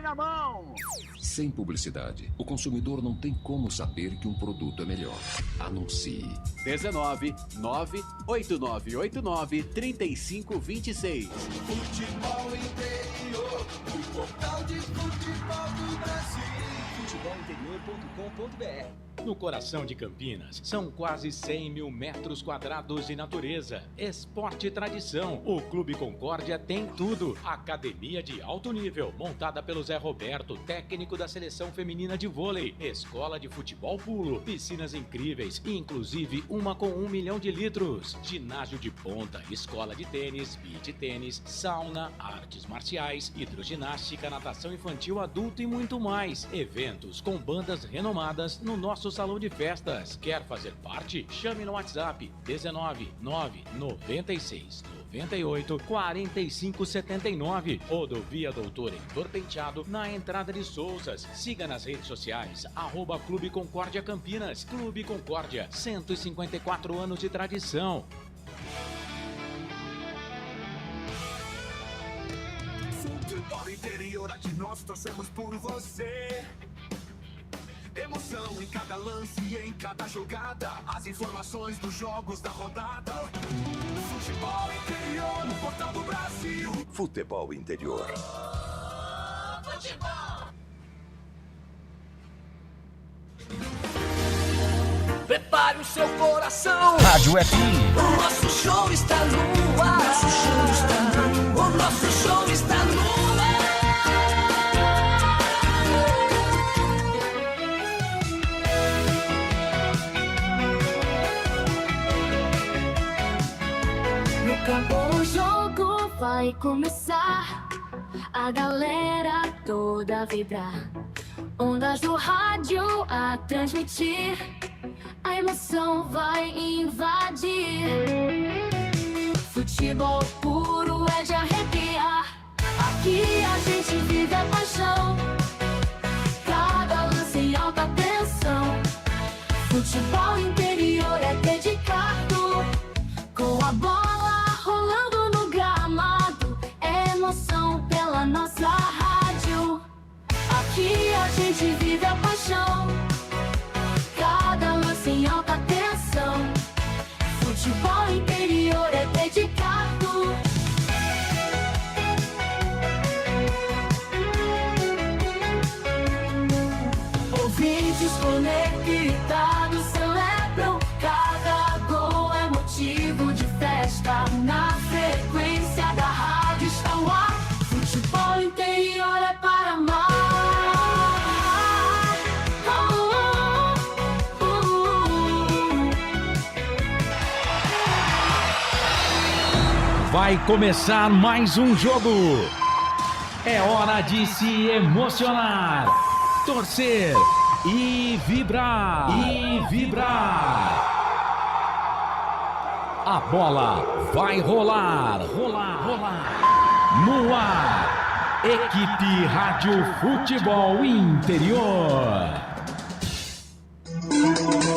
na mão. Sem publicidade, o consumidor não tem como saber que um produto é melhor. Anuncie. 19 98989 3526. Futebol Interior, o portal de futebol do Brasil. Futebolinterior.com.br. No coração de Campinas, são quase 100 mil metros quadrados de natureza, esporte e tradição. O Clube Concórdia tem tudo. Academia de alto nível, montada pelo Zé Roberto, técnico da seleção feminina de vôlei. Escola de futebol pulo, piscinas incríveis, inclusive uma com 1 milhão de litros. Ginásio de ponta, escola de tênis, beach tênis, sauna, artes marciais, hidroginástica, natação infantil, adulto e muito mais. Eventos com bandas renomadas no nosso salão de festas. Quer fazer parte? Chame no WhatsApp 19 996 98 45 79. Rodovia Doutor Heitor Penteado, na entrada de Souzas. Siga nas redes sociais, @Clube Concórdia Campinas. Clube Concórdia, 154 anos de tradição. Futebol Interior, aqui nós torcemos por você. Emoção em cada lance e em cada jogada. As informações dos jogos da rodada. Futebol Interior, no portal do Brasil. Futebol Interior. Futebol. Prepare o seu coração. Rádio FM. O nosso show está no ar. O nosso show está no ar. O jogo vai começar, a galera toda vibrar, ondas do rádio a transmitir, a emoção vai invadir. Futebol puro é de arrepiar, aqui a gente vive a paixão, cada lance em alta tensão. Futebol Interior é dedicado, com a bola rolando no gramado, é emoção pela nossa rádio. Aqui a gente vive a paixão, cada lance em alta tensão. Futebol Interior é dedicado. Ouvintes conectados celebram, cada gol é motivo de festa. Na frequência da rádio está o ar. Futebol Interior é para amar. Vai começar mais um jogo. É hora de se emocionar, torcer e vibrar. A bola vai rolar. No ar, Equipe Rádio Futebol Interior.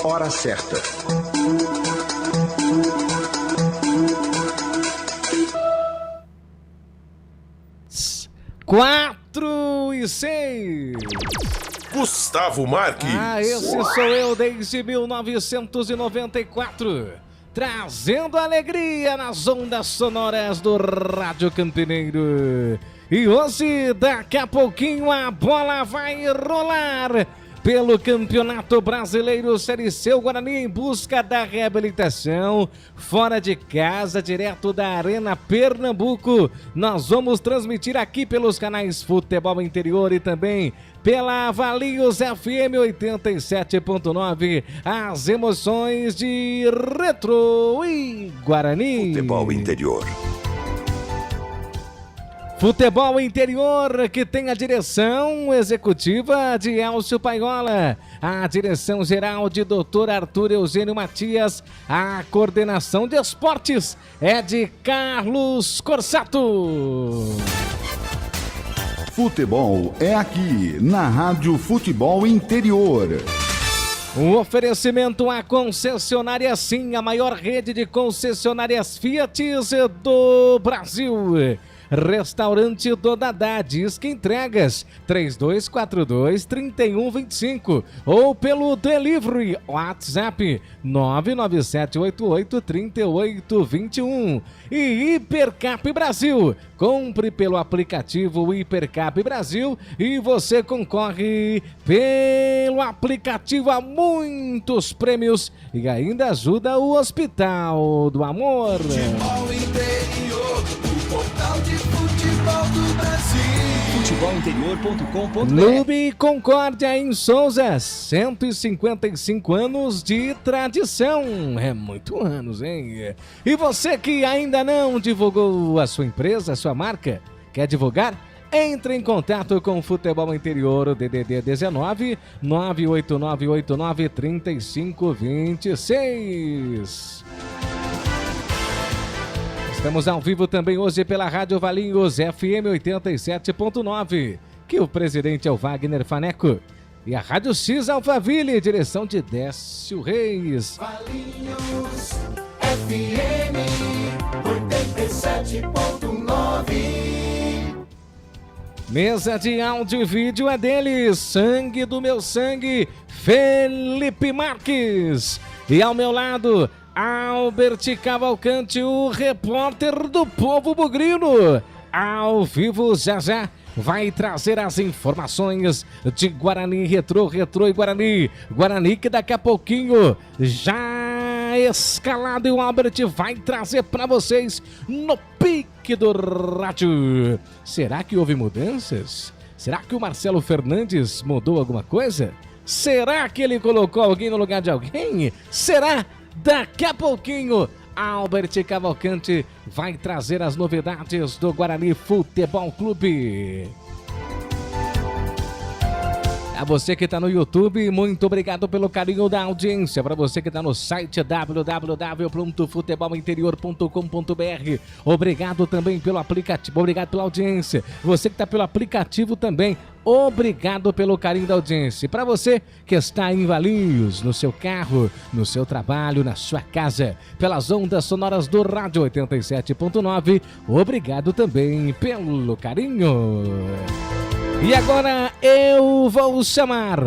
Hora certa. 4:06. Gustavo Marques. Esse sou eu desde 1994, trazendo alegria nas ondas sonoras do Rádio Campineiro. E hoje, daqui a pouquinho, a bola vai rolar pelo Campeonato Brasileiro Série C. O Guarani em busca da reabilitação, fora de casa, direto da Arena Pernambuco. Nós vamos transmitir aqui pelos canais Futebol Interior e também pela Avalios FM 87.9, as emoções de Retro e Guarani. Futebol Interior. Futebol Interior, que tem a direção executiva de Elcio Paiola, a direção geral de Dr. Arthur Eugênio Matias, a coordenação de esportes é de Carlos Corsato. Futebol é aqui, na Rádio Futebol Interior. Um oferecimento à concessionária Sim, a maior rede de concessionárias Fiat do Brasil. Restaurante do Dadá, Disque Entregas 3242-3125 ou pelo delivery WhatsApp 997883821. E Hipercap Brasil, compre pelo aplicativo Hipercap Brasil e você concorre pelo aplicativo a muitos prêmios e ainda ajuda o Hospital do Amor. Futebol Interior, o portal de futebol do Brasil. Futebolinterior.com.br. Clube Concórdia em Souza, 155 anos de tradição. É muito anos, hein? E você que ainda não divulgou a sua empresa, a sua marca, quer divulgar? Entre em contato com o Futebol Interior, o DDD 19 989893526. Estamos ao vivo também hoje pela Rádio Valinhos FM 87.9, que o presidente é o Wagner Faneco. E a Rádio X Alphaville, direção de Décio Reis. Valinhos FM 87.9. Mesa de áudio e vídeo é dele, sangue do meu sangue, Felipe Marques. E ao meu lado, Albert Cavalcante, o repórter do Povo Bugrino. Ao vivo, já vai trazer as informações de Guarani, Retrô e Guarani. Guarani que daqui a pouquinho já escalado e o Albert vai trazer para vocês no pique do rádio. Será que houve mudanças? Será que o Marcelo Fernandes mudou alguma coisa? Será que ele colocou alguém no lugar de alguém? Será? Daqui a pouquinho, Albert Cavalcante vai trazer as novidades do Guarani Futebol Clube. A você que está no YouTube, muito obrigado pelo carinho da audiência. Para você que está no site www.futebolinterior.com.br, obrigado também pelo aplicativo, obrigado pela audiência. Você que está pelo aplicativo também, obrigado pelo carinho da audiência. Para você que está em Valinhos, no seu carro, no seu trabalho, na sua casa, pelas ondas sonoras do Rádio 87.9, obrigado também pelo carinho. E agora eu vou chamar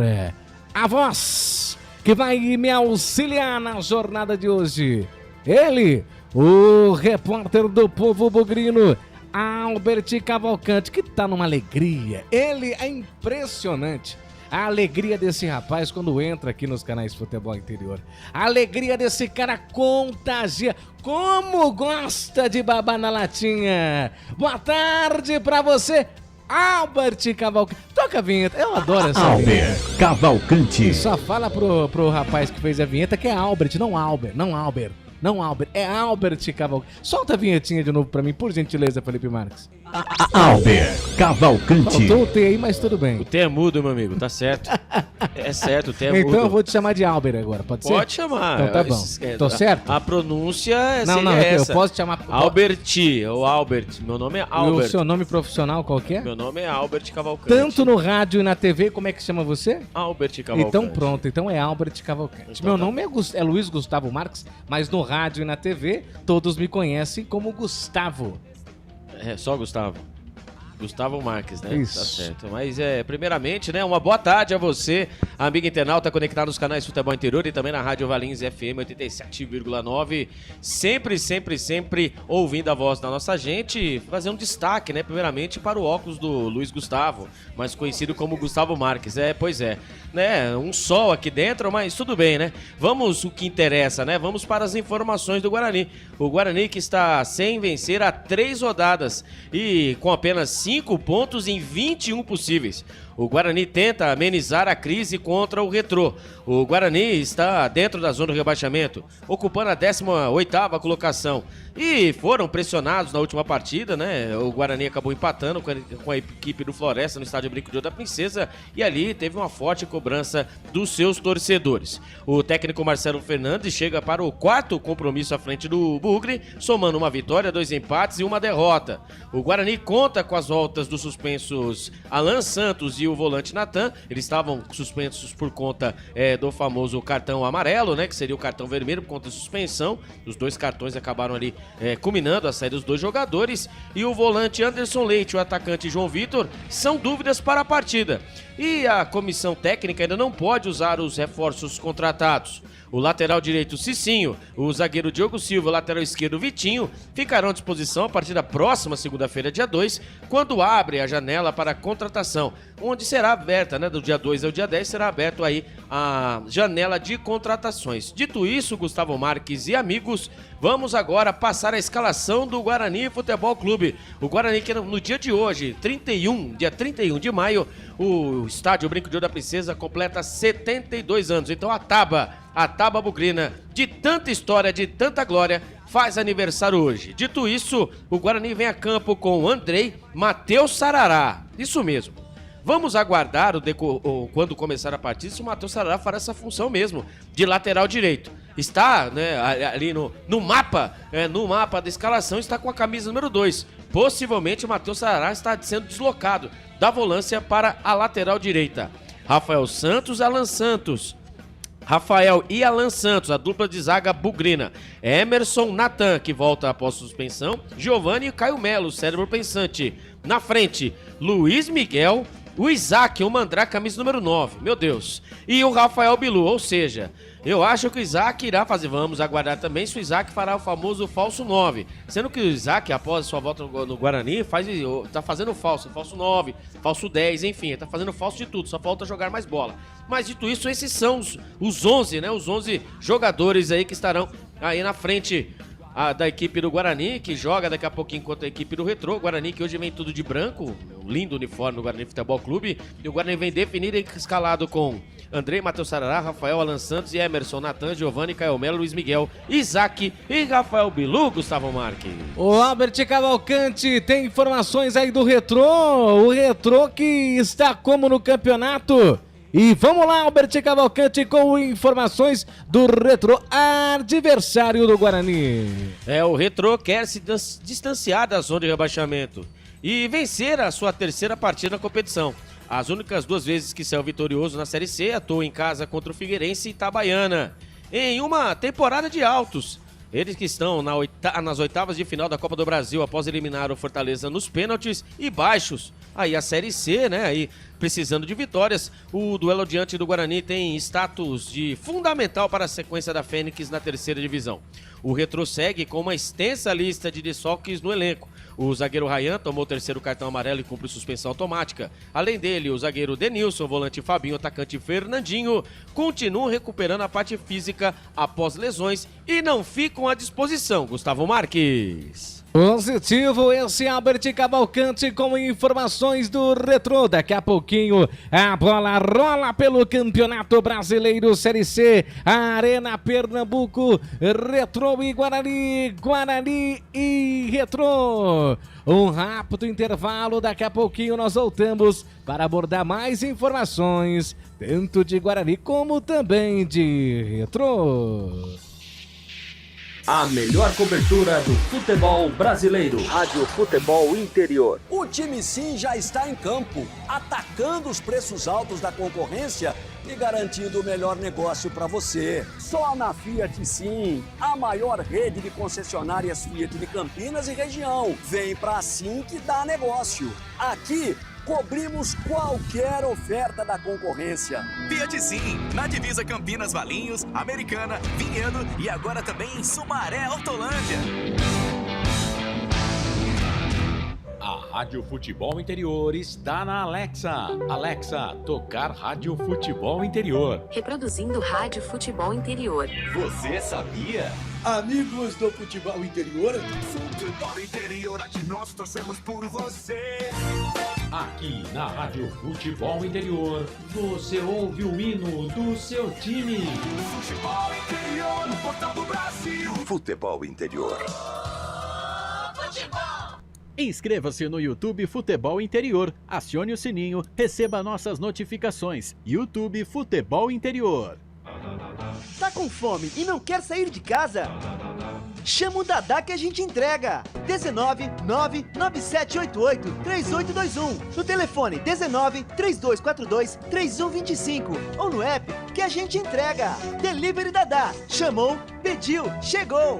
a voz que vai me auxiliar na jornada de hoje. Ele, o repórter do Povo Bugrino, Albert Cavalcante, que tá numa alegria. Ele é impressionante. A alegria desse rapaz quando entra aqui nos canais Futebol Interior. A alegria desse cara contagia. Como gosta de babar na latinha. Boa tarde pra você, Albert Cavalcante. Toca a vinheta, eu adoro essa vinheta. Albert Cavalcante. E só fala pro rapaz que fez a vinheta que é Albert, não Albert. É Albert Cavalcante. Solta a vinhetinha de novo pra mim, por gentileza, Felipe Marques. Albert Cavalcante. Faltou o T aí, mas tudo bem. O T é mudo, meu amigo, tá certo. É certo, o T é mudo. Então eu vou te chamar de Albert agora, pode ser? Pode chamar. Então tá bom. Tô certo? A pronúncia não, essa. Eu posso te chamar... Albert, ou Albert. Meu nome é Albert. E o seu nome profissional qual que é? Meu nome é Albert Cavalcante. Tanto no rádio e na TV, como é que chama você? Albert Cavalcante. Então pronto, então é Albert Cavalcante. Então Meu tá. nome é Luiz Gustavo Marques, mas no rádio e na TV, todos me conhecem como Gustavo. É, só Gustavo. Gustavo Marques, né? Isso. Tá certo. Mas primeiramente, né? Uma boa tarde a você, amiga internauta conectado nos canais Futebol Interior e também na Rádio Valinhos FM 87,9. Sempre ouvindo a voz da nossa gente. Fazer um destaque, né? Primeiramente para o óculos do Luiz Gustavo, mais conhecido como Gustavo Marques. Pois é. Né? Um sol aqui dentro, mas tudo bem, né? Vamos o que interessa, né? Vamos para as informações do Guarani. O Guarani que está sem vencer há 3 rodadas e com apenas 5 pontos em 21 possíveis. O Guarani tenta amenizar a crise contra o Retrô. O Guarani está dentro da zona do rebaixamento, ocupando a 18ª colocação. E foram pressionados na última partida, né? O Guarani acabou empatando com a equipe do Floresta no estádio Brinco de Ouro da Princesa e ali teve uma forte cobrança dos seus torcedores. O técnico Marcelo Fernandes chega para o 4º compromisso à frente do Bugre, somando uma vitória, 2 empates e uma derrota. O Guarani conta com as voltas dos suspensos Alan Santos e o volante Natan. Eles estavam suspensos por conta do famoso cartão amarelo, né? Que seria o cartão vermelho por conta de suspensão. Os dois cartões acabaram ali culminando a saída dos dois jogadores. E o volante Anderson Leite e o atacante João Vitor são dúvidas para a partida. E a comissão técnica ainda não pode usar os reforços contratados. O lateral direito Cicinho, o zagueiro Diogo Silva, o lateral esquerdo Vitinho ficarão à disposição a partir da próxima segunda-feira, dia 2, quando abre a janela para a contratação, onde será aberta, né, do dia 2 ao dia 10, será aberto aí a janela de contratações. Dito isso, Gustavo Marques e amigos, vamos agora passar a escalação do Guarani Futebol Clube. O Guarani que no dia de hoje, dia 31 de maio, o estádio Brinco de Ouro da Princesa completa 72 anos. Então a Taba Bugrina, de tanta história, de tanta glória, faz aniversário hoje. Dito isso, o Guarani vem a campo com o Andrei, Matheus Sarará. Isso mesmo. Vamos aguardar quando começar a partida se o Matheus Sarará fará essa função mesmo, de lateral direito. Está, né, ali no mapa da escalação, está com a camisa número 2. Possivelmente o Matheus Sarará está sendo deslocado da volância para a lateral direita. Rafael Santos, Alan Santos. Rafael e Alan Santos, a dupla de zaga bugrina. Emerson, Natan, que volta após suspensão. Giovani e Caio Melo, cérebro pensante. Na frente, Luiz Miguel, o Isaac, o Mandrake, camisa número 9, meu Deus. E o Rafael Bilu, ou seja, eu acho que o Isaac irá fazer, vamos aguardar também se o Isaac fará o famoso falso 9. Sendo que o Isaac, após sua volta no Guarani, tá fazendo falso 9, falso 10, enfim, tá fazendo falso de tudo, só falta jogar mais bola. Mas dito isso, esses são os 11, né, os 11 jogadores aí que estarão aí na frente da equipe do Guarani, que joga daqui a pouquinho contra a equipe do Retrô. O Guarani que hoje vem tudo de branco, um lindo uniforme do Guarani Futebol Clube. E o Guarani vem definido e escalado com Andrei, Matheus Sarará, Rafael, Alan Santos e Emerson, Natan, Giovani, Caio Melo, Luiz Miguel, Isaac e Rafael Bilu, Gustavo Marques. O Albert Cavalcante tem informações aí do Retrô, o Retrô que está como no campeonato. E vamos lá, Albert Cavalcante, com informações do Retrô, adversário do Guarani. O Retrô quer se distanciar da zona de rebaixamento e vencer a sua terceira partida na competição. As únicas 2 vezes que saiu vitorioso na Série C, atuou em casa contra o Figueirense e Itabaiana. Em uma temporada de altos, eles que estão nas oitavas de final da Copa do Brasil após eliminar o Fortaleza nos pênaltis, e baixos. Aí a Série C, né, aí precisando de vitórias, o duelo diante do Guarani tem status de fundamental para a sequência da Fênix na terceira divisão. O Retrô segue com uma extensa lista de desfalques no elenco. O zagueiro Rayan tomou o 3º cartão amarelo e cumpre suspensão automática. Além dele, o zagueiro Denilson, o volante Fabinho, o atacante Fernandinho continuam recuperando a parte física após lesões e não ficam à disposição. Gustavo Marques. Positivo, esse Albert Cavalcante com informações do Retrô. Daqui a pouquinho a bola rola pelo Campeonato Brasileiro Série C, Arena Pernambuco, Retrô e Guarani, Guarani e Retrô. Um rápido intervalo, daqui a pouquinho nós voltamos para abordar mais informações, tanto de Guarani como também de Retrô. A melhor cobertura do futebol brasileiro. Rádio Futebol Interior. O time Sim já está em campo, atacando os preços altos da concorrência e garantindo o melhor negócio para você. Só na Fiat Sim, a maior rede de concessionárias Fiat de Campinas e região. Vem pra Sim que dá negócio. Aqui cobrimos qualquer oferta da concorrência. Fiat Sim, na divisa Campinas, Valinhos, Americana, Vinhedo e agora também em Sumaré, Hortolândia. A Rádio Futebol Interior está na Alexa. Alexa, tocar Rádio Futebol Interior. Reproduzindo Rádio Futebol Interior. Você sabia? Amigos do Futebol Interior. Futebol Interior, aqui nós torcemos por você. Aqui na Rádio Futebol Interior, você ouve o hino do seu time. Futebol Interior, no portal do Brasil. Futebol Interior. Futebol. Inscreva-se no YouTube Futebol Interior, acione o sininho, receba nossas notificações. YouTube Futebol Interior. Tá com fome e não quer sair de casa? Chama o Dadá que a gente entrega. 19 99788 3821. No telefone 19 3242 3125 ou no app que a gente entrega. Delivery Dadá. Chamou, pediu, chegou.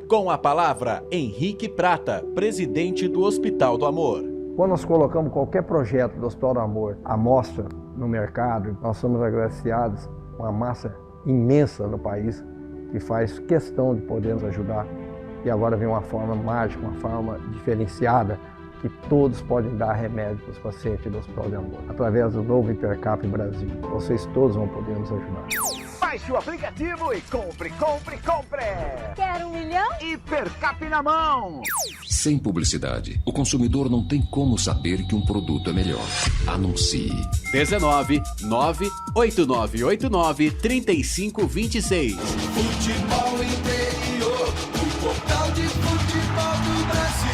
Com a palavra, Henrique Prata, presidente do Hospital do Amor. Quando nós colocamos qualquer projeto do Hospital do Amor à mostra no mercado, nós somos agraciados com uma massa imensa no país que faz questão de poder nos ajudar. E agora vem uma forma mágica, uma forma diferenciada, que todos podem dar remédio para os pacientes do Hospital do Amor. Através do novo Hipercap Brasil, vocês todos vão poder nos ajudar. Baixe o aplicativo e compre, compre, compre! Quer 1 milhão? Hipercap na mão! Sem publicidade, o consumidor não tem como saber que um produto é melhor. Anuncie. 19 98989 3526. Futebol Interior, o portal de futebol do Brasil.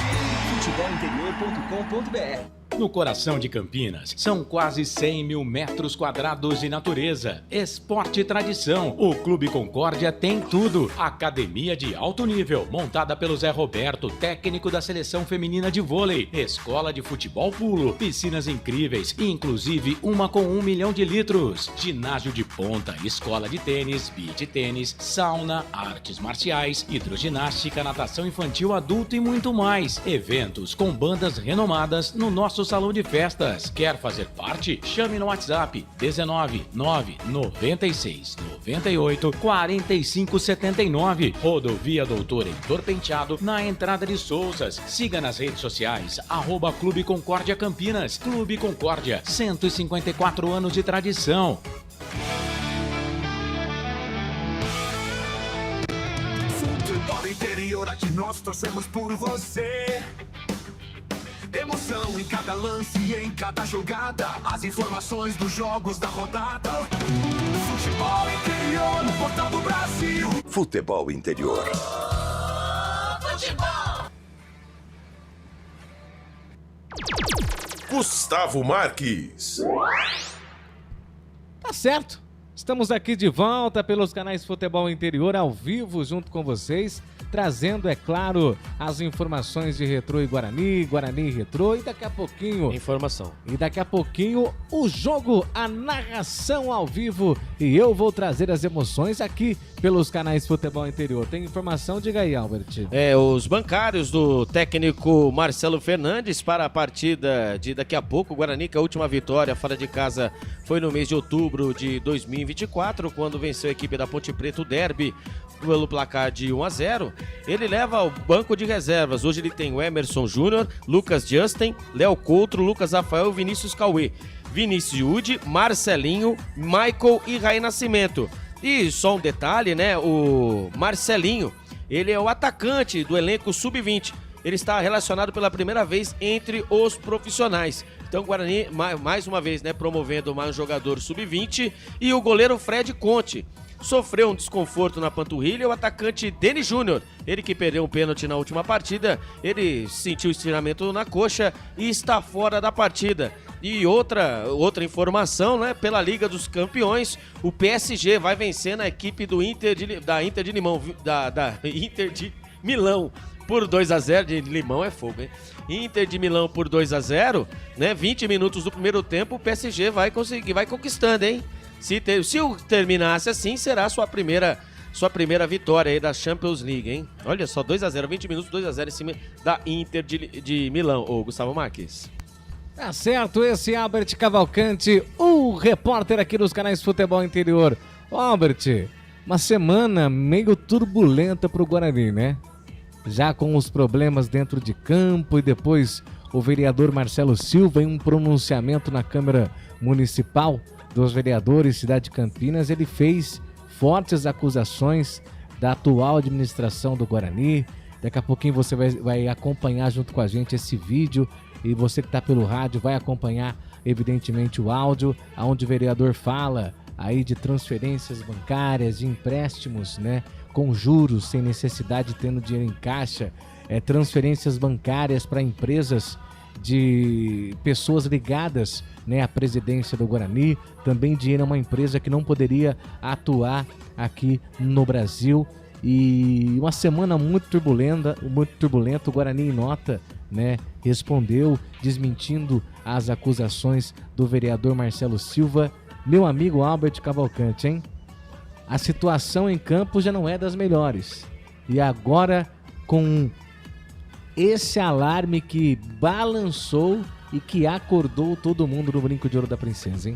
Futebolinterior.com.br. No coração de Campinas, são quase 100 mil metros quadrados de natureza, esporte e tradição. O Clube Concórdia tem tudo. Academia de alto nível, montada pelo Zé Roberto, técnico da seleção feminina de vôlei. Escola de futebol pulo, piscinas incríveis, inclusive uma com 1 milhão de litros. Ginásio de ponta, escola de tênis, beach tênis, sauna, artes marciais, hidroginástica, natação infantil, adulto e muito mais. Eventos com bandas renomadas no nosso salão de festas. Quer fazer parte? Chame no WhatsApp 19 996 98 45 79. Rodovia Doutor Heitor Penteado, na entrada de Souzas. Siga nas redes sociais @Clube Concórdia Campinas. Clube Concórdia, 154 anos de tradição. Futebol Interior, aqui nós torcemos por você. Emoção em cada lance e em cada jogada. As informações dos jogos da rodada. Futebol Interior, no portal do Brasil. Futebol Interior. Futebol. Gustavo Marques. Tá certo. Estamos aqui de volta pelos canais Futebol Interior ao vivo junto com vocês, trazendo, é claro, as informações de Retrô e Guarani, Guarani e Retrô, e daqui a pouquinho... Informação. E daqui a pouquinho o jogo, a narração ao vivo, e eu vou trazer as emoções aqui pelos canais Futebol Interior. Tem informação? Diga aí, Albert. Os bancários do técnico Marcelo Fernandes para a partida de daqui a pouco. O Guarani, que a última vitória fora de casa foi no mês de outubro de 2024, quando venceu a equipe da Ponte Preta, o derby, pelo placar de 1-0. Ele leva ao banco de reservas. Hoje ele tem o Emerson Júnior, Lucas Justin, Léo Coutro, Lucas Rafael e Vinícius Cauê. Vinícius Yudi, Marcelinho, Michael e Raí Nascimento. E só um detalhe, né? O Marcelinho, ele é o atacante do elenco sub-20. Ele está relacionado pela primeira vez entre os profissionais. Então o Guarani, mais uma vez, né, promovendo mais um jogador sub-20. E o goleiro Fred Conte sofreu um desconforto na panturrilha. O atacante Denis Júnior, ele que perdeu um pênalti na última partida, ele sentiu estiramento na coxa e está fora da partida. E outra informação, né? Pela Liga dos Campeões, o PSG vai vencendo a equipe do Inter de Milão por 2-0. De Limão é fogo, hein? Inter de Milão por 2-0, né? 20 minutos do primeiro tempo, o PSG vai conquistando, hein? Se terminasse assim, será a sua primeira vitória aí da Champions League, hein? Olha só, 2-0, 20 minutos, 2-0 em cima da Inter de Milão, ô Gustavo Marques. Tá certo, esse é Albert Cavalcante, o repórter aqui dos canais Futebol Interior. Ô Albert, uma semana meio turbulenta pro Guarani, né? Já com os problemas dentro de campo e depois o vereador Marcelo Silva em um pronunciamento na Câmara Municipal dos Vereadores Cidade de Campinas, ele fez fortes acusações da atual administração do Guarani. Daqui a pouquinho você vai acompanhar junto com a gente esse vídeo. E você que está pelo rádio vai acompanhar, evidentemente, o áudio, onde o vereador fala aí de transferências bancárias, de empréstimos, né, com juros, sem necessidade, tendo dinheiro em caixa, transferências bancárias para empresas de pessoas ligadas, né, à presidência do Guarani, também dinheiro a uma empresa que não poderia atuar aqui no Brasil. E uma semana muito turbulenta, o Guarani em nota, né, respondeu desmentindo as acusações do vereador Marcelo Silva. Meu amigo Albert Cavalcante, hein? A situação em campo já não é das melhores. E agora, com esse alarme que balançou e que acordou todo mundo no Brinco de Ouro da Princesa, hein?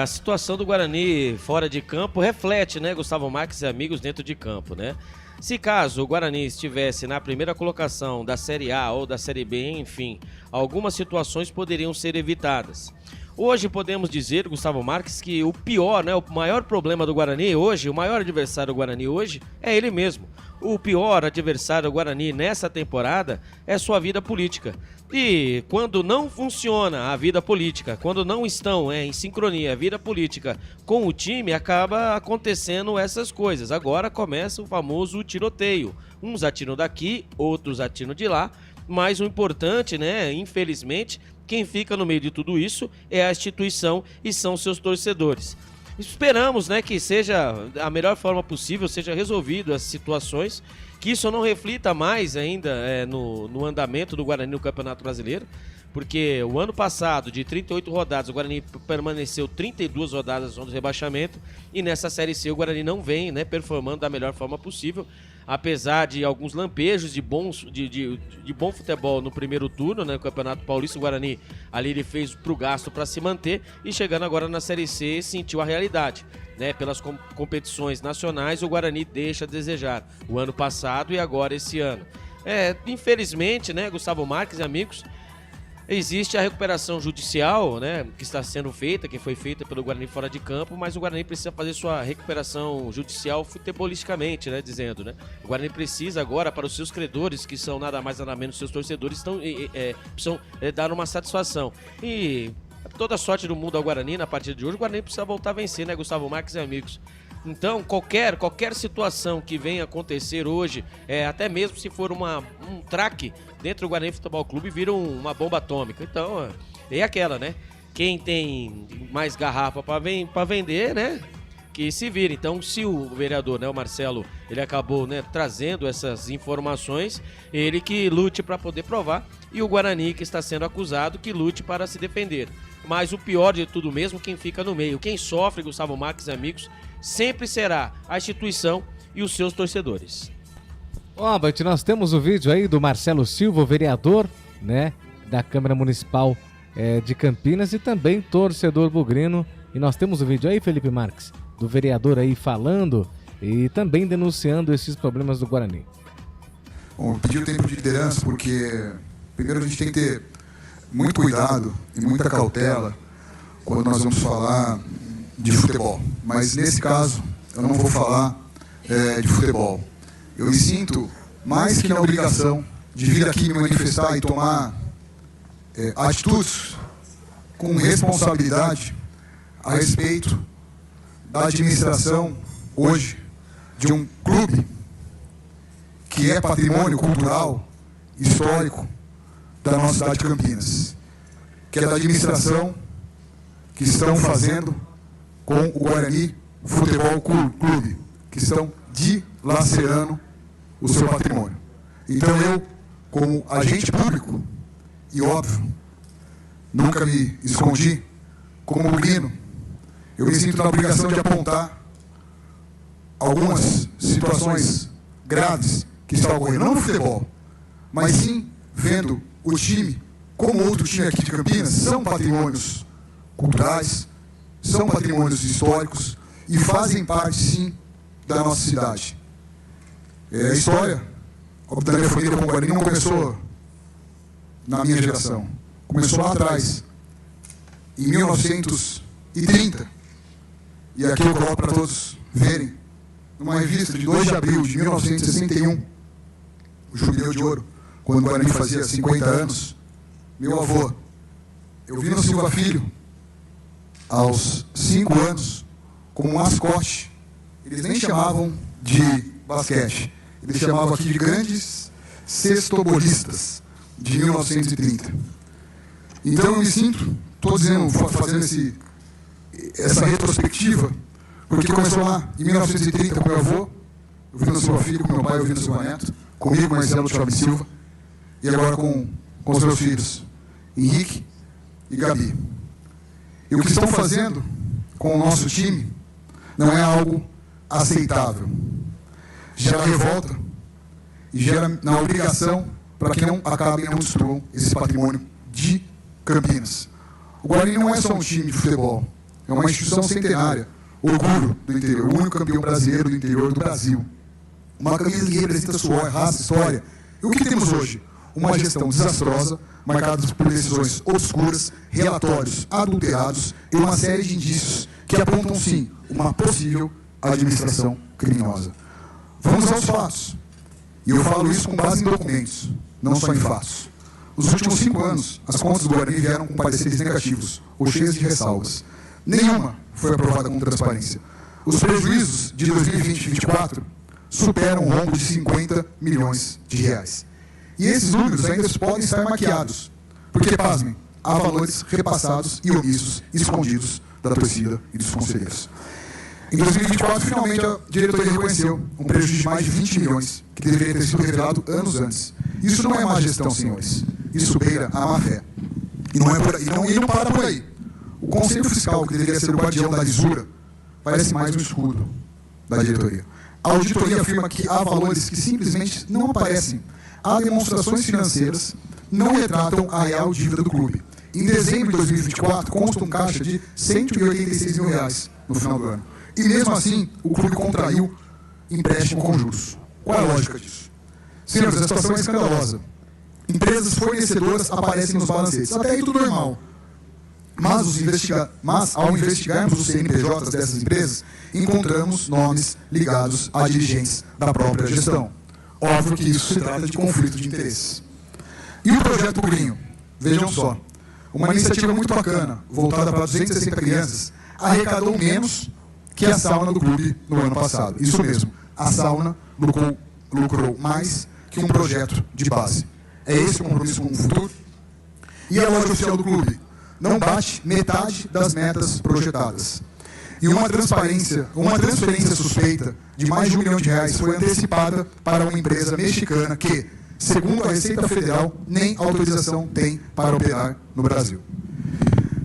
A situação do Guarani fora de campo reflete, né, Gustavo Marques e amigos, dentro de campo, né? Se caso o Guarani estivesse na primeira colocação da Série A ou da Série B, enfim, algumas situações poderiam ser evitadas. Hoje podemos dizer, Gustavo Marques, que o pior, né, o maior problema do Guarani hoje, o maior adversário do Guarani hoje é ele mesmo. O pior adversário do Guarani nessa temporada é sua vida política. E quando não funciona a vida política, quando não estão em sincronia a vida política com o time, acaba acontecendo essas coisas. Agora começa o famoso tiroteio. Uns atiram daqui, outros atiram de lá. Mas o importante, né, infelizmente, quem fica no meio de tudo isso é a instituição e são seus torcedores. Esperamos, né, que seja a melhor forma possível, seja resolvido as situações, que isso não reflita mais ainda no andamento do Guarani no Campeonato Brasileiro, porque o ano passado, de 38 rodadas, o Guarani permaneceu 32 rodadas na zona do rebaixamento, e nessa Série C o Guarani não vem, né, performando da melhor forma possível, apesar de alguns lampejos de bom futebol no primeiro turno, né, no Campeonato Paulista. O Guarani ali ele fez pro gasto para se manter, e chegando agora na Série C sentiu a realidade, né, pelas competições nacionais o Guarani deixa a desejar, o ano passado e agora esse ano. Infelizmente, né, Gustavo Marques e amigos, existe a recuperação judicial, né, que está sendo feita, que foi feita pelo Guarani fora de campo, mas o Guarani precisa fazer sua recuperação judicial futebolisticamente, né, dizendo, né. O Guarani precisa agora, para os seus credores, que são nada mais nada menos seus torcedores, precisam dar uma satisfação. E toda a sorte do mundo ao Guarani na partida de hoje. O Guarani precisa voltar a vencer, né, Gustavo Marques e amigos. Então, qualquer situação que venha acontecer hoje, até mesmo se for um traque dentro do Guarani Futebol Clube, vira uma bomba atômica. Então, é aquela, né? Quem tem mais garrafa para vender, né? Que se vira. Então, se o vereador, né, o Marcelo, ele acabou, né, trazendo essas informações, ele que lute para poder provar, e o Guarani, que está sendo acusado, que lute para se defender. Mas o pior de tudo mesmo, quem fica no meio, quem sofre, Gustavo Marques e amigos, sempre será a instituição e os seus torcedores. Albert, nós temos o vídeo aí do Marcelo Silva, o vereador, né, da Câmara Municipal de Campinas e também torcedor bugrino. E nós temos o vídeo aí, Felipe Marques, do vereador aí falando e também denunciando esses problemas do Guarani. Bom, pedi o tempo de liderança porque primeiro a gente tem que ter muito cuidado e muita cautela quando nós vamos falar de futebol. Mas nesse caso, eu não vou falar de futebol. Eu me sinto mais que na obrigação de vir aqui me manifestar e tomar atitudes com responsabilidade a respeito da administração hoje de um clube que é patrimônio cultural, histórico da nossa cidade de Campinas, que é da administração que estão fazendo com o Guarani Futebol Clube, que estão dilacerando o seu patrimônio. Então eu, como agente público, e óbvio, nunca me escondi, como bugrino, eu me sinto na obrigação de apontar algumas situações graves que estão ocorrendo, não no futebol, mas sim vendo o time, como outro time aqui de Campinas, são patrimônios culturais, são patrimônios históricos e fazem parte, sim, da nossa cidade. A história da minha família com o Guarani não começou na minha geração. Começou lá atrás, em 1930. E aqui eu coloco para todos verem, numa revista de 2 de abril de 1961, o Jubileu de Ouro, quando o Guarani fazia 50 anos, meu avô, Elvino Silva Filho, aos 5 anos, como mascote, eles nem chamavam de basquete, eles chamavam aqui de grandes sextobolistas de 1930. Então eu me sinto, estou dizendo, fazendo essa retrospectiva, porque começou lá em 1930 com meu avô, Vina Silva Filho, com meu pai, o Vina Silva Neto, comigo, Marcelo Chave Silva, e agora com os meus filhos, Henrique e Gabi. E o que estão fazendo com o nosso time não é algo aceitável. Gera revolta e gera na obrigação para que não acabem e não destruam esse patrimônio de Campinas. O Guarani não é só um time de futebol, é uma instituição centenária, orgulho do interior, o único campeão brasileiro do interior do Brasil. Uma camisa que representa suor, raça, história. E o que temos hoje? Uma gestão desastrosa, marcada por decisões obscuras, relatórios adulterados e uma série de indícios que apontam, sim, uma possível administração criminosa. Vamos aos fatos. E eu falo isso com base em documentos, não só em fatos. Nos últimos 5 anos, as contas do Guarani vieram com pareceres negativos ou cheias de ressalvas. Nenhuma foi aprovada com transparência. Os prejuízos de 2020 e 2024 superam um rombo de 50 milhões de reais. E esses números ainda podem estar maquiados, porque, pasmem, há valores repassados e omissos, escondidos da torcida e dos conselheiros. Em 2024, finalmente, a diretoria reconheceu um prejuízo de mais de 20 milhões, que deveria ter sido revelado anos antes. Isso não é má gestão, senhores. Isso beira a má-fé. E não para por aí. O Conselho Fiscal, que deveria ser o guardião da lisura, parece mais um escudo da diretoria. A auditoria afirma que há valores que simplesmente não aparecem. Há demonstrações financeiras não retratam a real dívida do clube. Em dezembro de 2024, consta um caixa de 186 mil reais no final do ano. E mesmo assim, o clube contraiu empréstimo com juros. Qual é a lógica disso? Senhores, a situação é escandalosa. Empresas fornecedoras aparecem nos balancetes. Até aí tudo normal. Mas ao investigarmos os CNPJs dessas empresas, encontramos nomes ligados a dirigentes da própria gestão. Óbvio que isso se trata de conflito de interesses. E o Projeto Purinho? Vejam só. Uma iniciativa muito bacana, voltada para 260 crianças, arrecadou menos que a sauna do clube no ano passado. Isso mesmo, a sauna lucrou mais que um projeto de base. É esse o compromisso com o futuro? E a loja oficial do clube? Não bate metade das metas projetadas. E uma transferência suspeita de mais de R$1 milhão foi antecipada para uma empresa mexicana que, segundo a Receita Federal, nem autorização tem para operar no Brasil.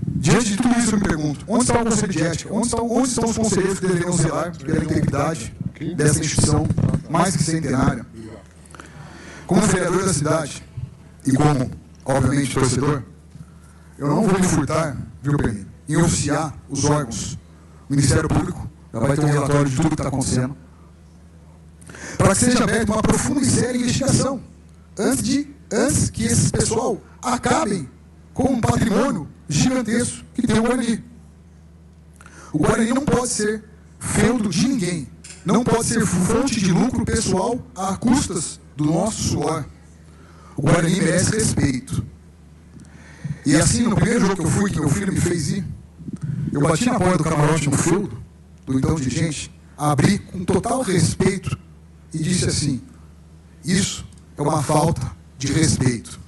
Diante de tudo isso, eu me pergunto, onde está o Conselho de Ética? Onde estão os conselheiros que deveriam zelar pela integridade dessa instituição mais que centenária? Como vereador da cidade, e como, obviamente, torcedor, eu não vou me furtar, viu, Prêmio, em oficiar os órgãos. O Ministério Público já vai ter um relatório de tudo que está acontecendo, para que seja aberta uma profunda e séria investigação, antes que esse pessoal acabem com um patrimônio gigantesco que tem o Guarani. O Guarani não pode ser feudo de ninguém, não pode ser fonte de lucro pessoal a custas do nosso suor. O Guarani merece respeito. E assim, no primeiro jogo que eu fui, que meu filho me fez ir, eu bati na porta do camarote no feudo, do então dirigente, abri com total respeito e disse assim: isso é uma falta de respeito.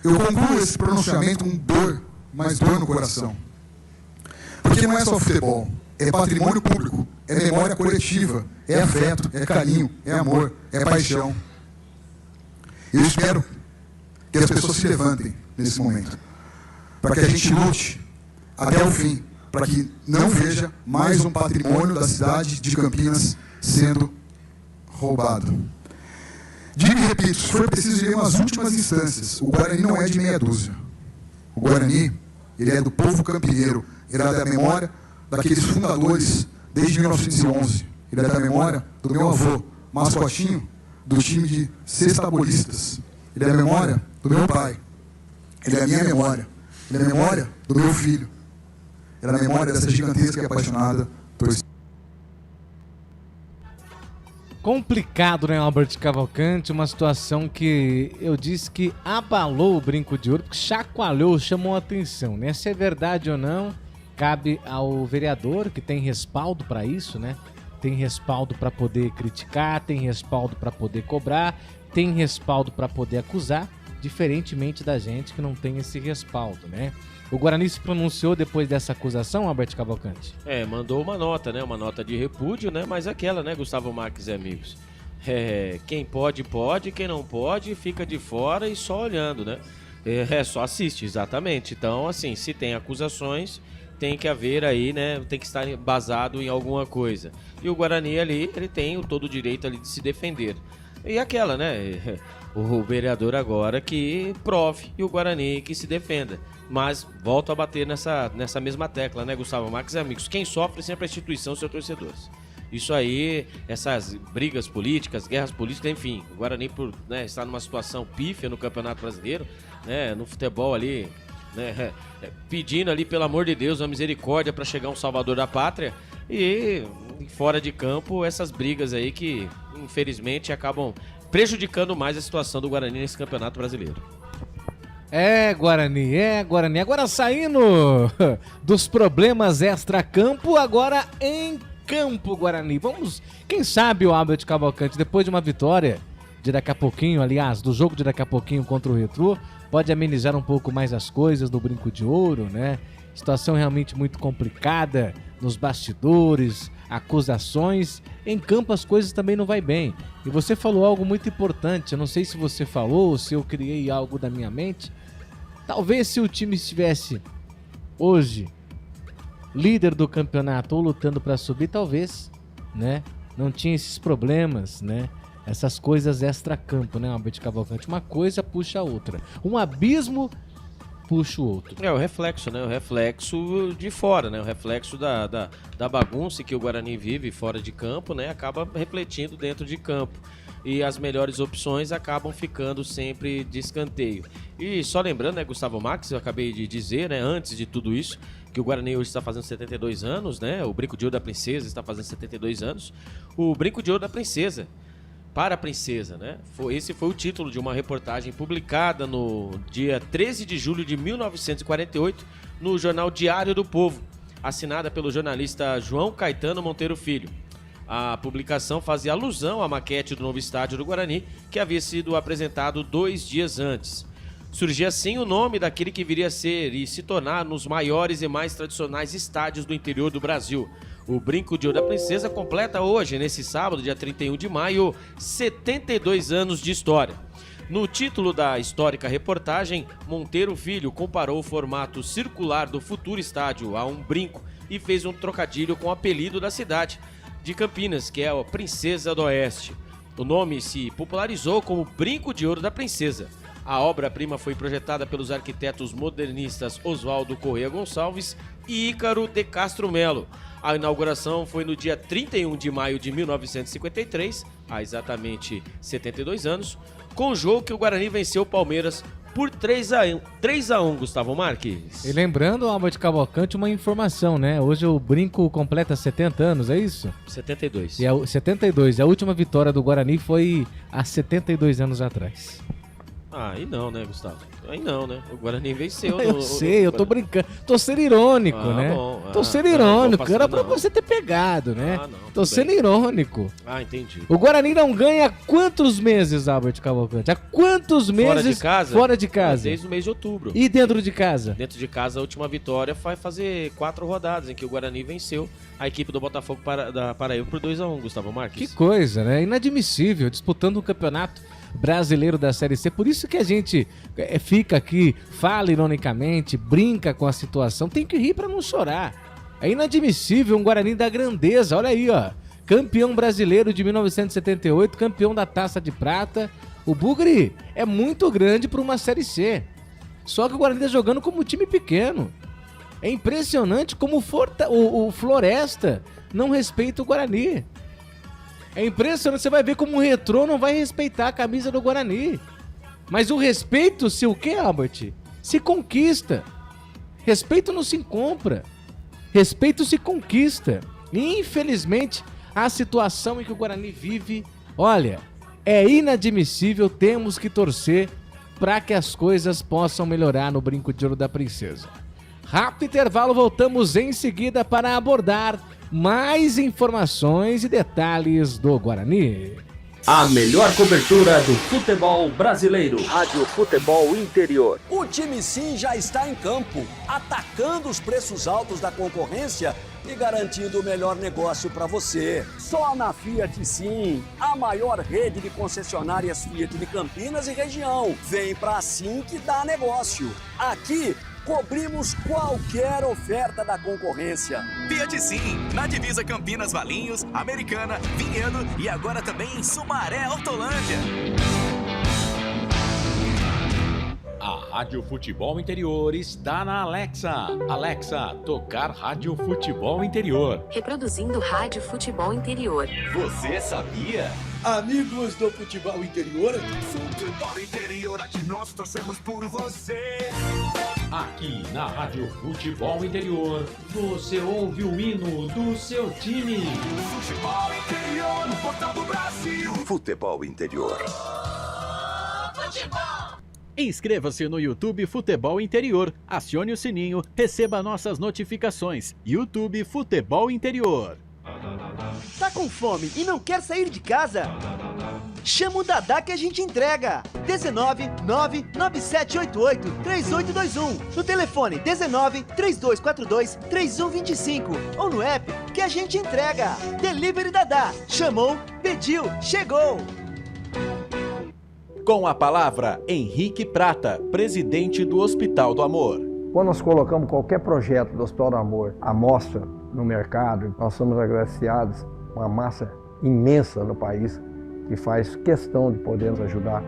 Eu concluo esse pronunciamento com dor, mas dor no coração. Porque não é só futebol, é patrimônio público, é memória coletiva, é afeto, é carinho, é amor, é paixão. Eu espero que as pessoas se levantem nesse momento, para que a gente lute até o fim, para que não veja mais um patrimônio da cidade de Campinas sendo roubado. Digo e repito, se for preciso ir nas últimas instâncias, o Guarani não é de meia dúzia. O Guarani, ele é do povo campineiro, ele é da memória daqueles fundadores desde 1911, ele é da memória do meu avô, mascotinho do time de sextabolistas, ele é da memória do meu pai, ele é a minha memória, ele é a memória do meu filho, ele é a memória dessa gigantesca e apaixonada torcida. Complicado, né, Albert Cavalcante? Uma situação que eu disse que abalou o Brinco de Ouro, porque chacoalhou, chamou a atenção, né? Se é verdade ou não, cabe ao vereador, que tem respaldo para isso, né? Tem respaldo para poder criticar, tem respaldo para poder cobrar, tem respaldo para poder acusar. diferentemente da gente que não tem esse respaldo, né? O Guarani se pronunciou depois dessa acusação, Albert Cavalcante? Mandou uma nota, né? Uma nota de repúdio, né? Mas aquela, né, Gustavo Marques e amigos? Quem pode, quem não pode, fica de fora e só olhando, né? Só assiste, exatamente. Então, assim, se tem acusações, tem que haver aí, né? Tem que estar basado em alguma coisa. E o Guarani ali, ele tem todo o direito ali de se defender. E aquela, né? O vereador agora que prove e o Guarani que se defenda. Mas volto a bater nessa mesma tecla, né, Gustavo Marques e amigos? Quem sofre sempre é a instituição e seus torcedores. Isso aí, essas brigas políticas, guerras políticas, enfim, o Guarani por estar numa situação pífia no Campeonato Brasileiro, né, no futebol ali, né, pedindo ali, pelo amor de Deus, uma misericórdia para chegar um salvador da pátria, e fora de campo, essas brigas aí que, infelizmente, acabam prejudicando mais a situação do Guarani nesse Campeonato Brasileiro. Guarani. Agora saindo dos problemas extra-campo, agora em campo, Guarani. Vamos, quem sabe o Albert Cavalcante, depois de uma vitória de daqui a pouquinho, aliás, do jogo de daqui a pouquinho contra o Retrô, pode amenizar um pouco mais as coisas do Brinco de Ouro, né? Situação realmente muito complicada nos bastidores, acusações. Em campo as coisas também não vai bem. E você falou algo muito importante, eu não sei se você falou ou se eu criei algo da minha mente. Talvez se o time estivesse hoje líder do campeonato ou lutando para subir, talvez, né? Não tinha esses problemas, né? Essas coisas extra-campo, né, Albert Cavalcante? Uma coisa puxa a outra. Um abismo puxa o outro. O reflexo, né? O reflexo de fora, né? O reflexo da bagunça que o Guarani vive fora de campo, né? Acaba refletindo dentro de campo. E as melhores opções acabam ficando sempre de escanteio. E só lembrando, né, Gustavo Marques, eu acabei de dizer, né, antes de tudo isso, que o Guarani hoje está fazendo 72 anos, né? O Brinco de Ouro da Princesa está fazendo 72 anos. O Brinco de Ouro da Princesa, para a Princesa, né? Esse foi o título de uma reportagem publicada no dia 13 de julho de 1948 no jornal Diário do Povo, assinada pelo jornalista João Caetano Monteiro Filho. A publicação fazia alusão à maquete do novo estádio do Guarani, que havia sido apresentado 2 dias antes. Surgia assim o nome daquele que viria a ser e se tornar nos maiores e mais tradicionais estádios do interior do Brasil. O Brinco de Ouro da Princesa completa hoje, nesse sábado, dia 31 de maio, 72 anos de história. No título da histórica reportagem, Monteiro Filho comparou o formato circular do futuro estádio a um brinco e fez um trocadilho com o apelido da cidade de Campinas, que é a Princesa do Oeste. O nome se popularizou como Brinco de Ouro da Princesa. A obra-prima foi projetada pelos arquitetos modernistas Oswaldo Corrêa Gonçalves e Ícaro de Castro Melo. A inauguração foi no dia 31 de maio de 1953, há exatamente 72 anos, com o jogo que o Guarani venceu o Palmeiras por 3-1, Gustavo Marques. E lembrando, Albert Cavalcante, uma informação, né? Hoje o Brinco completa 70 anos, é isso? 72. 72. A última vitória do Guarani foi há 72 anos atrás. Aí não, né, Gustavo? Aí não, né? O Guarani venceu. Eu sei, eu tô brincando. Tô sendo irônico, né? Bom. Tô sendo irônico. Era pra você ter pegado, né? Tô sendo irônico. Entendi. O Guarani não ganha há quantos meses, Albert Cavalcante? Há quantos meses fora de casa? Fora de casa. Desde o mês de outubro. E dentro de casa? Dentro de casa, a última vitória vai fazer 4 rodadas em que o Guarani venceu a equipe do Botafogo da Paraíba por 2-1, Gustavo Marques. Que coisa, né? Inadmissível, disputando o campeonato brasileiro da Série C. Por isso que a gente fica aqui, fala ironicamente, brinca com a situação. Tem que rir pra não chorar. É inadmissível um Guarani da grandeza. Olha aí, ó. Campeão brasileiro de 1978, campeão da Taça de Prata. O Bugre é muito grande para uma Série C. Só que o Guarani tá jogando como time pequeno. É impressionante como o Floresta não respeita o Guarani. É impressionante, você vai ver como o Retrô não vai respeitar a camisa do Guarani. Mas o respeito, se o quê, Albert? Se conquista. Respeito não se compra. Respeito se conquista. E, infelizmente, a situação em que o Guarani vive, olha, é inadmissível, temos que torcer para que as coisas possam melhorar no Brinco de Ouro da Princesa. Rápido intervalo, voltamos em seguida para abordar mais informações e detalhes do Guarani. A melhor cobertura do futebol brasileiro. Rádio Futebol Interior. O time Sim já está em campo, atacando os preços altos da concorrência e garantindo o melhor negócio para você. Só na Fiat Sim, a maior rede de concessionárias Fiat de Campinas e região. Vem pra Sim que dá negócio. Aqui cobrimos qualquer oferta da concorrência. Fiat Sim, na divisa Campinas, Valinhos, Americana, Vinhedo e agora também em Sumaré, Hortolândia. A Rádio Futebol Interior está na Alexa. Alexa, tocar Rádio Futebol Interior. Reproduzindo Rádio Futebol Interior. Você sabia? Amigos do Futebol Interior? Futebol Interior, aqui nós torcemos por você. Aqui na Rádio Futebol Interior, você ouve o hino do seu time. Futebol Interior, no portal do Brasil. Futebol Interior. Futebol. Inscreva-se no YouTube Futebol Interior, acione o sininho, receba nossas notificações. YouTube Futebol Interior. Tá com fome e não quer sair de casa? Chama o Dadá que a gente entrega. 19 99788 3821. No telefone 19 3242 3125. Ou no app que a gente entrega. Delivery Dadá. Chamou, pediu, chegou. Com a palavra, Henrique Prata, presidente do Hospital do Amor. Quando nós colocamos qualquer projeto do Hospital do Amor à mostra no mercado, nós somos agraciados uma massa imensa no país que faz questão de poder nos ajudar.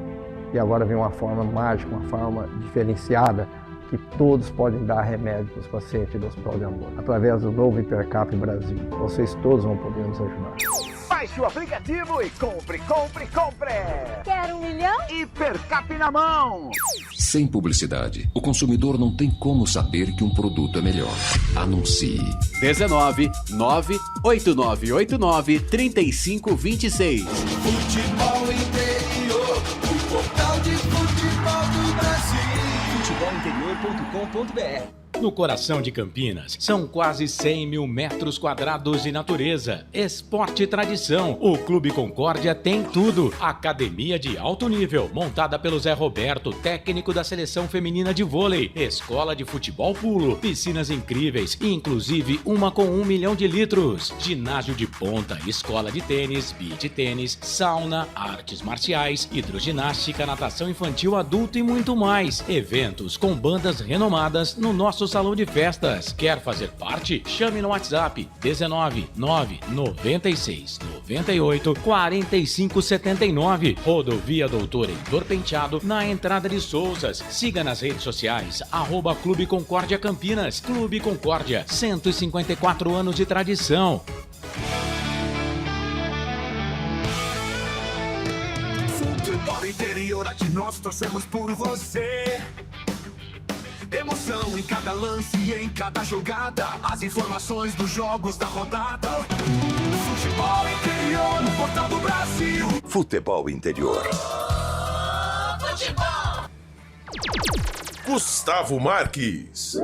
E agora vem uma forma mágica, uma forma diferenciada, que todos podem dar remédio para os pacientes do Hospital do Amor. Através do novo Hipercap Brasil, vocês todos vão poder nos ajudar. Baixe o aplicativo e compre, compre, compre! Quer 1 milhão? Hipercap na mão! Sem publicidade, o consumidor não tem como saber que um produto é melhor. Anuncie. 19 98989 3526. Futebol Interior, o portal de futebol do Brasil. Futebolinterior.com.br. No coração de Campinas, são quase 100 mil metros quadrados de natureza, esporte e tradição. O Clube Concórdia tem tudo. Academia de alto nível, montada pelo Zé Roberto, técnico da seleção feminina de vôlei. Escola de futebol pulo, piscinas incríveis, inclusive uma com 1 milhão de litros. Ginásio de ponta, escola de tênis, beach tênis, sauna, artes marciais, hidroginástica, natação infantil, adulto e muito mais. Eventos com bandas renomadas no nosso salão de festas. Quer fazer parte? Chame no WhatsApp 19 996 98 45 79. Rodovia Doutor Heitor Penteado, na entrada de Souzas. Siga nas redes sociais @Clube Concórdia Campinas. Clube Concórdia, 154 anos de tradição. Futebol Interior, aqui nós torcemos por você. Emoção em cada lance e em cada jogada. As informações dos jogos da rodada. Futebol Interior, no portal do Brasil. Futebol Interior. Futebol. Gustavo Marques.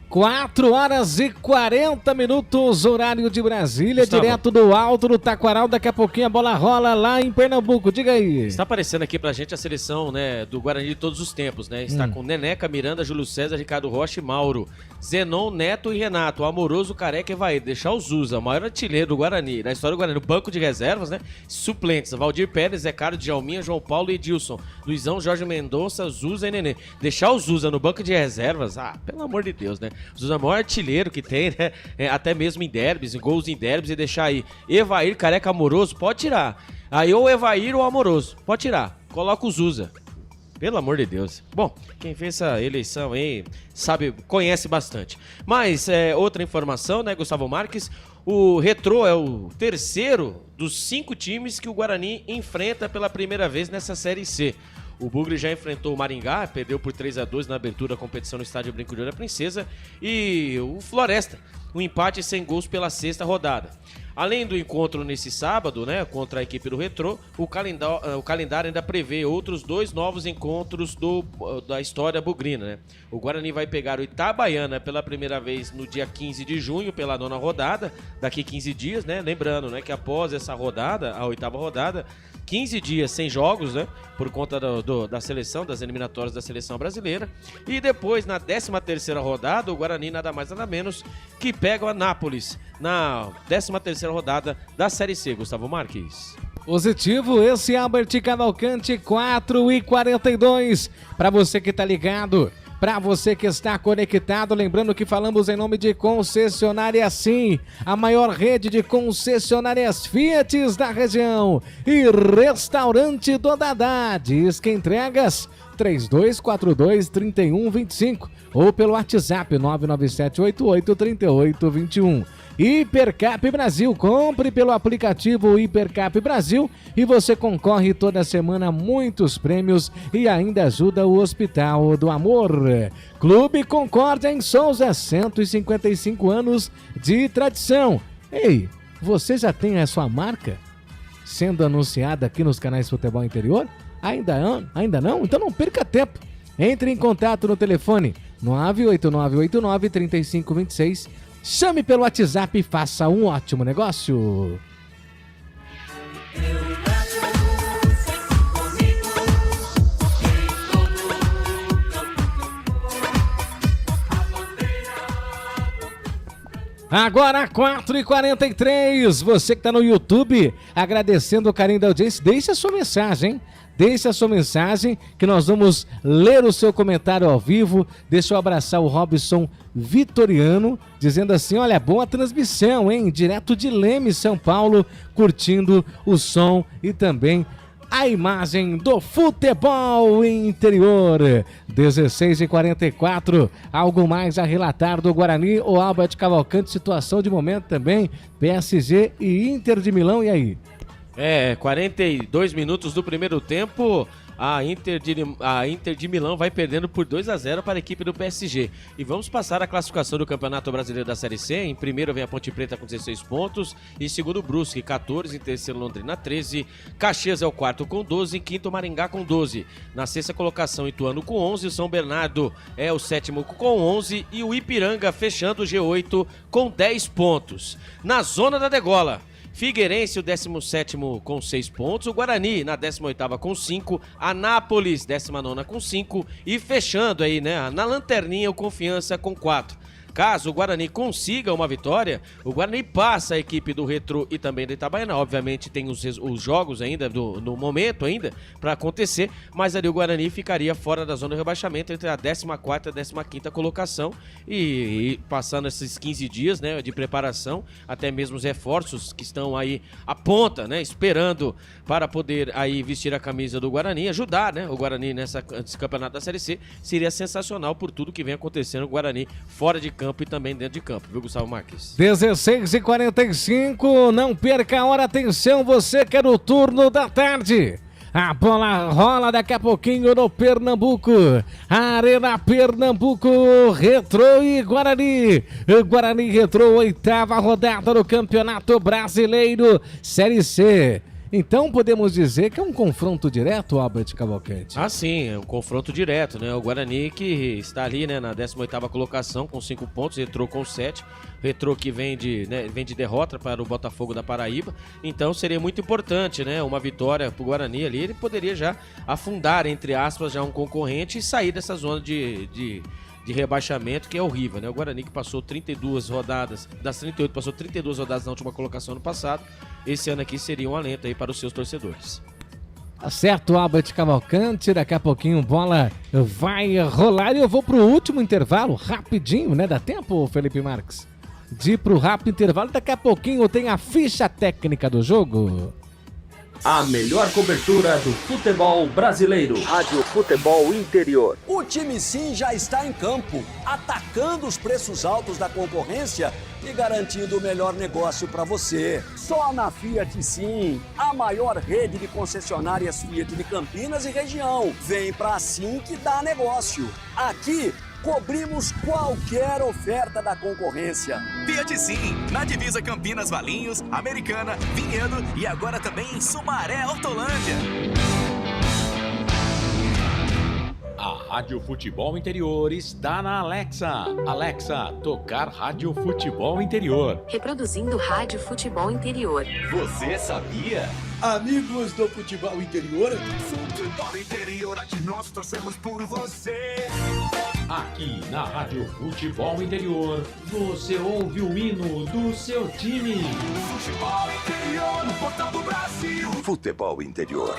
4 horas e 40 minutos, horário de Brasília, Gustavo. direto do alto do Taquaral. Daqui a pouquinho a bola rola lá em Pernambuco. Diga aí. Está aparecendo aqui pra gente a seleção, né, do Guarani de todos os tempos, né? Está com Neneca, Miranda, Júlio César, Ricardo Rocha e Mauro. Zenon, Neto e Renato. Amoroso, Careca e Evair. Deixar o Zuza, o maior artilheiro do Guarani, na história do Guarani. No banco de reservas, né? Suplentes. Valdir Pérez, Zé Carlos, Djalminha, João Paulo e Edilson. Luizão, Jorge Mendonça, Zuza e Nenê. Deixar o Zuza no banco de reservas, pelo amor de Deus, né? O Zuza é o maior artilheiro que tem, né? Até mesmo em derbys, em gols em derbys, e deixar aí Evair, Careca, Amoroso, pode tirar. Aí ou Evair ou Amoroso, pode tirar. Coloca o Zuza. Pelo amor de Deus. Bom, quem fez essa eleição aí sabe, conhece bastante. Mas outra informação, né, Gustavo Marques? O Retrô é o terceiro dos 5 times que o Guarani enfrenta pela primeira vez nessa Série C. O Bugre já enfrentou o Maringá, perdeu por 3-2 na abertura da competição no estádio Brinco de Ouro da Princesa. E o Floresta, um empate sem gols pela 6ª rodada. Além do encontro nesse sábado, né, contra a equipe do Retrô, o calendário ainda prevê outros 2 novos encontros da história bugrina, né? O Guarani vai pegar o Itabaiana pela primeira vez no dia 15 de junho, pela 9ª rodada, daqui 15 dias, né? Lembrando, né, que após essa rodada, a 8ª rodada, 15 dias sem jogos, né? Por conta da seleção, das eliminatórias da seleção brasileira. E depois, na 13ª rodada, o Guarani nada mais nada menos que pega o Anápolis na 13ª rodada da Série C, Gustavo Marques. Positivo, esse Albert Cavalcante, 4h42. Para você que tá ligado, para você que está conectado, lembrando que falamos em nome de Concessionária Sim, a maior rede de concessionárias Fiat da região, e Restaurante do Dadá, diz que entregas 3242-3125 ou pelo WhatsApp 997883821. Hipercap Brasil, compre pelo aplicativo Hipercap Brasil e você concorre toda semana a muitos prêmios e ainda ajuda o Hospital do Amor. Clube Concórdia em Souza, 155 anos de tradição. Ei, você já tem a sua marca sendo anunciada aqui nos canais Futebol Interior? Ainda não? Então não perca tempo. Entre em contato no telefone 98989-3526. Chame pelo WhatsApp e faça um ótimo negócio. Agora 4h43, você que está no YouTube, agradecendo o carinho da audiência, deixe a sua mensagem, hein? Deixe a sua mensagem que nós vamos ler o seu comentário ao vivo. Deixa eu abraçar o Robson Vitoriano, dizendo assim, olha, boa transmissão, hein? Direto de Leme, São Paulo, curtindo o som e também a imagem do futebol interior. 16h44, algo mais a relatar do Guarani ou Albert Cavalcante, situação de momento também, PSG e Inter de Milão, e aí? 42 minutos do primeiro tempo, a Inter de Milão vai perdendo por 2-0 para a equipe do PSG. E vamos passar a classificação do Campeonato Brasileiro da Série C. Em primeiro vem a Ponte Preta com 16 pontos, em segundo Brusque 14, em terceiro Londrina 13, Caxias é o quarto com 12, em quinto Maringá com 12. Na sexta colocação Ituano com 11, o São Bernardo é o sétimo com 11 e o Ipiranga fechando o G8 com 10 pontos. Na zona da degola, Figueirense, o 17º com 6 pontos, o Guarani na 18ª com 5, Anápolis 19ª com 5 e fechando aí, né, na lanterninha o Confiança com 4. Caso o Guarani consiga uma vitória, o Guarani passa a equipe do Retrô e também do Itabaiana. Obviamente tem os jogos ainda, no momento ainda, para acontecer, mas ali o Guarani ficaria fora da zona de rebaixamento entre a 14ª e a 15ª colocação e passando esses 15 dias, né, de preparação, até mesmo os reforços que estão aí à ponta, né, esperando para poder aí vestir a camisa do Guarani, ajudar, né, o Guarani nesse campeonato da Série C. Seria sensacional por tudo que vem acontecendo o Guarani fora de campo e também dentro de campo, viu, Gustavo Marques? 16h45, não perca a hora, atenção, você quer o turno da tarde. A bola rola daqui a pouquinho no Pernambuco. Arena Pernambuco, Retrô e Guarani. Guarani Retrô, 8ª rodada do Campeonato Brasileiro Série C. Então podemos dizer que é um confronto direto, Albert Cavalcante? Ah, sim, é um confronto direto, né? O Guarani que está ali, né, na 18ª colocação com 5 pontos, Retrô com 7. Retrô que vem de derrota para o Botafogo da Paraíba. Então seria muito importante, né? Uma vitória para o Guarani ali. Ele poderia já afundar, entre aspas, já um concorrente e sair dessa zona de rebaixamento, que é horrível, né? O Guarani que passou 32 rodadas, das 38 passou 32 rodadas na última colocação no passado. Esse ano aqui seria um alento aí para os seus torcedores. Tá certo, Albert Cavalcante, daqui a pouquinho bola vai rolar e eu vou pro último intervalo, rapidinho, né? Dá tempo, Felipe Marques? De ir pro rápido intervalo, daqui a pouquinho tem a ficha técnica do jogo. A melhor cobertura do futebol brasileiro. Rádio Futebol Interior. O time Sim já está em campo, atacando os preços altos da concorrência e garantindo o melhor negócio para você. Só na Fiat Sim, a maior rede de concessionárias Fiat de Campinas e região. Vem pra Sim que dá negócio. Aqui cobrimos qualquer oferta da concorrência. Fiat Sim, na divisa Campinas, Valinhos, Americana, Vinhedo e agora também em Sumaré, Hortolândia. A Rádio Futebol Interior está na Alexa. Alexa, tocar Rádio Futebol Interior. Reproduzindo Rádio Futebol Interior. Você sabia? Amigos do futebol interior. Futebol Interior, aqui nós torcemos por você. Aqui na Rádio Futebol Interior, você ouve o hino do seu time. Futebol Interior, no portal do Brasil. Futebol Interior.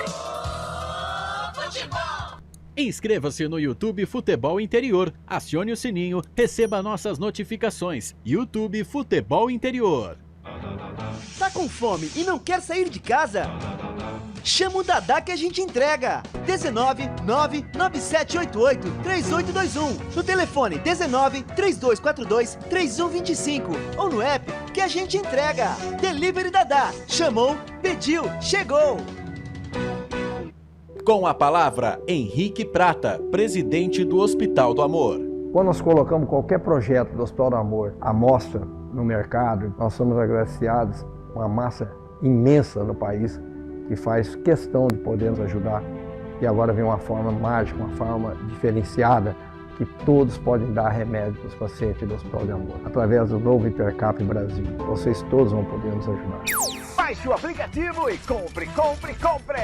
Futebol. Inscreva-se no YouTube Futebol Interior, acione o sininho, receba nossas notificações. YouTube Futebol Interior. Tá com fome e não quer sair de casa? Chama o Dadá que a gente entrega. 19 99788 3821. No telefone 19 3242 3125. Ou no app que a gente entrega. Delivery Dadá. Chamou, pediu, chegou. Com a palavra, Henrique Prata, presidente do Hospital do Amor. Quando nós colocamos qualquer projeto do Hospital do Amor à mostra no mercado, nós somos agraciados com uma massa imensa no país que faz questão de poder nos ajudar. E agora vem uma forma mágica, uma forma diferenciada, que todos podem dar remédio para os pacientes do Hospital do Amor. Através do novo Hipercap Brasil, vocês todos vão poder nos ajudar. Baixe o aplicativo e compre, compre, compre!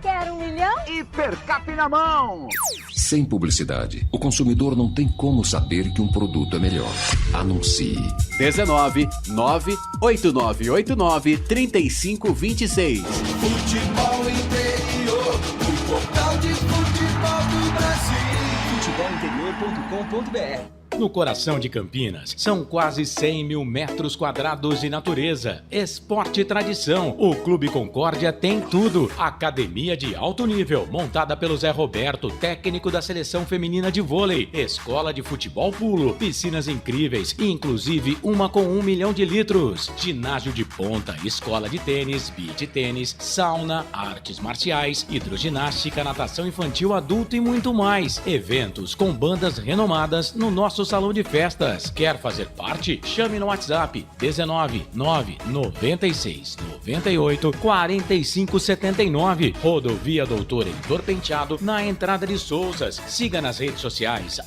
Quer 1 milhão? Hipercap na mão! Sem publicidade, o consumidor não tem como saber que um produto é melhor. Anuncie. 19 98989 3526. Futebol Interior, o portal de futebol do Brasil. Futebolinterior.com.br. No coração de Campinas, são quase 100 mil metros quadrados de natureza, esporte e tradição. O Clube Concórdia tem tudo. Academia de alto nível, montada pelo Zé Roberto, técnico da seleção feminina de vôlei. Escola de futebol pulo, piscinas incríveis, inclusive uma com 1 milhão de litros. Ginásio de ponta, escola de tênis, beach tênis, sauna, artes marciais, hidroginástica, natação infantil, adulto e muito mais. Eventos com bandas renomadas no nosso salão de festas. Quer fazer parte? Chame no WhatsApp 19 996 98 45 79. Rodovia Doutor Heitor Penteado, na entrada de Souzas. Siga nas redes sociais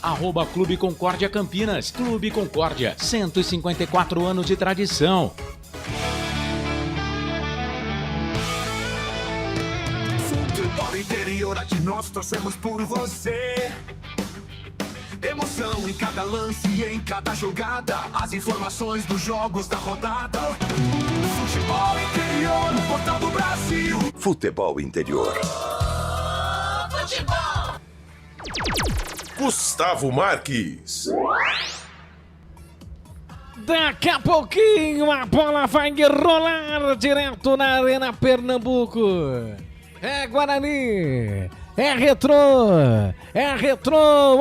@Clube Concórdia Campinas. Clube Concórdia, 154 anos de tradição. Futebol Interior, aqui nós torcemos por você. Emoção em cada lance e em cada jogada. As informações dos jogos da rodada. Futebol Interior, no portal do Brasil. Futebol Interior. Futebol. Gustavo Marques. Daqui a pouquinho a bola vai rolar direto na Arena Pernambuco. É Guarani. É Retrô,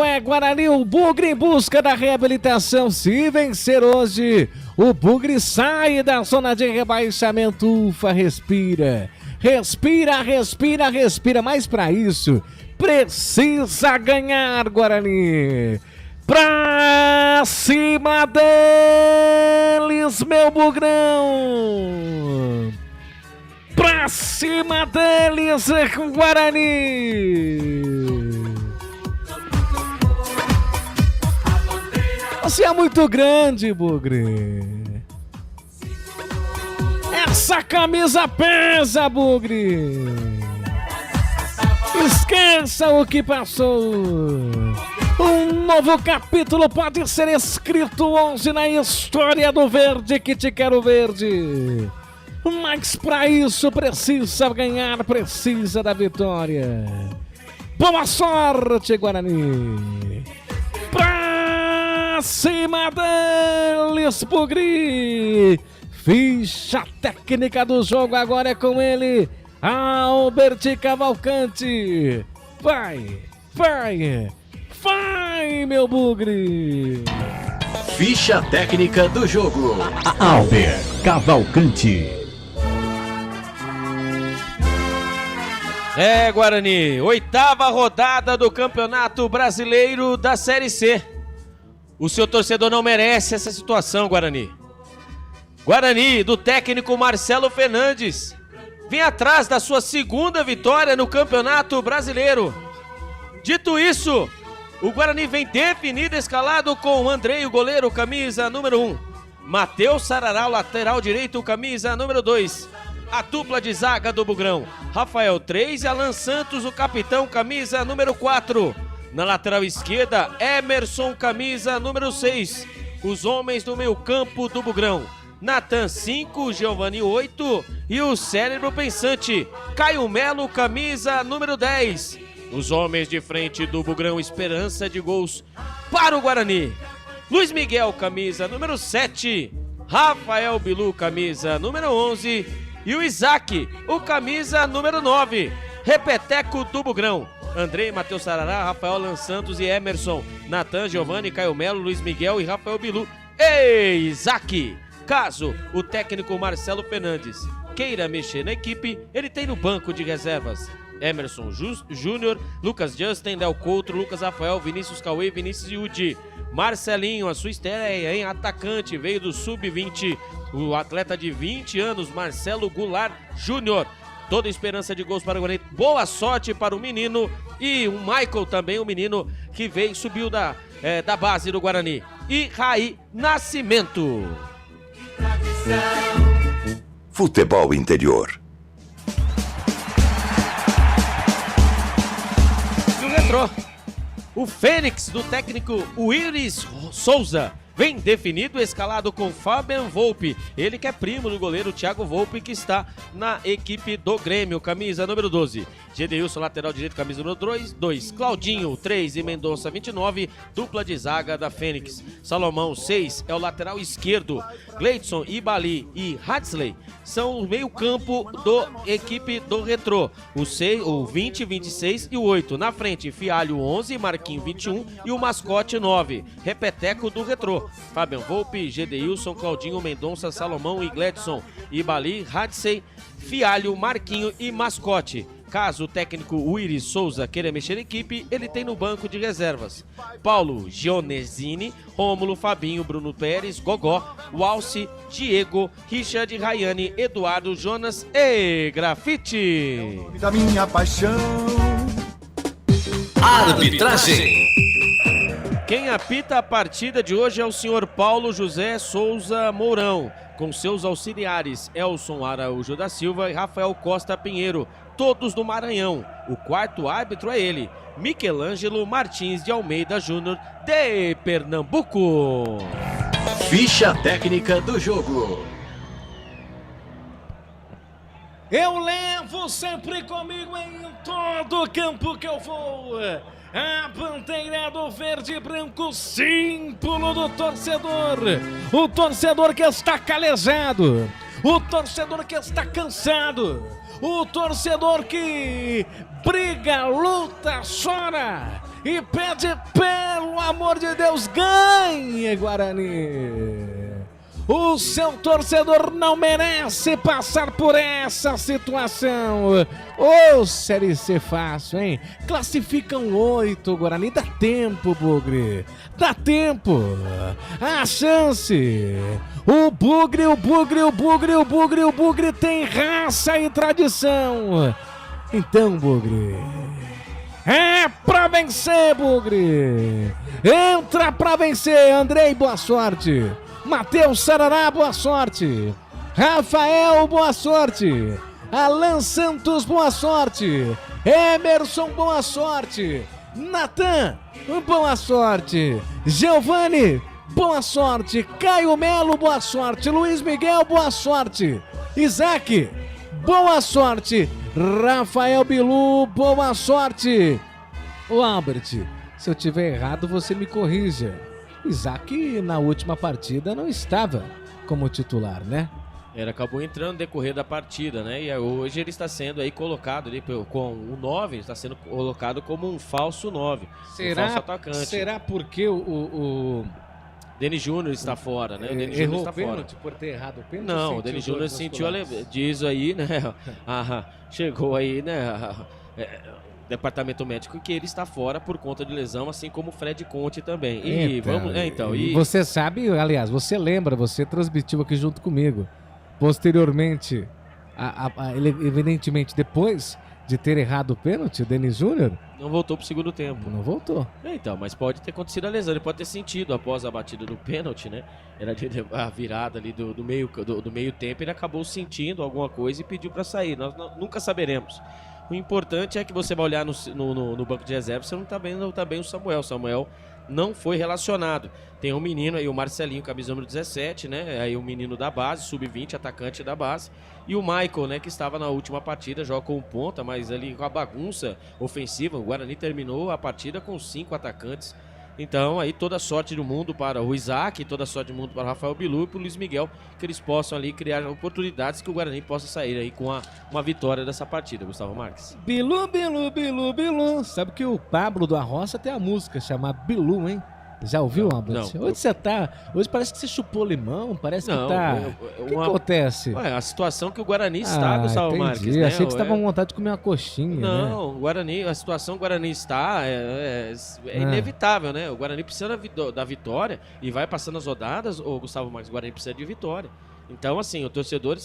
é Guarani, o Bugre em busca da reabilitação. Se vencer hoje, o Bugre sai da zona de rebaixamento. Ufa, respira, mas para isso, precisa ganhar, Guarani. Pra cima deles, meu Bugrão! Pra cima deles, Guarani! Você é muito grande, Bugre! Essa camisa pesa, Bugre! Esqueça o que passou! Um novo capítulo pode ser escrito hoje na história do Verde, que te quero verde! Mas para isso precisa ganhar, precisa da vitória. Boa sorte, Guarani! Pra cima deles, Bugre! Ficha técnica do jogo agora é com ele, Albert Cavalcante. Vai, meu bugre. Ficha técnica do jogo. Albert Cavalcante. Guarani, 8ª rodada do Campeonato Brasileiro da Série C. O seu torcedor não merece essa situação, Guarani. Guarani, do técnico Marcelo Fernandes, vem atrás da sua 2ª vitória no Campeonato Brasileiro. Dito isso, o Guarani vem definido, escalado com o Andrei, o goleiro, camisa número 1. Matheus Sarará, lateral direito, camisa número 2. A dupla de zaga do Bugrão, Rafael 3 e Alan Santos, o capitão, camisa número 4. Na lateral esquerda, Emerson, camisa número 6. Os homens do meio campo do Bugrão, Natan 5, Giovani 8 e o cérebro pensante, Caio Melo, camisa número 10. Os homens de frente do Bugrão, esperança de gols para o Guarani, Luiz Miguel, camisa número 7, Rafael Bilu, camisa número 11 e o Isaac, o camisa número 9. Repeteco do Bugrão, Andrei, Matheus Sarará, Rafael Alan Santos e Emerson, Natan, Giovani, Caio Melo, Luiz Miguel e Rafael Bilu. Ei, Isaac! Caso o técnico Marcelo Fernandes queira mexer na equipe, ele tem no banco de reservas Emerson Júnior, Lucas Justin, Léo Couto, Lucas Rafael, Vinícius Cauê, Vinícius Yudi. Marcelinho, a sua estreia em atacante, veio do Sub-20, o atleta de 20 anos, Marcelo Goulart Júnior. Toda esperança de gols para o Guarani. Boa sorte para o menino e o Michael também, o menino que veio, subiu da base do Guarani. E Raí Nascimento. Futebol interior. No retrô, o Fênix do técnico Willis Souza vem definido, escalado com Fabian Volpe, ele que é primo do goleiro Thiago Volpe, que está na equipe do Grêmio, camisa número 12. Gedeilson, lateral direito, camisa número 2. Claudinho, 3 e Mendonça, 29, dupla de zaga da Fênix. Salomão, 6, é o lateral esquerdo. Gleidson, Ibali e Hadsley são o meio campo da equipe do Retrô. O 20, 26 e o 8. Na frente, Fialho, 11, Marquinho, 21 e o Mascote, 9. Repeteco do Retrô. Fabian Volpe, Gedeilson, Claudinho, Mendonça, Salomão e Gledson, Ibali, Hadsley, Fialho, Marquinho e Mascote. Caso o técnico Willis Souza queira mexer na equipe, ele tem no banco de reservas Paulo Gionesini, Rômulo, Fabinho, Bruno Pérez, Gogó, Walsi, Diego, Richard, Rayane, Eduardo, Jonas e Grafite. Da minha paixão. Arbitragem. Quem apita a partida de hoje é o senhor Paulo José Souza Mourão, com seus auxiliares Elson Araújo da Silva e Rafael Costa Pinheiro, todos do Maranhão. O quarto árbitro é ele, Michelangelo Martins de Almeida Júnior, de Pernambuco. Ficha técnica do jogo. Eu levo sempre comigo em todo campo que eu vou a bandeira do verde e branco, símbolo do torcedor. O torcedor que está calejado, o torcedor que está cansado, o torcedor que briga, luta, chora e pede, pelo amor de Deus, ganhe, Guarani. O seu torcedor não merece passar por essa situação. Ô, Série C fácil, hein? Classificam 8, Guarani. Dá tempo, Bugre. Dá tempo. A chance. O Bugre tem raça e tradição. Então, Bugre, é pra vencer, Bugre. Entra pra vencer. Andrei, boa sorte. Matheus Sarará, boa sorte. Rafael, boa sorte. Alan Santos, boa sorte. Emerson, boa sorte. Natan, boa sorte. Giovani, boa sorte. Caio Melo, boa sorte. Luiz Miguel, boa sorte. Isaac, boa sorte. Rafael Bilu, boa sorte. Ô Albert, se eu tiver errado, você me corrija. Isaac, na última partida, não estava como titular, né? Ele acabou entrando no decorrer da partida, né? E hoje ele está sendo aí colocado ali com o 9, está sendo colocado como um falso 9. Um falso atacante. Será porque o Denis Júnior está fora, né? O Denis Júnior errou está o pênalti fora. por ter errado o pênalti? Não, o Denis Júnior sentiu diz aí, né? Chegou aí, né? Departamento médico que ele está fora por conta de lesão, assim como o Fred Conte também. E você sabe, aliás, você lembra, você transmitiu aqui junto comigo. Posteriormente, ele evidentemente depois de ter errado o pênalti, o Denis Júnior não voltou pro segundo tempo. Não voltou. Então, mas pode ter acontecido a lesão, ele pode ter sentido após a batida do pênalti, né? Era a virada ali do meio tempo, ele acabou sentindo alguma coisa e pediu para sair. Nós nunca saberemos. O importante é que você vai olhar no banco de reserva, você não tá vendo também o Samuel. Samuel não foi relacionado. Tem um menino aí, o Marcelinho, camisa número 17, né? Aí o menino da base, sub-20, atacante da base. E o Michael, né? Que estava na última partida, joga com ponta, mas ali com a bagunça ofensiva. O Guarani terminou a partida com 5 atacantes. Então, aí toda a sorte do mundo para o Isaac, toda a sorte do mundo para o Rafael Bilu e para o Luiz Miguel, que eles possam ali criar oportunidades que o Guarani possa sair aí com uma vitória dessa partida, Gustavo Marques. Bilu, Bilu, Bilu, Bilu. Sabe que o Pablo do Arroça tem a música chamada Bilu, hein? Já ouviu, Albert? Não. Onde você tá? Hoje parece que você chupou limão, parece que tá... O que acontece? A situação que o Guarani está, Gustavo Marques, né? Achei que você estava com vontade de comer uma coxinha, Não, o Guarani, a situação que o Guarani está é inevitável, né? O Guarani precisa da vitória e vai passando as rodadas, o Gustavo Marques, o Guarani precisa de vitória. Então, assim, o torcedor,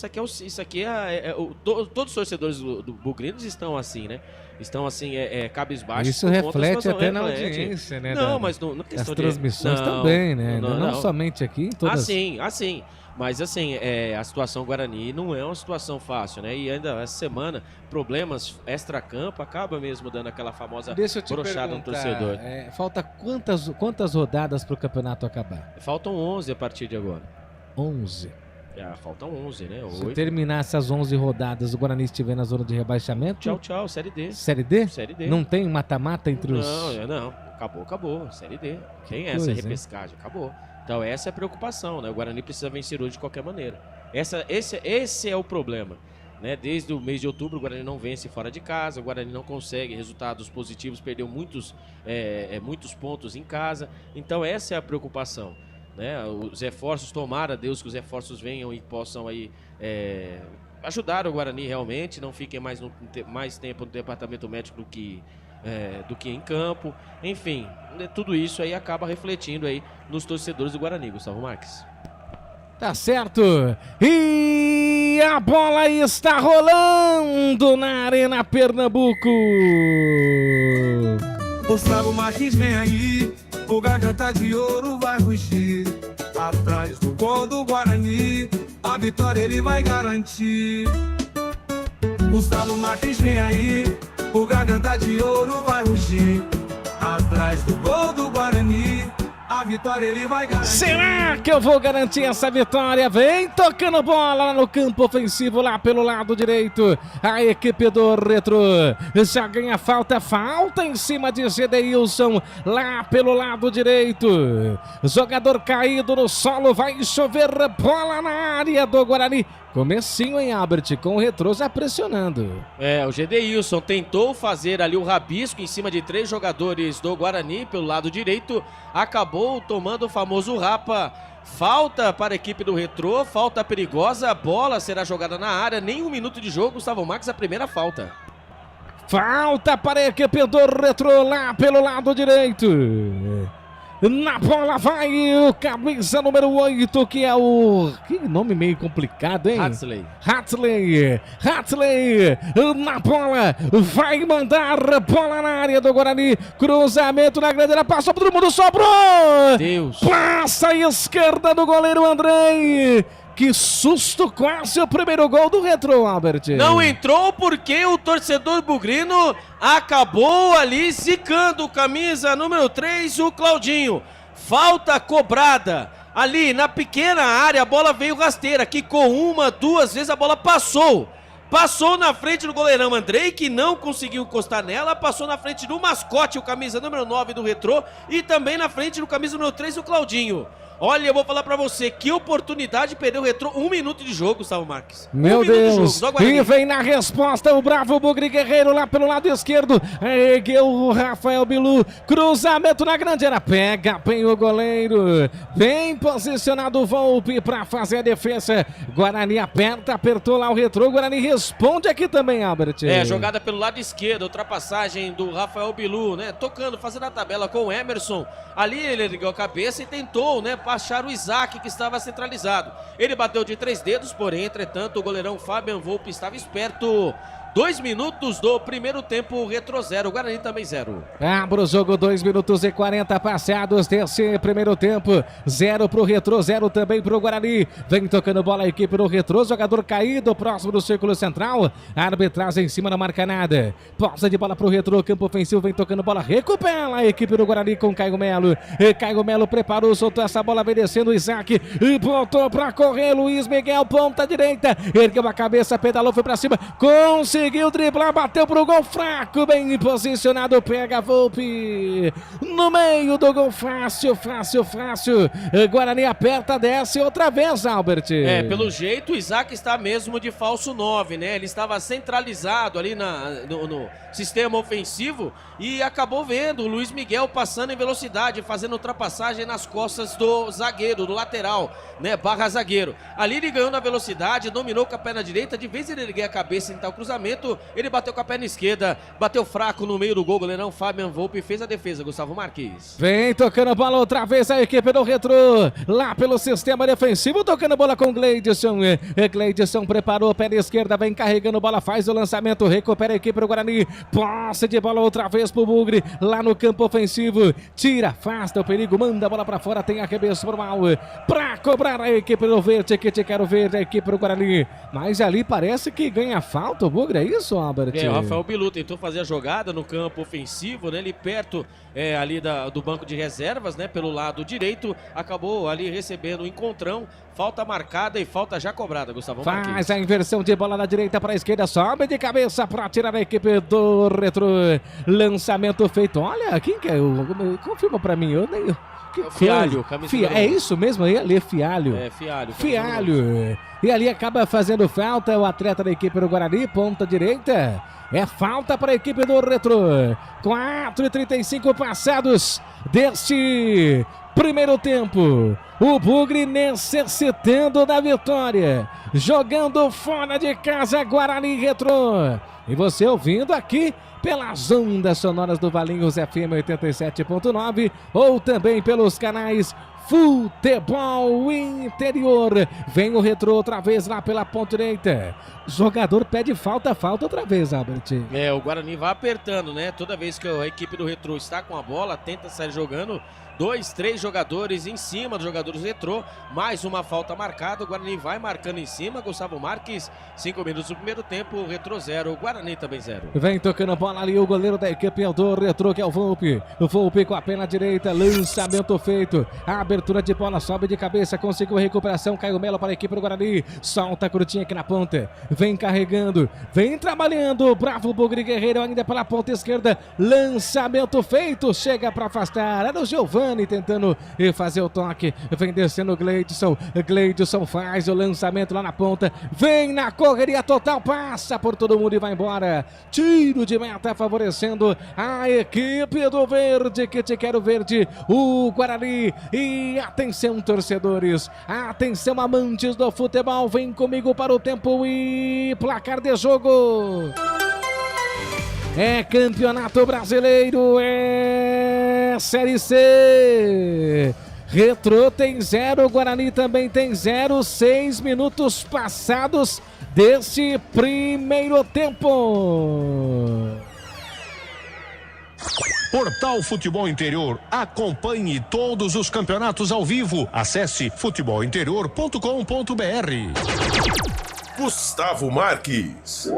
todos os torcedores do Bugrinos estão assim, né? Estão assim, cabisbaixos. Isso reflete até na audiência, né? Não, mas não questão as transmissões também, né? Não somente aqui, em todas... Assim. Mas, assim, a situação Guarani não é uma situação fácil, né? E ainda essa semana, problemas extra-campo, acaba mesmo dando aquela famosa brochada no torcedor. Falta quantas rodadas para o campeonato acabar? Faltam 11 a partir de agora. 11? Faltam 11, né? Se terminar essas 11 rodadas, o Guarani estiver na zona de rebaixamento... Tchau, Série D. Série D? Série D. Não tem mata-mata entre os... Não. Acabou. Série D. Tem essa repescagem, acabou. Então essa é a preocupação, né? O Guarani precisa vencer hoje de qualquer maneira. Esse é o problema, né? Desde o mês de outubro o Guarani não vence fora de casa, o Guarani não consegue resultados positivos, perdeu muitos pontos em casa. Então essa é a preocupação, né? Os reforços, tomara Deus que os reforços venham e possam aí ajudar o Guarani realmente, não fiquem mais tempo no departamento médico do que em campo. Enfim, tudo isso aí acaba refletindo aí nos torcedores do Guarani, Gustavo Marques. Tá certo. E a bola está rolando na Arena Pernambuco. Gustavo Marques vem aí, o garganta de ouro vai rugir. Atrás do gol do Guarani, a vitória ele vai garantir. Gustavo Marques vem aí, o garganta de ouro vai rugir. Atrás do gol do Guarani, a vitória ele vai garantir. Será que eu vou garantir essa vitória? Vem tocando bola lá no campo ofensivo, lá pelo lado direito. A equipe do Retro já ganha falta em cima de Gedeilson, lá pelo lado direito. Jogador caído no solo, vai chover bola na área do Guarani. Comecinho em Albert, com o Retrô já pressionando. O Gedeilson tentou fazer ali o rabisco em cima de 3 jogadores do Guarani pelo lado direito, acabou tomando o famoso rapa. Falta para a equipe do Retrô, falta perigosa, a bola será jogada na área, nem 1 minuto de jogo, Gustavo Marques, a primeira falta. Falta para a equipe do Retrô lá pelo lado direito. Na bola vai o camisa número 8, que é o... Que nome meio complicado, hein? Hatley. Na bola, vai mandar bola na área do Guarani. Cruzamento na grande área, passou para todo mundo, sobrou! Deus! Passa à esquerda do goleiro Andrei. Que susto, quase o primeiro gol do Retro, Albert. Não entrou porque o torcedor bugrino acabou ali zicando, camisa número 3, o Claudinho. Falta cobrada ali na pequena área, a bola veio rasteira, quicou 1, 2 vezes, a bola passou passou na frente do goleirão Andrei, que não conseguiu encostar nela, passou na frente do mascote, o camisa número 9 do Retrô, e também na frente do camisa número 3 do Claudinho. Olha, eu vou falar pra você, que oportunidade, perdeu o Retrô, 1 minuto de jogo, Gustavo Marques. Meu Deus, e vem na resposta o bravo Bugre Guerreiro lá pelo lado esquerdo, ergueu o Rafael Bilu, cruzamento na grande área, pega bem o goleiro, bem posicionado o Volpe pra fazer a defesa, Guarani apertou lá o Retrô, Guarani responde aqui também, Albert. Jogada pelo lado esquerdo, ultrapassagem do Rafael Bilu, né, tocando, fazendo a tabela com o Emerson, ali ele ergueu a cabeça e tentou, né, achar o Isaac, que estava centralizado. Ele bateu de 3 dedos, porém, entretanto, o goleirão Fabian Volpe estava esperto. 2 minutos do primeiro tempo, Retrô 0, Guarani também 0. Abre o jogo, 2 minutos e 40 passados desse primeiro tempo. 0 pro Retrô, 0 também pro Guarani. Vem tocando bola a equipe do Retrô, jogador caído próximo do círculo central. A arbitragem em cima não marca nada. Posse de bola pro Retrô, campo ofensivo, vem tocando bola, recupera a equipe do Guarani com Caio Melo. E Caio Melo preparou, soltou essa bola, vem descendo o Isaac e botou pra correr Luiz Miguel, ponta direita. Ergueu a cabeça, pedalou, foi pra cima, conseguiu driblar, bateu pro gol fraco, bem posicionado, pega a Volpe no meio do gol, fácil. Guarani aperta, desce outra vez, Albert. Pelo jeito o Isaac está mesmo de falso 9, né? Ele estava centralizado ali no sistema ofensivo e acabou vendo o Luiz Miguel passando em velocidade, fazendo ultrapassagem nas costas do zagueiro, do lateral, né? Barra zagueiro. Ali ele ganhou na velocidade, dominou com a perna direita, de vez em ele erguer a cabeça em tal cruzamento, ele bateu com a perna esquerda, bateu fraco no meio do gol, goleirão Fabian Volpe fez a defesa, Gustavo Marques. Vem tocando bola outra vez a equipe do Retrô, lá pelo sistema defensivo, tocando bola com Gleidson. Gleidson preparou, perna esquerda, vem carregando bola, faz o lançamento, recupera a equipe do Guarani, posse de bola outra vez pro Bugre, lá no campo ofensivo, tira, afasta o perigo, manda a bola pra fora, tem arremesso formal, pra cobrar a equipe do Verde, que te quero ver, a equipe do Guarani, mas ali parece que ganha falta o Bugre, é isso, Albert? O Rafael Bilu tentou fazer a jogada no campo ofensivo, né? Ali perto ali do banco de reservas, né? Pelo lado direito, acabou ali recebendo o encontrão, falta marcada e falta já cobrada, Gustavo Marques. Faz a inversão de bola da direita para a esquerda, sobe de cabeça para tirar a equipe do Retrô, lançamento feito, olha, quem que é? Confirma para mim, eu nem... Fialho, é isso mesmo aí, ali, Fialho. Fialho. E ali acaba fazendo falta o atleta da equipe do Guarani, ponta direita. É falta para a equipe do Retrô. 4:35 passados deste primeiro tempo. O Bugre necessitando da vitória. Jogando fora de casa, Guarani Retrô. E você ouvindo aqui pelas ondas sonoras do Valinhos FM 87.9 ou também pelos canais Futebol Interior. Vem o Retrô outra vez lá pela ponta direita. Jogador pede falta outra vez, Albert. O Guarani vai apertando, né? Toda vez que a equipe do Retrô está com a bola, tenta sair jogando. 2, 3 jogadores em cima dos jogadores do Retrô, mais uma falta marcada, o Guarani vai marcando em cima, Gustavo Marques, 5 minutos do primeiro tempo, o Retrô 0, o Guarani também 0. Vem tocando a bola ali o goleiro da equipe do Retrô, que é o Volpe. O Volpe com a perna direita, lançamento feito, a abertura de bola, sobe de cabeça, conseguiu a recuperação, Caio Melo para a equipe do Guarani, solta a curtinha aqui na ponta, vem carregando, vem trabalhando, bravo Bugre Guerreiro ainda pela ponta esquerda, lançamento feito, chega para afastar, era o Giovani tentando fazer o toque, vem descendo o Gleidson faz o lançamento lá na ponta, vem na correria total, passa por todo mundo e vai embora, tiro de meta favorecendo a equipe do Verde, que te quero verde, o Guarani. E atenção torcedores, atenção amantes do futebol, vem comigo para o tempo e placar de jogo. É Campeonato Brasileiro, é Série C. Retrô tem 0, Guarani também tem 0, 6 minutos passados desse primeiro tempo. Portal Futebol Interior. Acompanhe todos os campeonatos ao vivo. Acesse futebolinterior.com.br. Gustavo Marques.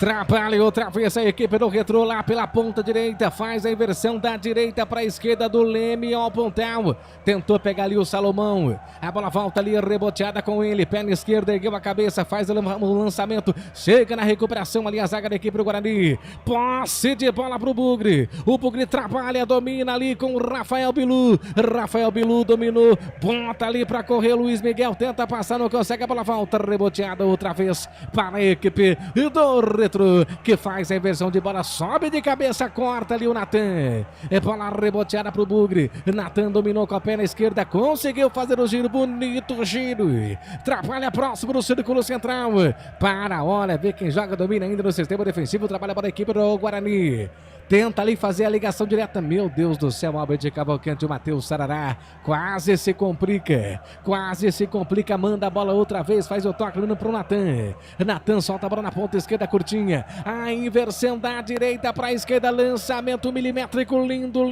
Trabalha outra vez a equipe do Retrô lá pela ponta direita. Faz a inversão da direita para a esquerda do Leme ao pontal. Tentou pegar ali o Salomão. A bola volta ali reboteada com ele. Perna esquerda, ergueu a cabeça. Faz o lançamento. Chega na recuperação ali a zaga da equipe do Guarani. Posse de bola pro Bugre. O Bugre trabalha, domina ali com o Rafael Bilu. Rafael Bilu dominou. Bota ali para correr. Luiz Miguel tenta passar, não consegue. A bola volta reboteada outra vez para a equipe do Retrô, que faz a inversão de bola, sobe de cabeça, corta ali o Natan. É bola reboteada pro Bugre. Natan dominou com a perna esquerda, conseguiu fazer o giro, bonito giro. Trabalha próximo do círculo central. Para, olha, vê quem joga, domina ainda no sistema defensivo, trabalha para a equipe do Guarani. Tenta ali fazer a ligação direta. Meu Deus do céu, Albert Cavalcante, o Matheus Sarará. Quase se complica. Manda a bola outra vez. Faz o toque para o Natan. Natan solta a bola na ponta esquerda, curtinha. A inversão da direita para a esquerda. Lançamento milimétrico. Lindo.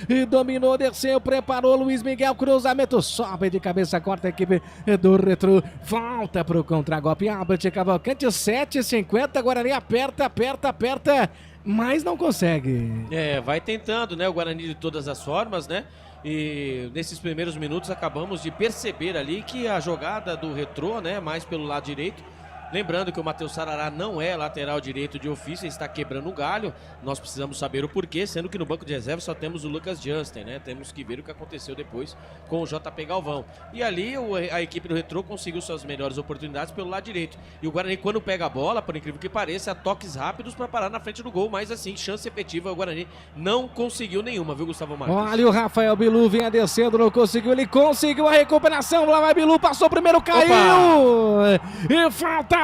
E dominou, desceu, preparou. Luiz Miguel, cruzamento. Sobe de cabeça, corta a equipe do Retrô. Volta para o contragolpe. Albert Cavalcante, 7,50. Guarani aperta. Mas não consegue. Vai tentando, né? O Guarani de todas as formas, né? E nesses primeiros minutos acabamos de perceber ali que a jogada do Retrô, né? Mais pelo lado direito. Lembrando que o Matheus Sarará não é lateral direito de ofício, ele está quebrando o galho. Nós precisamos saber o porquê, sendo que no banco de reserva só temos o Lucas Jansen, né? Temos que ver o que aconteceu depois com o JP Galvão. E ali a equipe do Retrô conseguiu suas melhores oportunidades pelo lado direito. E o Guarani, quando pega a bola, por incrível que pareça, toques rápidos para parar na frente do gol, mas assim, chance efetiva, o Guarani não conseguiu nenhuma, viu, Gustavo Marques? Olha o Rafael Bilu, vinha descendo, não conseguiu, ele conseguiu a recuperação, lá vai Bilu, passou primeiro, caiu! Opa! E falta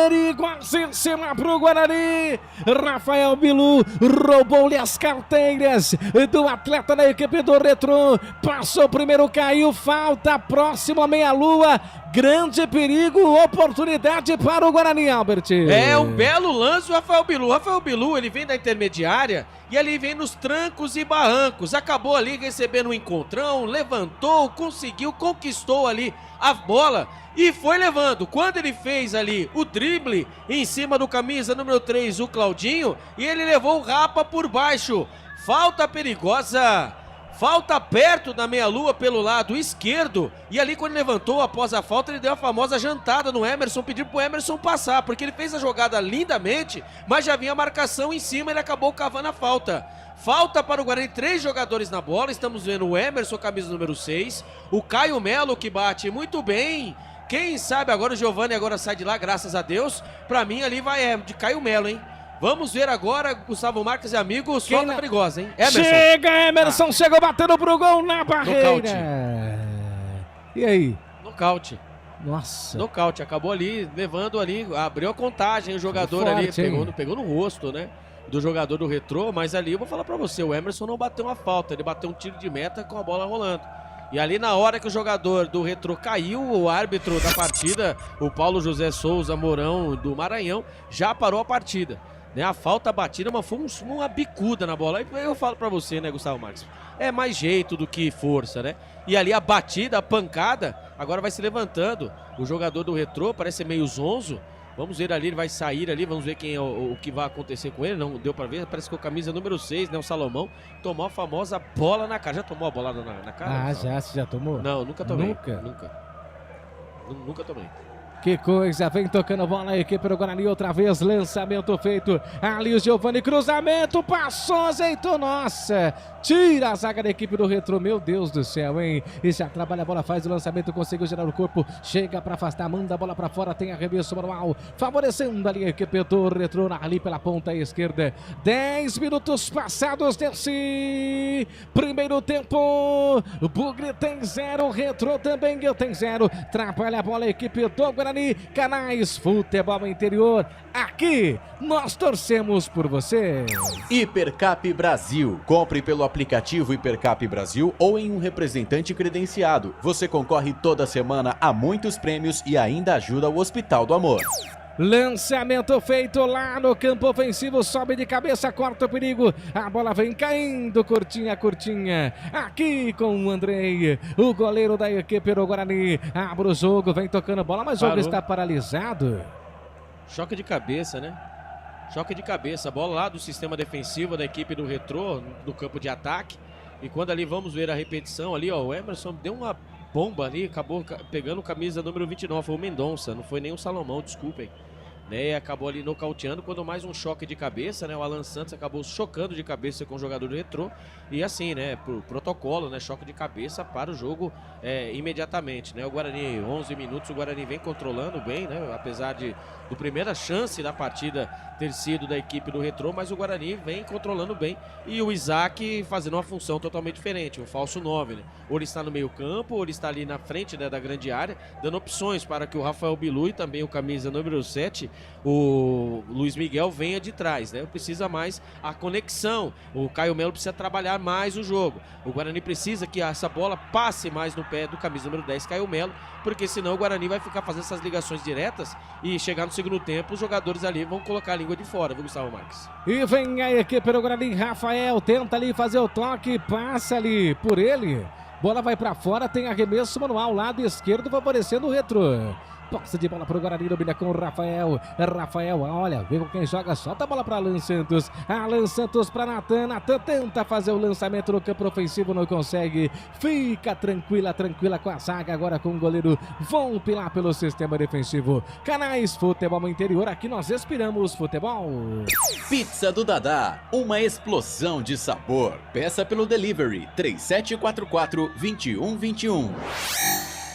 perigosíssima pro Guarani. Rafael Bilu roubou-lhe as carteiras do atleta da equipe do Retrô. Passou primeiro, caiu, falta, próximo à meia-lua. Grande perigo, oportunidade para o Guarani, Albert. É um belo lance o Rafael Bilu. Rafael Bilu, ele vem da intermediária e ali vem nos trancos e barrancos. Acabou ali recebendo um encontrão, levantou, conseguiu, conquistou ali a bola e foi levando. Quando ele fez ali o drible em cima do camisa número 3, o Claudinho, e ele levou o Rapa por baixo. Falta perigosa. Falta perto da meia-lua pelo lado esquerdo. E ali quando ele levantou após a falta, ele deu a famosa jantada no Emerson, pediu pro Emerson passar, porque ele fez a jogada lindamente, mas já vinha a marcação em cima, ele acabou cavando a falta. Falta para o Guarani, 3 jogadores na bola. Estamos vendo o Emerson, camisa número 6, o Caio Melo, que bate muito bem. Quem sabe agora o Giovani agora sai de lá, graças a Deus. Pra mim ali vai de Caio Melo, hein? Vamos ver agora, Gustavo Marques e amigos, falta perigosa, hein? Emerson. Chega, Emerson, chegou batendo pro gol na barreira. Nocaute. E aí? Nocaute. Nossa. Nocaute, acabou ali, levando ali, abriu a contagem, o jogador forte, ali, pegou no rosto, né? Do jogador do Retrô, mas ali eu vou falar pra você, o Emerson não bateu uma falta, ele bateu um tiro de meta com a bola rolando. E ali na hora que o jogador do Retrô caiu, o árbitro da partida, o Paulo José Souza Mourão do Maranhão, já parou a partida. Né, a falta batida, mas foi uma bicuda na bola. Aí eu falo pra você, né, Gustavo Marques? É mais jeito do que força, né? E ali a batida, a pancada, agora vai se levantando. O jogador do Retrô parece ser meio zonzo. Vamos ver ali, ele vai sair ali, vamos ver quem é o que vai acontecer com ele. Não deu pra ver, parece que o camisa número 6, né, o Salomão, tomou a famosa bola na cara. Já tomou a bolada na cara? Já tomou? Não, nunca tomei. Nunca tomei. Que coisa, vem tocando a bola a equipe do Guarani outra vez, lançamento feito, ali o Giovani, cruzamento, passou, azeitou, nossa, tira a zaga da equipe do Retrô, meu Deus do céu, hein, e já trabalha a bola, faz o lançamento, conseguiu girar o corpo, chega para afastar, manda a bola para fora, tem arremesso manual, favorecendo ali a equipe do Retrô, ali pela ponta esquerda, 10 minutos passados desse primeiro tempo, o Bugre tem 0, Retrô também tem 0, trabalha a bola a equipe do Guarani, canais Futebol Interior, aqui nós torcemos por você. Hipercap Brasil, compre pelo aplicativo Hipercap Brasil ou em um representante credenciado. Você concorre toda semana a muitos prêmios e ainda ajuda o Hospital do Amor. Lançamento feito lá no campo ofensivo, sobe de cabeça, corta o perigo, a bola vem caindo, curtinha, aqui com o Andrei, o goleiro da equipe do Guarani, abre o jogo, vem tocando bola, mas o jogo está paralisado. Choque de cabeça, né? Choque de cabeça, bola lá do sistema defensivo da equipe do Retrô, do campo de ataque, e quando ali vamos ver a repetição ali, ó, o Emerson deu uma bomba ali, acabou pegando camisa número 29, foi o Mendonça, não foi nem o Salomão, desculpem. Né, acabou ali nocauteando, quando mais um choque de cabeça, né, o Alan Santos acabou chocando de cabeça com o jogador do Retrô, e assim, né, por protocolo, né, choque de cabeça para o jogo imediatamente, né, o Guarani, 11 minutos, o Guarani vem controlando bem, né, apesar do primeira chance da partida ter sido da equipe do Retrô, mas o Guarani vem controlando bem, e o Isaac fazendo uma função totalmente diferente, um falso 9, né, ou ele está no meio campo, ou ele está ali na frente, né, da grande área, dando opções para que o Rafael Bilu e também o camisa número 7, o Luiz Miguel, venha de trás, né? Precisa mais a conexão, o Caio Melo precisa trabalhar mais o jogo, o Guarani precisa que essa bola passe mais no pé do camisa número 10, Caio Melo, porque senão o Guarani vai ficar fazendo essas ligações diretas e chegar no segundo tempo, os jogadores ali vão colocar a língua de fora, viu, Gustavo Marques? E vem a equipe do Guarani, Rafael tenta ali fazer o toque, passa ali por ele, bola vai pra fora, tem arremesso manual, lado esquerdo favorecendo o Retrô. Posse de bola para o Guarani, domina com o Rafael. Rafael, olha, vê com quem joga, solta a bola para Alan Santos. Alan Santos para Natan. Natan tenta fazer o lançamento no campo ofensivo, não consegue. Fica tranquila com a zaga, agora com o goleiro Volpe lá pelo sistema defensivo. Canais Futebol Interior, aqui nós respiramos futebol. Pizza do Dadá, uma explosão de sabor. Peça pelo delivery 3744-2121.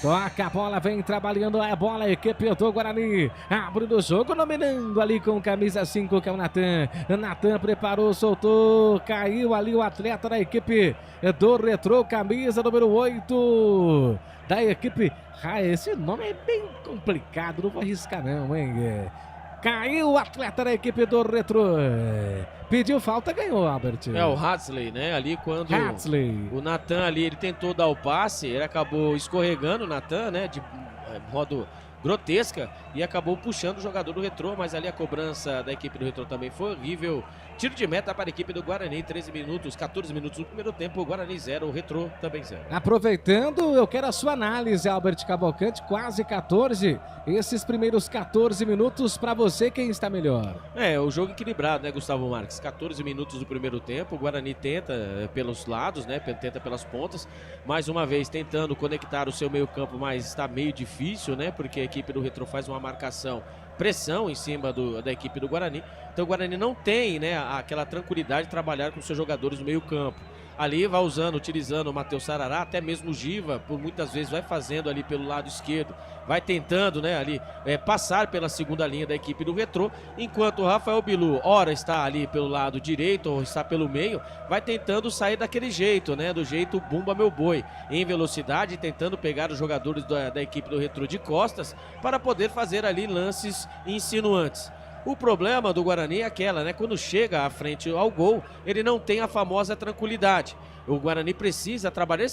Toca a bola, vem trabalhando a bola, a equipe do Guarani, abrindo o jogo, dominando ali com camisa 5, que é o Natan. Natan preparou, soltou, caiu ali o atleta da equipe do Retrô, camisa número 8 da equipe. Ah, esse nome é bem complicado, não vou arriscar não, hein? Caiu o atleta da equipe do Retrô. Pediu falta, ganhou, Albert. É o Hadley, né? Ali quando o Natan ali, ele tentou dar o passe, ele acabou escorregando o Natan, né? De modo grotesca, e acabou puxando o jogador do Retrô, mas ali a cobrança da equipe do Retrô também foi horrível. Tiro de meta para a equipe do Guarani, 14 minutos no primeiro tempo, o Guarani 0, o Retrô também 0. Aproveitando, eu quero a sua análise, Albert Cavalcante, quase 14, esses primeiros 14 minutos, para você, quem está melhor? O jogo equilibrado, né, Gustavo Marques? 14 minutos do primeiro tempo, o Guarani tenta pelos lados, né, tenta pelas pontas, mais uma vez tentando conectar o seu meio campo, mas está meio difícil, né, porque a equipe do Retrô faz uma marcação, pressão em cima da equipe do Guarani. Então o Guarani não tem, né, aquela tranquilidade de trabalhar com seus jogadores no meio campo. Ali vai utilizando o Matheus Sarará, até mesmo o Giva, por muitas vezes vai fazendo ali pelo lado esquerdo, vai tentando, né, ali passar pela segunda linha da equipe do Retrô, enquanto o Rafael Bilu, ora está ali pelo lado direito, ou está pelo meio, vai tentando sair daquele jeito, né, do jeito Bumba Meu Boi, em velocidade, tentando pegar os jogadores da equipe do Retrô de costas, para poder fazer ali lances insinuantes. O problema do Guarani é aquela, né? Quando chega à frente ao gol, ele não tem a famosa tranquilidade. O Guarani precisa trabalhar.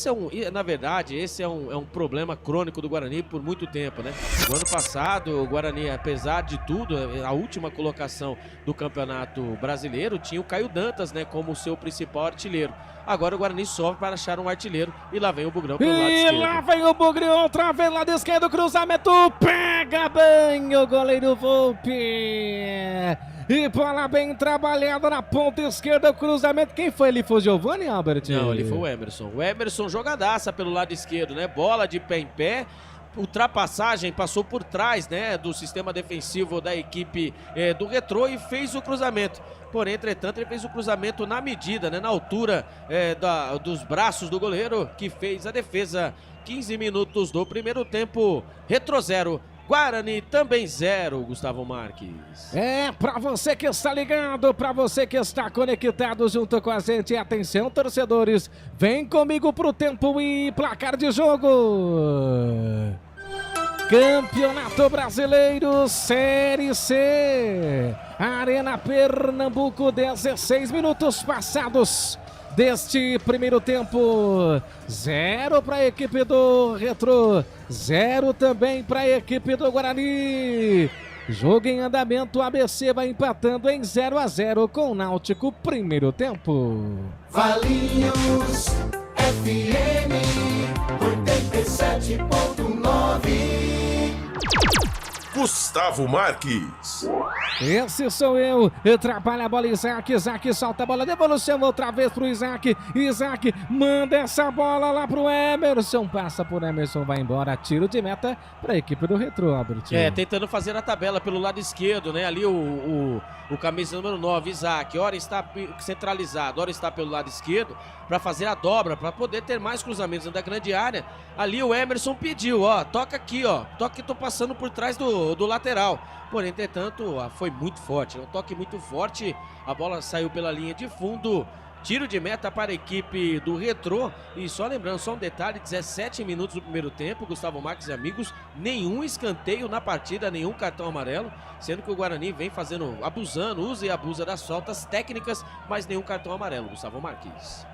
Na verdade, esse é um problema crônico do Guarani por muito tempo, né? O ano passado, o Guarani, apesar de tudo, a última colocação do Campeonato Brasileiro tinha o Caio Dantas, né, como seu principal artilheiro. Agora o Guarani sofre para achar um artilheiro e lá vem o Bugrão pelo lado esquerdo. E lá vem o Bugrão, outra vez lado esquerdo, cruzamento, pega bem o goleiro Volpe. E bola bem trabalhada na ponta esquerda, o cruzamento. Quem foi ali? Foi o Giovani, Albert? Não, ali foi o Emerson. O Emerson jogadaça pelo lado esquerdo, né? Bola de pé em pé. Ultrapassagem, passou por trás, né, do sistema defensivo da equipe do Retrô e fez o cruzamento. Porém, entretanto, ele fez o cruzamento na medida, né, na altura dos braços do goleiro, que fez a defesa. 15 minutos do primeiro tempo, Retrô 0, Guarani também 0, Gustavo Marques. Pra você que está ligado, pra você que está conectado junto com a gente, atenção, torcedores, vem comigo pro tempo e placar de jogo. Campeonato Brasileiro Série C, Arena Pernambuco, 16 minutos passados deste primeiro tempo. 0 para a equipe do Retrô, 0 também para a equipe do Guarani. Jogo em andamento, ABC vai empatando em 0-0 com o Náutico, primeiro tempo. Valinhos FM 87.9. Gustavo Marques. Esse sou eu. Trabalha a bola, Isaac. Isaac solta a bola. Devolução outra vez pro Isaac. Isaac manda essa bola lá pro Emerson. Passa por Emerson, vai embora. Tiro de meta pra equipe do Retrô, Albert. Tentando fazer a tabela pelo lado esquerdo, né? Ali o camisa número 9, Isaac. Ora está centralizado, ora está pelo lado esquerdo para fazer a dobra, para poder ter mais cruzamentos da grande área. Ali o Emerson pediu, ó, toca aqui, ó. Toca que tô passando por trás do lateral. Porém, entretanto, foi muito forte, um toque muito forte. A bola saiu pela linha de fundo. Tiro de meta para a equipe do Retrô. E só lembrando, só um detalhe, 17 minutos do primeiro tempo, Gustavo Marques e amigos, nenhum escanteio na partida, nenhum cartão amarelo, sendo que o Guarani vem abusando, usa e abusa das faltas técnicas, mas nenhum cartão amarelo, Gustavo Marques.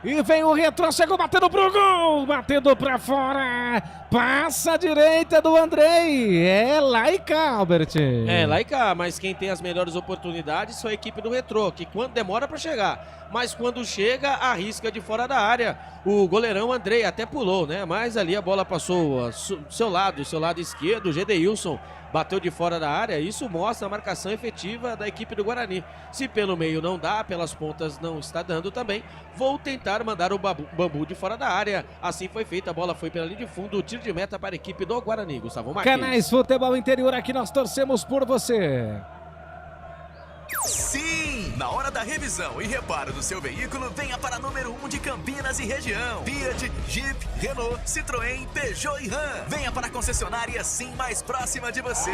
E vem o Retrô, chegou batendo pro gol, batendo pra fora, passa a direita do Andrei, é lá e cá, Albert. É lá e cá, mas quem tem as melhores oportunidades foi a equipe do Retrô, que quando demora pra chegar, mas quando chega, arrisca de fora da área. O goleirão Andrei até pulou, né, mas ali a bola passou seu lado esquerdo, o Gedeilson bateu de fora da área. Isso mostra a marcação efetiva da equipe do Guarani. Se pelo meio não dá, pelas pontas não está dando também, vou tentar mandar o Bambu de fora da área. Assim foi feita, a bola foi pela linha de fundo, tiro de meta para a equipe do Guarani. Gustavo Marques. Canais Futebol Interior, aqui nós torcemos por você. Sim! Na hora da revisão e reparo do seu veículo, venha para a número 1 de Campinas e região. Fiat, Jeep, Renault, Citroën, Peugeot e Ram. Venha para a concessionária sim mais próxima de você.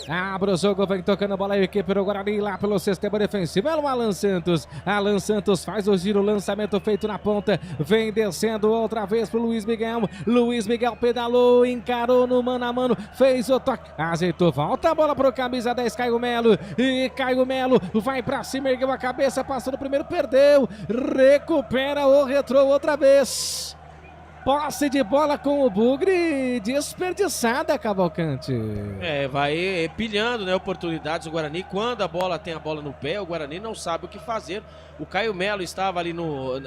Abre o jogo, vem tocando a bola a equipe do Guarani lá pelo sistema defensivo. É o Alan Santos. Alan Santos faz o giro, lançamento feito na ponta. Vem descendo outra vez pro Luiz Miguel. Luiz Miguel pedalou, encarou no mano a mano, fez o toque, ajeitou, volta a bola pro camisa 10, Caio Melo. E Caio Melo vai pra cima, ergueu a cabeça, passou no primeiro, perdeu. Recupera o Retrô outra vez. Posse de bola com o Bugre, desperdiçada, Cavalcante. Vai pilhando, né, oportunidades o Guarani. Quando a bola tem a bola no pé, o Guarani não sabe o que fazer. O Caio Melo estava ali no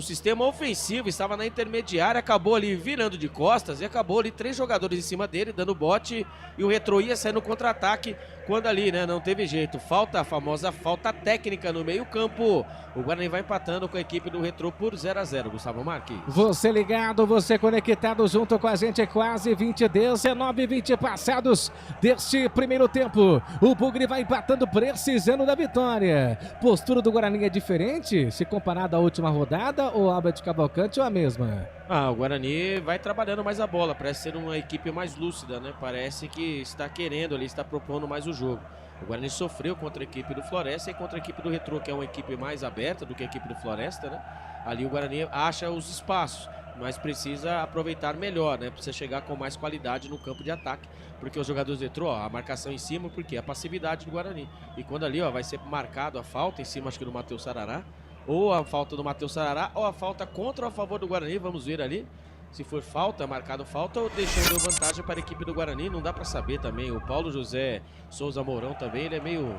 sistema ofensivo, estava na intermediária, acabou ali virando de costas e acabou ali 3 jogadores em cima dele, dando bote, e o Retrô ia sair no contra-ataque, quando ali, né, não teve jeito. Falta, a famosa falta técnica no meio-campo. O Guarani vai empatando com a equipe do Retrô por 0-0, Gustavo Marques. Você ligado, você conectado junto com a gente, quase 19-20 passados deste primeiro tempo. O Bugre vai empatando, precisando da vitória. Postura do Guarani é diferente se comparado à última rodada, ou Albert Cavalcante, ou a mesma? O Guarani vai trabalhando mais a bola, parece ser uma equipe mais lúcida, né? Parece que está querendo ali, está propondo mais o jogo. O Guarani sofreu contra a equipe do Floresta e contra a equipe do Retrô, que é uma equipe mais aberta do que a equipe do Floresta, né? Ali o Guarani acha os espaços, mas precisa aproveitar melhor, né? Precisa chegar com mais qualidade no campo de ataque, porque os jogadores do Retrô, a marcação em cima, porque a passividade do Guarani. E quando ali, vai ser marcado a falta em cima, acho que do Matheus Sarará, ou a falta do Matheus Sarará, ou a falta contra ou a favor do Guarani, vamos ver ali. Se for falta, marcado falta, ou deixando vantagem para a equipe do Guarani, não dá para saber também. O Paulo José Souza Mourão também, ele é meio,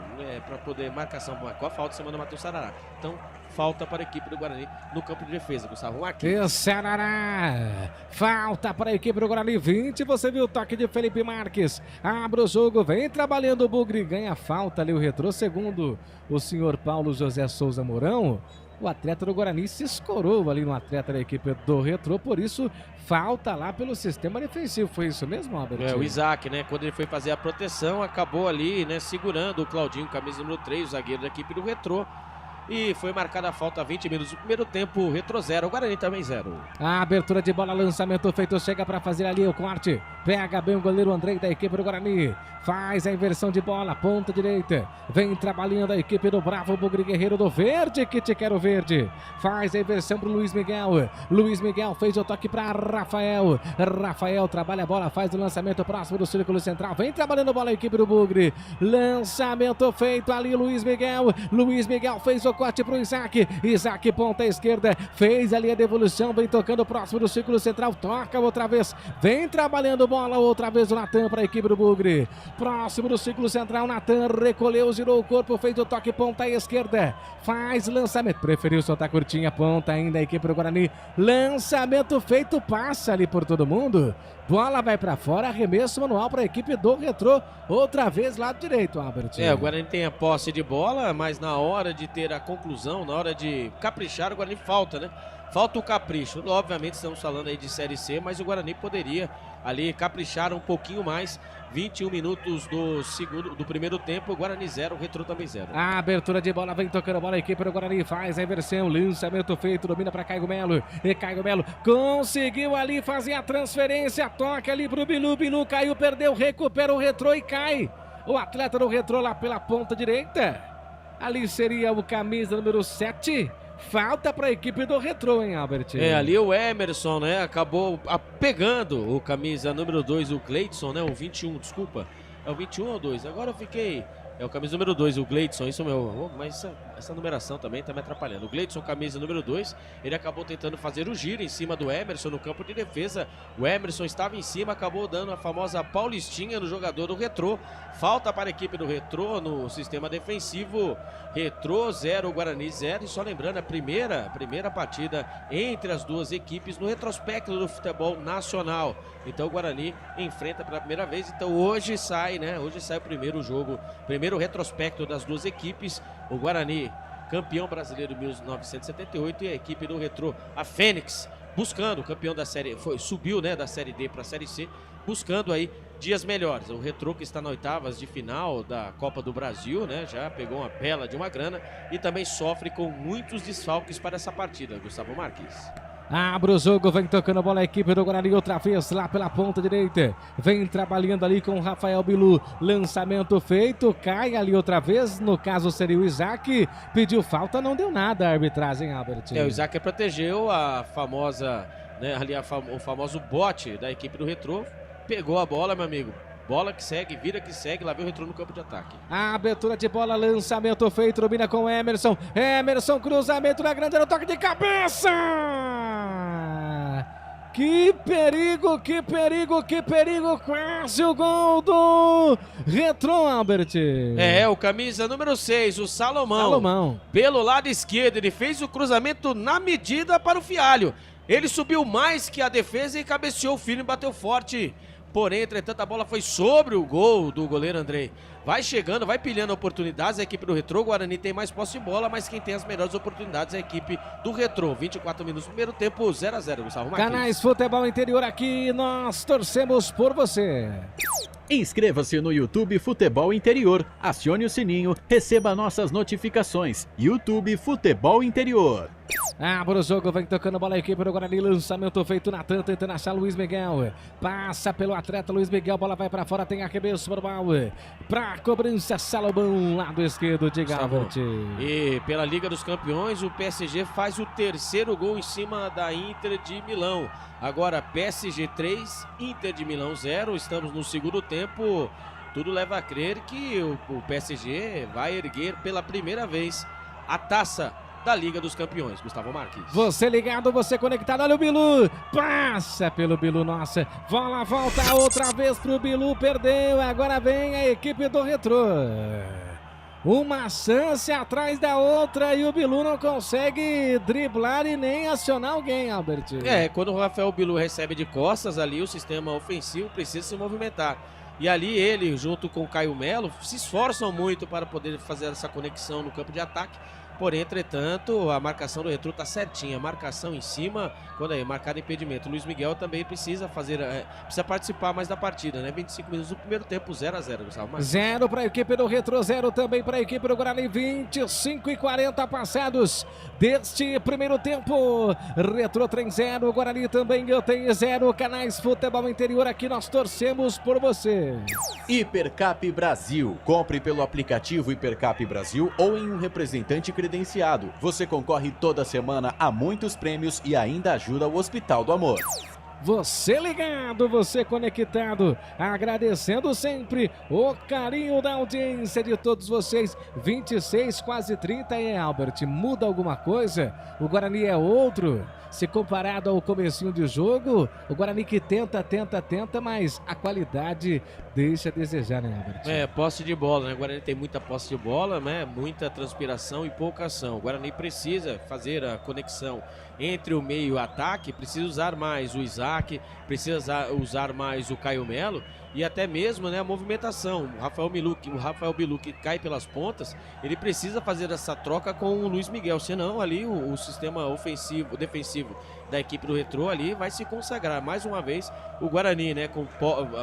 para poder marcação, marcou a falta em cima do Matheus Sarará. Então, falta para a equipe do Guarani no campo de defesa, Gustavo Marques. E Sarará, falta para a equipe do Guarani, 20, você viu o toque de Felipe Marques, abre o jogo, vem trabalhando o Bugre, ganha falta ali o Retrô, segundo o senhor Paulo José Souza Mourão. O atleta do Guarani se escorou ali no atleta da equipe do Retrô, por isso falta lá pelo sistema defensivo. Foi isso mesmo, Albert? O Isaac, né? Quando ele foi fazer a proteção, acabou ali, né? Segurando o Claudinho, camisa número 3, o zagueiro da equipe do Retrô. E foi marcada a falta 20 minutos do primeiro tempo, Retrô 0, o Guarani também 0. A abertura de bola, lançamento feito, chega para fazer ali o corte. Pega bem o goleiro Andrei da equipe do Guarani. Faz a inversão de bola, ponta direita. Vem trabalhando a equipe do Bravo Bugre Guerreiro do Verde, que te quero verde. Faz a inversão pro Luiz Miguel. Luiz Miguel fez o toque para Rafael. Rafael trabalha a bola, faz o lançamento próximo do círculo central. Vem trabalhando a bola a equipe do Bugre. Lançamento feito ali, Luiz Miguel. Luiz Miguel fez o pacote pro Isaac. Isaac, ponta esquerda, fez ali a devolução, vem tocando próximo do círculo central, toca outra vez, vem trabalhando bola outra vez o Natan para a equipe do Bugre. Próximo do círculo central, Natan recolheu, girou o corpo, fez o toque, ponta esquerda, faz lançamento, preferiu soltar curtinha, ponta ainda a equipe do Guarani. Lançamento feito, passa ali por todo mundo. Bola vai pra fora, arremesso manual para a equipe do Retrô. Outra vez lado direito, Albert. O Guarani tem a posse de bola, mas na hora de ter a conclusão, na hora de caprichar, o Guarani falta, né? Falta o capricho. Obviamente estamos falando aí de Série C, mas o Guarani poderia ali caprichar um pouquinho mais. 21 minutos do primeiro tempo, Guarani 0, Retrô também 0. A abertura de bola, vem tocando bola, a equipe do Guarani faz a inversão, lançamento feito, domina para Caio Melo, e Caio Melo conseguiu ali fazer a transferência, toca ali pro Bilu, Bilu caiu, perdeu, recupera o Retrô e cai. O atleta do Retrô lá pela ponta direita, ali seria o camisa número 7. Falta para a equipe do Retrô, hein, Albert? Ali o Emerson, né, acabou pegando o camisa número 2, o Gleidson, né, o 21, desculpa. É o 21 ou 2? Agora eu fiquei... É o camisa número 2, o Gleidson, isso meu. Mas essa numeração também tá me atrapalhando. O Gleidson, camisa número 2, ele acabou tentando fazer o giro em cima do Emerson no campo de defesa. O Emerson estava em cima, acabou dando a famosa paulistinha no jogador do Retrô. Falta para a equipe do Retrô no sistema defensivo. Retrô 0, Guarani 0. E só lembrando, a primeira partida entre as duas equipes no retrospecto do futebol nacional. Então o Guarani enfrenta pela primeira vez. Então hoje sai, né? Hoje sai o primeiro jogo, primeiro retrospecto das duas equipes. O Guarani, campeão brasileiro de 1978, e a equipe do Retrô, a Fênix, buscando, campeão da série, subiu, né, da série D para a série C, buscando aí dias melhores. O Retrô, que está nas oitavas de final da Copa do Brasil, né, já pegou uma bela de uma grana e também sofre com muitos desfalques para essa partida, Gustavo Marques. Abre o jogo, vem tocando a bola a equipe do Guarani outra vez lá pela ponta direita. Vem trabalhando ali com o Rafael Bilu. Lançamento feito, cai ali outra vez. No caso seria o Isaac. Pediu falta, não deu nada a arbitragem, Albert. O Isaac protegeu a famosa, né, ali o famoso bote da equipe do Retrô. Pegou a bola, meu amigo. Bola que segue, vira que segue, lá vem o Retrô no campo de ataque. A abertura de bola, lançamento feito, domina com Emerson. Emerson, cruzamento na grande, no toque de cabeça! Que perigo, que perigo, que perigo, quase o gol do Retrô, Albert. O camisa número 6, o Salomão. Pelo lado esquerdo, ele fez o cruzamento na medida para o Fialho. Ele subiu mais que a defesa e cabeceou o Filho e bateu forte. Porém, entretanto, a bola foi sobre o gol do goleiro Andrei. Vai chegando, vai pilhando oportunidades a equipe do Retrô. O Guarani tem mais posse de bola, mas quem tem as melhores oportunidades é a equipe do Retrô. 24 minutos no primeiro tempo, 0-0, Gustavo Marques. Canais Futebol Interior aqui, nós torcemos por você. Inscreva-se no YouTube Futebol Interior, acione o sininho, receba nossas notificações. YouTube Futebol Interior. Abre o jogo, vem tocando bola a equipe do Guarani, lançamento feito na tanta, tentando achar Luiz Miguel. Passa pelo atleta Luiz Miguel, bola vai pra fora, tem arremesso normal. Pra cobrança, Salomão, lado esquerdo de Galvert. E pela Liga dos Campeões, o PSG faz o terceiro gol em cima da Inter de Milão. Agora PSG 3, Inter de Milão 0, estamos no segundo tempo. Tudo leva a crer que o PSG vai erguer pela primeira vez a taça da Liga dos Campeões, Gustavo Marques. Você ligado, você conectado, olha o Bilu, passa pelo Bilu, nossa, bola volta outra vez pro Bilu, perdeu, agora vem a equipe do Retrô. Uma chance atrás da outra e o Bilu não consegue driblar e nem acionar alguém, Albert. Quando o Rafael Bilu recebe de costas ali, o sistema ofensivo precisa se movimentar. E ali ele, junto com o Caio Melo, se esforçam muito para poder fazer essa conexão no campo de ataque. Porém, entretanto, a marcação do Retrô está certinha. Marcação em cima, quando é marcado impedimento. O Luiz Miguel também precisa participar mais da partida, né? 25 minutos do primeiro tempo, 0-0, Gustavo. 0 para a equipe do Retrô, 0 também para a equipe do Guarani. 25 e 40 passados deste primeiro tempo. Retrô tem 0, Guarani também tem 0. Canais Futebol Interior, aqui nós torcemos por você. Hipercap Brasil. Compre pelo aplicativo Hipercap Brasil ou em um representante credenciado. Você concorre toda semana a muitos prêmios e ainda ajuda o Hospital do Amor. você ligado, você conectado, agradecendo sempre o carinho da audiência de todos vocês. 26, quase 30, Albert, muda alguma coisa? O Guarani é outro? Se comparado ao comecinho de jogo, o Guarani que tenta, mas a qualidade deixa a desejar, né, Albert? Posse de bola, né? O Guarani tem muita posse de bola, né? Muita transpiração e pouca ação. O Guarani precisa fazer a conexão entre o meio e o ataque, precisa usar mais o Isaac, precisa usar mais o Caio Melo e até mesmo, né, a movimentação. O Rafael Bilu que cai pelas pontas, ele precisa fazer essa troca com o Luiz Miguel, senão ali o sistema defensivo da equipe do Retrô ali vai se consagrar mais uma vez. O Guarani, né, com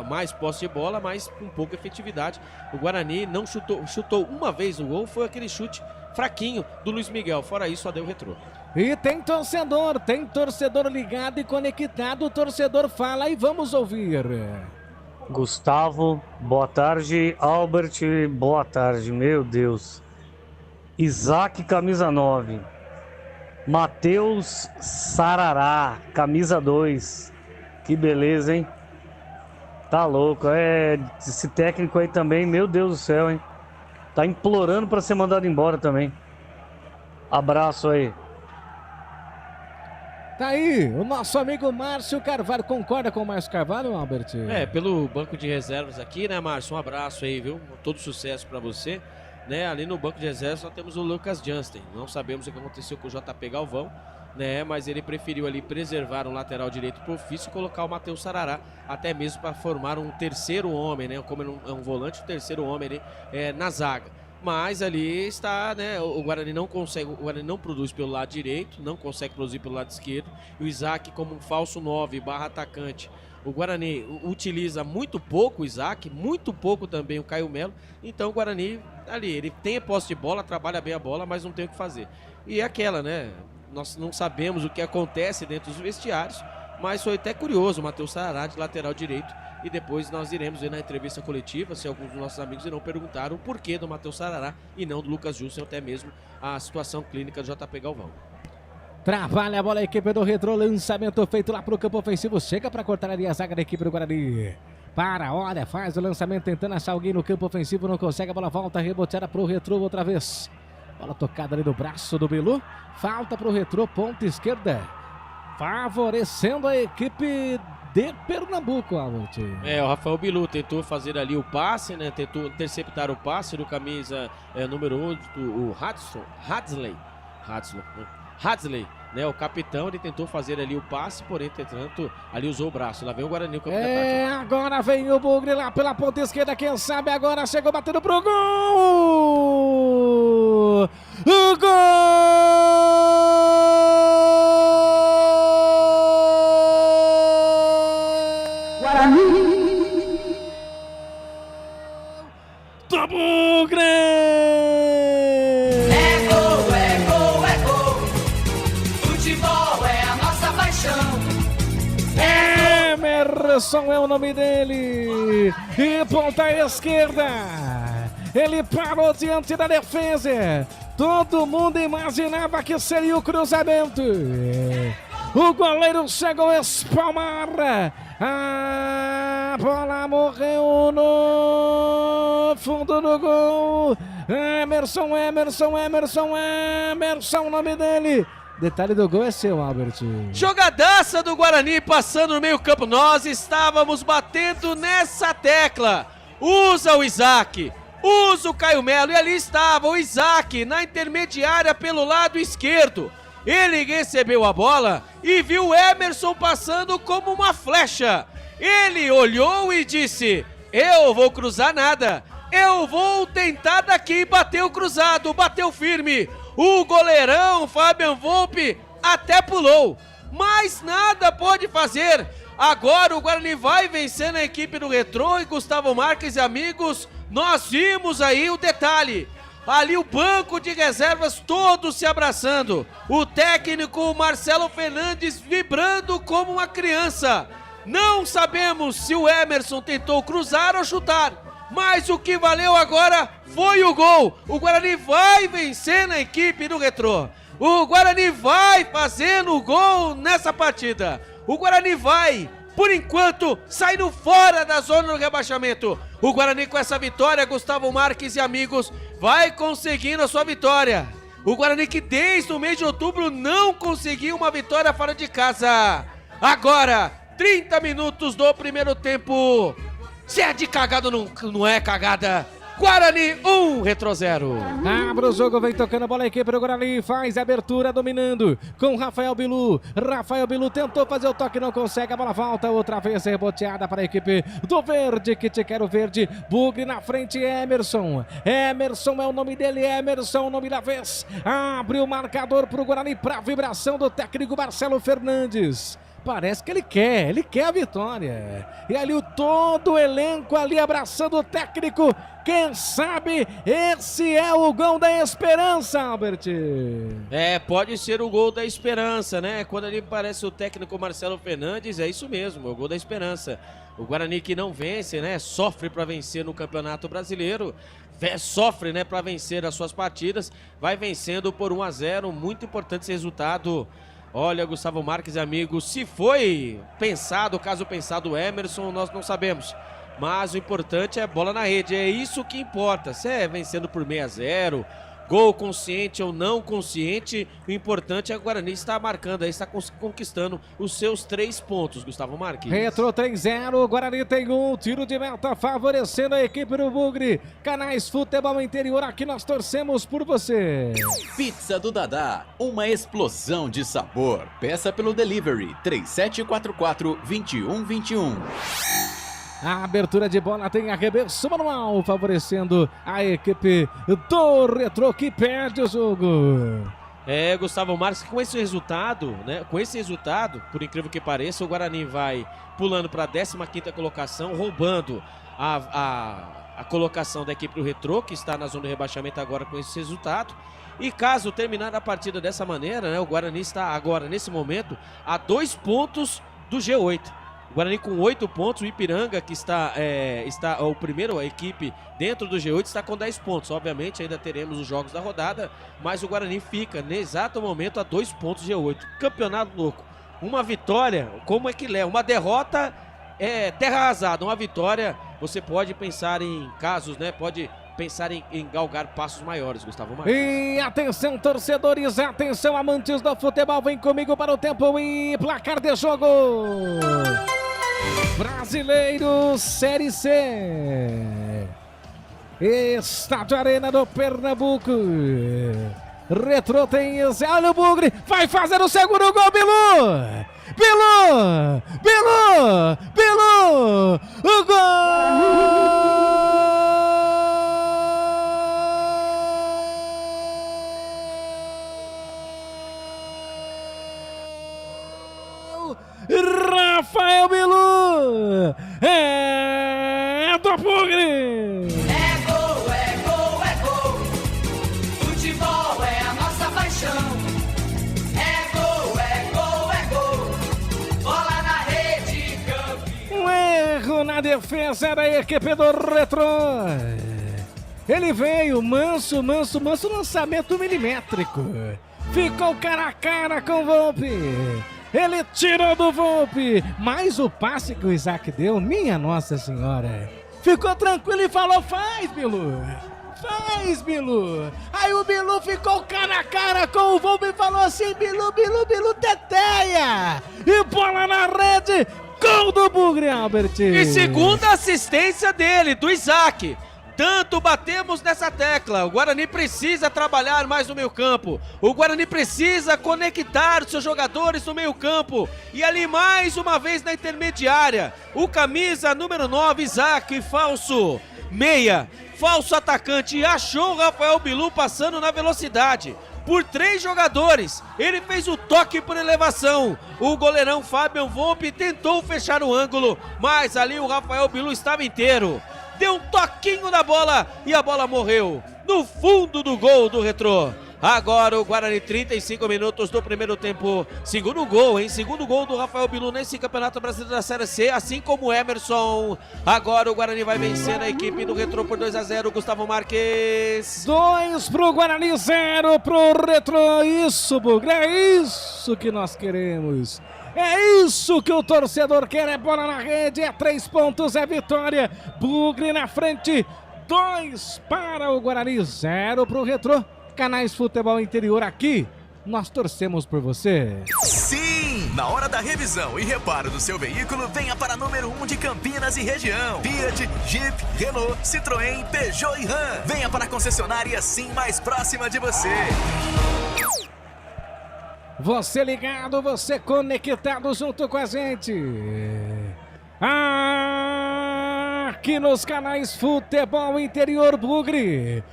mais posse de bola, mas com pouca efetividade. O Guarani não chutou uma vez o gol, foi aquele chute fraquinho do Luiz Miguel, fora isso só deu o Retrô. E tem torcedor ligado e conectado, o torcedor fala e vamos ouvir. Gustavo, boa tarde. Albert, boa tarde, meu Deus. Isaac, camisa 9. Matheus Sarará, camisa 2. Que beleza, hein? Tá louco, esse técnico aí também, meu Deus do céu, hein? Tá implorando para ser mandado embora também. Abraço aí. Tá aí, o nosso amigo Márcio Carvalho. Concorda com o Márcio Carvalho, Albert? Pelo banco de reservas aqui, né, Márcio? Um abraço aí, viu? Todo sucesso pra você. Né, ali no banco de reservas só temos o Lucas Jansten. Não sabemos o que aconteceu com o JP Galvão, né? Mas ele preferiu ali preservar um lateral direito pro ofício e colocar o Matheus Sarará, até mesmo para formar um terceiro homem, né? Como é um volante, o terceiro homem ali na zaga. Mas ali está, né? O Guarani não consegue, o Guarani não produz pelo lado direito, não consegue produzir pelo lado esquerdo. E o Isaac como um falso 9 / atacante. O Guarani utiliza muito pouco o Isaac, muito pouco também o Caio Melo. Então o Guarani ali, ele tem a posse de bola, trabalha bem a bola, mas não tem o que fazer. E é aquela, né? Nós não sabemos o que acontece dentro dos vestiários, mas foi até curioso o Matheus Sarará de lateral direito. E depois nós iremos ver na entrevista coletiva se alguns dos nossos amigos irão perguntar o porquê do Matheus Sarará e não do Lucas Jussen, até mesmo a situação clínica do JP Galvão. Trabalha a bola a equipe do Retrô, lançamento feito lá pro campo ofensivo, chega para cortar ali a zaga da equipe do Guarani. Olha, faz o lançamento tentando achar alguém no campo ofensivo, não consegue, a bola volta reboteada pro Retrô outra vez. Bola tocada ali no braço do Bilu, falta pro Retrô, ponta esquerda, favorecendo a equipe de Pernambuco, Albert. O Rafael Bilu tentou fazer ali o passe, né? Tentou interceptar o passe do camisa número 8, o Hadsley, né? O capitão, ele tentou fazer ali o passe, porém, entretanto, ali usou o braço. Lá vem o Guarani, o campo de ataque. Agora vem o Bugre lá pela ponta esquerda, quem sabe agora chegou batendo pro gol! O gol! Do Bugre! É gol, é gol, é gol. Futebol é a nossa paixão. Emerson é o nome dele. E ponta esquerda. Ele parou diante da defesa. Todo mundo imaginava que seria o cruzamento. O goleiro chegou a espalmar. A bola morreu no fundo do gol. Emerson, o nome dele. Detalhe do gol é seu, Albert. Jogadaça do Guarani passando no meio campo. Nós estávamos batendo nessa tecla. Usa o Isaac, usa o Caio Melo. E ali estava o Isaac na intermediária pelo lado esquerdo. Ele recebeu a bola e viu o Emerson passando como uma flecha. Ele olhou e disse: eu vou cruzar nada. Eu vou tentar daqui. Bateu cruzado, bateu firme. O goleirão Fabian Volpe até pulou, mas nada pode fazer. Agora o Guarani vai vencendo a equipe do Retrô. E Gustavo Marques e amigos, nós vimos aí o detalhe. Ali o banco de reservas todos se abraçando. O técnico Marcelo Fernandes vibrando como uma criança. Não sabemos se o Emerson tentou cruzar ou chutar, mas o que valeu agora foi o gol. O Guarani vai vencendo a equipe do Retrô. O Guarani vai fazendo o gol nessa partida. O Guarani vai, por enquanto, saindo fora da zona do rebaixamento. O Guarani com essa vitória, Gustavo Marques e amigos, vai conseguindo a sua vitória. O Guarani que desde o mês de outubro não conseguiu uma vitória fora de casa. Agora, 30 minutos do primeiro tempo. Se é de cagada ou não é cagada. Guarani 1, Retrô 0. Abre o jogo, vem tocando a bola a equipe do Guarani, faz a abertura dominando com Rafael Bilu. Rafael Bilu tentou fazer o toque, não consegue, a bola volta outra vez reboteada para a equipe do Verde, que te quero Verde. Bugre na frente, Emerson. Emerson é o nome dele, Emerson, o nome da vez. Abre o marcador para o Guarani, para a vibração do técnico Marcelo Fernandes. Parece que ele quer a vitória. E ali todo o elenco ali abraçando o técnico. Quem sabe esse é o gol da esperança, Albert. Pode ser o gol da esperança, né? Quando ali aparece o técnico Marcelo Fernandes, é isso mesmo, é o gol da esperança. O Guarani que não vence, né? Sofre para vencer no Campeonato Brasileiro. Sofre, né, para vencer as suas partidas. Vai vencendo por 1-0, muito importante esse resultado. Olha, Gustavo Marques e amigos, se foi pensado, o caso pensado Emerson, nós não sabemos. Mas o importante é bola na rede, é isso que importa. Se é vencendo por 6-0, gol consciente ou não consciente, o importante é que o Guarani está marcando, está conquistando os seus 3 pontos, Gustavo Marques. Retro 3-0, o Guarani tem um tiro de meta favorecendo a equipe do Bugre. Canais Futebol Interior, aqui nós torcemos por você. Pizza do Dadá, uma explosão de sabor. Peça pelo delivery 3744-2121. A abertura de bola tem arremesso manual, favorecendo a equipe do Retrô, que perde o jogo. Gustavo Marques, com esse resultado, né? Com esse resultado, por incrível que pareça, o Guarani vai pulando para a 15ª colocação, roubando a colocação da equipe do Retrô, que está na zona de rebaixamento agora com esse resultado. E caso terminar a partida dessa maneira, né? O Guarani está agora, nesse momento, a 2 pontos do G8. O Guarani com 8 pontos, o Ipiranga, que está o primeiro, a equipe dentro do G8, está com 10 pontos. Obviamente ainda teremos os jogos da rodada, mas o Guarani fica, no exato momento, a 2 pontos do G8. Campeonato louco. Uma vitória, como é que é? Uma derrota é terra arrasada. Uma vitória, você pode pensar em casos, né? Pode pensar em galgar passos maiores, Gustavo Marques. E atenção, torcedores, atenção, amantes do futebol, vem comigo para o tempo e placar de jogo. Brasileiro Série C. Estádio Arena do Pernambuco. Retrô tem... Olha o Bugre, vai fazer o segundo gol, Bilu! Bilu! Bilu! Bilu! O gol! Rafael Bilu! É do Bugre! É gol, é gol, é gol. Futebol é a nossa paixão. É gol, é gol, é gol. Bola na rede, campeão. Um erro na defesa da equipe do Retrô. Ele veio manso, lançamento milimétrico. Ficou cara a cara com o Volpe. Ele tirou do Volpe, mas o passe que o Isaac deu, minha Nossa Senhora, ficou tranquilo e falou, faz, Bilu, faz, Bilu. Aí o Bilu ficou cara a cara com o Volpe e falou assim, Bilu, teteia. E bola na rede, gol do Bugre, Albert. E segunda assistência dele, do Isaac. Tanto batemos nessa tecla, o Guarani precisa trabalhar mais no meio campo, o Guarani precisa conectar seus jogadores no meio campo, e ali mais uma vez na intermediária, o camisa número 9, Isaac, falso meia, falso atacante, achou o Rafael Bilu passando na velocidade, por 3 jogadores, ele fez o toque por elevação, o goleirão Fabian Volpe tentou fechar o ângulo, mas ali o Rafael Bilu estava inteiro. Deu um toquinho na bola e a bola morreu no fundo do gol do Retrô. Agora o Guarani, 35 minutos do primeiro tempo. Segundo gol, hein? Segundo gol do Rafael Bilu nesse Campeonato Brasileiro da Série C, assim como o Emerson. Agora o Guarani vai vencer a equipe do Retrô por 2-0, Gustavo Marques. 2 pro Guarani, 0 pro Retrô. Isso, Bugre, é isso que nós queremos. É isso que o torcedor quer, é bola na rede, é 3 pontos, é vitória. Bugre na frente, 2 para o Guarani, 0 para o Retrô. Canais Futebol Interior aqui, nós torcemos por você. Sim! Na hora da revisão e reparo do seu veículo, venha para número 1 de Campinas e região. Fiat, Jeep, Renault, Citroën, Peugeot e Ram. Venha para a concessionária Sim mais próxima de você. Você ligado, você conectado junto com a gente. Aqui nos canais Futebol Interior, Bugre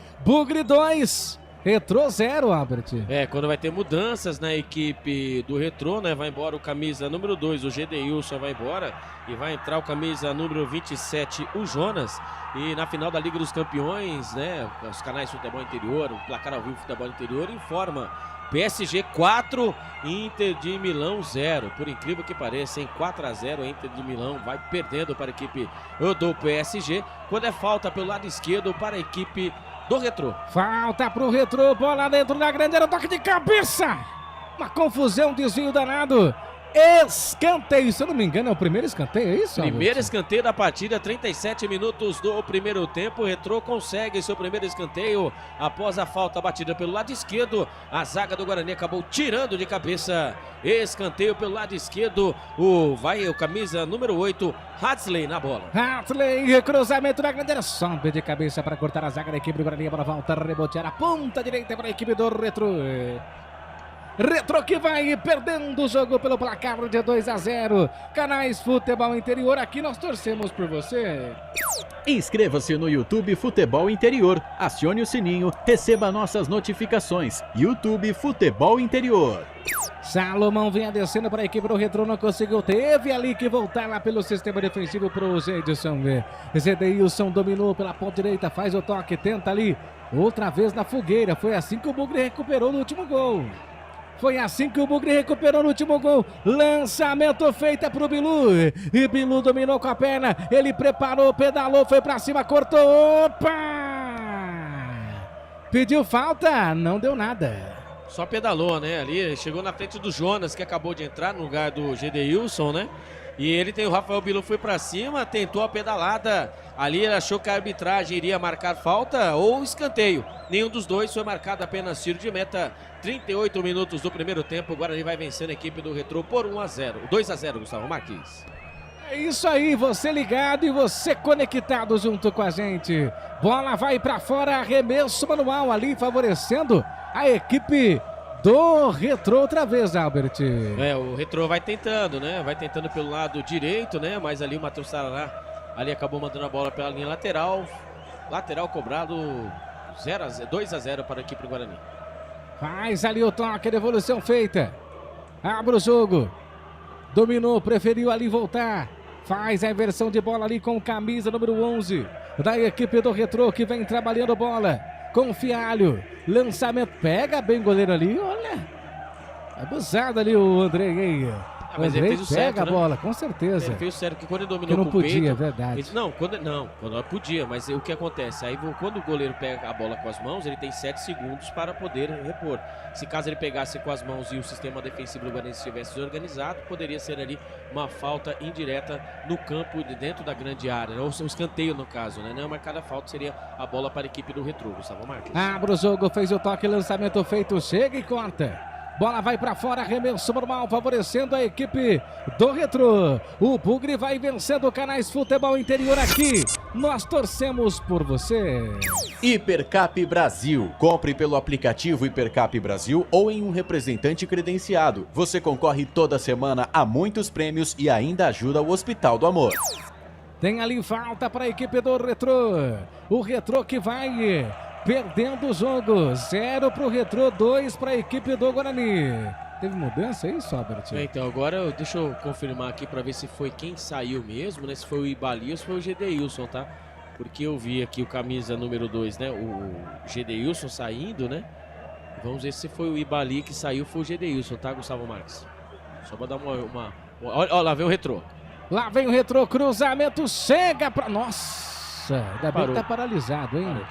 2, Retrô 0, Albert. Quando vai ter mudanças na equipe do Retrô, né? Vai embora o camisa número 2, o Gedeilson vai embora. E vai entrar o camisa número 27, o Jonas. E na final da Liga dos Campeões, né? Os canais Futebol Interior, o placar ao vivo Futebol Interior informa: PSG 4, Inter de Milão 0. Por incrível que pareça, em 4-0, Inter de Milão vai perdendo para a equipe do PSG. Quando é falta pelo lado esquerdo para a equipe do Retrô. Falta para o Retrô, bola dentro da grande área, toque de cabeça. Uma confusão, desvio danado. Escanteio, se eu não me engano é o primeiro escanteio, é isso? Primeiro escanteio da partida, 37 minutos do primeiro tempo. O Retrô consegue seu primeiro escanteio após a falta batida pelo lado esquerdo. A zaga do Guarani acabou tirando de cabeça. Escanteio pelo lado esquerdo. O camisa número 8, Hadley na bola. Hadley, cruzamento na grande área, sobe de cabeça para cortar a zaga da equipe do Guarani. A bola volta a rebotear a ponta direita para a equipe do Retrô. Retrô que vai perdendo o jogo pelo placar de 2-0. Canais Futebol Interior, aqui nós torcemos por você. Inscreva-se no YouTube Futebol Interior, acione o sininho, receba nossas notificações. YouTube Futebol Interior. Salomão vinha descendo para a equipe do Retrô, não conseguiu, teve ali que voltar lá pelo sistema defensivo para o Zedilson. Zedeilson dominou pela ponta direita, faz o toque, tenta ali, outra vez na fogueira. Foi assim que o Bugre recuperou no último gol. Lançamento feito para o Bilu. E Bilu dominou com a perna. Ele preparou, pedalou, foi para cima, cortou. Opa! Pediu falta, não deu nada. Só pedalou, né? Ali chegou na frente do Jonas, que acabou de entrar no lugar do Gedeilson, né? E ele tem o Rafael Bilu, foi pra cima, tentou a pedalada. Ali ele achou que a arbitragem iria marcar falta ou escanteio. Nenhum dos dois, foi marcado apenas tiro de meta. 38 minutos do primeiro tempo, o Guarani vai vencendo a equipe do Retrô por 2-0, Gustavo Marques. É isso aí, você ligado e você conectado junto com a gente. Bola vai pra fora, arremesso manual ali, favorecendo a equipe do Retrô outra vez, Albert. O Retrô vai tentando, né? Vai tentando pelo lado direito, né? Mas ali o Matheus Sarará ali acabou mandando a bola pela linha lateral. Lateral cobrado 2-0 para a equipe do Guarani. Faz ali o toque, a devolução feita. Abre o jogo. Dominou, preferiu ali voltar. Faz a inversão de bola ali com camisa número 11 da equipe do Retrô, que vem trabalhando bola. Com Fialho, lançamento, pega bem o goleiro ali, olha, abusado ali o André, hein? Mas ele fez o certo, pega a bola, com certeza. Ele fez o certo, que quando ele dominou não com podia, o peito... é verdade. Quando podia, mas o que acontece? Aí quando o goleiro pega a bola com as mãos, ele tem 7 segundos para poder repor. Se caso ele pegasse com as mãos e o sistema defensivo do Guarani estivesse desorganizado, poderia ser ali uma falta indireta no campo, dentro da grande área, ou um escanteio no caso, né? Não marcada a falta, seria a bola para a equipe do Retrô, Gustavo Marques. Abre o jogo, fez o toque, lançamento feito, chega e corta. Bola vai para fora, arremesso normal, favorecendo a equipe do Retrô. O Bugre vai vencendo o Canais Futebol Interior aqui. Nós torcemos por você. Hipercap Brasil. Compre pelo aplicativo Hipercap Brasil ou em um representante credenciado. Você concorre toda semana a muitos prêmios e ainda ajuda o Hospital do Amor. Tem ali falta para a equipe do Retrô. O Retrô que vai perdendo o jogo. 0 para o Retrô, 2 para a equipe do Guarani. Teve mudança aí, Albert? Então, agora deixa eu confirmar aqui para ver se foi quem saiu mesmo, né? Se foi o Ibali ou se foi o Gedeilson, tá? Porque eu vi aqui o camisa número 2, né? O Gedeilson saindo, né? Vamos ver se foi o Ibali que saiu, foi o Gedeilson, tá, Gustavo Marques? Só pra dar uma... Olha, lá vem o Retrô. Lá vem o Retrô, cruzamento, chega pra... Nossa, ainda bem que tá paralisado, hein?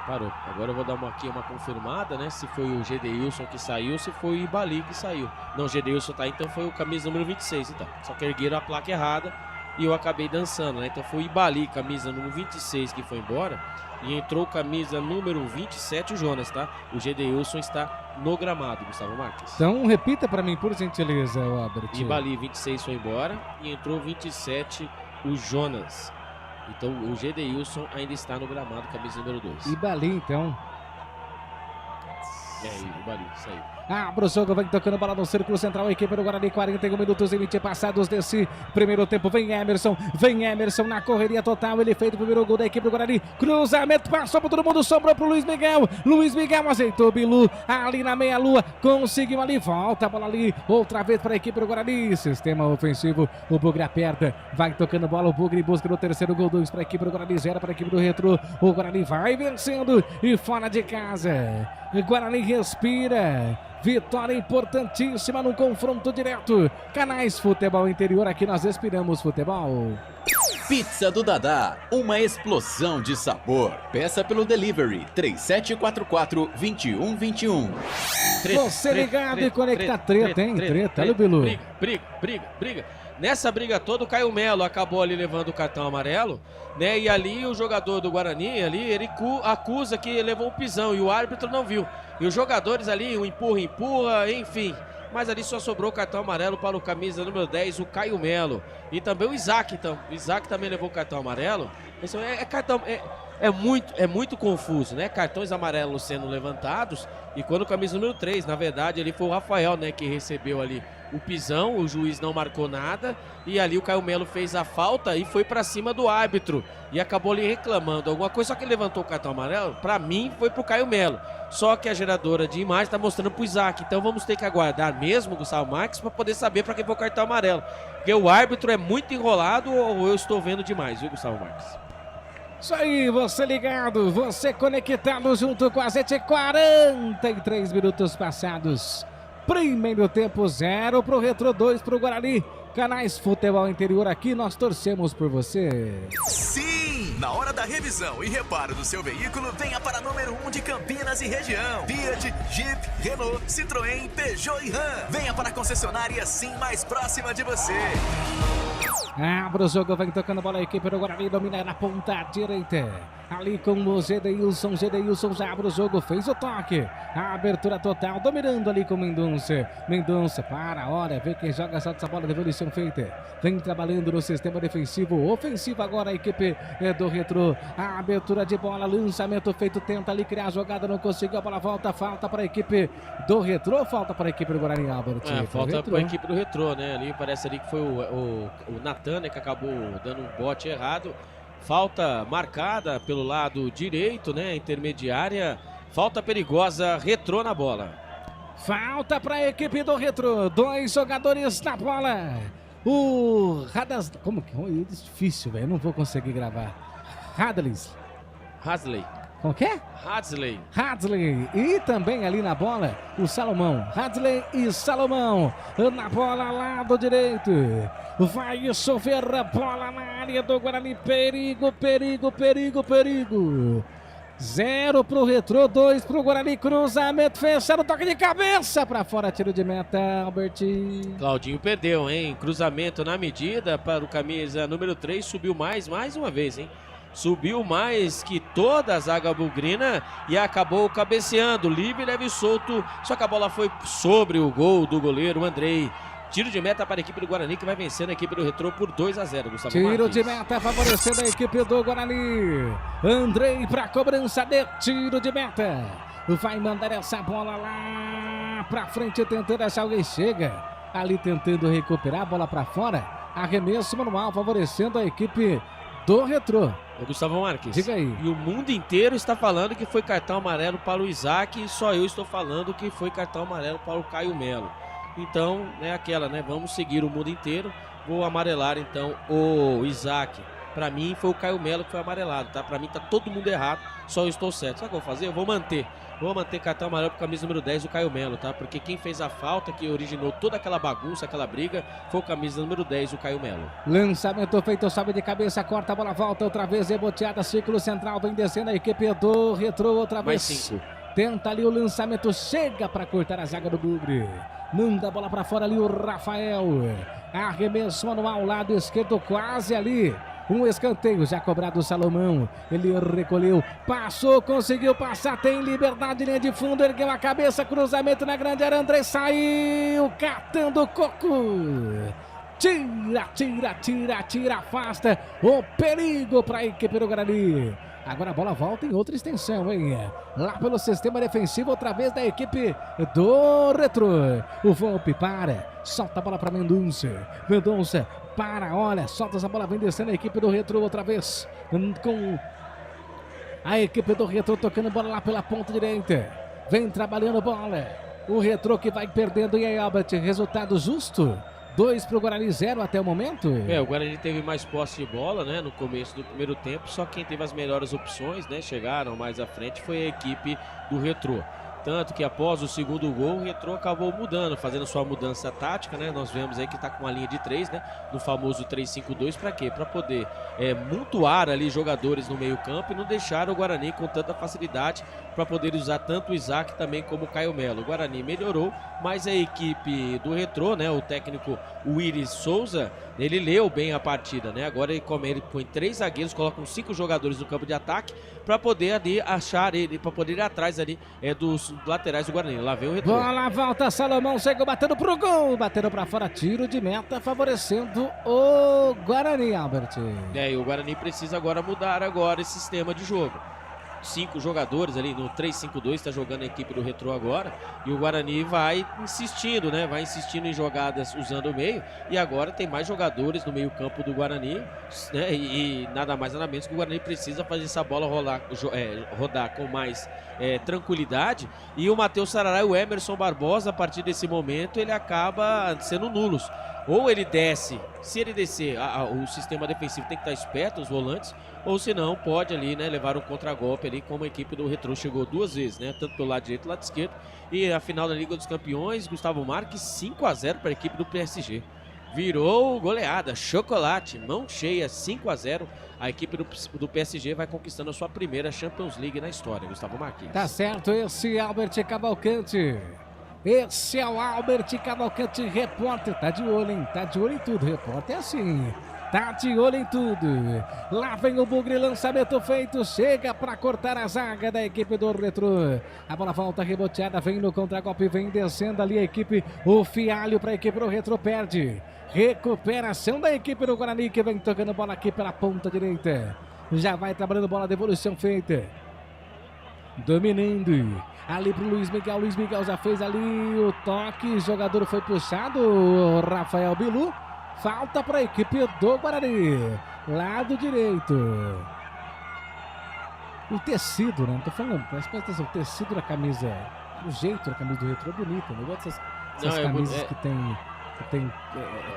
Parou. Agora eu vou dar aqui uma confirmada, né? Se foi o Gedeilson que saiu, se foi o Ibali que saiu. Não, o Gedeilson tá aí, então foi o camisa número 26, então. Só que ergueram a placa errada e eu acabei dançando, né? Então foi o Ibali, camisa número 26, que foi embora. E entrou camisa número 27, o Jonas, tá? O Gedeilson está no gramado, Gustavo Marques. Então repita pra mim, por gentileza, Albert. Ibali, 26, foi embora. E entrou 27, o Jonas. Então o Gedeilson ainda está no gramado, camisa número 2. Ibali, então. Ibali, saiu. Abre o jogo, vai tocando bola no círculo central, a equipe do Guarani, 41 minutos e 20 passados desse primeiro tempo. Vem Emerson na correria total, ele fez o primeiro gol da equipe do Guarani. Cruzamento, passou por todo mundo, sobrou pro Luiz Miguel. Luiz Miguel aceitou o Bilu, ali na meia-lua, conseguiu ali, volta a bola ali, outra vez para a equipe do Guarani. Sistema ofensivo, o Bugre aperta, vai tocando bola, o Bugre busca no terceiro gol, 2 para a equipe do Guarani, 0 para a equipe do Retrô. O Guarani vai vencendo e fora de casa. O Guarani respira. Vitória importantíssima no confronto direto. Canais Futebol Interior, aqui nós respiramos futebol. Pizza do Dadá, uma explosão de sabor. Peça pelo delivery 3744-2121. Você ligado e conecta treta, hein? Treta, olha o Bilu. Briga. Nessa briga toda, o Caio Melo acabou ali levando o cartão amarelo, né? E ali o jogador do Guarani, ali, ele acusa que levou um pisão e o árbitro não viu. E os jogadores ali, um empurra, enfim. Mas ali só sobrou o cartão amarelo para o camisa número 10, o Caio Melo. E também o Isaac, então. O Isaac também levou o cartão amarelo. Isso é muito confuso, né? Cartões amarelos sendo levantados. E quando o camisa número 3, na verdade, ali foi o Rafael, né? Que recebeu ali o pisão, o juiz não marcou nada. E ali o Caio Melo fez a falta e foi pra cima do árbitro. E acabou ali reclamando alguma coisa, só que ele levantou o cartão amarelo. Pra mim, foi pro Caio Melo. Só que a geradora de imagem tá mostrando pro Isaac. Então vamos ter que aguardar mesmo, Gustavo Marques, pra poder saber pra quem foi o cartão amarelo. Porque o árbitro é muito enrolado ou eu estou vendo demais, viu, Gustavo Marques? Isso aí, você ligado, você conectado junto com a gente, 43 minutos passados. Primeiro tempo, 0 pro Retrô, 2 pro Guarani. Canais Futebol Interior, aqui nós torcemos por você. Sim! Na hora da revisão e reparo do seu veículo, venha para número 1 de Campinas e região. Fiat, Jeep, Renault, Citroën, Peugeot e Ram. Venha para a concessionária Sim mais próxima de você. Abre o jogo, vem tocando a bola, a equipe do Guarani domina na ponta direita. Ali com o Gedeilson já abre o jogo, fez o toque. A abertura total, dominando ali com o Mendonça. Para, olha, vê quem joga essa bola, devolução feita. Vem trabalhando no sistema defensivo, ofensivo agora a equipe do Retrô. A abertura de bola, lançamento feito, tenta ali criar a jogada, não conseguiu, a bola volta, falta para a equipe do Retrô, falta para a equipe do Guarani, Albert. Falta para a equipe do Retrô, né? Ali parece ali que foi o Natan, né, que acabou dando um bote errado. Falta marcada pelo lado direito, né? Intermediária. Falta perigosa, Retrô na bola. Falta para a equipe do Retrô. 2 jogadores na bola. O Radas... Como que é difícil, velho? Eu não vou conseguir gravar. Hadley. Como que é? Hadley. E também ali na bola, o Salomão. Hadley e Salomão. Na bola, lado direito. Vai chover a bola na área do Guarani. Perigo. 0 pro Retrô, 2 pro Guarani. Cruzamento fechado, toque de cabeça para fora, tiro de meta, Albert. Claudinho perdeu, hein? Cruzamento na medida para o camisa número 3. Subiu mais uma vez, hein? Subiu mais que toda a zaga bugrina e acabou cabeceando, livre, leve e solto. Só que a bola foi sobre o gol do goleiro Andrei. Tiro de meta para a equipe do Guarani, que vai vencendo a equipe do Retrô por 2-0, Gustavo Tiro Marques. de meta favorecendo a equipe do Guarani. Andrei para cobrança de tiro de meta. Vai mandar essa bola lá para frente, tentando achar alguém. Chega ali tentando recuperar a bola para fora. Arremesso manual favorecendo a equipe do Retrô. Ô, Gustavo Marques, diga aí. E o mundo inteiro está falando que foi cartão amarelo para o Isaac e só eu estou falando que foi cartão amarelo para o Caio Melo. Então, né, vamos seguir o mundo inteiro. Vou amarelar então o Isaac. Pra mim foi o Caio Melo que foi amarelado, tá? Pra mim tá todo mundo errado, só eu estou certo. Sabe o que eu vou fazer? Eu vou manter cartão amarelo pro camisa número 10, o Caio Melo, tá? Porque quem fez a falta, que originou toda aquela bagunça, aquela briga, foi o camisa número 10, o Caio Melo. Lançamento feito, sobe de cabeça, corta a bola, volta outra vez, reboteada, círculo central, vem descendo a equipe do Retrô outra vez. Mais 5. Tenta ali o lançamento, chega para cortar a zaga do Bugre. Manda a bola para fora ali o Rafael. Arremesso manual, lado esquerdo, quase ali. Um escanteio já cobrado o Salomão. Ele recolheu, passou, conseguiu passar, tem liberdade, linha de fundo, ergueu a cabeça, cruzamento na grande área, André saiu, catando o coco. Tira, afasta o perigo para a equipe do Guarani. Agora a bola volta em outra extensão, hein? Lá pelo sistema defensivo, outra vez da equipe do Retrô. O Volpe para, solta a bola para Mendonça para, olha, solta essa bola, vem descendo a equipe do Retrô outra vez. Com a equipe do Retrô tocando bola lá pela ponta direita. Vem trabalhando bola. O Retrô que vai perdendo, e aí, Albert, resultado justo? 2 para o Guarani, 0 até o momento. O Guarani teve mais posse de bola, né, no começo do primeiro tempo, só quem teve as melhores opções, né, chegaram mais à frente, foi a equipe do Retrô. Tanto que após o segundo gol, o Retrô acabou mudando, fazendo sua mudança tática, né? Nós vemos aí que tá com uma linha de 3, né? No famoso 3-5-2, para quê? Para poder mutuar ali jogadores no meio campo e não deixar o Guarani com tanta facilidade para poder usar tanto o Isaac também como o Caio Melo. O Guarani melhorou, mas a equipe do Retrô, né? O técnico Willis Souza, ele leu bem a partida, né? Agora ele põe 3 zagueiros, coloca 5 jogadores no campo de ataque para poder ali achar ele, para poder ir atrás ali dos laterais do Guarani. Lá vem o Retrô. Bola, volta, Salomão chegou batendo pro gol, batendo para fora, tiro de meta favorecendo o Guarani, Albert. E o Guarani precisa agora mudar esse sistema de jogo. 5 jogadores ali no 3-5-2, está jogando a equipe do Retrô agora, e o Guarani vai insistindo, né? Vai insistindo em jogadas usando o meio, e agora tem mais jogadores no meio campo do Guarani, né? E nada mais nada menos que o Guarani precisa fazer essa bola rodar com mais tranquilidade, e o Matheus Sarará e o Emerson Barbosa, a partir desse momento, ele acaba sendo nulos. Ou ele desce, se ele descer, o sistema defensivo tem que estar esperto, os volantes, ou se não, pode ali, né, levar um contragolpe ali, como a equipe do Retrô chegou 2 vezes, né, tanto pelo lado direito e lado esquerdo. E a final da Liga dos Campeões, Gustavo Marques, 5-0 para a equipe do PSG. Virou goleada, chocolate, mão cheia, 5-0. A equipe do PSG vai conquistando a sua primeira Champions League na história, Gustavo Marques. Tá certo, esse Albert Cavalcante. Esse é o Albert Cavalcante, repórter. Tá de olho, hein? Tá de olho em tudo, repórter é assim. Tá de olho em tudo. Lá vem o Bugre, lançamento feito. Chega para cortar a zaga da equipe do Retrô. A bola volta reboteada, vem no contragolpe, vem descendo ali a equipe. O Fialho para a equipe do Retrô, perde. Recuperação da equipe do Guarani, que vem tocando bola aqui pela ponta direita. Já vai trabalhando bola, devolução feita. Dominando. Ali pro Luiz Miguel já fez ali o toque, o jogador foi puxado, o Rafael Bilu, falta para a equipe do Guarani, lado direito. O tecido, né? Não tô falando, presta atenção, o tecido da camisa, o jeito da camisa do Retrô é bonito, né? Eu gosto dessas camisas que tem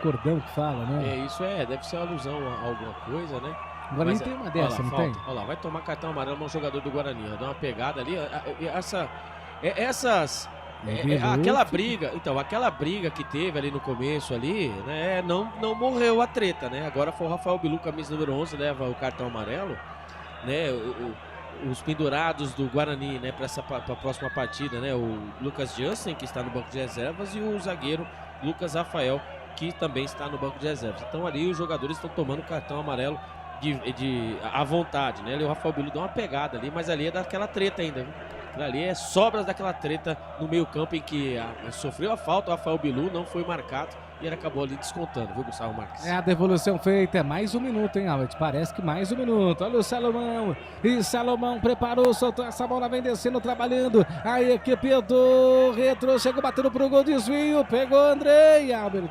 cordão que fala, né? Isso deve ser uma alusão a alguma coisa, né? O Guarani tem uma dessa, não tem? Olha lá, vai tomar cartão amarelo um jogador do Guarani, ó, dá uma pegada ali, aquela briga que teve ali no começo ali, né, não morreu a treta, né? Agora foi o Rafael Bilu, camisa número 11, leva o cartão amarelo, né? Os pendurados do Guarani, né, para a próxima partida, né? O Lucas Jansen, que está no banco de reservas, e o zagueiro Lucas Rafael, que também está no banco de reservas. Então ali os jogadores estão tomando cartão amarelo à vontade, né? Ali o Rafael Bilu dá uma pegada ali, mas ali é daquela treta ainda, viu? Ali é sobras daquela treta no meio campo em que sofreu a falta, o Rafael Bilu não foi marcado e ele acabou ali descontando, viu, Gustavo Marques? É a devolução feita, mais 1 minuto, hein, Albert? Parece que mais 1 minuto. Olha o Salomão, e Salomão preparou, soltou essa bola, vem descendo, trabalhando. A equipe do Retrô chegou batendo pro gol, desvio, pegou Andrei, Albert.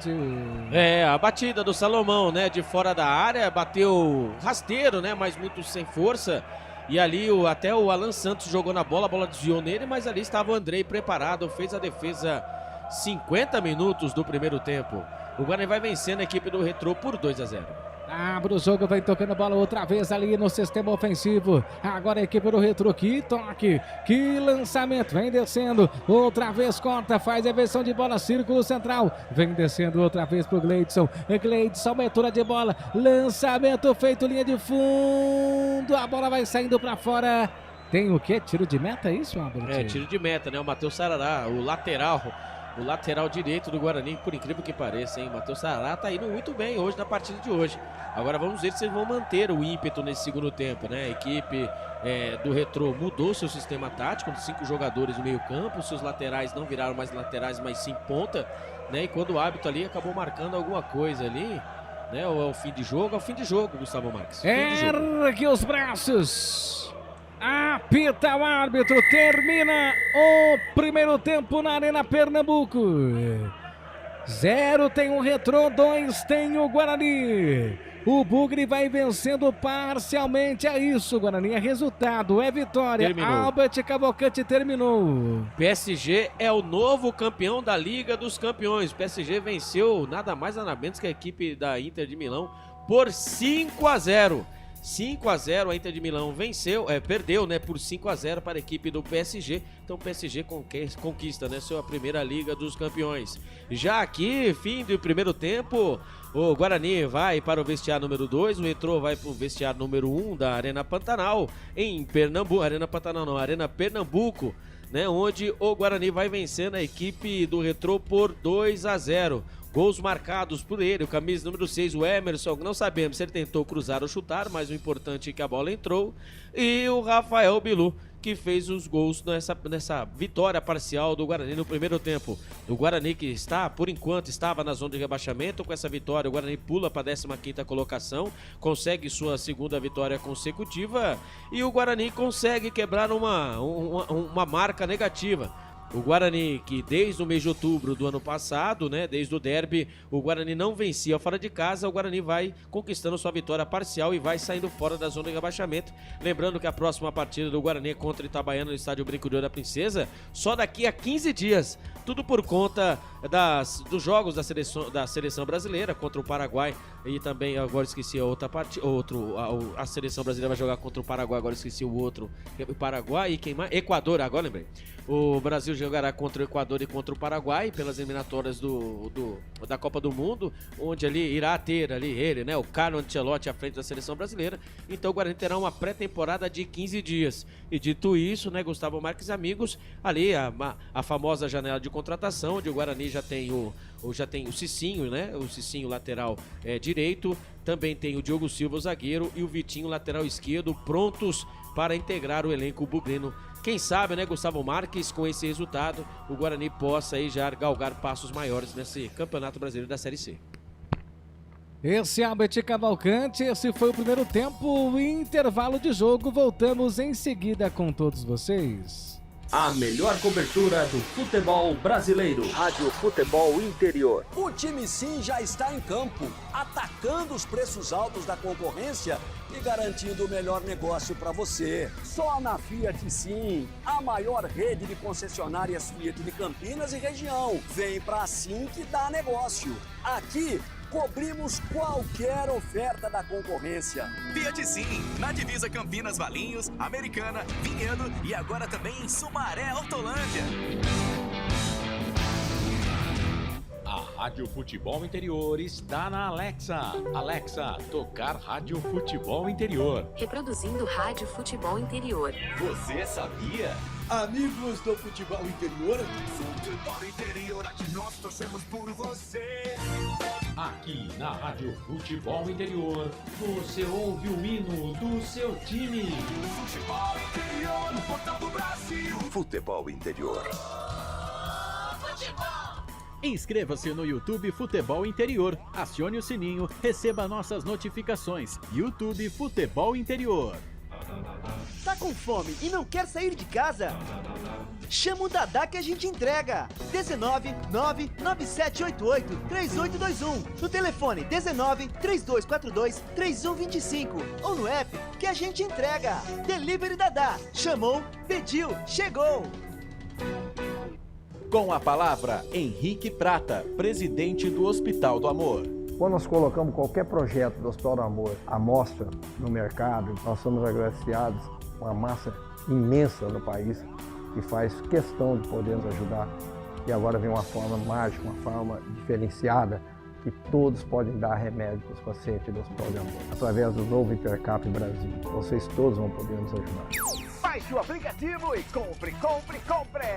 A batida do Salomão, né, de fora da área, bateu rasteiro, né, mas muito sem força. E ali até o Alan Santos jogou na bola, a bola desviou nele, mas ali estava o Andrei preparado, fez a defesa. 50 minutos do primeiro tempo. O Guarani vai vencendo a equipe do Retrô por 2-0. Abre o jogo, vai tocando bola outra vez ali no sistema ofensivo. Agora a equipe do Retrô, que toque, que lançamento, vem descendo, outra vez corta, faz a versão de bola, círculo central, vem descendo outra vez pro Gleidson, abertura de bola, lançamento feito, linha de fundo, a bola vai saindo pra fora. Tem o quê? Tiro de meta, é isso, Albert? É, tiro de meta, né? O Matheus Sarará, o lateral direito do Guarani, por incrível que pareça, hein? O Matheus Sarará tá indo muito bem hoje na partida de hoje. Agora vamos ver se eles vão manter o ímpeto nesse segundo tempo, né? A equipe do Retrô mudou seu sistema tático, com 5 jogadores no meio campo, seus laterais não viraram mais laterais, mas sim ponta, né? E quando o árbitro ali acabou marcando alguma coisa ali, né? Ou é o fim de jogo, Gustavo Marques. Ergue os braços. Apita o árbitro, termina o primeiro tempo na Arena Pernambuco. 0 tem o Retrô, 2 tem o Guarani. O Bugre vai vencendo parcialmente, é isso, Guarani, é resultado, é vitória. Terminou. Albert Cavalcante terminou. PSG é o novo campeão da Liga dos Campeões. PSG venceu nada mais nada menos que a equipe da Inter de Milão por 5-0. 5-0, a Inter de Milão perdeu, né, por 5-0 para a equipe do PSG. Então o PSG conquista, né, sua primeira Liga dos Campeões. Já aqui, fim do primeiro tempo, o Guarani vai para o vestiário número 2, o Retrô vai para o vestiário número 1 da Arena Pantanal, em Pernambuco, Arena Pernambuco, né, onde o Guarani vai vencendo a equipe do Retrô por 2-0. Gols marcados por ele, o camisa número 6, o Emerson, não sabemos se ele tentou cruzar ou chutar, mas o importante é que a bola entrou. E o Rafael Bilu, que fez os gols nessa vitória parcial do Guarani no primeiro tempo. O Guarani que por enquanto, estava na zona de rebaixamento. Com essa vitória, o Guarani pula para a 15ª colocação, consegue sua segunda vitória consecutiva e o Guarani consegue quebrar uma marca negativa. O Guarani, que desde o mês de outubro do ano passado, né, desde o derby, o Guarani não vencia fora de casa, o Guarani vai conquistando sua vitória parcial e vai saindo fora da zona de rebaixamento. Lembrando que a próxima partida do Guarani é contra o Itabaiana no estádio Brinco de Ouro da Princesa, só daqui a 15 dias. Tudo por conta dos jogos da seleção brasileira contra o Paraguai e também, agora esqueci a outra partida, a seleção brasileira vai jogar contra o Paraguai, agora esqueci o outro, o Paraguai e quem mais? Equador, agora lembrei. O Brasil jogará contra o Equador e contra o Paraguai pelas eliminatórias da Copa do Mundo, onde ali irá ter ele, né, o Carlo Ancelotti à frente da seleção brasileira. Então o Guarani terá uma pré-temporada de 15 dias. E dito isso, né, Gustavo Marques, amigos, ali a famosa janela de contratação, onde o Guarani já tem o Cicinho, né, o Cicinho lateral direito, também tem o Diogo Silva, o zagueiro, e o Vitinho, lateral esquerdo, prontos para integrar o elenco bugrino. Quem sabe, né, Gustavo Marques, com esse resultado, o Guarani possa aí já galgar passos maiores nesse Campeonato Brasileiro da Série C. Esse é Albert Cavalcante, esse foi o primeiro tempo, intervalo de jogo, voltamos em seguida com todos vocês. A melhor cobertura do futebol brasileiro. Rádio Futebol Interior. O time sim já está em campo, atacando os preços altos da concorrência e garantindo o melhor negócio para você. Só na Fiat Sim, a maior rede de concessionárias Fiat de Campinas e região. Vem pra Sim que dá negócio. Aqui cobrimos qualquer oferta da concorrência. Fiat Sim, na divisa Campinas, Valinhos, Americana, Vinhedo e agora também em Sumaré, Hortolândia. A Rádio Futebol Interior está na Alexa. Alexa, tocar Rádio Futebol Interior. Reproduzindo Rádio Futebol Interior. Você sabia? Amigos do Futebol Interior. Futebol Interior, aqui nós torcemos por você. Aqui na Rádio Futebol Interior, você ouve o hino do seu time. Futebol Interior, no portal do Brasil. Futebol Interior. Inscreva-se no YouTube Futebol Interior, acione o sininho, receba nossas notificações. YouTube Futebol Interior. Tá com fome e não quer sair de casa? Chama o Dadá que a gente entrega. 19 99788 3821. No telefone 19 3242 3125. Ou no app que a gente entrega. Delivery Dadá. Chamou, pediu, chegou. Com a palavra, Henrique Prata, presidente do Hospital do Amor. Quando nós colocamos qualquer projeto do Hospital do Amor à mostra no mercado, nós somos agraciados com uma massa imensa no país que faz questão de poder nos ajudar. E agora vem uma forma mágica, uma forma diferenciada, que todos podem dar remédio para os pacientes do Hospital do Amor. Através do novo Hipercap Brasil, vocês todos vão poder nos ajudar. Baixe o aplicativo e compre, compre, compre!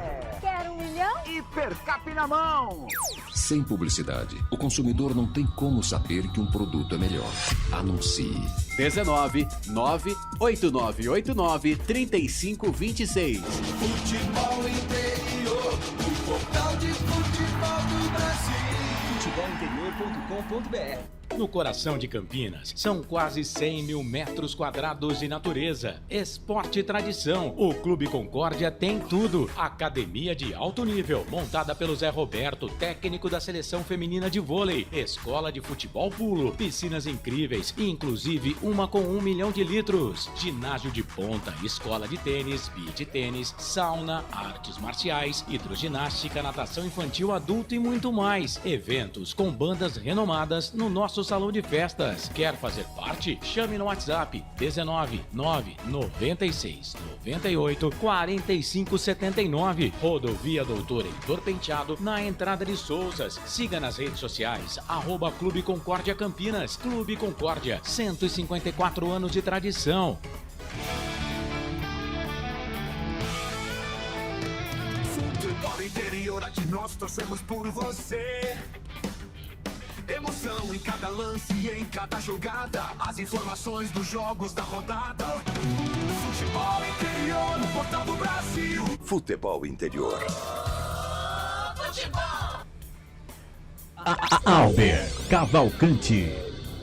Quer 1 milhão? Hipercap na mão! Sem publicidade, o consumidor não tem como saber que um produto é melhor. Anuncie. 19 98989 3526. Futebol interior, o portal de futebol do Brasil. Futebolinterior.com.br. No coração de Campinas, são quase 100 mil metros quadrados de natureza, esporte e tradição. O Clube Concórdia tem tudo. Academia de alto nível, montada pelo Zé Roberto, técnico da seleção feminina de vôlei. Escola de futebol pulo, piscinas incríveis, inclusive uma com 1 milhão de litros. Ginásio de ponta, escola de tênis, beach tênis, sauna, artes marciais, hidroginástica, natação infantil, adulto e muito mais. Eventos com bandas renomadas no nosso salão de festas. Quer fazer parte? Chame no WhatsApp 19 996 98 45 79. Rodovia Doutor Heitor Penteado, na entrada de Souzas. Siga nas redes sociais, @Clube Concórdia Campinas. Clube Concórdia, 154 anos de tradição. Futebol interior, aqui nós torcemos por você. Emoção em cada lance e em cada jogada. As informações dos jogos da rodada. Futebol interior, no portal do Brasil. Futebol interior. Futebol! Albert Cavalcante.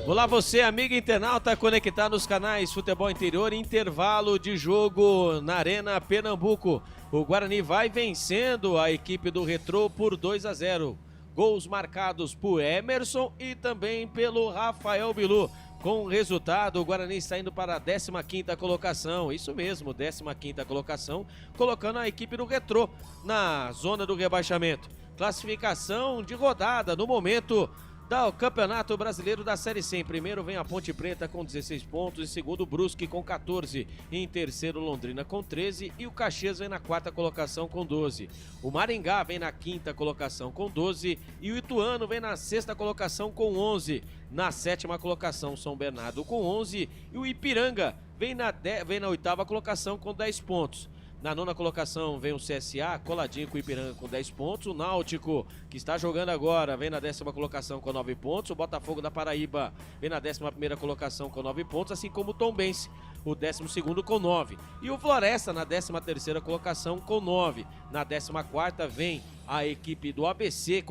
Olá você, amigo internauta, conectado nos canais Futebol Interior, intervalo de jogo na Arena Pernambuco. O Guarani vai vencendo a equipe do Retrô por 2-0. Gols marcados por Emerson e também pelo Rafael Bilu. Com o resultado, o Guarani está indo para a 15ª colocação. Isso mesmo, 15ª colocação, colocando a equipe do Retrô na zona do rebaixamento. Classificação de rodada no momento do Campeonato Brasileiro da Série C. Em primeiro vem a Ponte Preta com 16 pontos, em segundo o Brusque com 14, em terceiro Londrina com 13 e o Caxias vem na 4ª colocação com 12. O Maringá vem na 5ª colocação com 12 e o Ituano vem na 6ª colocação com 11. Na 7ª colocação São Bernardo com 11 e o Ipiranga vem na 8ª colocação com 10 pontos. Na 9ª colocação vem o CSA, coladinho com o Ipiranga com 10 pontos. O Náutico, que está jogando agora, vem na 10ª colocação com 9 pontos. O Botafogo da Paraíba vem na 11ª colocação com 9 pontos, assim como o Tombense, o 12º com 9. E o Floresta na 13ª colocação com 9. Na 14ª vem a equipe do ABC,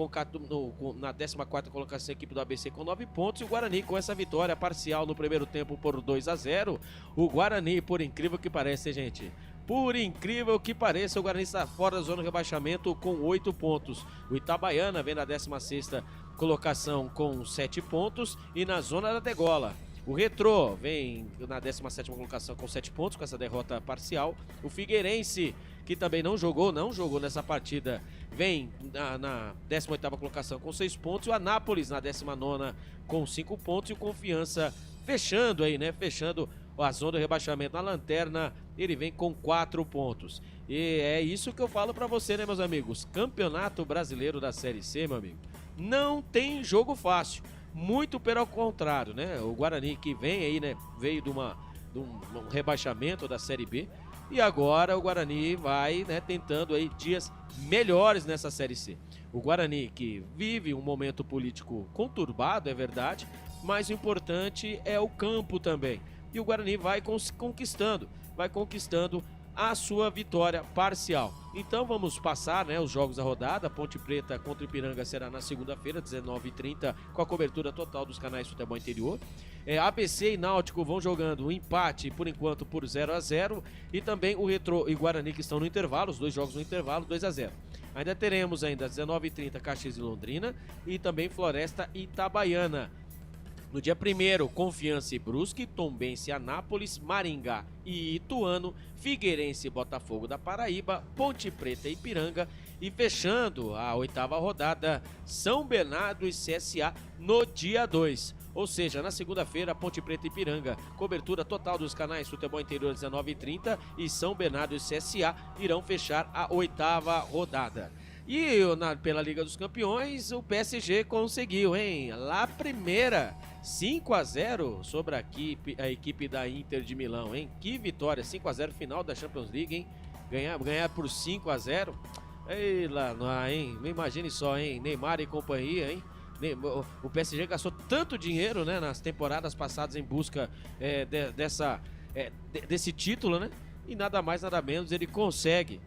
na 14ª colocação a equipe do ABC com 9 pontos. E o Guarani com essa vitória parcial no primeiro tempo por 2-0. O Guarani, por incrível que pareça, gente... Por incrível que pareça, o Guarani está fora da zona de rebaixamento com 8 pontos. O Itabaiana vem na 16ª colocação com 7 pontos e na zona da degola. O Retrô vem na 17ª colocação com 7 pontos, com essa derrota parcial. O Figueirense, que também não jogou nessa partida, vem na 18ª colocação com 6 pontos. O Anápolis na 19ª com 5 pontos. E o Confiança fechando a zona do rebaixamento na lanterna, ele vem com 4 pontos. E é isso que eu falo pra você, né, meus amigos? Campeonato Brasileiro da Série C, meu amigo, não tem jogo fácil. Muito pelo contrário, né? O Guarani que vem aí, né? Veio de um rebaixamento da Série B. E agora o Guarani vai, né, tentando aí dias melhores nessa Série C. O Guarani que vive um momento político conturbado, é verdade, mas o importante é o campo também. E o Guarani vai conquistando a sua vitória parcial. Então vamos passar, né, os jogos da rodada. Ponte Preta contra Ipiranga será na segunda-feira, 19h30, com a cobertura total dos canais Futebol Interior. ABC e Náutico vão jogando um empate, por enquanto, por 0-0. E também o Retrô e Guarani que estão no intervalo, os dois jogos no intervalo, 2-0. Ainda teremos às 19h30 Caxias e Londrina e também Floresta e Itabaiana. No dia 1º, Confiança e Brusque, Tombense e Anápolis, Maringá e Ituano, Figueirense e Botafogo da Paraíba, Ponte Preta e Ipiranga E fechando a 8ª rodada, São Bernardo e CSA no dia 2. Ou seja, na segunda-feira, Ponte Preta e Ipiranga. Cobertura total dos canais Futebol Interior 19h30 e São Bernardo e CSA irão fechar a 8ª rodada. E pela Liga dos Campeões, o PSG conseguiu, hein? Lá primeira, 5-0 sobre a equipe da Inter de Milão, hein? Que vitória, 5-0 final da Champions League, hein? Ganhar por 5-0. Ei lá, hein? Imagine só, hein? Neymar e companhia, hein? O PSG gastou tanto dinheiro, né, nas temporadas passadas em busca desse título, né? E nada mais, nada menos, ele consegue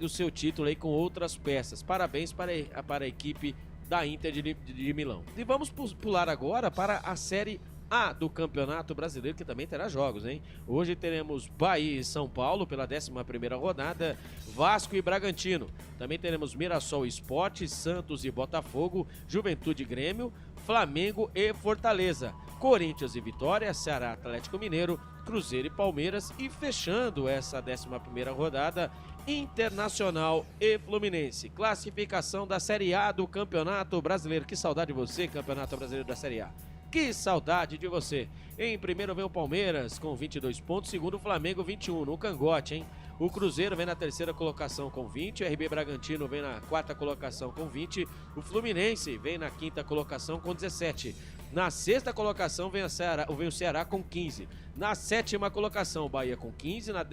o seu título aí com outras peças. Parabéns para a equipe da Inter de Milão. E vamos pular agora para a Série A do Campeonato Brasileiro, que também terá jogos, hein? Hoje teremos Bahia e São Paulo pela 11ª rodada, Vasco e Bragantino. Também teremos Mirassol e Sport, Santos e Botafogo, Juventude e Grêmio, Flamengo e Fortaleza, Corinthians e Vitória, Ceará, Atlético Mineiro, Cruzeiro e Palmeiras. E fechando essa 11ª rodada, Internacional e Fluminense. Classificação da Série A do Campeonato Brasileiro. Que saudade de você, Campeonato Brasileiro da Série A. Que saudade de você. Em primeiro vem o Palmeiras com 22 pontos, segundo o Flamengo 21, no cangote, hein? O Cruzeiro vem na 3ª colocação com 20, o RB Bragantino vem na 4ª colocação com 20, o Fluminense vem na 5ª colocação com 17. Na 6ª colocação vem o Ceará com 15. Na 7ª colocação, o Bahia com 15. Na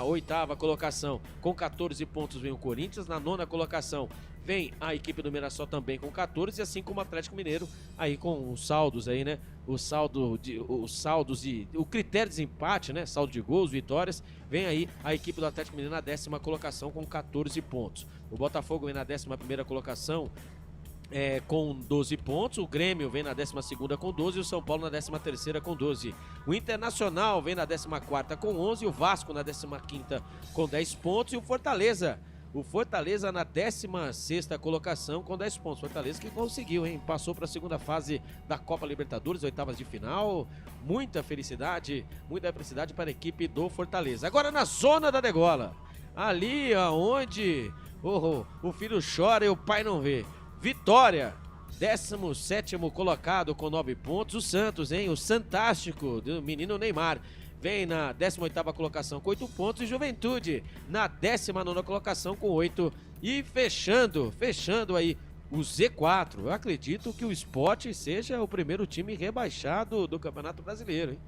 8ª colocação, com 14 pontos, vem o Corinthians. Na 9ª colocação, vem a equipe do Mirassol também com 14, assim como o Atlético Mineiro, aí com os saldos aí, né? O critério de desempate, né? Saldo de gols, vitórias. Vem aí a equipe do Atlético Mineiro na 10ª colocação com 14 pontos. O Botafogo vem na 11ª colocação com 12 pontos, o Grêmio vem na 12ª com 12 e o São Paulo na 13ª com 12. O Internacional vem na 14ª com 11, o Vasco na 15ª com 10 pontos e o Fortaleza na 16ª colocação com 10 pontos. Fortaleza que conseguiu, hein? Passou para a segunda fase da Copa Libertadores, 8ª de final. Muita felicidade para a equipe do Fortaleza. Agora na zona da degola, ali aonde o filho chora e o pai não vê. Vitória, 17º colocado com 9 pontos, o Santos, hein? O Santástico do menino Neymar, vem na 18ª colocação com 8 pontos e Juventude na 19ª colocação com 8. E fechando aí o Z4, eu acredito que o Sport seja o primeiro time rebaixado do Campeonato Brasileiro, hein?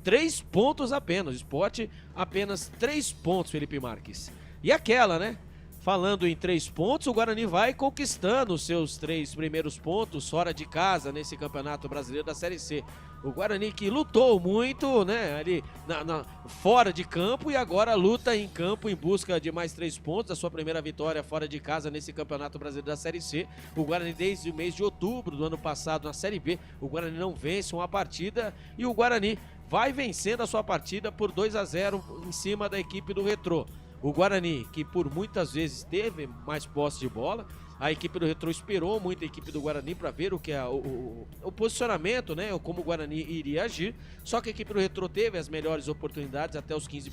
3 pontos apenas, o Sport apenas 3 pontos, Felipe Marques. E aquela, né? Falando em 3 pontos, o Guarani vai conquistando os seus 3 primeiros pontos fora de casa nesse Campeonato Brasileiro da Série C. O Guarani que lutou muito, né, ali fora de campo e agora luta em campo em busca de mais 3 pontos, a sua primeira vitória fora de casa nesse Campeonato Brasileiro da Série C. O Guarani desde o mês de outubro do ano passado na Série B, o Guarani não vence uma partida e o Guarani vai vencendo a sua partida por 2-0 em cima da equipe do Retrô. O Guarani, que por muitas vezes teve mais posse de bola, a equipe do Retrô esperou muito a equipe do Guarani para ver o que é o posicionamento, né, como o Guarani iria agir. Só que a equipe do Retrô teve as melhores oportunidades até os 15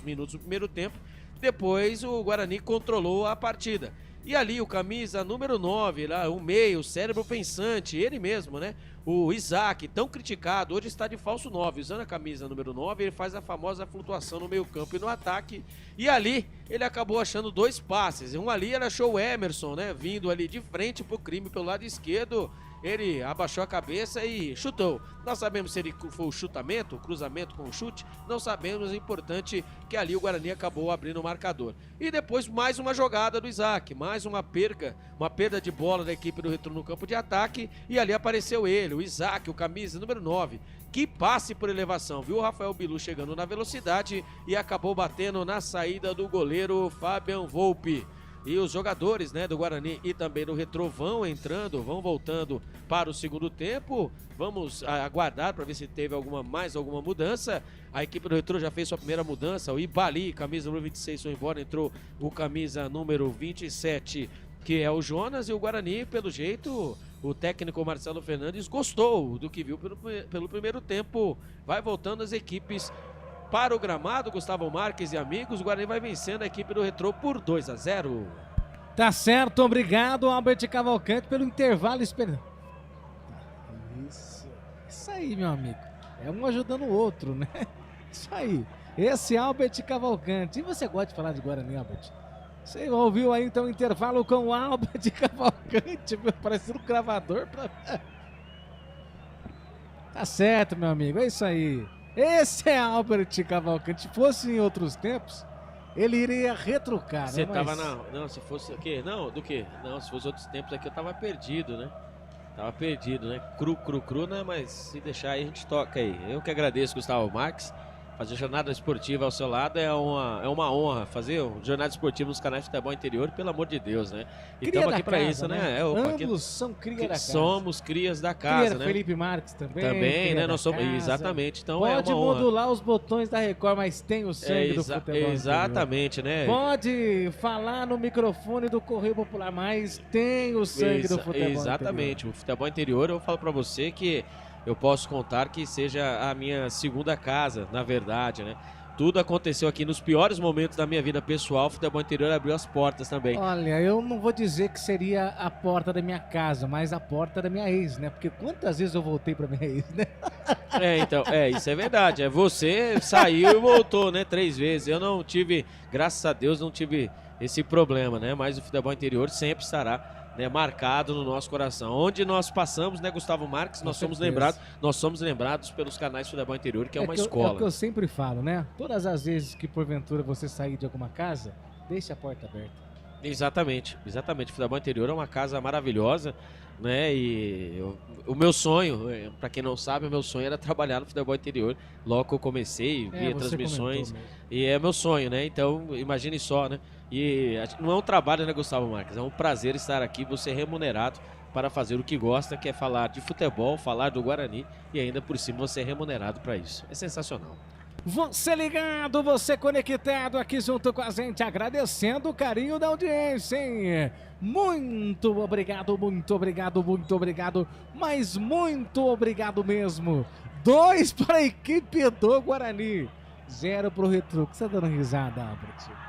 minutos do primeiro tempo. Depois o Guarani controlou a partida. E ali o camisa número 9, lá, o meio, o cérebro pensante, ele mesmo, né? O Isaac, tão criticado, hoje está de falso 9, usando a camisa número 9, ele faz a famosa flutuação no meio campo e no ataque. E ali ele acabou achando 2 passes. Um ali ele achou o Emerson, né? Vindo ali de frente pro crime pelo lado esquerdo. Ele abaixou a cabeça e chutou. Não sabemos se ele foi o chutamento, o cruzamento com o chute. Não sabemos, o importante que ali o Guarani acabou abrindo o marcador. E depois mais uma jogada do Isaac, mais uma perda de bola da equipe do Retrô no campo de ataque. E ali apareceu ele, o Isaac, o camisa número 9. Que passe por elevação, viu o Rafael Bilu chegando na velocidade e acabou batendo na saída do goleiro Fabian Volpi. E os jogadores, né, do Guarani e também do Retrô vão voltando para o segundo tempo. Vamos aguardar para ver se teve mais alguma mudança. A equipe do Retrô já fez sua primeira mudança. O Ibali, camisa número 26, foi embora. Entrou o camisa número 27, que é o Jonas. E o Guarani, pelo jeito, o técnico Marcelo Fernandes gostou do que viu pelo primeiro tempo. Vai voltando as equipes para o gramado, Gustavo Marques e amigos. O Guarani vai vencendo a equipe do Retrô por 2-0. Tá certo, obrigado, Albert Cavalcante, pelo intervalo esperando. Isso aí, meu amigo. É um ajudando o outro, né? Isso aí. Esse é Albert Cavalcante. E você gosta de falar de Guarani, Albert? Você ouviu aí então o intervalo com o Albert Cavalcante, parecendo um gravador. Tá certo, meu amigo, é isso aí. Esse é Albert Cavalcante. Se fosse em outros tempos, ele iria retrucar, Você né? tava na... Não, se fosse o quê? Não, do quê? Não, se fosse outros tempos aqui eu tava perdido, né? Tava perdido, né? Cru, né? Mas se deixar aí a gente toca aí. Eu que agradeço, Gustavo Marques. Fazer jornada esportiva ao seu lado é uma honra. Fazer jornada esportiva nos canais de futebol interior, pelo amor de Deus, né? E estamos aqui para isso, né? Ambos são cria da casa. Somos crias da casa, né? Felipe Marques também. Também, né? Nós somos, exatamente. Então pode é uma honra. modular os botões da Record, mas tem o sangue do futebol. Exatamente, né? Pode falar no microfone do Correio Popular, mas tem o sangue do futebol. Exatamente. Interior. O futebol interior, eu falo para você que eu posso contar que seja a minha segunda casa, na verdade, né? Tudo aconteceu aqui nos piores momentos da minha vida pessoal. O futebol interior abriu as portas também. Olha, eu não vou dizer que seria a porta da minha casa, mas a porta da minha ex, né? Porque quantas vezes eu voltei pra minha ex, né? Então, isso é verdade. Você saiu e voltou, né? 3 vezes. Eu não tive, graças a Deus, não tive esse problema, né? Mas o futebol interior sempre estará, né, marcado no nosso coração. Onde nós passamos, né, Gustavo Marques, nós somos lembrados pelos canais Futebol Interior, que é uma escola. É o que eu sempre falo, né? Todas as vezes que porventura você sair de alguma casa, deixe a porta aberta. Exatamente. O Futebol Interior é uma casa maravilhosa, né? E o meu sonho, para quem não sabe, o meu sonho era trabalhar no Futebol Interior. Logo que eu comecei, via transmissões, e é meu sonho, né? Então, imagine só, né? E não é um trabalho, né, Gustavo Marques? É um prazer estar aqui, você remunerado para fazer o que gosta, que é falar de futebol, falar do Guarani, e ainda por cima você é remunerado para isso. É sensacional. Você ligado, você conectado aqui junto com a gente, agradecendo o carinho da audiência, hein? Muito obrigado, mas muito obrigado mesmo. 2 para a equipe do Guarani, 0 para o Retrô. Que você tá dando risada, Albert?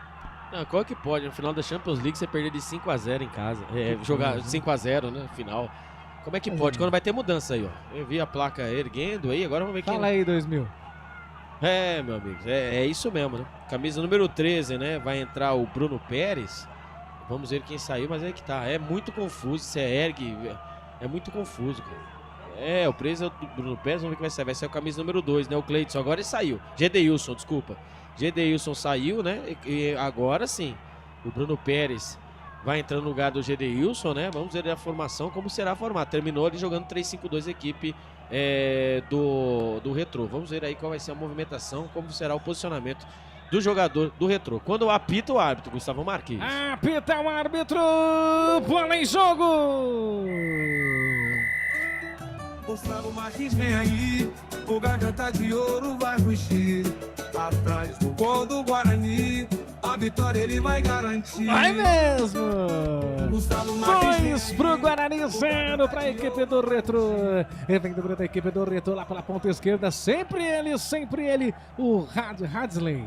Não, qual que pode? No final da Champions League você perder de 5-0 em casa. Jogar 5-0, né? Final. Como é que pode? Quando vai ter mudança aí, ó. Eu vi a placa erguendo aí, agora vamos ver quem... Fala aí, 2000. Meu amigo, é isso mesmo, né? Camisa número 13, né? Vai entrar o Bruno Pérez. Vamos ver quem saiu, mas é que tá. É muito confuso, você ergue. É muito confuso, cara. O preço é o Bruno Pérez, vamos ver quem vai sair. Vai ser o camisa número 2, né? O Cleiton. Agora ele saiu. Gedeilson, desculpa. Gedeilson saiu, né? E agora sim, o Bruno Pérez vai entrar no lugar do Gedeilson, né? Vamos ver a formação, como será a formato. Terminou ali jogando 3-5-2 equipe do Retrô. Vamos ver aí qual vai ser a movimentação, como será o posicionamento do jogador do Retrô. Quando apita o árbitro, Gustavo Marques. Apita o árbitro, bola em jogo! Gustavo Marques vem aí, o Garganta de Ouro vai rugir. Atrás do gol do Guarani, a vitória ele vai garantir. Vai mesmo! 2 pro Guarani, 0 pra equipe do Retrô. Vem dobrando a equipe do Retrô lá pela ponta esquerda. Sempre ele, o Hadley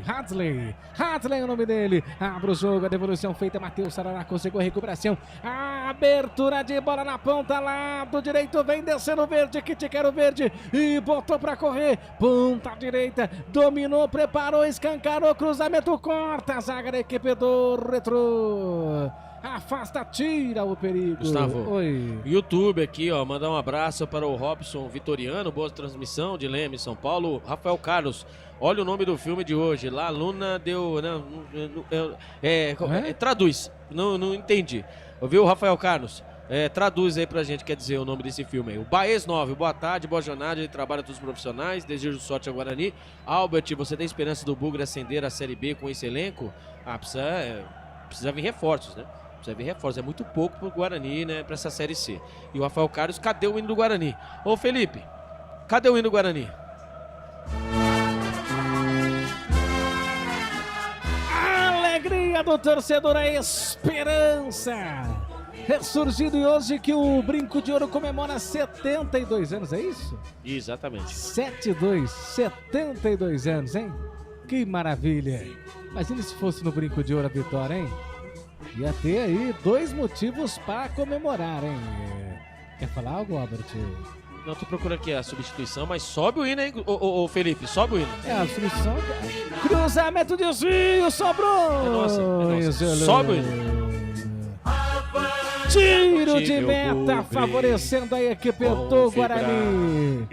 é o nome dele. Abre o jogo, a devolução feita. Matheus Sarará conseguiu a recuperação. A abertura de bola na ponta, lado direito. Vem descendo o verde, que te quero verde. E botou pra correr. Ponta direita, dominou, preparou, escancarou, cruzamento, corta a zaga da equipe do Retrô. Afasta, tira o perigo. Gustavo, oi. YouTube aqui, ó, mandar um abraço para o Robson Vitoriano, boa transmissão de Leme, São Paulo. Rafael Carlos, olha o nome do filme de hoje, La Luna deu... Traduz, não entendi. Ouviu, Rafael Carlos? Traduz aí pra gente, quer dizer o nome desse filme aí. O Baez 9, boa tarde, boa jornada, ele trabalha todos os profissionais, desejo sorte ao Guarani. Albert, você tem esperança do Bugre ascender a Série B com esse elenco? Precisa vir reforços, né? Precisa vir reforços, é muito pouco pro Guarani, né, pra essa Série C. E o Rafael Carlos, cadê o hino do Guarani? Ô Felipe, cadê o hino do Guarani? Alegria do torcedor, a esperança ressurgido, e hoje que o Brinco de Ouro comemora 72 anos, é isso? Exatamente. 72 anos, hein? Que maravilha. Imagina se fosse no Brinco de Ouro a vitória, hein? Ia ter aí 2 motivos para comemorar, hein? Quer falar algo, Albert? Não, tô procurando aqui a substituição, mas sobe o hino, hein, ô Felipe, sobe o hino. A substituição. Cruzamento, desvio, sobrou! É nossa. Sobe o hino. Tiro de meta, favorecendo a equipe do Guarani.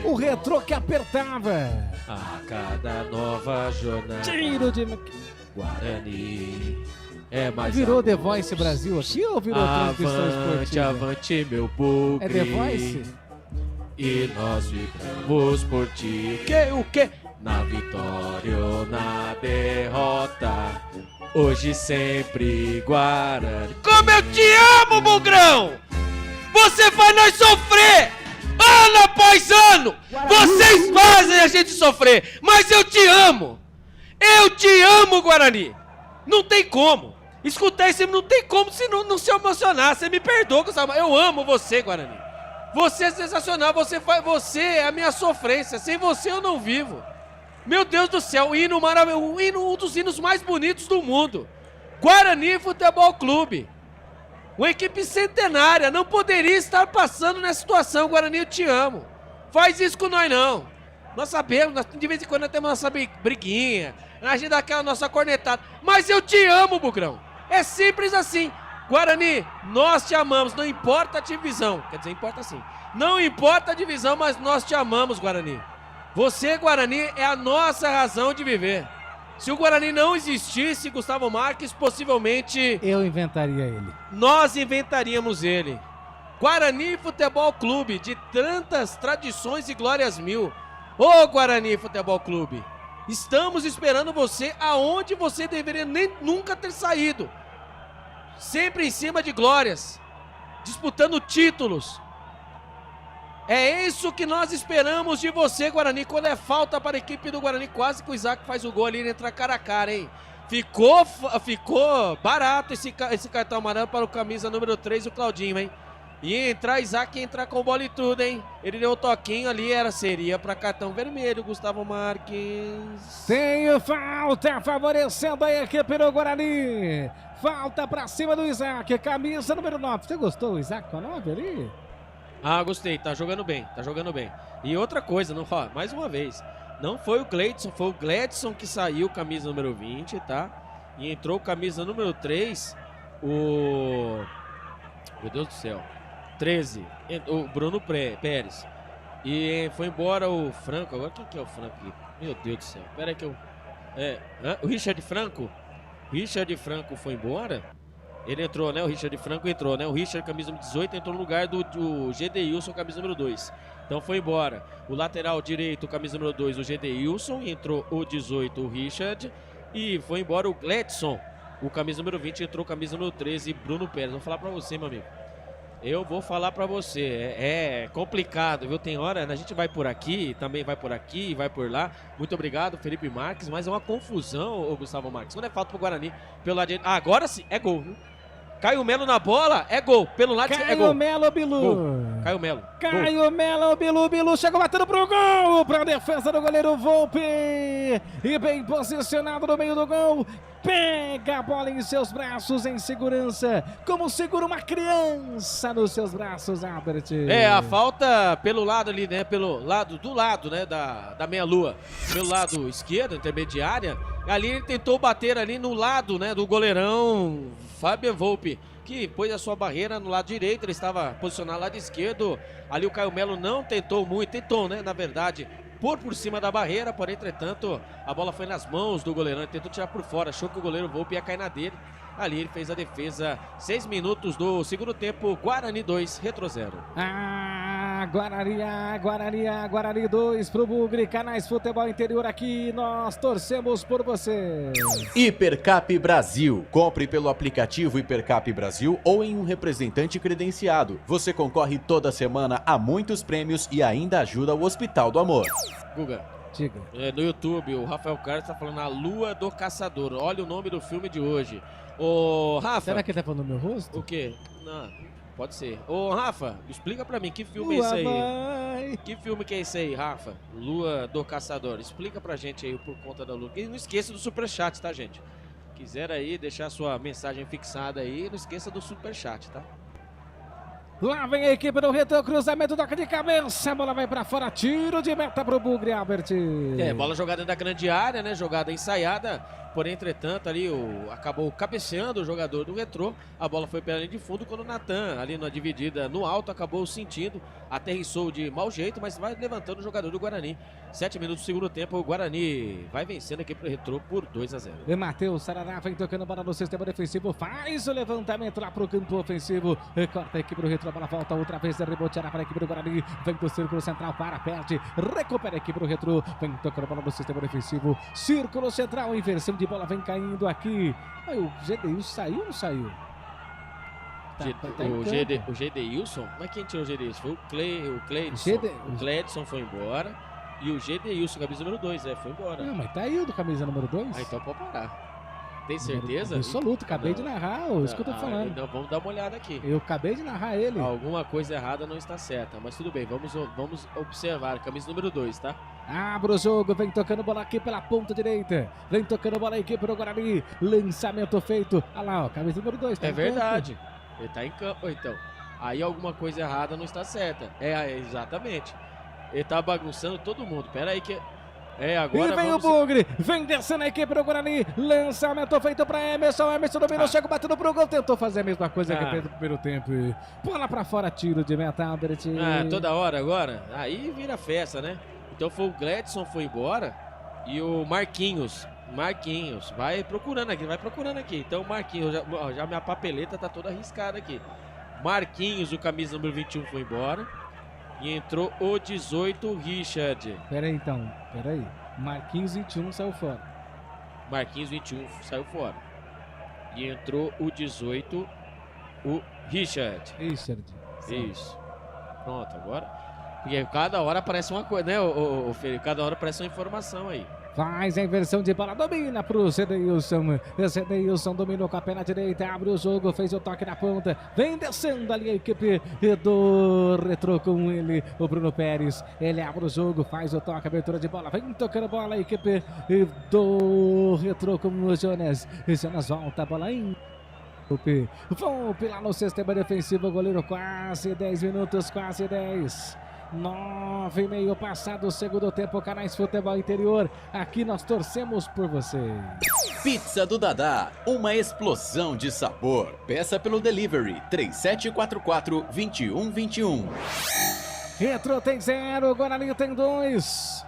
O Retrô que apertava. A cada nova jornada. Tiro de meta. Guarani. É mais virou The Voice Brasil aqui ou virou transmissão esportiva? Avante, meu bugre. É The Voice? E nós vibramos por ti. O quê? Na vitória ou na derrota, hoje sempre Guarani. Como eu te amo, Bugrão! Você faz nós sofrer! Ano após ano! Vocês fazem a gente sofrer! Mas eu te amo! Eu te amo, Guarani! Não tem como! Escutei isso, não tem como se não se emocionar. Você me perdoa, eu amo você, Guarani. Você é sensacional, você é a minha sofrência. Sem você eu não vivo. Meu Deus do céu, hino maravilhoso, um dos hinos mais bonitos do mundo. Guarani Futebol Clube. Uma equipe centenária, não poderia estar passando nessa situação. Guarani, eu te amo. Faz isso com nós não. Nós sabemos, de vez em quando nós temos nossa briguinha, a gente dá aquela nossa cornetada. Mas eu te amo, Bugrão. É simples assim. Guarani, nós te amamos, não importa a divisão. Quer dizer, importa sim. Não importa a divisão, mas nós te amamos, Guarani. Você, Guarani, é a nossa razão de viver. Se o Guarani não existisse, Gustavo Marques, possivelmente... eu inventaria ele. Nós inventaríamos ele. Guarani Futebol Clube, de tantas tradições e glórias mil. Ô Guarani Futebol Clube, estamos esperando você aonde você deveria nunca ter saído. Sempre em cima de glórias, disputando títulos. É isso que nós esperamos de você, Guarani. Quando é falta para a equipe do Guarani, quase que o Isaac faz o gol ali e entra cara a cara, hein? Ficou barato esse cartão amarelo para o camisa número 3, o Claudinho, hein? E entrar Isaac, entrar com bola e tudo, hein? Ele deu um toquinho ali, seria para cartão vermelho, Gustavo Marques. Tem falta favorecendo a equipe do Guarani. Falta para cima do Isaac, camisa número 9. Você gostou do Isaac com a 9 ali? Ah, gostei, tá jogando bem, tá jogando bem. E outra coisa, mais uma vez, não foi o Cleiton, foi o Gledson que saiu, camisa número 20, tá? E entrou camisa número 3, meu Deus do céu, 13, o Bruno Pérez. E foi embora o Franco, agora quem que é o Franco aqui? Meu Deus do céu, pera aí que o Richard Franco? Richard Franco foi embora? Ele entrou, né? O Richard Franco entrou, né? O Richard, camisa número 18, entrou no lugar do Gedeilson, camisa número 2. Então foi embora. O lateral direito, camisa número 2, o Gedeilson. Entrou o 18, o Richard. E foi embora o Gledson. O camisa número 20 entrou camisa número 13, Bruno Pérez. Vou falar pra você, meu amigo. Eu vou falar pra você. É complicado, viu? Tem hora, a gente vai por aqui, também vai por aqui, vai por lá. Muito obrigado, Felipe Marques. Mas é uma confusão, o Gustavo Marques. Quando é falta pro Guarani, pelo lado direito. Agora sim, é gol, viu? Caio Melo na bola, é gol. Pelo lado é gol. Caio Melo, Bilu. Gol. Caio Melo. Caio Melo, Bilu chegou batendo pro gol. Pra defesa do goleiro Volpe. E bem posicionado no meio do gol. Pega a bola em seus braços em segurança. Como segura uma criança nos seus braços, Albert. A falta pelo lado ali, né? Pelo lado, do lado, né? Da meia-lua. Pelo lado esquerdo, intermediária. Ali ele tentou bater ali no lado, né? Do goleirão Fábio Volpe, que pôs a sua barreira no lado direito. Ele estava posicionado no lado esquerdo. Ali o Caio Melo não tentou muito. Tentou, né? Na verdade, por cima da barreira, porém, entretanto, a bola foi nas mãos do goleirão, ele tentou tirar por fora, achou que o goleiro Volpe ia cair na dele. Ali ele fez a defesa. 6 minutos do segundo tempo, Guarani 2, Retrô 0. Guarani 2 pro Bugre, Canais Futebol Interior aqui, nós torcemos por você. Hipercap Brasil. Compre pelo aplicativo Hipercap Brasil ou em um representante credenciado. Você concorre toda semana a muitos prêmios e ainda ajuda o Hospital do Amor. Guga, diga. No YouTube, o Rafael Carlos tá falando A Lua do Caçador. Olha o nome do filme de hoje. Ô, Rafa. Será que ele tá falando no meu rosto? O quê? Não. pode ser. Ô, Rafa, explica pra mim, que filme é esse aí? Que filme que é esse aí, Rafa? Lua do Caçador. Explica pra gente aí por conta da Lua. E não esqueça do superchat, tá, gente? Quiser aí deixar sua mensagem fixada aí, não esqueça do superchat, tá? Lá vem a equipe do Retro, cruzamento, toca de cabeça, a bola vai pra fora, tiro de meta pro Bugre, Albert. Bola jogada da grande área, né? Jogada ensaiada, porém, entretanto, ali acabou cabeceando o jogador do Retrô. A bola foi pela linha de fundo quando o Natan, ali na dividida no alto, acabou sentindo, aterrissou de mau jeito, mas vai levantando o jogador do Guarani. 7 minutos do segundo tempo, o Guarani vai vencendo aqui pro Retrô por 2-0. E Matheus Sarará vem tocando bola no sistema defensivo, faz o levantamento lá pro campo ofensivo, corta a equipe do Retrô, a bola volta outra vez, reboteada para a equipe do Guarani, vem do círculo central, perde, recupera a equipe do Retrô, vem tocando bola no sistema defensivo, círculo central, inversão de bola, vem caindo aqui. Aí o Gedeilson saiu ou não saiu? O Gedeilson? Mas quem tirou o Gedeilson? Foi o Cleidson. O Cleidson foi embora. E o Gedeilson, camisa número 2, foi embora. Não, mas tá aí o do camisa número 2. Ah, então pode parar. Tem certeza? Absoluto, acabei de narrar, isso que eu tô falando. Então vamos dar uma olhada aqui. Eu acabei de narrar ele. Alguma coisa errada não está certa, mas tudo bem, vamos observar. Camisa número 2, tá? Abre o jogo, vem tocando bola aqui pela ponta direita. Vem tocando bola aqui pro Guarani. Lançamento feito. Olha lá, ó, camisa número 2. É verdade. Ele tá em campo, então. Aí alguma coisa errada não está certa. Exatamente. Ele tá bagunçando todo mundo. Pera aí que... agora e vem o Bugre, vem descendo a equipe do Guarani, lançamento feito para Emerson dominou, chega batendo pro gol, tentou fazer a mesma coisa que fez no primeiro tempo. Bola para fora, tiro de meta, Albert. Toda hora agora, aí vira festa, né? Então foi o Gledson, foi embora, e o Marquinhos, vai procurando aqui, então o Marquinhos, já minha papeleta tá toda arriscada aqui. Marquinhos, o camisa número 21, foi embora. E entrou o 18, Richard. Peraí. Marquinhos 21 saiu fora. Marquinhos 21 saiu fora. E entrou o 18, o Richard. Isso. Pronto, agora. Porque cada hora aparece uma coisa, né, o Felipe? Cada hora aparece uma informação aí. Faz a inversão de bola, domina pro Gedeilson. Gedeilson dominou com a perna direita, abre o jogo, fez o toque na ponta. Vem descendo ali a equipe do Retrô com ele, o Bruno Pérez. Ele abre o jogo, faz o toque, abertura de bola. Vem tocando bola a equipe do Retrô com o Jonas. Jonas volta a bola em... Volpe lá no sistema defensivo, goleiro quase 10 minutos, quase 10. 9,5 passado o segundo tempo, Canais Futebol Interior. Aqui nós torcemos por você. Pizza do Dadá, uma explosão de sabor. Peça pelo delivery 3744-2121. Retrô tem 0, Guarani tem 2.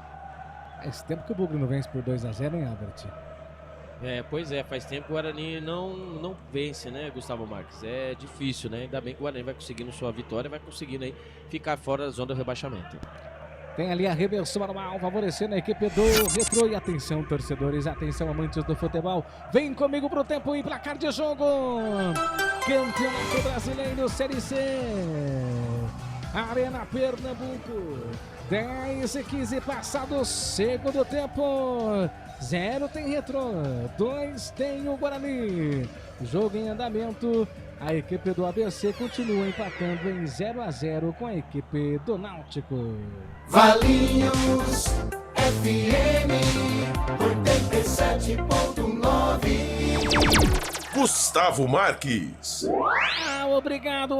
Faz tempo que o Bugre não vence por 2-0, hein, Albert? Pois é, faz tempo que o Guarani não vence, né, Gustavo Marques? É difícil, né? Ainda bem que o Guarani vai conseguindo sua vitória, vai conseguindo aí ficar fora da zona do rebaixamento. Tem ali a reversão manual, favorecendo a equipe do Retrô. E atenção, torcedores, atenção, amantes do futebol. Vem comigo pro tempo e placar de jogo. Campeonato Brasileiro Série C. Arena Pernambuco. 10:15 passado o segundo tempo. 0 tem Retrô, 2 tem o Guarani. Jogo em andamento. A equipe do ABC continua empatando em 0-0 com a equipe do Náutico. Valinhos FM 87.9. Gustavo Marques. Obrigado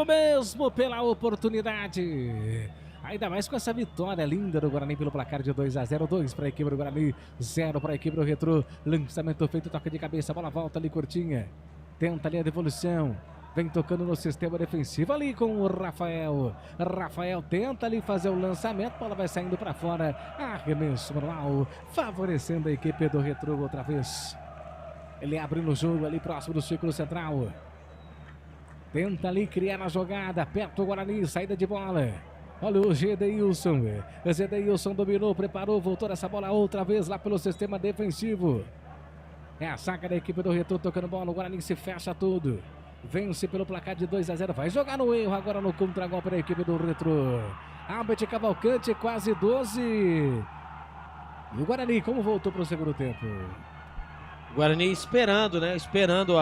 mesmo pela oportunidade. Ainda mais com essa vitória linda do Guarani pelo placar de 2-0, 2 para a equipe do Guarani, 0 para a equipe do Retrô. Lançamento feito, toca de cabeça, bola volta ali curtinha. Tenta ali a devolução. Vem tocando no sistema defensivo ali com o Rafael. Rafael tenta ali fazer o lançamento, bola vai saindo para fora. Arremesso manual, favorecendo a equipe do Retrô outra vez. Ele abre no jogo ali próximo do círculo central. Tenta ali criar a jogada, perto do Guarani, saída de bola. Olha o Gedeilson. O Gedeilson dominou, preparou, voltou essa bola outra vez lá pelo sistema defensivo. É a saga da equipe do Retrô tocando bola. O Guarani se fecha tudo. Vence pelo placar de 2-0. Vai jogar no erro agora no contra-golpe da equipe do Retrô. Albert Cavalcante, quase 12. E o Guarani, como voltou para o segundo tempo? O Guarani esperando, né? Esperando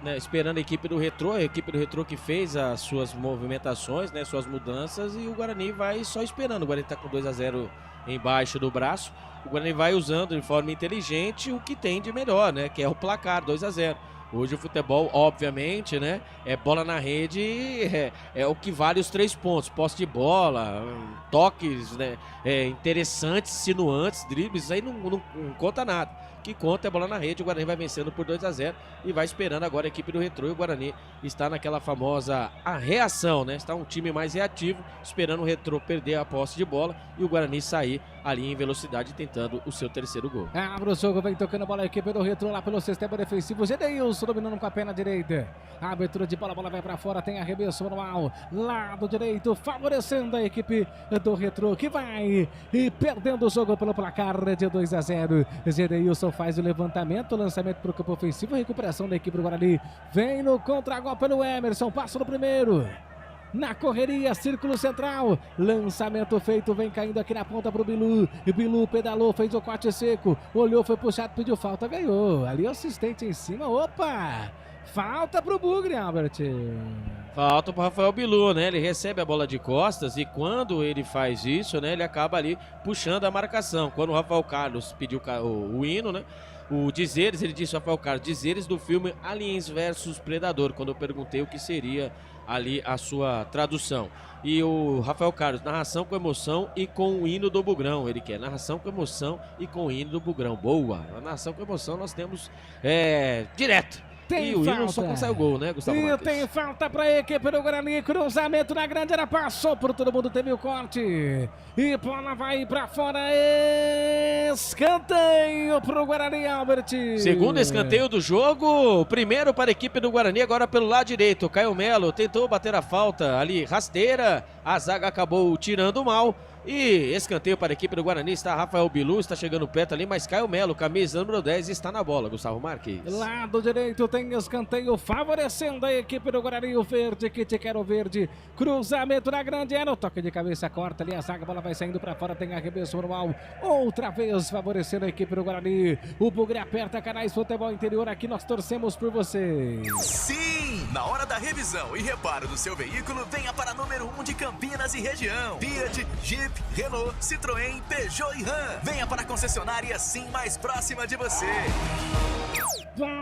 né, esperando a equipe do Retrô que fez as suas movimentações, né, suas mudanças, e o Guarani vai só esperando. O Guarani está com 2-0 embaixo do braço. O Guarani vai usando de forma inteligente o que tem de melhor, né, que é o placar, 2-0. Hoje o futebol, obviamente, né, é bola na rede, é o que vale os 3 pontos. Posse de bola, toques, né, interessantes, sinuantes, dribles, isso aí não conta nada. O que conta é bola na rede. O Guarani vai vencendo por 2-0 e vai esperando agora a equipe do Retrô. E o Guarani está naquela famosa reação, né? Está um time mais reativo, esperando o Retrô perder a posse de bola e o Guarani sair ali em velocidade tentando o seu 3º gol. Abre o jogo, vem tocando a bola a equipe do Retrô lá pelo sistema defensivo. Gedeilson dominando com a perna direita. A abertura de bola, a bola vai para fora, tem arremesso manual. Lado direito, favorecendo a equipe do Retrô, que vai e perdendo o jogo pelo placar de 2-0. Gedeilson faz o levantamento, lançamento para o campo ofensivo, recuperação da equipe do Guarani. Vem no contra-gol pelo Emerson, passa no primeiro. Na correria, círculo central, lançamento feito, vem caindo aqui na ponta pro Bilu. Bilu pedalou, fez o corte seco, olhou, foi puxado, pediu falta, ganhou. Ali o assistente em cima, opa! Falta pro Bugre, Albert. Falta pro Rafael Bilu, né? Ele recebe a bola de costas e quando ele faz isso, né? Ele acaba ali puxando a marcação. Quando o Rafael Carlos pediu o hino, né? O Dizeres, ele disse, Rafael Carlos, Dizeres do filme Aliens vs Predador, quando eu perguntei o que seria ali a sua tradução. E o Rafael Carlos, narração com emoção e com o hino do Bugrão. Ele quer narração com emoção e com o hino do Bugrão. Boa! A narração com emoção nós temos direto. Tem e o falta. hino só quando sai o gol, né, Gustavo E Marques? tem falta para a equipe do Guarani. Cruzamento na grande área, passou por todo mundo, teve o corte. E bola vai para fora. Escanteio para o Guarani, Albert. Segundo escanteio do jogo. Primeiro para a equipe do Guarani, agora pelo lado direito. Caio Melo tentou bater a falta ali, rasteira. A zaga acabou tirando mal. E escanteio para a equipe do Guarani, está Rafael Bilu, está chegando perto ali, mas Caio Melo, camisa número 10, está na bola, Gustavo Marques. Lado direito tem escanteio favorecendo a equipe do Guarani, o verde, que te quer o verde. Cruzamento na grande área, o toque de cabeça, corta ali a zaga, a bola vai saindo para fora, tem arremesso normal. Outra vez favorecendo a equipe do Guarani. O Bugre aperta, canais Futebol Interior, aqui nós torcemos por vocês. Sim! Na hora da revisão e reparo do seu veículo, venha para número 1 de Campinas e região. Fiat, Jeep, Renault, Citroën, Peugeot e Ram. Venha para a concessionária Sim mais próxima de você.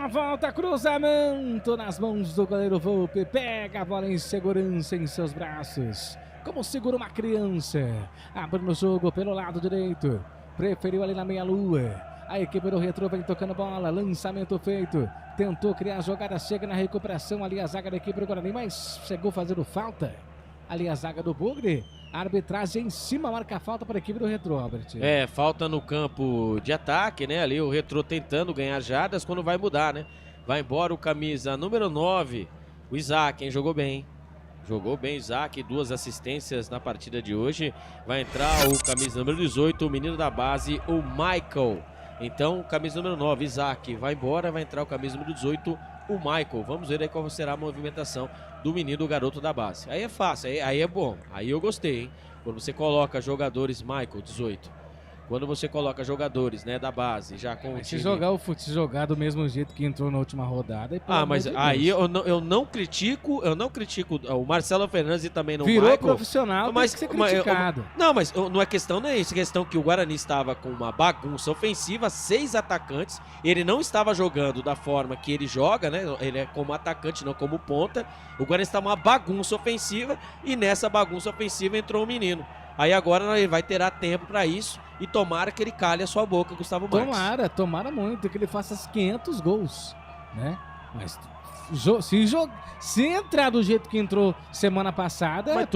Volta, cruzamento nas mãos do goleiro Volpe. Pega a bola em segurança em seus braços, como segura uma criança. Abre no jogo pelo lado direito. Preferiu ali na meia-lua. A equipe do Retrô vem tocando bola, lançamento feito. Tentou criar a jogada, chega na recuperação ali a zaga da equipe do Guarani, mas chegou fazendo falta. Ali a zaga do Bugre. A arbitragem em cima marca a falta para a equipe do Retrô, Albert. Falta no campo de ataque, né? Ali o Retrô tentando ganhar jardas quando vai mudar, né? Vai embora o camisa número 9, o Isaac, hein? Jogou bem. Jogou bem Isaac, 2 assistências na partida de hoje. Vai entrar o camisa número 18, o menino da base, o Michael. Então, camisa número 9, Isaac, vai embora, vai entrar o camisa número 18, o Michael. Vamos ver aí qual será a movimentação do menino, do garoto da base. Aí é fácil, aí é bom, aí eu gostei, hein? Quando você coloca jogadores, Michael, 18. Quando você coloca jogadores, né, da base, já com o time... Se jogar do mesmo jeito que entrou na última rodada... mas aí eu não critico o Marcelo Fernandes e também não o Virou Michael. Profissional, mas tem que ser criticado. Mas não é questão, não é isso. É questão que o Guarani estava com uma bagunça ofensiva, 6 atacantes. Ele não estava jogando da forma que ele joga, né? Ele é como atacante, não como ponta. O Guarani estava uma bagunça ofensiva e nessa bagunça ofensiva entrou o menino. Aí agora ele vai ter tempo para isso e tomara que ele calhe a sua boca, Gustavo Marques. Tomara muito que ele faça os 500 gols, né? Mas se entrar do jeito que entrou semana passada, mas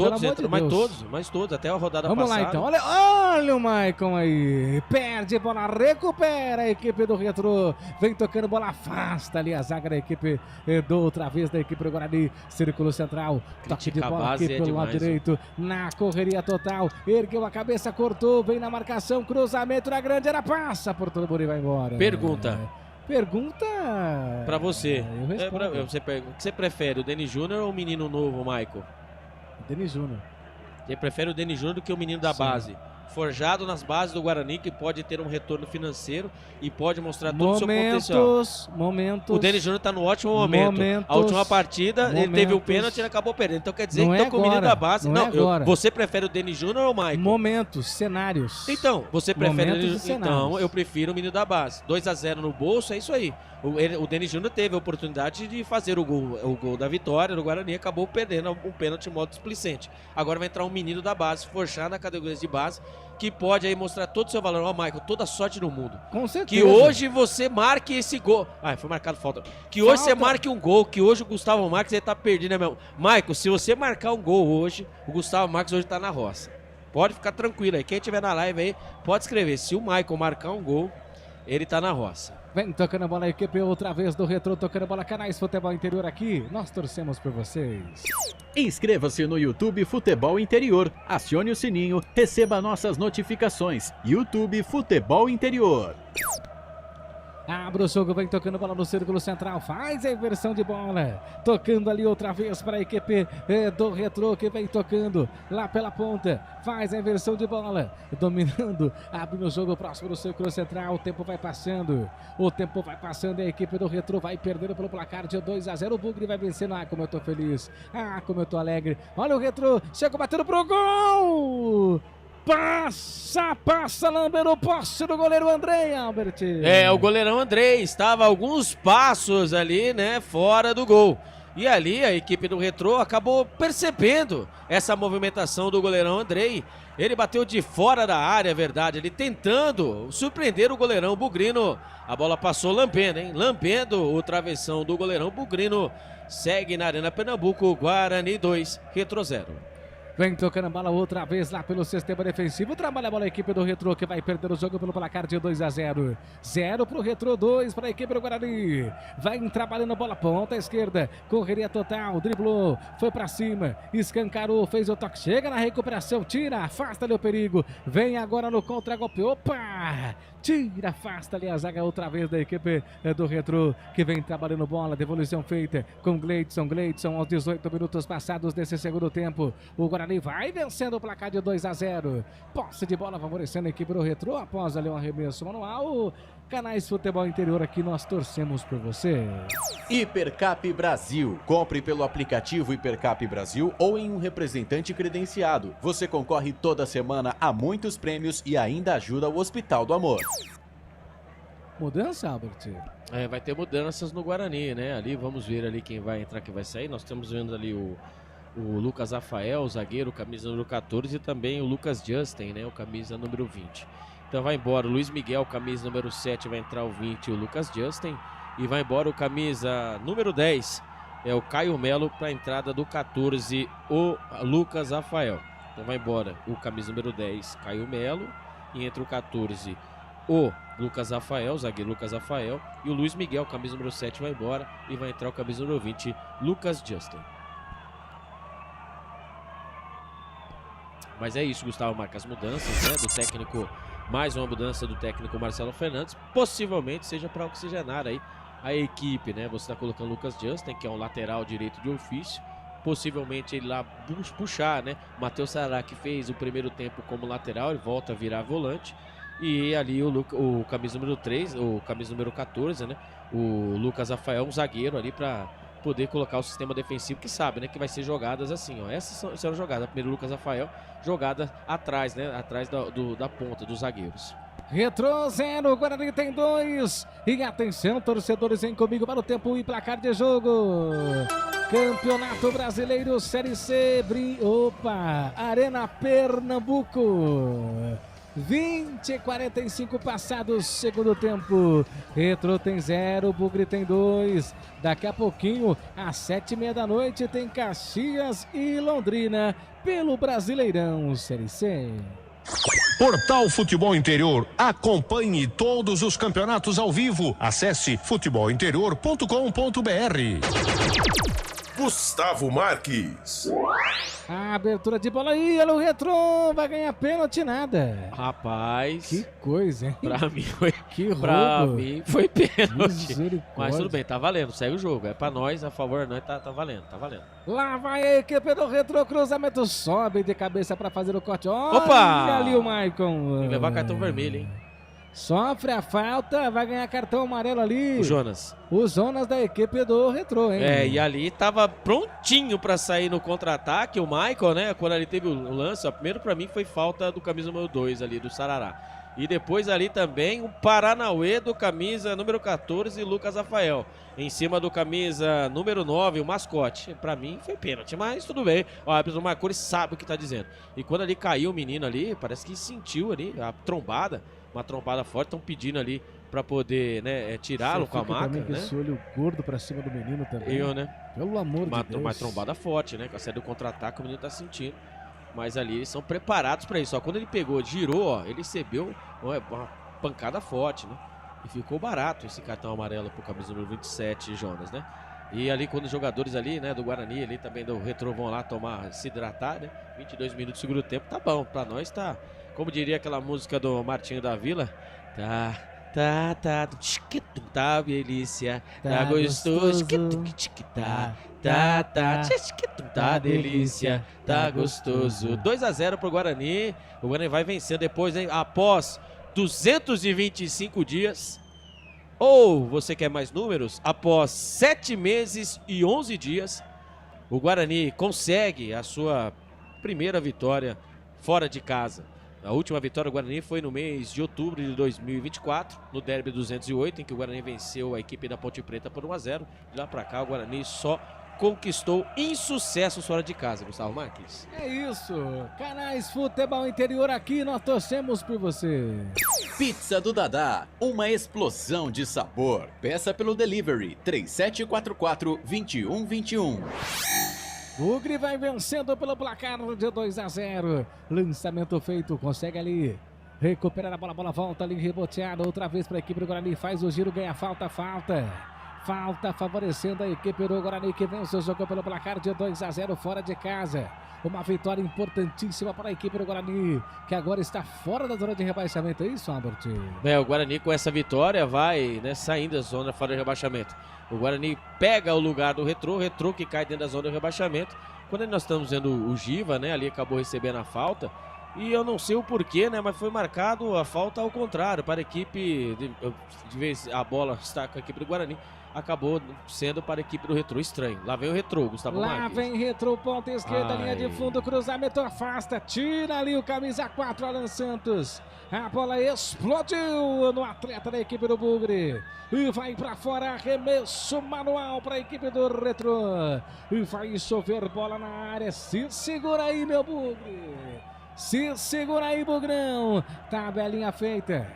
todos, até a rodada Vamos passada. Vamos lá então, olha o Maicon aí, perde bola, recupera a equipe do Retrô, vem tocando bola, afasta ali a zaga da equipe outra vez da equipe do Guarani, círculo central, toque de bola aqui pelo lado direito, na correria total, ergueu a cabeça, cortou, vem na marcação, cruzamento na grande área, passa por todo mundo e vai embora. Pergunta pra você. Eu respondo. O que você prefere, o Denis Júnior ou o menino novo, Michael? Denis Júnior. Você prefere o Denis Júnior do que o menino da base? forjado nas bases do Guarani, que pode ter um retorno financeiro e pode mostrar todo o seu potencial. Momentos. O Denis Júnior está no ótimo momento. A última partida, ele teve o pênalti e ele acabou perdendo. Então quer dizer que estão com o menino da base. Você prefere o Denis Júnior ou o Maicon? Momentos, cenários. Então, você prefere então, eu prefiro o menino da base. 2-0 no bolso, é isso aí. O Denis Júnior teve a oportunidade de fazer o gol da vitória no Guarani, acabou perdendo um pênalti em modo displicente. Agora vai entrar um menino da base, forjado na categoria de base, que pode aí mostrar todo o seu valor. Ó, Michael, toda a sorte do mundo. Com certeza. Que hoje você marque esse gol. Foi marcado falta. Que hoje você marque um gol, que hoje o Gustavo Marques ele tá perdido, né, meu? Michael, se você marcar um gol hoje, o Gustavo Marques hoje tá na roça. Pode ficar tranquilo aí. Quem tiver na live aí, pode escrever. Se o Michael marcar um gol, ele tá na roça. Vem tocando a bola a equipe outra vez do Retrô, tocando a bola, Canais Futebol Interior aqui. Nós torcemos por vocês. Inscreva-se no YouTube Futebol Interior. Acione o sininho, receba nossas notificações. YouTube Futebol Interior. Abre o jogo, vem tocando bola no círculo central, faz a inversão de bola, tocando ali outra vez para a equipe do Retrô, que vem tocando lá pela ponta, faz a inversão de bola, dominando, abre o jogo próximo do círculo central, o tempo vai passando, a equipe do Retrô vai perdendo pelo placar de 2-0, o Bugre vai vencendo, como eu tô feliz, como eu tô alegre, olha o Retrô, chega batendo pro gol! Passa, lambendo o poste do goleiro Andrei, Albert. O goleirão Andrei estava a alguns passos ali, né, fora do gol. E ali a equipe do Retrô acabou percebendo essa movimentação do goleirão Andrei. Ele bateu de fora da área, é verdade, ele tentando surpreender o goleirão bugrino. A bola passou lambendo, hein? Lambendo o travessão do goleirão bugrino. Segue na Arena Pernambuco, Guarani 2, Retrô 0. Vem tocando a bola outra vez lá pelo sistema defensivo. Trabalha a bola a equipe do Retrô, que vai perder o jogo pelo placar de 2-0. 0 pro Retrô, 2 para a equipe do Guarani. Vai trabalhando a bola ponta esquerda. Correria total, driblou, foi para cima, escancarou, fez o toque, chega na recuperação, tira, afasta ali o perigo. Vem agora no contra-golpe. Opa! Tira, afasta ali a zaga outra vez da equipe do Retrô, que vem trabalhando bola, devolução feita com Gleidson aos 18 minutos passados desse segundo tempo. O Guarani vai vencendo o placar de 2-0. Posse de bola favorecendo a equipe do Retrô após ali um arremesso manual. Canais Futebol Interior aqui, nós torcemos por você. Hipercap Brasil. Compre pelo aplicativo Hipercap Brasil ou em um representante credenciado. Você concorre toda semana a muitos prêmios e ainda ajuda o Hospital do Amor. Mudança, Albert? Vai ter mudanças no Guarani, né? Ali, vamos ver ali quem vai entrar, quem vai sair. Nós estamos vendo ali o Lucas Rafael, o zagueiro, camisa número 14, e também o Lucas Justin, né? O camisa número 20. Então vai embora o Luiz Miguel, camisa número 7, vai entrar o 20, o Lucas Justin. E vai embora o camisa número 10, o Caio Melo, para a entrada do 14, o Lucas Rafael. Então vai embora o camisa número 10, Caio Melo, e entra o 14, o Lucas Rafael, o zagueiro Lucas Rafael. E o Luiz Miguel, camisa número 7, vai embora e vai entrar o camisa número 20, Lucas Justin. Mas é isso, Gustavo marca as mudanças, né, do técnico. Mais uma mudança do técnico Marcelo Fernandes, possivelmente seja para oxigenar aí a equipe, né? Você está colocando o Lucas Justin, que é um lateral direito de ofício, possivelmente ele lá puxar, né? O Matheus Sará, que fez o primeiro tempo como lateral, ele volta a virar volante, e ali o camisa número 3, o camisa número 14, né? O Lucas Rafael, um zagueiro ali para poder colocar o sistema defensivo, que sabe, né, que vai ser jogadas assim, ó. Essas serão jogadas. Primeiro o Lucas Rafael, jogada atrás, né, atrás da ponta dos zagueiros. Retrô 0, Guarani tem 2. E atenção, torcedores, vem comigo para o tempo e placar de jogo. Campeonato Brasileiro Série C, Arena Pernambuco. 20:45 passados, segundo tempo. Retrô tem 0, Bugre tem 2. Daqui a pouquinho, às 7:30 da noite, tem Caxias e Londrina pelo Brasileirão Série C. Portal Futebol Interior. Acompanhe todos os campeonatos ao vivo. Acesse futebolinterior.com.br. Gustavo Marques. A abertura de bola aí, olha o Retrô, vai ganhar pênalti nada. Rapaz. Que coisa, hein? Pra mim foi, que roubo. Pra mim foi pênalti. Mas tudo bem, tá valendo, segue o jogo. É pra nós, a favor, nós tá valendo, tá valendo. Lá vai a equipe do Retrô, cruzamento sobe de cabeça pra fazer o corte. Olha Opa! ali o Maicon. Tem que levar cartão vermelho, hein? Sofre a falta, vai ganhar cartão amarelo ali. O Jonas. O Jonas da equipe do Retrô, hein? É, e ali tava prontinho pra sair no contra-ataque o Michael, né? Quando ele teve o lance, ó, primeiro pra mim foi falta do camisa número 2 ali, do Sarará. E depois ali também o Paranauê do camisa número 14, Lucas Rafael. Em cima do camisa número 9, o Mascote. Pra mim foi pênalti, mas tudo bem. O árbitro marcou, ele sabe o que tá dizendo. E quando ali caiu o menino ali, parece que sentiu ali a trombada. Uma trombada forte, estão pedindo ali pra poder, né, tirá-lo com a maca, né? Esse olho gordo pra cima do menino também. Eu, né? Pelo amor de Deus. Uma trombada forte, né? Com a saída do contra-ataque, o menino tá sentindo. Mas ali eles são preparados pra isso. Ó, quando ele pegou, girou, ó, ele recebeu uma pancada forte, né? E ficou barato esse cartão amarelo pro camisa número 27, Jonas, né? E ali quando os jogadores ali, né, do Guarani, ali também do Retrô vão lá se hidratar, né? 22 minutos do segundo tempo, tá bom. Pra nós tá... Como diria aquela música do Martinho da Vila, tá delícia, tá gostoso, tá delícia, tá gostoso. 2-0 pro Guarani, o Guarani vai vencendo depois, hein, após 225 dias, ou você quer mais números, após 7 meses e 11 dias, o Guarani consegue a sua primeira vitória fora de casa. A última vitória do Guarani foi no mês de outubro de 2024, no Derby 208, em que o Guarani venceu a equipe da Ponte Preta por 1-0. De lá pra cá, o Guarani só conquistou insucessos fora de casa, Gustavo Marques. É isso, Canais Futebol Interior aqui, nós torcemos por você. Pizza do Dadá, uma explosão de sabor. Peça pelo delivery 3744-2121. Bugre vai vencendo pelo placar de 2-0. Lançamento feito, consegue ali recuperar a bola volta ali reboteada outra vez para a equipe do Guarani. Faz o giro, ganha falta. Falta favorecendo a equipe do Guarani que vence o jogo pelo placar de 2-0 fora de casa. Uma vitória importantíssima para a equipe do Guarani, que agora está fora da zona de rebaixamento. É isso, Albert? O Guarani com essa vitória vai, né, saindo da zona fora de rebaixamento. O Guarani pega o lugar do Retrô, o Retrô que cai dentro da zona de rebaixamento. Quando nós estamos vendo o Giva, né, ali acabou recebendo a falta. E eu não sei o porquê, né, mas foi marcado a falta ao contrário, para a equipe, de vez a bola está com a equipe do Guarani, acabou sendo para a equipe do Retrô. Estranho. Lá vem o Retrô, Gustavo Marques. Lá vem Retrô, ponta esquerda, linha de fundo, cruzamento afasta, tira ali o camisa 4, Alan Santos. A bola explodiu no atleta da equipe do Bugre. E vai pra fora, arremesso manual para a equipe do Retrô. E vai chover bola na área. Se segura aí, meu Bugre. Se segura aí, Bugrão. Tabelinha feita.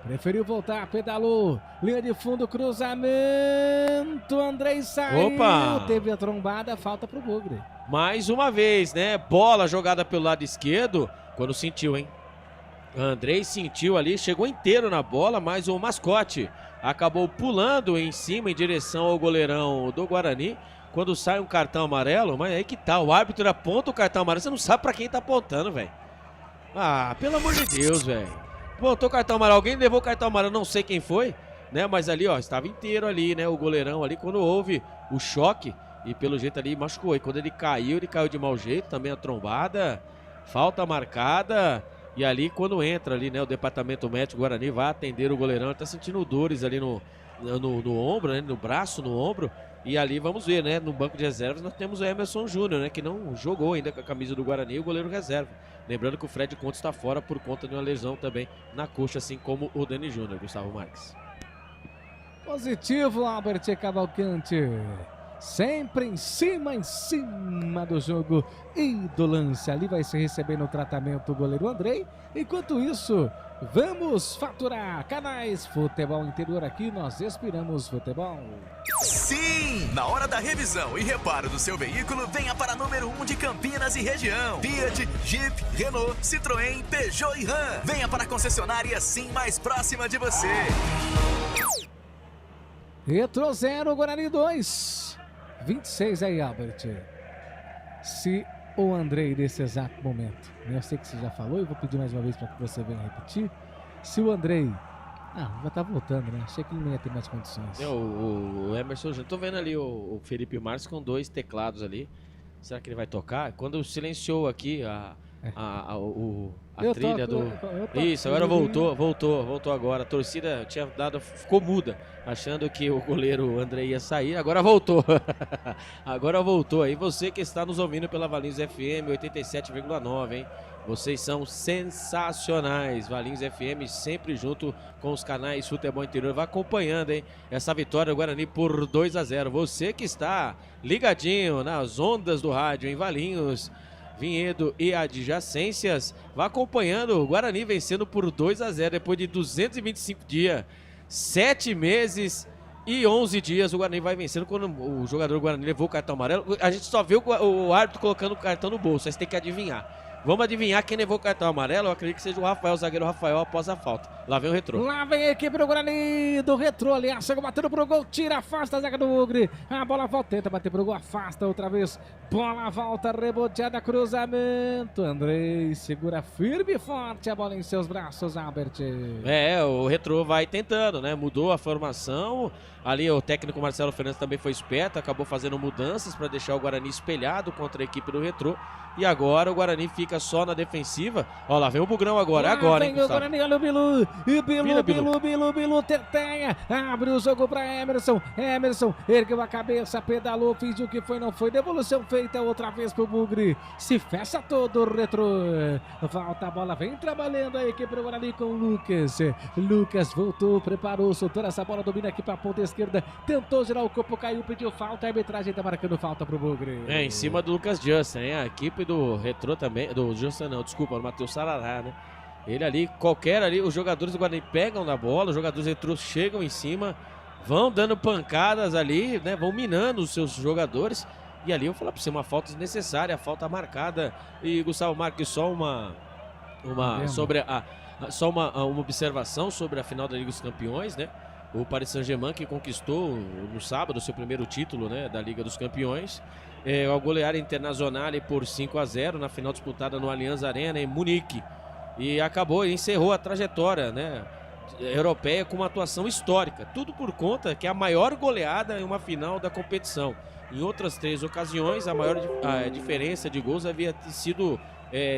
Preferiu voltar, pedalou. Linha de fundo, cruzamento. Andrei saiu. Opa! Teve a trombada, falta pro Bugre. Mais uma vez, né? Bola jogada pelo lado esquerdo. Quando sentiu, hein? Andrei sentiu ali, chegou inteiro na bola, mas o Mascote acabou pulando em cima em direção ao goleirão do Guarani. Quando sai um cartão amarelo, mas aí que tá, o árbitro aponta o cartão amarelo, você não sabe pra quem tá apontando, velho. Ah, pelo amor de Deus, velho. Apontou o cartão amarelo, alguém levou o cartão amarelo, não sei quem foi, né? Mas ali, ó, estava inteiro ali, né? O goleirão ali, quando houve o choque, e pelo jeito ali machucou. E quando ele caiu de mau jeito, também a trombada, falta marcada. E ali, quando entra ali, né, o departamento médico Guarani vai atender o goleirão, ele tá sentindo dores ali no ombro, né, no braço, no ombro. E ali, vamos ver, né, no banco de reservas nós temos o Emerson Júnior, né, que não jogou ainda com a camisa do Guarani, o goleiro reserva. Lembrando que o Fred Conte está fora por conta de uma lesão também na coxa, assim como o Dani Júnior, Gustavo Marques. Positivo, Albert Cavalcante. Sempre em cima do jogo e do lance. Ali vai se receber no tratamento o goleiro Andrei. Enquanto isso, vamos faturar. Canais Futebol Interior aqui, nós respiramos futebol. Sim! Na hora da revisão e reparo do seu veículo, venha para a número 1 de Campinas e região. Fiat, Jeep, Renault, Citroën, Peugeot e Ram. Venha para a concessionária Sim mais próxima de você. Retrô 0, Guarani 2. 26 aí, Albert. Se o Andrei, nesse exato momento, eu sei que você já falou, eu vou pedir mais uma vez para que você venha repetir. Se o Andrei... vai estar voltando, né? Achei que ele não ia ter mais condições. O Emerson, já tô vendo ali o Felipe Marques com 2 teclados ali. Será que ele vai tocar? Quando silenciou aqui a trilha do... Isso, agora voltou agora. A torcida tinha ficou muda, achando que o goleiro André ia sair. Agora voltou. Agora voltou aí. Você que está nos ouvindo pela Valinhos FM 87,9, hein? Vocês são sensacionais. Valinhos FM sempre junto com os canais Futebol Interior. Vai acompanhando, hein? Essa vitória do Guarani por 2-0. Você que está ligadinho nas ondas do rádio em Valinhos, Vinhedo e adjacências, vai acompanhando o Guarani vencendo por 2-0 depois de 225 dias, 7 meses e 11 dias. O Guarani vai vencendo. Quando o jogador do Guarani levou o cartão amarelo, a gente só vê o árbitro colocando o cartão no bolso, aí você tem que adivinhar. Vamos adivinhar quem levou o cartão amarelo? Eu acredito que seja o zagueiro Rafael, após a falta. Lá vem o Retrô. Lá vem a equipe do Guarani, do Retrô, aliás, chega batendo pro gol, tira, afasta a zaga do Bugre. A bola volta, tenta bater pro gol, afasta outra vez. Bola volta, reboteada, cruzamento. Andrei segura firme e forte a bola em seus braços, Albert. O Retrô vai tentando, né? Mudou a formação. Ali o técnico Marcelo Fernandes também foi esperto, acabou fazendo mudanças para deixar o Guarani espelhado contra a equipe do Retrô. E agora o Guarani fica só na defensiva. Ó, lá vem o Bugrão agora, é agora, hein, Gustavo? O Guarani, olha o Bilu. E Bilu, Teteia. Abre o jogo para Emerson. Emerson ergueu a cabeça, pedalou, fingiu que foi, não foi. Devolução feita outra vez pro Bugre. Se fecha todo o Retrô. Volta a bola, vem trabalhando a equipe do Guarani com o Lucas. Lucas voltou, preparou, soltou essa bola, domina aqui pra ponta esquerda. Tentou girar o corpo, caiu, pediu falta. A arbitragem tá marcando falta pro Bugre. Em cima do Lucas Justin, hein? A equipe do Retrô também, do Justin não, desculpa, do Matheus Sarará, né? Ele ali, os jogadores do Guarani pegam na bola, os jogadores do Retrô chegam em cima, vão dando pancadas ali, né? Vão minando os seus jogadores. E ali eu vou falar pra você, uma falta desnecessária, a falta marcada. E Gustavo Marques, só uma observação sobre a final da Liga dos Campeões, né? O Paris Saint-Germain, que conquistou no sábado o seu primeiro título, né, da Liga dos Campeões, ao golear Internazionale por 5-0 na final disputada no Allianz Arena em Munique. E encerrou a trajetória, né, europeia com uma atuação histórica. Tudo por conta que é a maior goleada em uma final da competição. Em outras 3 ocasiões, a maior diferença de gols havia sido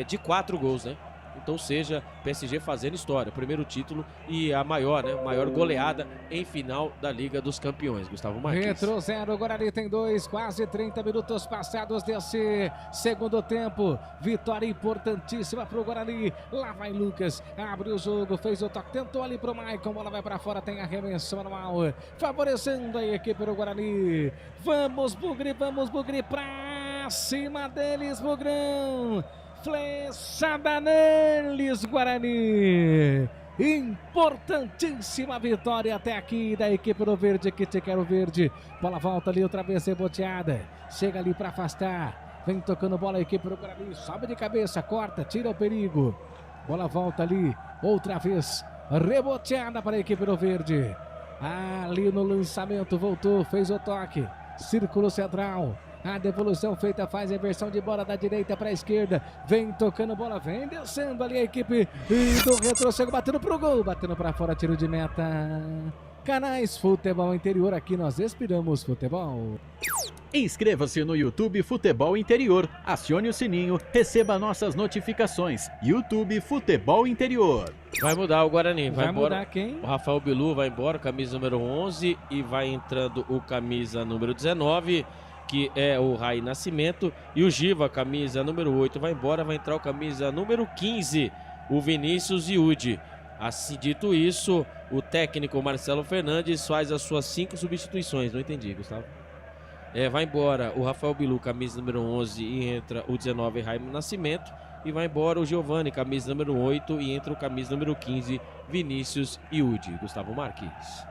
de 4 gols, né? Então, seja PSG fazendo história, primeiro título e a maior goleada em final da Liga dos Campeões. Gustavo Marques. Retrô 0, Guarani tem 2, quase 30 minutos passados desse segundo tempo. Vitória importantíssima pro Guarani. Lá vai Lucas, abre o jogo, fez o toque, tentou ali pro Maicon, bola vai pra fora, tem arremesso manual, favorecendo a equipe do Guarani. Vamos Bugre pra cima deles, Bugrão. Flechada neles, Guarani. Importantíssima vitória até aqui da equipe do Verde, que te quero Verde. Bola volta ali, outra vez reboteada. Chega ali para afastar. Vem tocando bola a equipe do Guarani. Sobe de cabeça, corta, tira o perigo. Bola volta ali, outra vez. Reboteada para a equipe do Verde. Ali no lançamento, voltou, fez o toque. Círculo central. A devolução feita, faz a inversão de bola da direita para a esquerda. Vem tocando bola, vem descendo ali a equipe do Retrô. Chega batendo pro gol, batendo para fora, tiro de meta. Canais Futebol Interior, aqui nós respiramos futebol. Inscreva-se no YouTube Futebol Interior, acione o sininho, receba nossas notificações. YouTube Futebol Interior. Vai mudar o Guarani, vai embora. Mudar quem? O Rafael Bilu vai embora, camisa número 11, e vai entrando o camisa número 19, que é o Rai Nascimento, e o Giva, camisa número 8, vai embora, vai entrar o camisa número 15, o Vinícius Iude. Assim, dito isso, o técnico Marcelo Fernandes faz as suas 5 substituições. Não entendi, Gustavo. Vai embora o Rafael Bilu, camisa número 11, e entra o 19, Rai Nascimento. E vai embora o Giovani, camisa número 8, e entra o camisa número 15, Vinícius Iude. Gustavo Marques.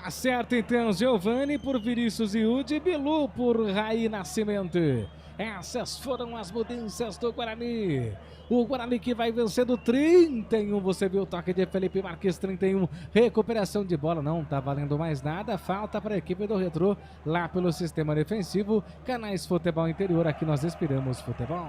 Acerta então Giovani por Vinícius Iude, Bilu por Raí Nascimento. Essas foram as mudanças do Guarani. O Guarani que vai vencendo 31. Você viu o toque de Felipe Marques, 31. Recuperação de bola, não tá valendo mais nada. Falta para a equipe do Retrô lá pelo sistema defensivo. Canais Futebol Interior, aqui nós inspiramos futebol.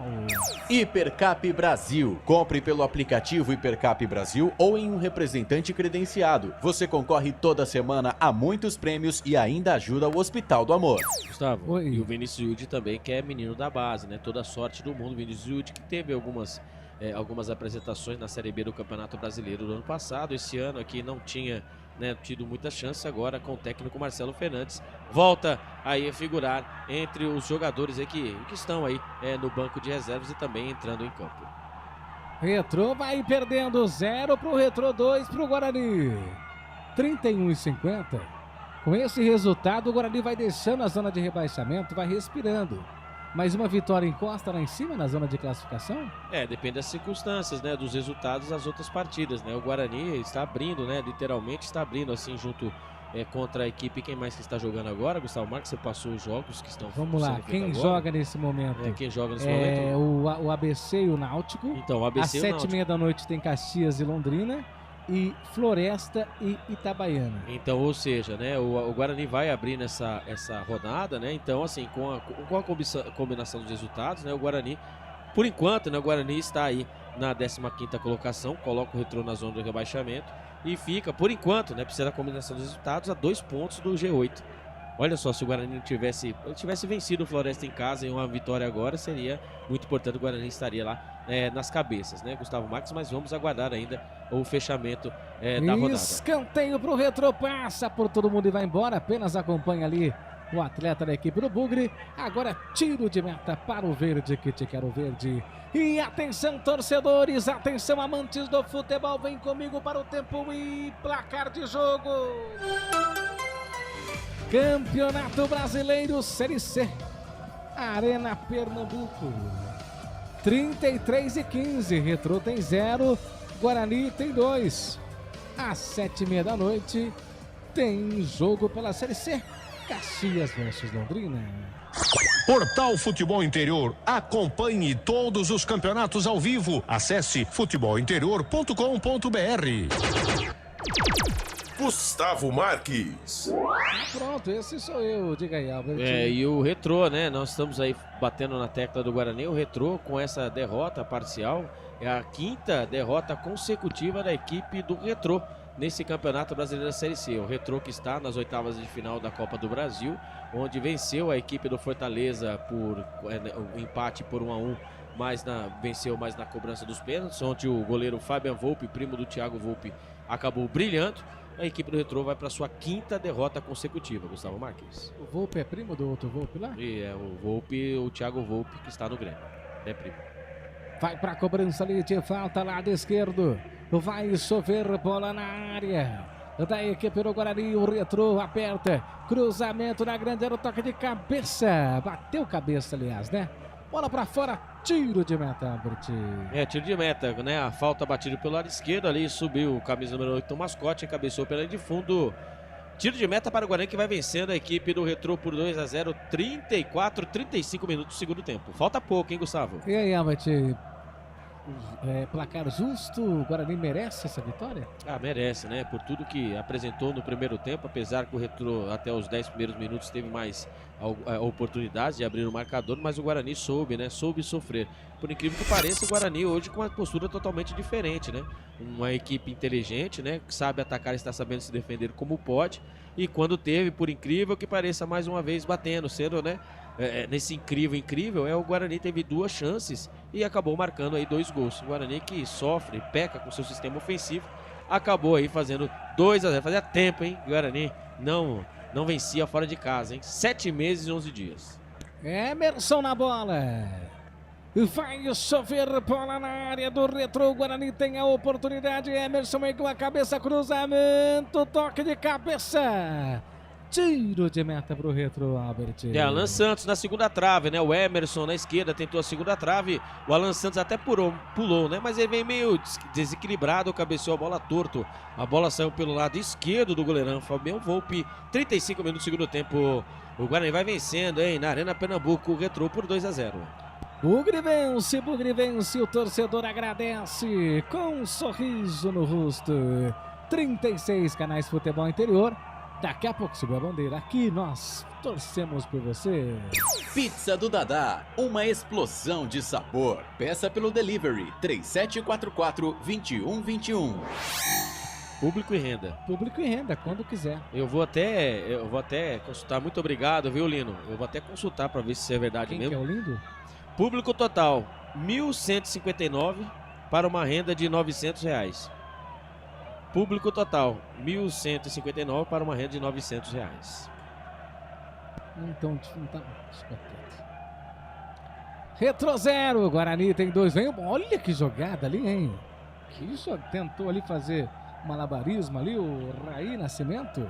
Hipercap Brasil. Compre pelo aplicativo Hipercap Brasil ou em um representante credenciado. Você concorre toda semana a muitos prêmios e ainda ajuda o Hospital do Amor. Gustavo, e o Vinícius Iude também, que é menino da base, né? Toda a sorte do mundo. Vinícius Iude, que teve algumas apresentações na Série B do Campeonato Brasileiro do ano passado. Esse ano aqui não tinha, né, tido muita chance. Agora com o técnico Marcelo Fernandes volta aí a figurar entre os jogadores aí que estão aí no banco de reservas e também entrando em campo. Retrô vai perdendo 0 pro Retrô, 2 pro Guarani. 31,50. Com esse resultado o Guarani vai deixando a zona de rebaixamento, vai respirando. Mais uma vitória encosta lá em cima na zona de classificação? Depende das circunstâncias, né, dos resultados das outras partidas, né? O Guarani está abrindo, né, literalmente está abrindo assim junto contra a equipe. Quem mais que está jogando agora? Gustavo Marques, você passou os jogos que estão. Vamos lá, quem joga nesse momento? Quem joga nesse momento? O ABC e o Náutico. Então, o ABC às e o Náutico. 7h30 da noite tem Caxias e Londrina. E Floresta e Itabaiana. Então, ou seja, né, o Guarani vai abrir essa rodada, né? Então, assim, com a combinação dos resultados, né, o Guarani, por enquanto, né, o Guarani está aí na 15ª colocação, coloca o Retrô na zona do rebaixamento e fica, por enquanto, né, precisa da combinação dos resultados, a 2 pontos do G8. Olha só, se o Guarani tivesse vencido o Floresta em casa em uma vitória agora, seria muito importante. O Guarani estaria lá nas cabeças, né, Gustavo Marques? Mas vamos aguardar ainda o fechamento da rodada. Escanteio pro Retrô, passa por todo mundo e vai embora. Apenas acompanha ali o atleta da equipe do Bugre. Agora tiro de meta para o verde, que te quero verde. E atenção, torcedores, atenção, amantes do futebol, vem comigo para o tempo e placar de jogo. Campeonato Brasileiro Série C, Arena Pernambuco, 33:15, Retrô tem 0, Guarani tem 2. Às 7h30 da noite tem jogo pela Série C, Caxias versus Londrina. Portal Futebol Interior. Acompanhe todos os campeonatos ao vivo. Acesse futebolinterior.com.br. Gustavo Marques. Pronto, esse sou eu, diga aí, Albert. E o Retrô, né? Nós estamos aí batendo na tecla do Guarani. O Retrô, com essa derrota parcial, é a 5ª derrota consecutiva da equipe do Retrô nesse Campeonato Brasileiro da Série C. O Retrô que está nas 8ª de final da Copa do Brasil, onde venceu a equipe do Fortaleza por um empate por 1-1, venceu mais na cobrança dos pênaltis, onde o goleiro Fabian Volpe, primo do Thiago Volpe, acabou brilhando. A equipe do Retrô vai para sua 5ª derrota consecutiva, Gustavo Marques. O Volpe é primo do outro Volpe lá? E o Volpe, o Thiago Volpe, que está no Grêmio. É primo. Vai para a cobrança ali de falta, lado esquerdo. Vai chover bola na área da equipe do Guarani. O Retrô aperta. Cruzamento na grande área, o toque de cabeça. Bateu cabeça, aliás, né? Bola para fora, tiro de meta, Albert. Tiro de meta, né? A falta batida pelo lado esquerdo ali, subiu o camisa número 8 do mascote, encabeçou pela linha de fundo. Tiro de meta para o Guarani, que vai vencendo a equipe do Retrô por 2-0, 35 minutos do segundo tempo. Falta pouco, hein, Gustavo? E aí, Albert? Placar justo, o Guarani merece essa vitória? Merece, né? Por tudo que apresentou no primeiro tempo, apesar que o Retrô até os 10 primeiros minutos teve mais oportunidades de abrir o marcador, mas o Guarani soube, né? Soube sofrer. Por incrível que pareça, o Guarani hoje com uma postura totalmente diferente, né? Uma equipe inteligente, né? Que sabe atacar e está sabendo se defender como pode. E quando teve, por incrível que pareça, mais uma vez batendo, sendo, né? Nesse incrível, o Guarani teve 2 chances e acabou marcando aí 2 gols. O Guarani que sofre, peca com seu sistema ofensivo, acabou aí fazendo 2-0. Fazia tempo, hein? O Guarani não vencia fora de casa, hein? 7 meses e 11 dias. Emerson na bola. Vai chover bola na área do Retrô. O Guarani tem a oportunidade. Emerson com a cabeça, cruzamento, toque de cabeça. Tiro de meta pro Retro, Albert. Alan Santos na segunda trave, né? O Emerson na esquerda tentou a segunda trave. O Alan Santos até pulou, né? Mas ele veio meio desequilibrado, cabeceou a bola torto. A bola saiu pelo lado esquerdo do goleirão Fabião Volpe. 35 minutos do segundo tempo. O Guarani vai vencendo, hein? Na Arena Pernambuco, o Retrô por 2-0. Bugre vence, o torcedor agradece com um sorriso no rosto. 36 canais Futebol Interior. Daqui a pouco subiu a bandeira. Aqui nós torcemos por você. Pizza do Dadá, uma explosão de sabor. Peça pelo delivery 3744-2121. Público e renda. Público e renda, quando quiser. Eu vou até consultar. Muito obrigado, viu, Lino? Eu vou até consultar para ver se isso é verdade. Quem mesmo. Que é o lindo? Público total, R$ 1.159 para uma renda de R$ 900. Público total, R$ 1.159 para uma renda de R$ 900. Então, tá... Retro 0, Guarani tem 2. Olha que jogada ali, hein? Que tentou ali fazer malabarismo ali, o Raí Nascimento.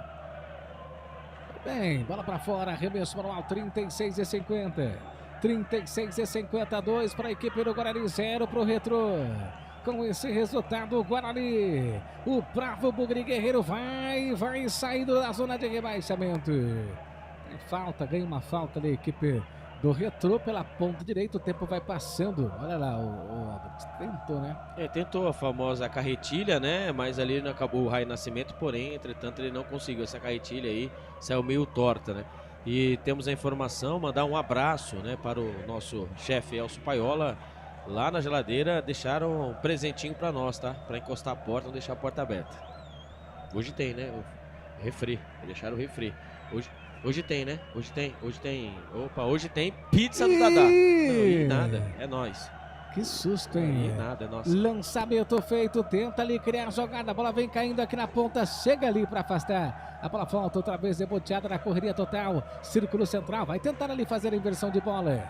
Bem, bola para fora, arremesso manual, 36-50. 36-52 para a equipe do Guarani, 0 para o Retro. Com esse resultado, o Guarani, o bravo Bugre Guerreiro vai saindo da zona de rebaixamento. Tem falta, ganha uma falta da equipe do Retro pela ponta direita. O tempo vai passando. Olha lá, o tentou, né? Tentou a famosa carretilha, né? Mas ali não acabou o Raí Nascimento, porém, entretanto, ele não conseguiu. Essa carretilha aí saiu meio torta, né? E temos a informação, mandar um abraço, né, para o nosso chefe Elcio Paiola. Lá na geladeira deixaram um presentinho para nós, tá? Para encostar a porta, não deixar a porta aberta. Hoje tem, né? O refri. Deixaram o refri. Hoje tem, né? Hoje tem. Opa, hoje tem pizza do Dadá. Não, nada, é nóis. Que susto, hein? Nada, é nosso. Lançamento feito, tenta ali criar a jogada. A bola vem caindo aqui na ponta, chega ali para afastar. A bola volta outra vez, deboteada na correria total. Círculo central, vai tentar ali fazer a inversão de bola.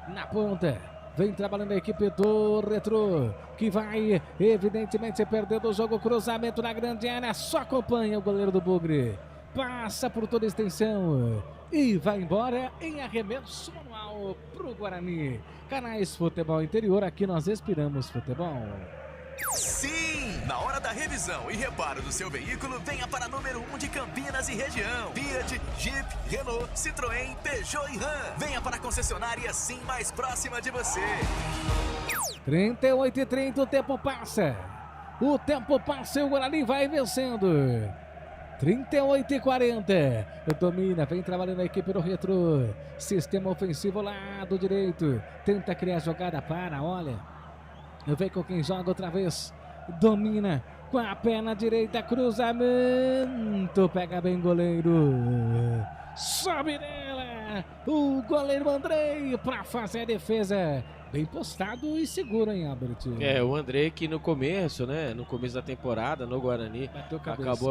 Na ponta, vem trabalhando a equipe do Retro, que vai evidentemente perdendo o jogo. Cruzamento na grande área, só acompanha o goleiro do Bugre. Passa por toda a extensão e vai embora em arremesso manual pro Guarani. Canais Futebol Interior, aqui nós respiramos futebol. Sim! Na hora da revisão e reparo do seu veículo, venha para número 1 de Campinas e região. Fiat, Jeep, Renault, Citroën, Peugeot e Ram. Venha para a concessionária sim mais próxima de você. 38-30, o tempo passa. O tempo passa e o Guarani vai vencendo. 38-40. Domina, vem trabalhando a equipe do Retro. Sistema ofensivo lado direito. Tenta criar jogada para, olha. Vem com quem joga outra vez. Domina com a perna direita. Cruzamento. Pega bem o goleiro. Sobe nela. O goleiro Andrei para fazer a defesa. Bem postado e seguro, hein, Albert? O Andrei que no começo, né? No começo da temporada, no Guarani,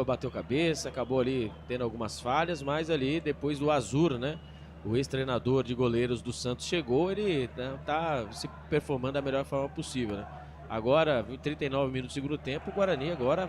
bateu cabeça, acabou ali tendo algumas falhas, mas ali depois do Azur, né? O ex-treinador de goleiros do Santos chegou, ele tá se performando da melhor forma possível, né? Agora, em 39 minutos do segundo tempo, o Guarani agora,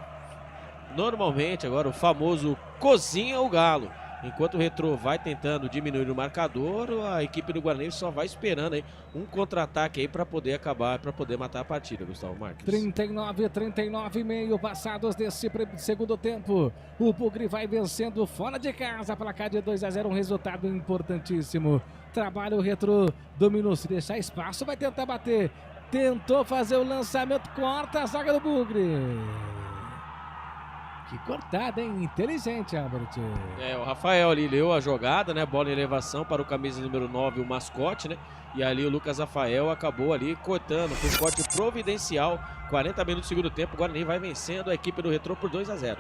normalmente, agora o famoso cozinha o galo. Enquanto o Retro vai tentando diminuir o marcador, a equipe do Guarani só vai esperando aí um contra-ataque aí para poder acabar, para poder matar a partida, Gustavo Marques. 39,5 passados desse segundo tempo. O Bugre vai vencendo fora de casa, placar de 2-0, um resultado importantíssimo. Trabalha o Retro, dominou, se deixar espaço, vai tentar bater. Tentou fazer o lançamento, corta a zaga do Bugre. Que cortada, hein? Inteligente, Albert. O Rafael ali leu a jogada, né? Bola em elevação para o camisa número 9, o mascote, né? E ali o Lucas Rafael acabou ali cortando, foi um corte providencial. 40 minutos do segundo tempo, o Guarani vai vencendo a equipe do Retro por 2-0.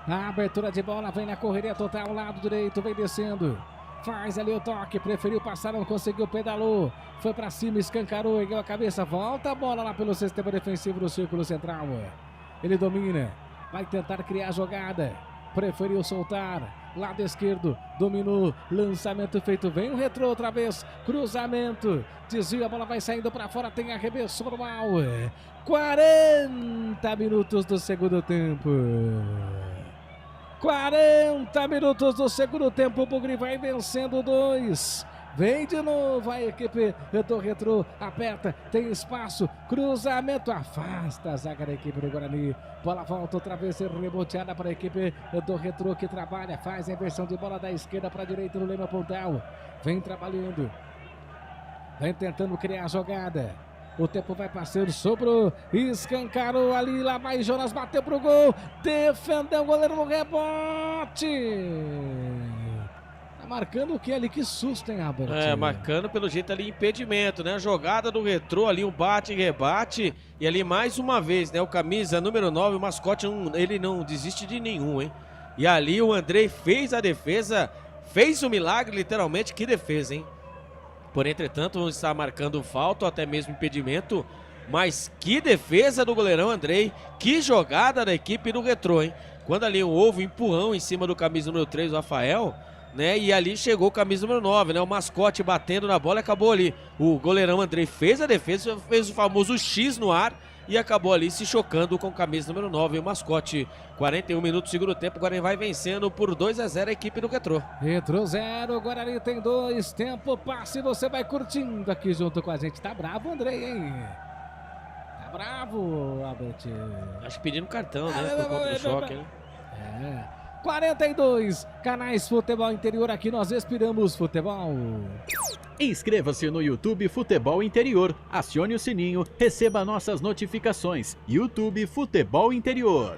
A abertura de bola vem na correria total, lado direito, vem descendo. Faz ali o toque, preferiu passar, não conseguiu, pedalou. Foi pra cima, escancarou, ergueu a cabeça, volta a bola lá pelo sistema defensivo do círculo central. Ele domina. Vai tentar criar a jogada. Preferiu soltar. Lado esquerdo. Dominou. Lançamento feito. Vem o Retro outra vez. Cruzamento. Desvia. A bola vai saindo para fora. Tem arremesso normal. 40 minutos do segundo tempo. 40 minutos do segundo tempo, o Bugre vai vencendo 2. Vem de novo a equipe do Retrô, aperta, tem espaço, cruzamento, afasta a zaga da equipe do Guarani. Bola volta outra vez, reboteada para a equipe do Retrô que trabalha, faz a inversão de bola da esquerda para a direita no Lema Pontal. Vem trabalhando, vem tentando criar a jogada. O tempo vai passando, sobrou, escancarou ali, lá vai Jonas, bateu pro gol, defendeu o goleiro no rebote. Marcando o que ali? Que susto, hein, Albert? Marcando pelo jeito ali impedimento, né? A jogada do Retrô ali, um bate e rebate. E ali mais uma vez, né? O camisa número 9, o mascote, ele não desiste de nenhum, hein? E ali o Andrei fez a defesa, fez o milagre, literalmente. Que defesa, hein? Porém, entretanto, está marcando falta, ou até mesmo impedimento. Mas que defesa do goleirão Andrei. Que jogada da equipe do Retrô, hein? Quando ali houve um empurrão em cima do camisa número 3, o Rafael, né? E ali chegou o camisa número 9, né? O mascote batendo na bola e acabou ali. O goleirão Andrei fez a defesa, fez o famoso X no ar e acabou ali se chocando com o camisa número 9, o mascote. 41 minutos do segundo tempo, o Guarani vai vencendo por 2-0 a equipe do Retrô. Retrô 0, Guarani tem 2, tempo passa e você vai curtindo aqui junto com a gente. Tá bravo, Andrei, hein? Tá bravo, Albert. Acho que pedindo cartão, né? Por conta do choque, hein? 42 canais Futebol Interior, aqui nós respiramos futebol. Inscreva-se no YouTube Futebol Interior, acione o sininho, receba nossas notificações. YouTube Futebol Interior.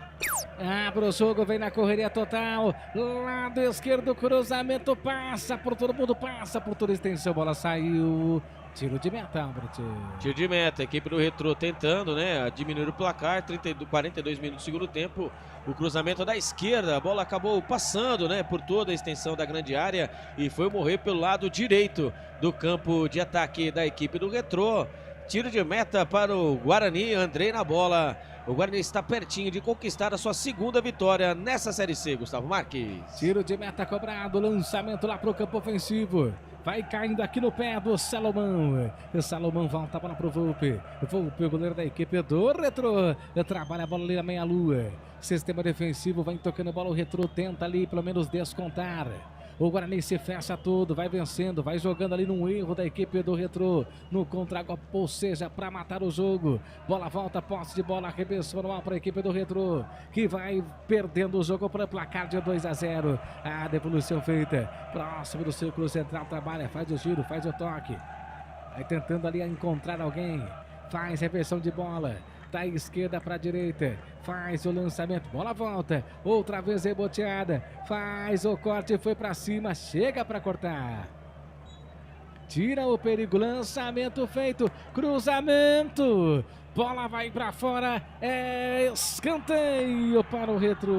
Abre o jogo, vem na correria total, lado esquerdo, cruzamento, passa por todo mundo, passa por toda a extensão, bola saiu. Tiro de meta, Albert. Tiro de meta, a equipe do Retrô tentando, né, diminuir o placar, 42 minutos do segundo tempo. O cruzamento da esquerda, a bola acabou passando, né, por toda a extensão da grande área e foi morrer pelo lado direito do campo de ataque da equipe do Retrô. Tiro de meta para o Guarani, Andrei na bola. O Guarani está pertinho de conquistar a sua segunda vitória nessa Série C, Gustavo Marques. Tiro de meta cobrado, lançamento lá para o campo ofensivo. Vai caindo aqui no pé do Salomão. O Salomão volta a bola pro Volpe. Volpe, o goleiro da equipe do Retrô. Trabalha a bola ali na meia-lua. Sistema defensivo, vai tocando a bola. O Retrô tenta ali pelo menos descontar. O Guarani se fecha todo, vai vencendo, vai jogando ali num erro da equipe do Retrô, no contra-golpe, ou seja, para matar o jogo. Bola volta, posse de bola, arremessou no ar para a equipe do Retrô, que vai perdendo o jogo para o placar de 2-0. A devolução feita, próximo do círculo central, trabalha, faz o giro, faz o toque. Vai tentando ali encontrar alguém, faz reversão de bola. Da esquerda para a direita, faz o lançamento, bola volta, outra vez reboteada, faz o corte, foi para cima, chega para cortar. Tira o perigo, lançamento feito, cruzamento, bola vai para fora, é escanteio para o Retrô.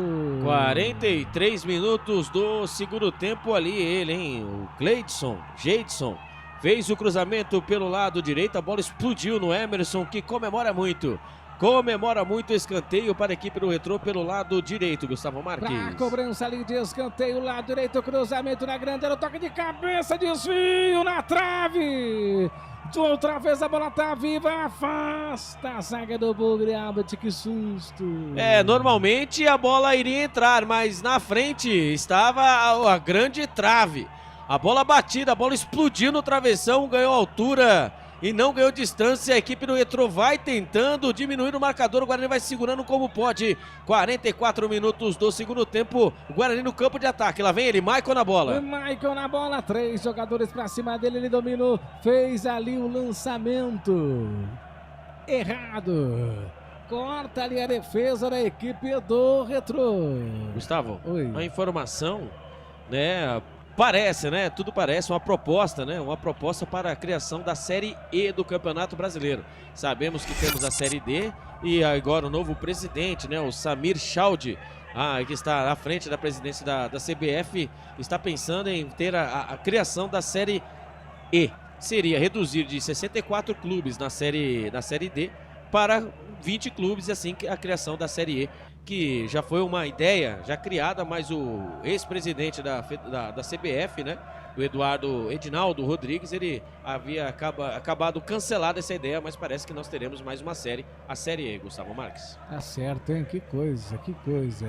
43 minutos do segundo tempo ali, ele, hein, o Cleidson, Jeidson. Fez o cruzamento pelo lado direito, a bola explodiu no Emerson, que comemora muito. Comemora muito o escanteio para a equipe do Retrô pelo lado direito, Gustavo Marques. Pra cobrança ali de escanteio, lado direito, cruzamento na grande área, toque de cabeça, desvio na trave. Outra vez a bola tá viva, afasta a zaga do Bugre, Albert, que susto. Normalmente a bola iria entrar, mas na frente estava a grande trave. A bola batida, a bola explodiu no travessão, ganhou altura e não ganhou distância. A equipe do Retrô vai tentando diminuir o marcador. O Guarani vai segurando como pode. 44 minutos do segundo tempo. O Guarani no campo de ataque. Lá vem ele, Maicon na bola. Maicon na bola. 3 jogadores pra cima dele. Ele dominou. Fez ali o lançamento. Errado. Corta ali a defesa da equipe do Retrô. Gustavo, Oi. A informação, né? Parece, né? Tudo parece uma proposta, né? Uma proposta para a criação da Série E do Campeonato Brasileiro. Sabemos que temos a Série D e agora o novo presidente, né? O Samir Chaldi, que está à frente da presidência da CBF, está pensando em ter a criação da Série E. Seria reduzir de 64 clubes na Série D para 20 clubes, e assim a criação da Série E, que já foi uma ideia já criada, mas o ex-presidente da CBF, né, o Edinaldo Rodrigues, ele havia acabado cancelado essa ideia, mas parece que nós teremos mais uma série, a Série E, Gustavo Marques. Tá certo, hein? Que coisa, que coisa.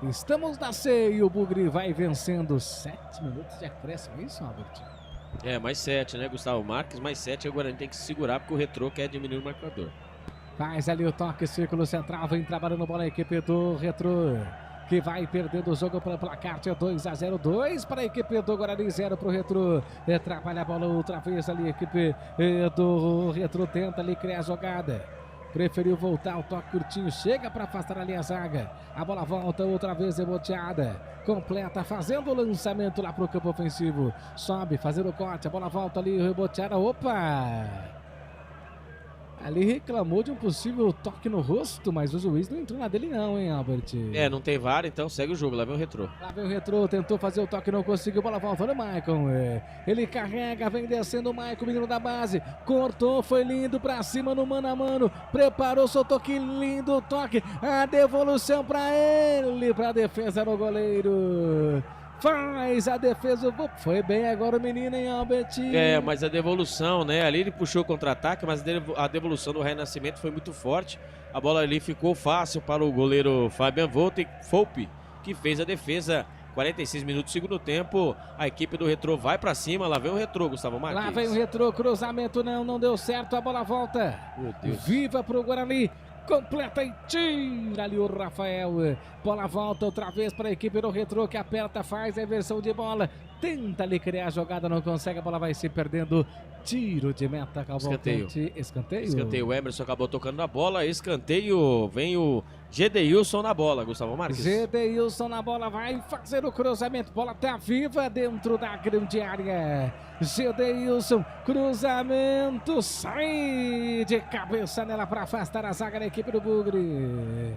Estamos na ceia e o Bugre vai vencendo 7 minutos de acréscimo. É isso, Albert? Mais 7, né, Gustavo Marques? Mais 7, agora a gente tem que se segurar porque o Retrô quer diminuir o marcador. Faz ali o toque, círculo central, vem trabalhando bola a equipe do Retrô, que vai perdendo o jogo pelo placar de 2-0, 2 para a equipe do Guarani, 0 para o Retrô. Trabalha a bola outra vez ali, a equipe do Retrô tenta ali criar a jogada. Preferiu voltar, o toque curtinho, chega para afastar ali a zaga. A bola volta outra vez, reboteada. Completa, fazendo o lançamento lá para o campo ofensivo. Sobe, fazendo o corte, a bola volta ali, reboteada. Opa! Ali reclamou de um possível toque no rosto, mas o juiz não entrou na dele não, hein, Albert? Não tem VAR, então segue o jogo, lá vem o Retrô. Lá vem o Retrô, tentou fazer o toque, não conseguiu, bola volta no Maicon. Ele carrega, vem descendo o Maicon, menino da base, cortou, foi lindo pra cima no mano a mano, preparou, soltou, que lindo toque, a devolução pra ele, pra defesa no goleiro. Faz a defesa, foi bem agora o menino, hein, Albert? Mas a devolução, né? Ali ele puxou o contra-ataque, mas a devolução do Renascimento foi muito forte. A bola ali ficou fácil para o goleiro Fabian Volpe, que fez a defesa. 46 minutos do segundo tempo, a equipe do Retrô vai pra cima, lá vem o Retrô, Gustavo Marques. Lá vem o Retrô, cruzamento não deu certo, a bola volta. Meu Deus. Viva pro Guarani. Completa e tira ali o Rafael. Bola volta outra vez para a equipe do Retrô, que aperta, faz a inversão de bola. Tenta ali criar a jogada, não consegue, a bola vai se perdendo. Tiro de meta, Escanteio. Escanteio. O Emerson acabou tocando na bola. Escanteio, vem o Gedeilson na bola, Gustavo Marques. Gedeilson na bola, vai fazer o cruzamento. Bola tá viva dentro da grande área. Gedeilson, cruzamento, sai de cabeça nela para afastar a zaga da equipe do Bugre.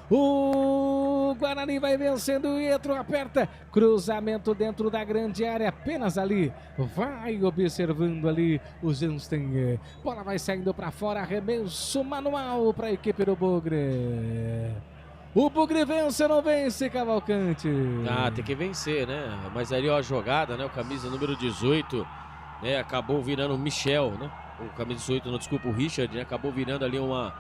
O Guarani vai vencendo, o Retro aperta, cruzamento dentro da grande área, apenas ali, vai observando ali o Jansten, bola vai saindo para fora, arremesso manual para a equipe do Bugre. O Bugre vence ou não vence, Cavalcante? Tem que vencer, né? Mas ali ó, a jogada, né? O camisa número 18, né? Acabou virando o Michel, né? O camisa 18, não, desculpa, o Richard, né? Acabou virando ali uma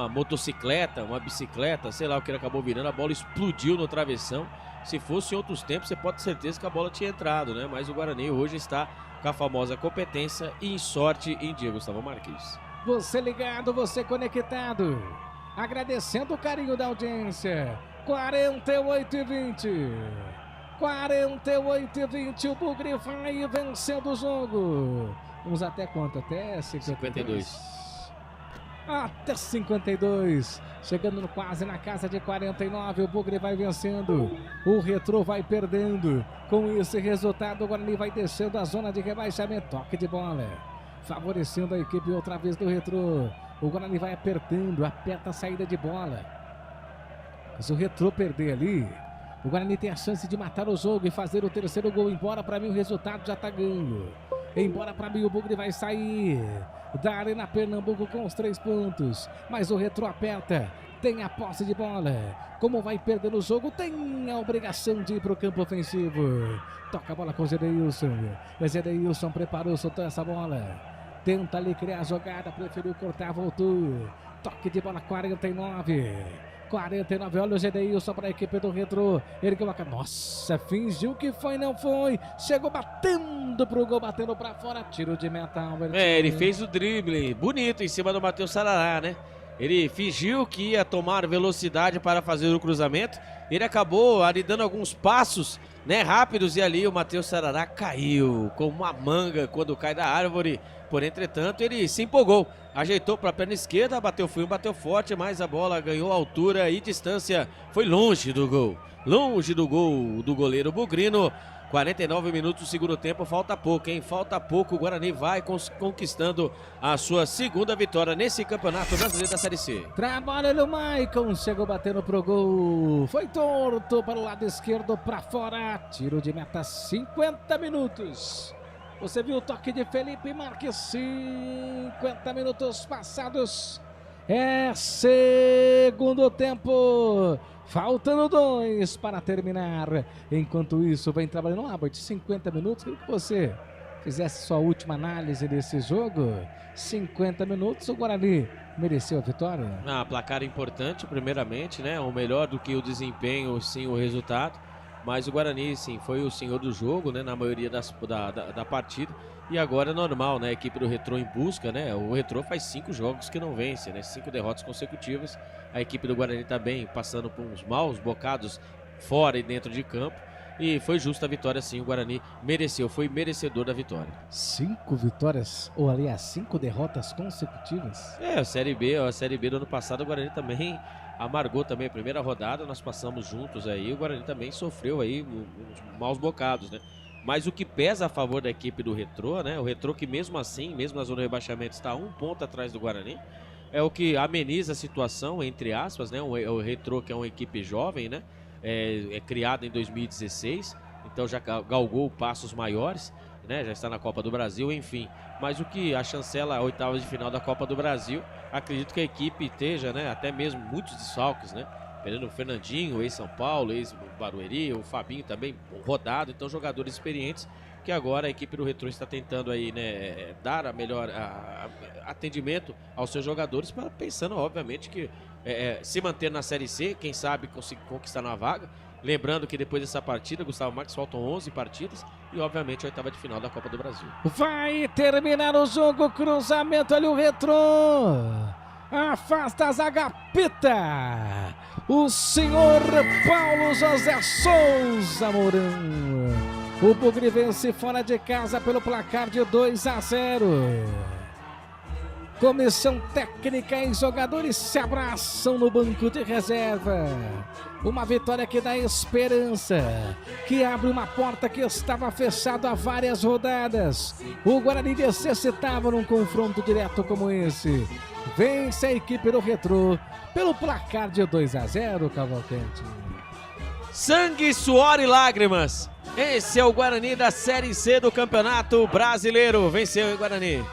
motocicleta, uma bicicleta, sei lá o que ele acabou virando, a bola explodiu no travessão. Se fosse em outros tempos, você pode ter certeza que a bola tinha entrado, né? Mas o Guarani hoje está com a famosa competência e em sorte em dia, Gustavo Marques. Você ligado, você conectado, agradecendo o carinho da audiência. 48-20. 48-20, o Bugre vai vencendo o jogo. Vamos até quanto? Até 52. Até 52, chegando quase na casa de 49, o Bugre vai vencendo, o Retrô vai perdendo. Com esse resultado, o Guarani vai descendo a zona de rebaixamento. Toque de bola, favorecendo a equipe outra vez do Retrô. O Guarani vai apertando, aperta a saída de bola. Mas o Retrô perder ali, o Guarani tem a chance de matar o jogo e fazer o terceiro gol. Embora para mim o resultado já está ganho. Embora para mim o Bugre vai sair da Arena Pernambuco com os 3 pontos. Mas o Retrô aperta, tem a posse de bola. Como vai perdendo o jogo, tem a obrigação de ir para o campo ofensivo. Toca a bola com o Gedeilson. O Gedeilson preparou, soltou essa bola. Tenta ali criar a jogada, preferiu cortar, voltou. Toque de bola 49, olha o Gedeilson para a equipe do Retrô. Ele que nossa, fingiu que foi, não foi. Chegou batendo pro gol, batendo para fora. Tiro de meta, Albert. Ele fez o drible bonito em cima do Matheus Sarará, né? Ele fingiu que ia tomar velocidade para fazer o cruzamento. Ele acabou ali dando alguns passos, né, rápidos, e ali o Matheus Sarará caiu como uma manga quando cai da árvore. Por entretanto, ele se empolgou, ajeitou para a perna esquerda, bateu fundo, bateu forte, mas a bola ganhou altura e distância, foi longe do gol do goleiro bugrino. 49 minutos do segundo tempo, falta pouco, hein? Falta pouco, o Guarani vai conquistando a sua segunda vitória nesse Campeonato Brasileiro da Série C. Trabalha no Maicon, chegou batendo pro gol, foi torto para o lado esquerdo, para fora, tiro de meta, 50 minutos. Você viu o toque de Felipe Marques, 50 minutos passados, é segundo tempo, faltando 2 para terminar. Enquanto isso, vem trabalhando o Albert, 50 minutos, o que você fizesse sua última análise desse jogo, 50 minutos, o Guarani mereceu a vitória? Placar importante, primeiramente, né? O melhor do que o desempenho, sim, o resultado. Mas o Guarani, sim, foi o senhor do jogo, né? Na maioria da partida. E agora é normal, né? A equipe do Retrô em busca, né? O Retrô faz 5 jogos que não vence, né? 5 derrotas consecutivas. A equipe do Guarani também passando por uns maus bocados fora e dentro de campo. E foi justa a vitória, sim. O Guarani mereceu, foi merecedor da vitória. 5 vitórias, ou aliás, 5 derrotas consecutivas? A Série B do ano passado, o Guarani também amargou também a primeira rodada. Nós passamos juntos aí. O Guarani também sofreu aí uns maus bocados, né? Mas o que pesa a favor da equipe do Retrô, né? O Retrô que mesmo assim, mesmo na zona de rebaixamento, está 1 ponto atrás do Guarani. É o que ameniza a situação, entre aspas, né? O Retrô, que é uma equipe jovem, né? É criada em 2016, então já galgou passos maiores, né? Já está na Copa do Brasil, enfim. Mas o que a chancela a oitava de final da Copa do Brasil, acredito que a equipe esteja, né? Até mesmo muitos desfalques, né? Perdendo o Fernandinho, ex-São Paulo, ex-Barueri, o Fabinho também rodado, então jogadores experientes que agora a equipe do Retrô está tentando aí, né, dar a melhor atendimento aos seus jogadores, pensando obviamente que se manter na Série C, quem sabe conseguir conquistar uma vaga. Lembrando que depois dessa partida, Gustavo Marques, faltam 11 partidas e obviamente a oitava de final da Copa do Brasil. Vai terminar o jogo, cruzamento ali o Retrô. Afasta a zaga, pita o senhor Paulo José Souza Mourão. O Bugre vence fora de casa pelo placar de 2-0. Comissão técnica e jogadores se abraçam no banco de reserva. Uma vitória que dá esperança, que abre uma porta que estava fechada há várias rodadas. O Guarani necessitava num confronto direto como esse. Vence a equipe do Retrô pelo placar de 2-0, Cavalcante. Sangue, suor e lágrimas. Esse é o Guarani da Série C do Campeonato Brasileiro. Venceu o Guarani.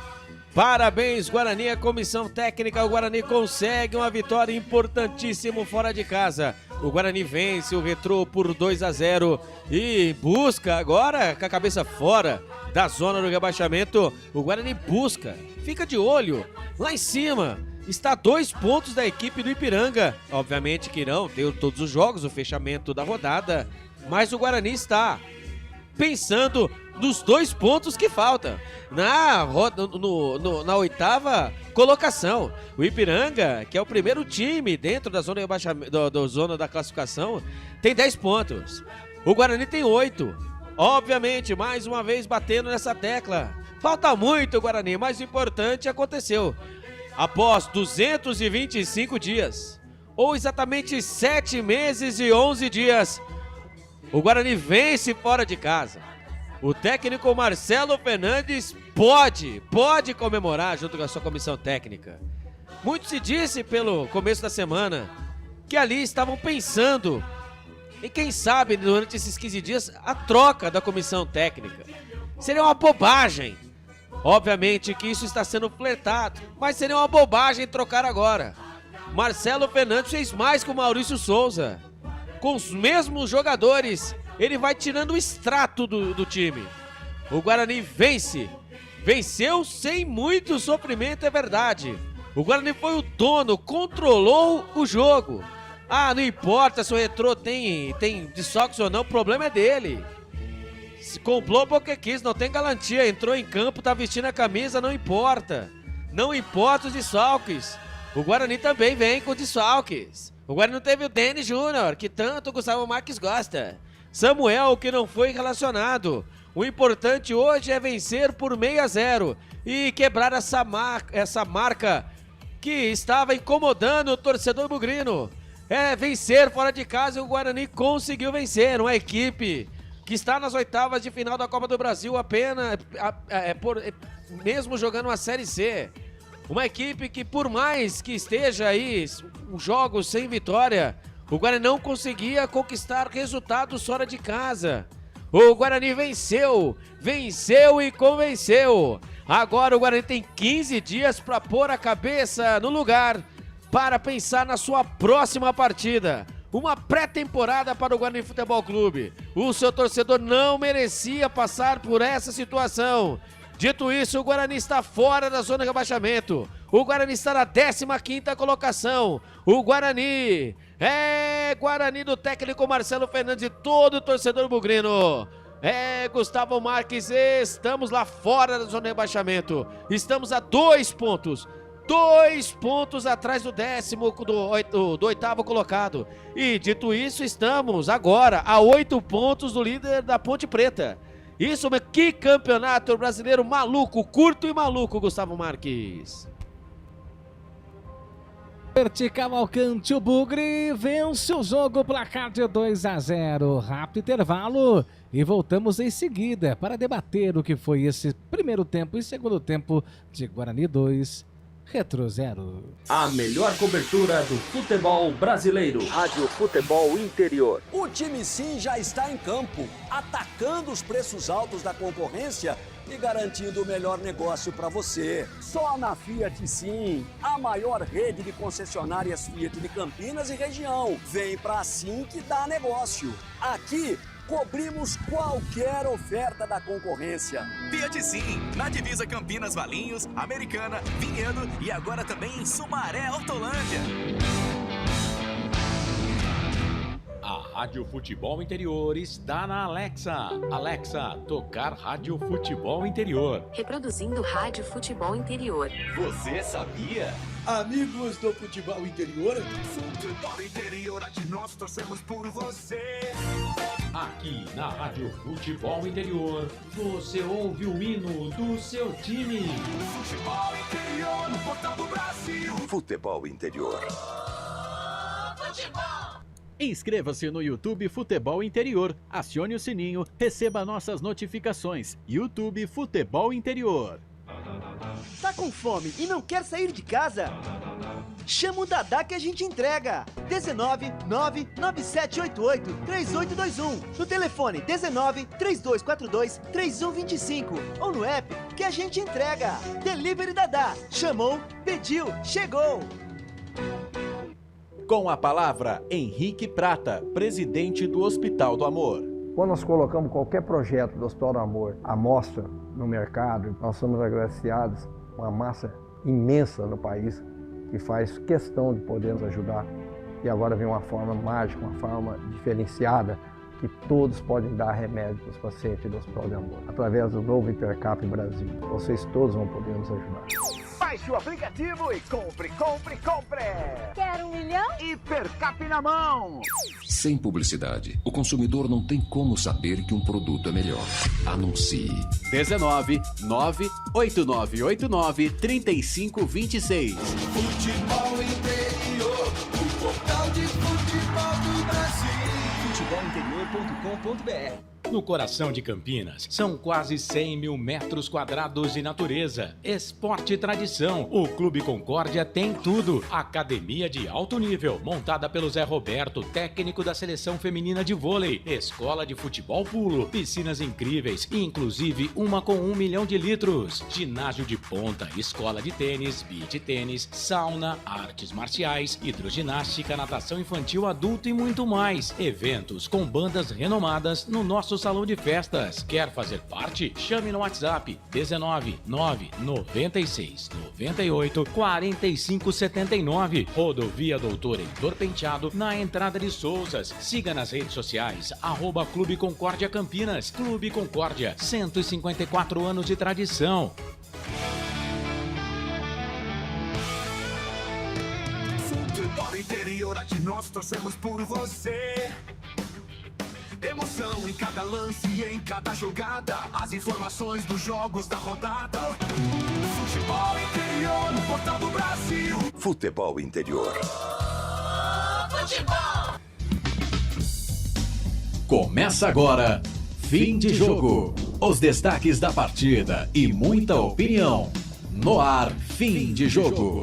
Parabéns, Guarani, a comissão técnica. O Guarani consegue uma vitória importantíssima fora de casa. O Guarani vence o Retrô por 2-0 e busca agora, com a cabeça fora da zona do rebaixamento, o Guarani busca, fica de olho, lá em cima, está 2 pontos da equipe do Ipiranga. Obviamente que não tem todos os jogos, o fechamento da rodada, mas o Guarani está pensando nos 2 pontos que faltam na oitava colocação. O Ipiranga, que é o primeiro time dentro da zona de rebaixamento, zona da classificação, tem 10 pontos. O Guarani tem 8. Obviamente, mais uma vez batendo nessa tecla. Falta muito, Guarani, mas o importante aconteceu. Após 225 dias, ou exatamente 7 meses e 11 dias, o Guarani vence fora de casa. O técnico Marcelo Fernandes pode comemorar junto com a sua comissão técnica. Muito se disse pelo começo da semana que ali estavam pensando e quem sabe durante esses 15 dias a troca da comissão técnica. Seria uma bobagem. Obviamente que isso está sendo flertado, mas seria uma bobagem trocar agora. Marcelo Fernandes fez mais com o Maurício Souza. Com os mesmos jogadores, ele vai tirando o extrato do time. O Guarani venceu sem muito sofrimento, é verdade. O Guarani foi o dono, controlou o jogo. Ah, não importa se o Retrô tem desfalques ou não, o problema é dele. Se comprou porque quis, não tem garantia, entrou em campo, tá vestindo a camisa, não importa. Não importa os desfalques. O Guarani também vem com desfalques. O Guarani não teve o Denis Júnior, que tanto o Gustavo Marques gosta. Samuel, que não foi relacionado. O importante hoje é vencer por 6-0 e quebrar essa marca que estava incomodando o torcedor bugrino. É vencer fora de casa e o Guarani conseguiu vencer. Uma equipe que está nas oitavas de final da Copa do Brasil apenas, mesmo jogando a Série C. Uma equipe que, por mais que esteja aí jogos sem vitória, o Guarani não conseguia conquistar resultados fora de casa. O Guarani venceu e convenceu. Agora o Guarani tem 15 dias para pôr a cabeça no lugar, para pensar na sua próxima partida. uma pré-temporada para o Guarani Futebol Clube. O seu torcedor não merecia passar por essa situação. Dito isso, o Guarani está fora da zona de rebaixamento. O Guarani está na 15ª colocação. O Guarani Guarani do técnico Marcelo Fernandes e todo o torcedor bugrino. Gustavo Marques, estamos lá fora da zona de rebaixamento. Estamos a 2 pontos. 2 pontos atrás do 8º colocado. E dito isso, estamos agora a 8 pontos do líder da Ponte Preta. Isso, que campeonato brasileiro maluco, curto e maluco, Gustavo Marques. Cavalcante, o Bugre vence o jogo, placar de 2-0. Rápido intervalo e voltamos em seguida para debater o que foi esse primeiro tempo e segundo tempo de Guarani 2, Retro 0. A melhor cobertura do futebol brasileiro. Rádio Futebol Interior. O time sim já está em campo, atacando os preços altos da concorrência e garantindo o melhor negócio para você. Só na Fiat Sim, a maior rede de concessionárias Fiat de Campinas e região. Vem pra Sim que dá negócio. Aqui cobrimos qualquer oferta da concorrência. Fiat Sim, na divisa Campinas, Valinhos, Americana, Vinhedo e agora também em Sumaré, Hortolândia. A Rádio Futebol Interior está na Alexa. Alexa, tocar Rádio Futebol Interior. Reproduzindo Rádio Futebol Interior. Você sabia? Amigos do Futebol Interior. Futebol Interior, aqui nós torcemos por você. Aqui na Rádio Futebol Interior, você ouve o hino do seu time. Futebol Interior, no portal do Brasil. Futebol Interior. Futebol. Inscreva-se no YouTube Futebol Interior, acione o sininho, receba nossas notificações. YouTube Futebol Interior. Tá com fome e não quer sair de casa? Chama o Dadá que a gente entrega. 19 99788 3821. No telefone 19 3242 3125. Ou no app que a gente entrega. Delivery Dadá. Chamou, pediu, chegou. Com a palavra, Henrique Prata, presidente do Hospital do Amor. Quando nós colocamos qualquer projeto do Hospital do Amor à mostra no mercado, nós somos agraciados com uma massa imensa no país que faz questão de poder nos ajudar. E agora vem uma forma mágica, uma forma diferenciada, que todos podem dar remédio para os pacientes do Hospital do Amor. Através do novo Hipercap Brasil, vocês todos vão poder nos ajudar. Baixe o aplicativo e compre, compre, compre! Quer 1 milhão? Hipercap na mão! Sem publicidade, o consumidor não tem como saber que um produto é melhor. Anuncie. 19 98989 3526. Futebol Interior, o portal de futebol do Brasil. Futebolinterior.com.br. No coração de Campinas, são quase 100 mil metros quadrados de natureza, esporte e tradição. O Clube Concórdia tem tudo. Academia de alto nível, montada pelo Zé Roberto, técnico da seleção feminina de vôlei. Escola de futebol pulo, piscinas incríveis, inclusive uma com 1 milhão de litros. Ginásio de ponta, escola de tênis, beach tênis, sauna, artes marciais, hidroginástica, natação infantil, adulto e muito mais. Eventos com bandas renomadas no nosso salão de festas. Quer fazer parte? Chame no WhatsApp 19 996 98 45 79. Rodovia Doutor Heitor Penteado, na entrada de Souzas. Siga nas redes sociais @Clube Concórdia Campinas. Clube Concórdia, 154 anos de tradição. Futebol Interior, aqui nós torcemos por você. Emoção em cada lance e em cada jogada. As informações dos jogos da rodada. Futebol Interior, no portal do Brasil. Futebol Interior. Futebol. Começa agora, fim de jogo. Os destaques da partida e muita opinião. No ar, fim de jogo.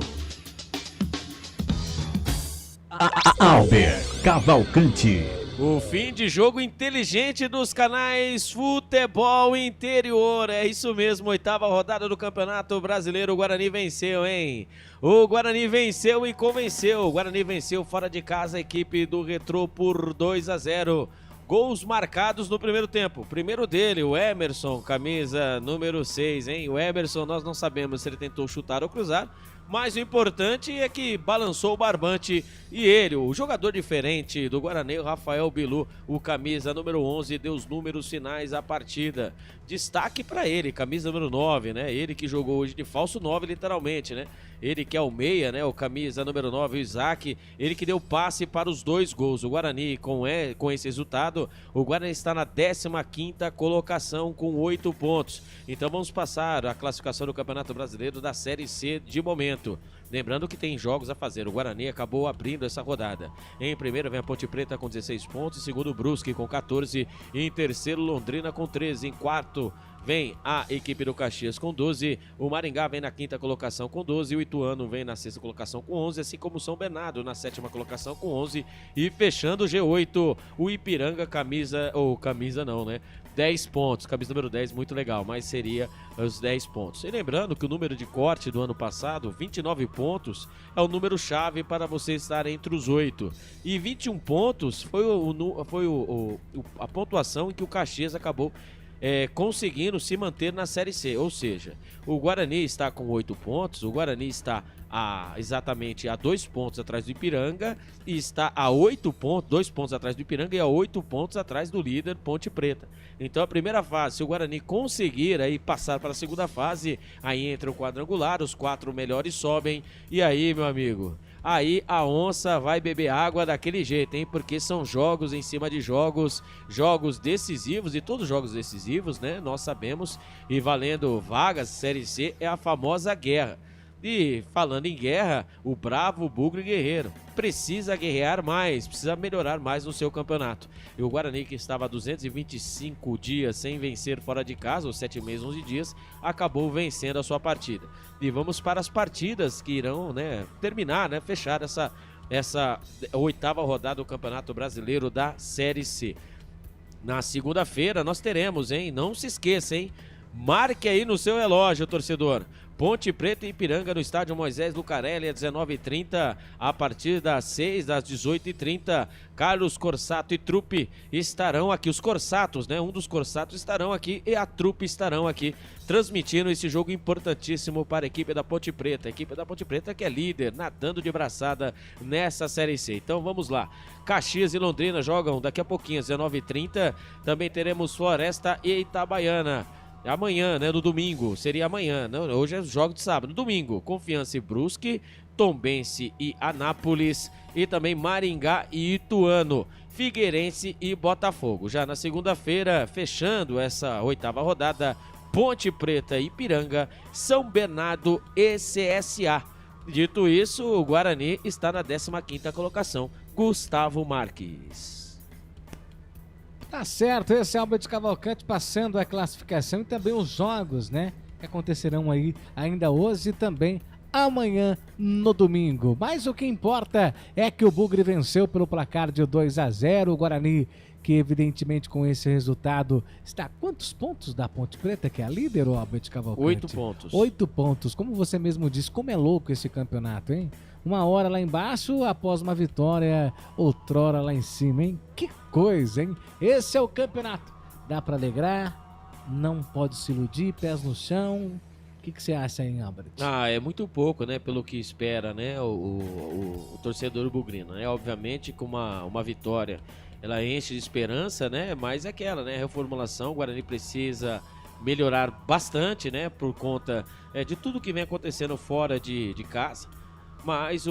Albert Cavalcante. O fim de jogo inteligente dos canais Futebol Interior. É isso mesmo, 8ª rodada do Campeonato Brasileiro. O Guarani venceu, hein? O Guarani venceu e convenceu. O Guarani venceu fora de casa a equipe do Retrô por 2-0. Gols marcados no primeiro tempo. Primeiro dele, o Emerson, camisa número 6, hein? O Emerson, nós não sabemos se ele tentou chutar ou cruzar, mas o importante é que balançou o barbante e ele, o jogador diferente do Guarani, o Rafael Bilu, o camisa número 11, deu os números finais à partida. Destaque para ele, camisa número 9, né? Ele que jogou hoje de falso 9, literalmente, né? Ele que é o meia, né? O camisa número 9, o Isaac, ele que deu passe para os 2 gols. O Guarani, com esse resultado, o Guarani está na 15ª colocação com 8 pontos. Então vamos passar a classificação do Campeonato Brasileiro da Série C de momento. Lembrando que tem jogos a fazer. O Guarani acabou abrindo essa rodada. Em primeiro vem a Ponte Preta com 16 pontos. Em segundo, o Brusque com 14. Em terceiro, Londrina com 13. Em quarto, vem a equipe do Caxias com 12. O Maringá vem na 5ª colocação com 12. O Ituano vem na 6ª colocação com 11. Assim como o São Bernardo na 7ª colocação com 11. E fechando o G8, o Ipiranga, camisa 10 pontos. Camisa número 10, muito legal, mas seria os 10 pontos. E lembrando que o número de corte do ano passado, 29 pontos, é o número chave para você estar entre os 8. E 21 pontos foi a pontuação em que o Caxias acabou conseguindo se manter na Série C, ou seja, o Guarani está com 8 pontos, o Guarani está exatamente a 2 pontos atrás do Ipiranga e está a 8 pontos, 2 pontos atrás do Ipiranga e a 8 pontos atrás do líder Ponte Preta. Então a primeira fase, se o Guarani conseguir aí passar para a segunda fase, aí entra o quadrangular, os 4 melhores sobem e aí, meu amigo, aí a onça vai beber água daquele jeito, hein? Porque são jogos em cima de jogos, jogos decisivos, e todos jogos decisivos, né? Nós sabemos, e valendo vagas, Série C é a famosa guerra. E falando em guerra, o bravo Bugre Guerreiro precisa guerrear mais, precisa melhorar mais no seu campeonato. E o Guarani, que estava há 225 dias sem vencer fora de casa, ou 7 meses, 11 dias, acabou vencendo a sua partida. E vamos para as partidas que irão, né, terminar, né, fechar essa 8ª rodada do Campeonato Brasileiro da Série C. Na segunda-feira nós teremos, hein? Não se esqueça, hein? Marque aí no seu relógio, torcedor. Ponte Preta e Ipiranga no estádio Moisés Lucarelli às 19h30, a partir das 6, das 18h30, Carlos Corsato e Trupe estarão aqui, os Corsatos, né? Um dos Corsatos estarão aqui e a Trupe estarão aqui, transmitindo esse jogo importantíssimo para a equipe da Ponte Preta. A equipe da Ponte Preta que é líder, nadando de braçada nessa Série C. Então vamos lá. Caxias e Londrina jogam daqui a pouquinho às 19h30, também teremos Floresta e Itabaiana. Amanhã, né, no domingo, seria amanhã, não, hoje é jogo de sábado, no domingo, Confiança e Brusque, Tombense e Anápolis, e também Maringá e Ituano, Figueirense e Botafogo. Já na segunda-feira, fechando essa 8ª rodada, Ponte Preta e Ipiranga, São Bernardo e CSA. Dito isso, o Guarani está na 15ª colocação, Gustavo Marques. Tá certo, esse é Albert Cavalcante passando a classificação e também os jogos, né, que acontecerão aí ainda hoje e também amanhã no domingo. Mas o que importa é que o Bugre venceu pelo placar de 2-0, o Guarani, que evidentemente com esse resultado está a quantos pontos da Ponte Preta, que é a líder, o Albert Cavalcante? 8 pontos. 8 pontos, como você mesmo disse, como é louco esse campeonato, hein? Uma hora lá embaixo, após uma vitória, outrora lá em cima, hein? Que coisa, hein? Esse é o campeonato. Dá pra alegrar, não pode se iludir, pés no chão. O que você acha aí, Albert? É muito pouco, né? Pelo que espera, né? O torcedor bugrino, né? Obviamente, com uma vitória, ela enche de esperança, né? Mas é aquela, né? Reformulação, o Guarani precisa melhorar bastante, né? Por conta de tudo que vem acontecendo fora de casa. Mas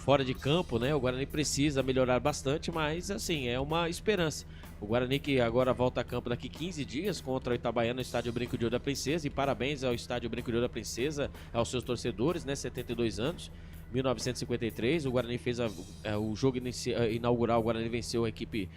fora de campo, né? O Guarani precisa melhorar bastante, mas assim, é uma esperança. O Guarani que agora volta a campo daqui 15 dias contra o Itabaiana no Estádio Brinco de Ouro da Princesa. E parabéns ao Estádio Brinco de Ouro da Princesa, aos seus torcedores, né? 72 anos, 1953. O Guarani fez o jogo inaugural, o Guarani venceu a equipe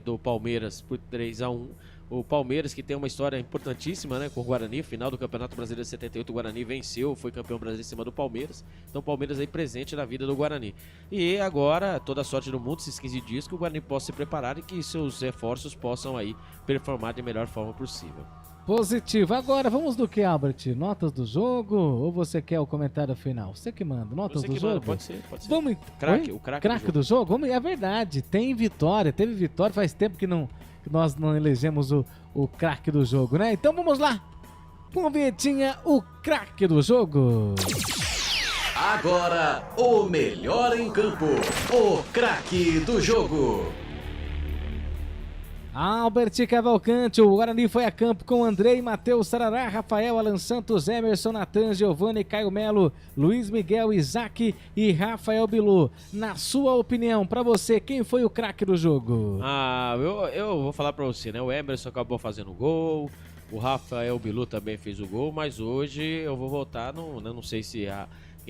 do Palmeiras por 3-1. O Palmeiras, que tem uma história importantíssima, né, com o Guarani, final do Campeonato Brasileiro de 78, o Guarani venceu, foi campeão brasileiro em cima do Palmeiras. Então o Palmeiras aí presente na vida do Guarani. E agora, toda a sorte do mundo, esses 15 dias, que o Guarani possa se preparar e que seus reforços possam aí performar de melhor forma possível. Positivo. Agora, vamos do que, Albert? Notas do jogo ou você quer o comentário final? Você que manda. Notas do jogo? Pode ser, pode ser. Vamos... O craque do jogo? Vamos... É verdade, tem vitória, teve vitória, faz tempo que nós não elegemos o craque do jogo, né? Então vamos lá, com a vinhetinha, o craque do jogo. Agora, o melhor em campo, o craque do jogo. Albert Cavalcante, o Guarani foi a campo com Andrei, Matheus, Sarará, Rafael, Alan Santos, Emerson, Natan, Giovanni, Caio Melo, Luiz Miguel, Isaac e Rafael Bilu. Na sua opinião, pra você, quem foi o craque do jogo? Eu vou falar pra você, né? O Emerson acabou fazendo gol, o Rafael Bilu também fez o gol, mas hoje eu vou votar não sei se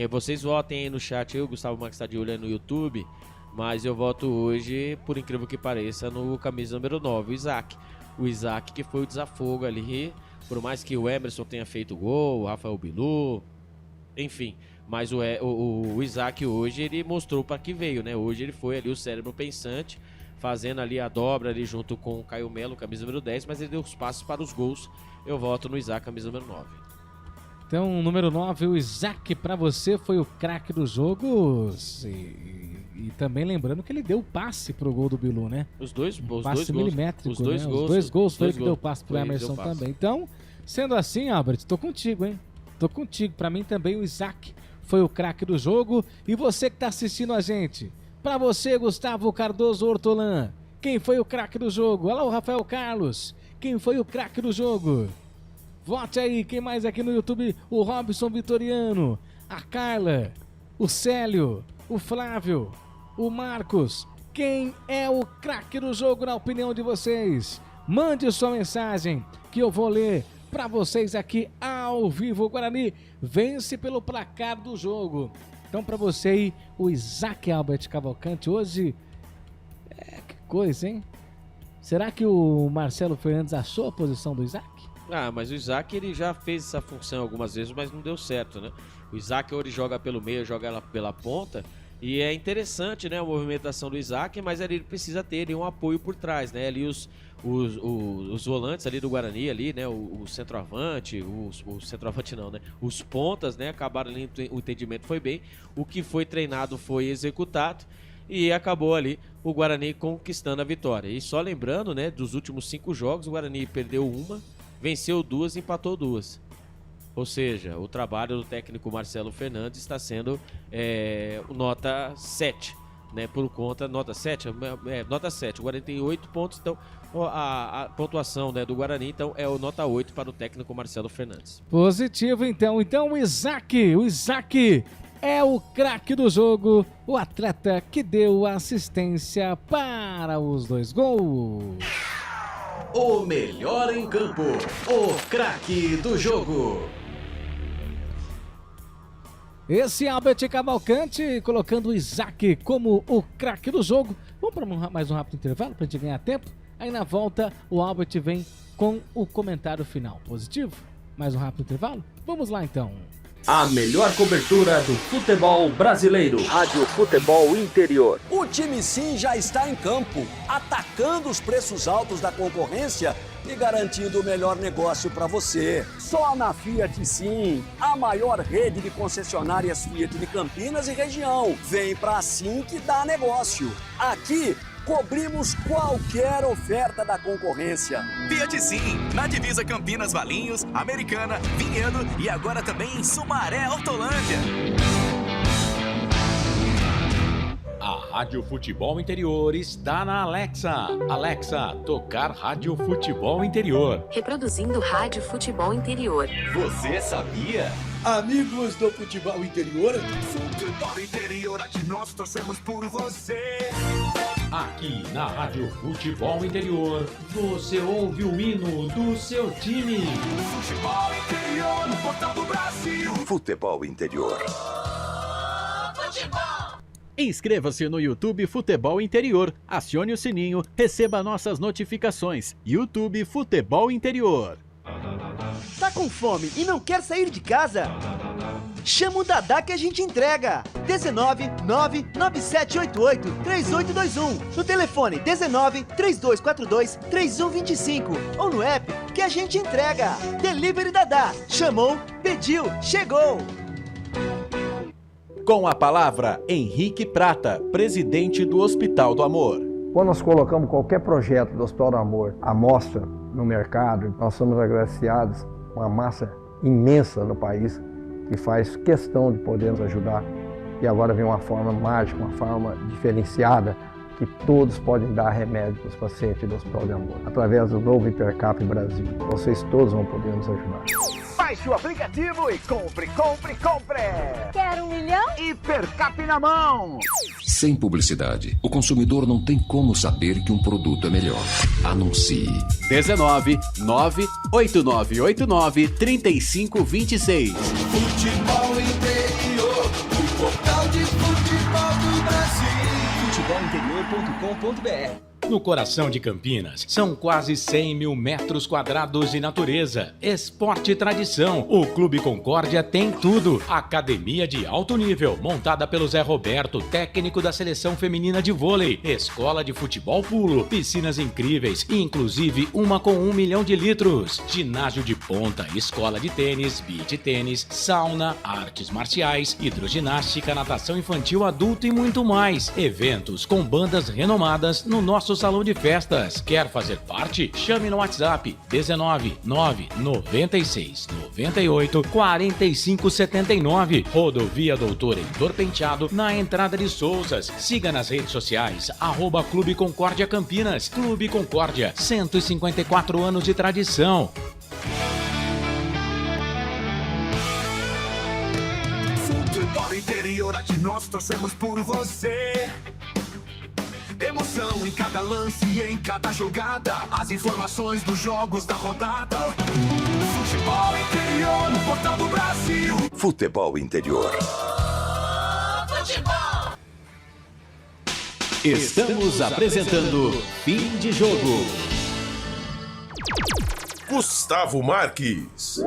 vocês votem aí no chat, o Gustavo Max está de olho aí no YouTube. Mas eu voto hoje, por incrível que pareça, no camisa número 9, o Isaac. O Isaac que foi o desafogo ali, por mais que o Emerson tenha feito gol, o Rafael Bilu, enfim. Mas o Isaac hoje, ele mostrou para que veio, né? Hoje ele foi ali o cérebro pensante, fazendo ali a dobra ali junto com o Caio Melo, camisa número 10, mas ele deu os passos para os gols. Eu voto no Isaac, camisa número 9. Então, número 9, o Isaac, para você, foi o craque do jogo. E também lembrando que ele deu o passe pro gol do Bilu, né? Os dois gols. Milimétrico, Os dois né? gols. Os dois gols foi ele que deu o passe pro Emerson também. Então, sendo assim, Albert, tô contigo, hein? Tô contigo. Pra mim também o Isaac foi o craque do jogo. E você que tá assistindo a gente, pra você, Gustavo Cardoso Hortolã, quem foi o craque do jogo? Olha lá o Rafael Carlos. Quem foi o craque do jogo? Vote aí, quem mais aqui no YouTube? O Robson Vitoriano, a Carla, o Célio, o Flávio, o Marcos. Quem é o craque do jogo na opinião de vocês? Mande sua mensagem que eu vou ler para vocês aqui ao vivo. O Guarani vence pelo placar do jogo. Então para você aí, o Isaac Albert Cavalcante hoje... que coisa, hein? Será que o Marcelo Fernandes achou a posição do Isaac? Mas o Isaac ele já fez essa função algumas vezes, mas não deu certo, né? O Isaac hoje joga pelo meio, joga ela pela ponta. E é interessante, né, a movimentação do Isaac, mas ele precisa ter ali um apoio por trás, né? Ali os volantes ali do Guarani, ali, né? O centroavante, o centroavante não, né? Os pontas, né? Acabaram ali, o entendimento foi bem. O que foi treinado foi executado. E acabou ali o Guarani conquistando a vitória. E só lembrando, né, dos últimos 5 jogos, o Guarani perdeu uma, venceu 2 e empatou 2. Ou seja, o trabalho do técnico Marcelo Fernandes está sendo nota 7, né? Por conta, nota 7, nota 7, o Guarani tem 8 pontos, então a pontuação, né, do Guarani então é o nota 8 para o técnico Marcelo Fernandes. Positivo então o Isaac é o craque do jogo, o atleta que deu assistência para os 2 gols. O melhor em campo, o craque do jogo. Esse Albert Cavalcante colocando o Isaac como o craque do jogo. Vamos para mais um rápido intervalo para a gente ganhar tempo. Aí na volta o Albert vem com o comentário final. Positivo? Mais um rápido intervalo? Vamos lá então. A melhor cobertura do futebol brasileiro. Rádio Futebol Interior. O time sim já está em campo, atacando os preços altos da concorrência e garantindo o melhor negócio para você. Só na Fiat Sim, a maior rede de concessionárias Fiat de Campinas e região. Vem pra Sim que dá negócio. Aqui cobrimos qualquer oferta da concorrência. Fiat Sim, na divisa Campinas, Valinhos, Americana, Vinhedo e agora também em Sumaré, Hortolândia. A Rádio Futebol Interior está na Alexa. Alexa, tocar Rádio Futebol Interior. Reproduzindo Rádio Futebol Interior. Você sabia? Amigos do Futebol Interior. Futebol Interior, aqui nós torcemos por você. Aqui na Rádio Futebol Interior, você ouve o hino do seu time. Futebol Interior, no portal do Brasil. Futebol Interior. Futebol. Inscreva-se no YouTube Futebol Interior, acione o sininho, receba nossas notificações. YouTube Futebol Interior. Tá com fome e não quer sair de casa? Chama o Dadá que a gente entrega. 19 99788 3821. No telefone 19 3242 3125. Ou no app que a gente entrega. Delivery Dadá. Chamou, pediu, chegou. Com a palavra, Henrique Prata, presidente do Hospital do Amor. Quando nós colocamos qualquer projeto do Hospital do Amor à mostra no mercado, nós somos agraciados com uma massa imensa no país que faz questão de poder nos ajudar. E agora vem uma forma mágica, uma forma diferenciada, que todos podem dar remédio para os pacientes do Hospital do Amor. Através do novo Hipercap Brasil, vocês todos vão poder nos ajudar. Baixe o aplicativo e compre, compre, compre! Quer 1 milhão? Hipercap na mão! Sem publicidade, o consumidor não tem como saber que um produto é melhor. Anuncie. 19 98989 3526. Futebol Interior, o portal de futebol do Brasil. Futebolinterior.com.br. No coração de Campinas, são quase 100 mil metros quadrados de natureza, esporte e tradição. O Clube Concórdia tem tudo. Academia de alto nível, montada pelo Zé Roberto, técnico da seleção feminina de vôlei. Escola de futebol pulo, piscinas incríveis, inclusive uma com 1 milhão de litros. Ginásio de ponta, escola de tênis, beach tênis, sauna, artes marciais, hidroginástica, natação infantil, adulto e muito mais. Eventos com bandas renomadas no nosso salão de festas. Quer fazer parte? Chame no WhatsApp 19 996 98 45 79. Rodovia Doutor Heitor Penteado, na entrada de Souzas. Siga nas redes sociais @Clube Concórdia Campinas. Clube Concórdia, 154 anos de tradição. Futebol Interior, aqui nós torcemos por você. Emoção em cada lance e em cada jogada. As informações dos jogos da rodada. Futebol Interior, no portal do Brasil. Futebol Interior. Futebol! Estamos apresentando Fim de Jogo. Gustavo Marques.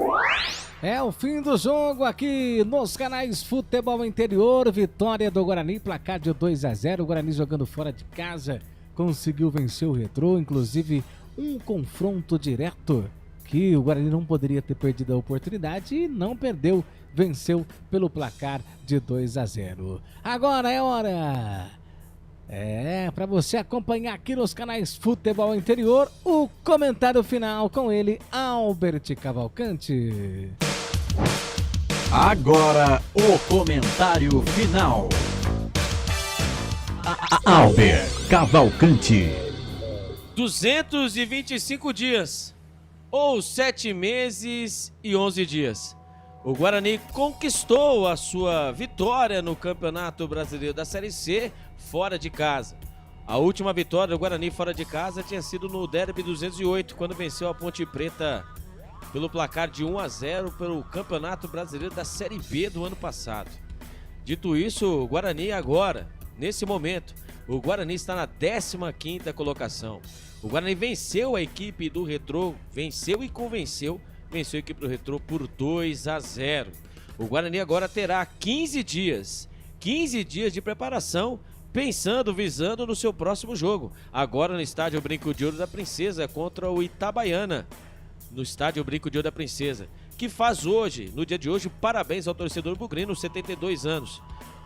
É o fim do jogo aqui nos canais Futebol Interior. Vitória do Guarani, placar de 2-0. O Guarani jogando fora de casa conseguiu vencer o Retrô. Inclusive um confronto direto que o Guarani não poderia ter perdido a oportunidade e não perdeu. Venceu pelo placar de 2-0. Agora é hora... para você acompanhar aqui nos canais Futebol Interior o comentário final com ele, Albert Cavalcante. Agora o comentário final. Albert Cavalcante. 225 dias, ou 7 meses e 11 dias. O Guarani conquistou a sua vitória no Campeonato Brasileiro da Série C fora de casa. A última vitória do Guarani fora de casa tinha sido no Derby 208, quando venceu a Ponte Preta pelo placar de 1-0 pelo Campeonato Brasileiro da Série B do ano passado. Dito isso, o Guarani agora, nesse momento, o Guarani está na 15ª colocação. O Guarani venceu a equipe do Retrô, venceu e convenceu, venceu a equipe do Retrô por 2-0. O Guarani agora terá 15 dias de preparação, pensando, visando no seu próximo jogo. Agora no estádio Brinco de Ouro da Princesa contra o Itabaiana. No estádio Brinco de Ouro da Princesa, que faz hoje, no dia de hoje, parabéns ao torcedor bugrino, 72 anos.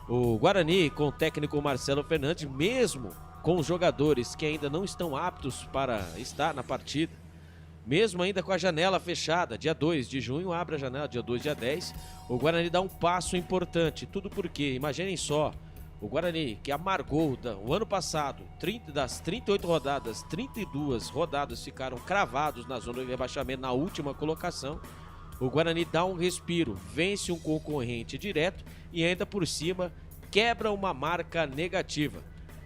O Guarani, com o técnico Marcelo Fernandes, mesmo com os jogadores que ainda não estão aptos para estar na partida, mesmo ainda com a janela fechada, dia 2 de junho, abre a janela, dia 2, dia 10, o Guarani dá um passo importante. Tudo porque, imaginem só, o Guarani, que amargou o ano passado, das 38 rodadas, 32 rodadas ficaram cravados na zona de rebaixamento na última colocação. O Guarani dá um respiro, vence um concorrente direto e ainda por cima quebra uma marca negativa.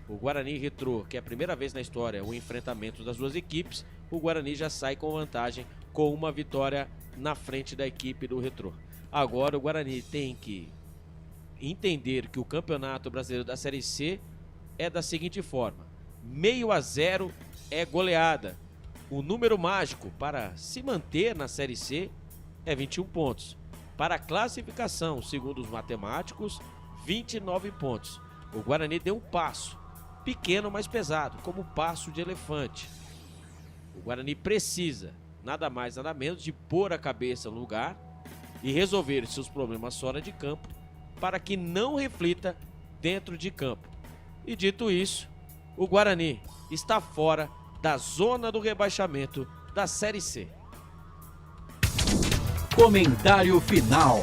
O Guarani Retrô, que é a primeira vez na história o enfrentamento das duas equipes, o Guarani já sai com vantagem, com uma vitória na frente da equipe do Retrô. Agora o Guarani tem que entender que o Campeonato Brasileiro da Série C é da seguinte forma: 0,5 é goleada. O número mágico para se manter na Série C é 21 pontos. Para a classificação, segundo os matemáticos, 29 pontos. O Guarani deu um passo, pequeno, mas pesado, como passo de elefante. O Guarani precisa, nada mais, nada menos, de pôr a cabeça no lugar e resolver seus problemas fora de campo para que não reflita dentro de campo. E dito isso, o Guarani está fora da zona do rebaixamento da Série C. Comentário final.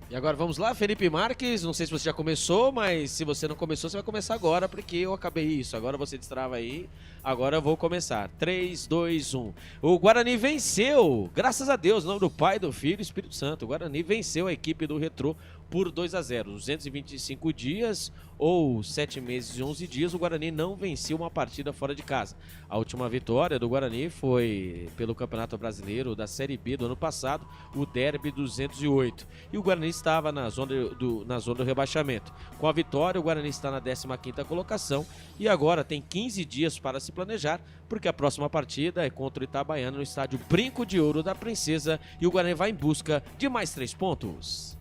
E agora vamos lá, Felipe Marques, não sei se você já começou, mas se você não começou, você vai começar agora, porque eu acabei isso. Agora você destrava aí, agora eu vou começar. 3, 2, 1. O Guarani venceu, graças a Deus, em nome do Pai, do Filho e do Espírito Santo. O Guarani venceu a equipe do Retrô por 2-0. 225 dias ou 7 meses e 11 dias, o Guarani não venceu uma partida fora de casa. A última vitória do Guarani foi pelo Campeonato Brasileiro da Série B do ano passado, o Derby 208. E o Guarani estava na zona do rebaixamento. Com a vitória, o Guarani está na 15ª colocação e agora tem 15 dias para se planejar, porque a próxima partida é contra o Itabaiana no estádio Brinco de Ouro da Princesa e o Guarani vai em busca de mais 3 pontos.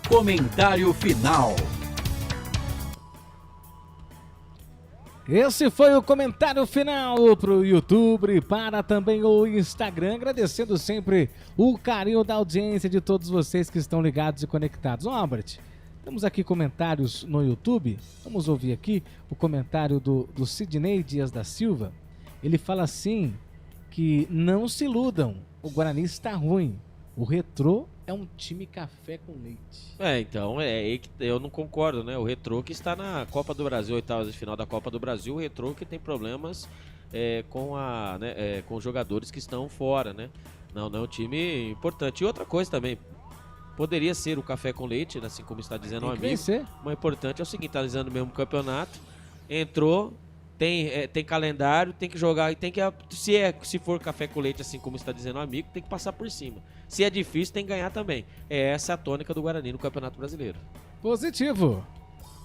Comentário final. Esse foi o comentário final para o YouTube e para também o Instagram, agradecendo sempre o carinho da audiência de todos vocês que estão ligados e conectados. Albert, temos aqui comentários no YouTube, vamos ouvir aqui o comentário do Sidney Dias da Silva. Ele fala assim, que não se iludam, o Guarani está ruim, o Retrô é um time café com leite. Então, eu não concordo, né? O Retrô que está na Copa do Brasil, oitavas de final da Copa do Brasil, o Retrô que tem problemas com jogadores que estão fora, né? Não é um time importante. E outra coisa também, poderia ser o café com leite, assim como está dizendo o amigo. Mas o importante é o seguinte, está analisando o mesmo campeonato, entrou, tem calendário, tem que jogar e tem que, se for café com leite, assim como está dizendo o amigo, tem que passar por cima. Se é difícil, tem que ganhar também. Essa é a tônica do Guarani no Campeonato Brasileiro. Positivo.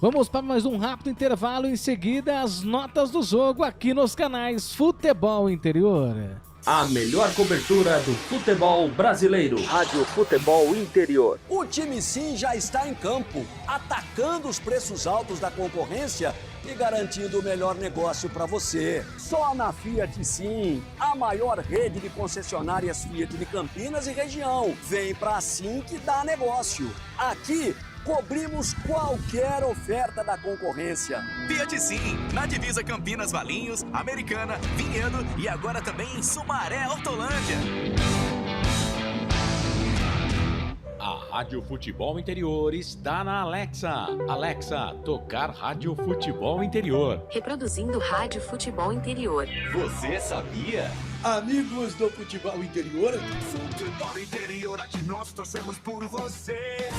Vamos para mais um rápido intervalo, em seguida as notas do jogo aqui nos canais Futebol Interior. A melhor cobertura do futebol brasileiro. Rádio Futebol Interior. O time Sim já está em campo, atacando os preços altos da concorrência e garantindo o melhor negócio para você. Só na Fiat Sim, a maior rede de concessionárias Fiat de Campinas e região. Vem pra Sim que dá negócio. Aqui cobrimos qualquer oferta da concorrência. Fiat Sim, na divisa Campinas, Valinhos, Americana, Vinhedo e agora também em Sumaré, Hortolândia. A Rádio Futebol Interior está na Alexa. Alexa, tocar Rádio Futebol Interior. Reproduzindo Rádio Futebol Interior. Você sabia? Amigos do Futebol Interior. Futebol Interior, aqui nós torcemos por você.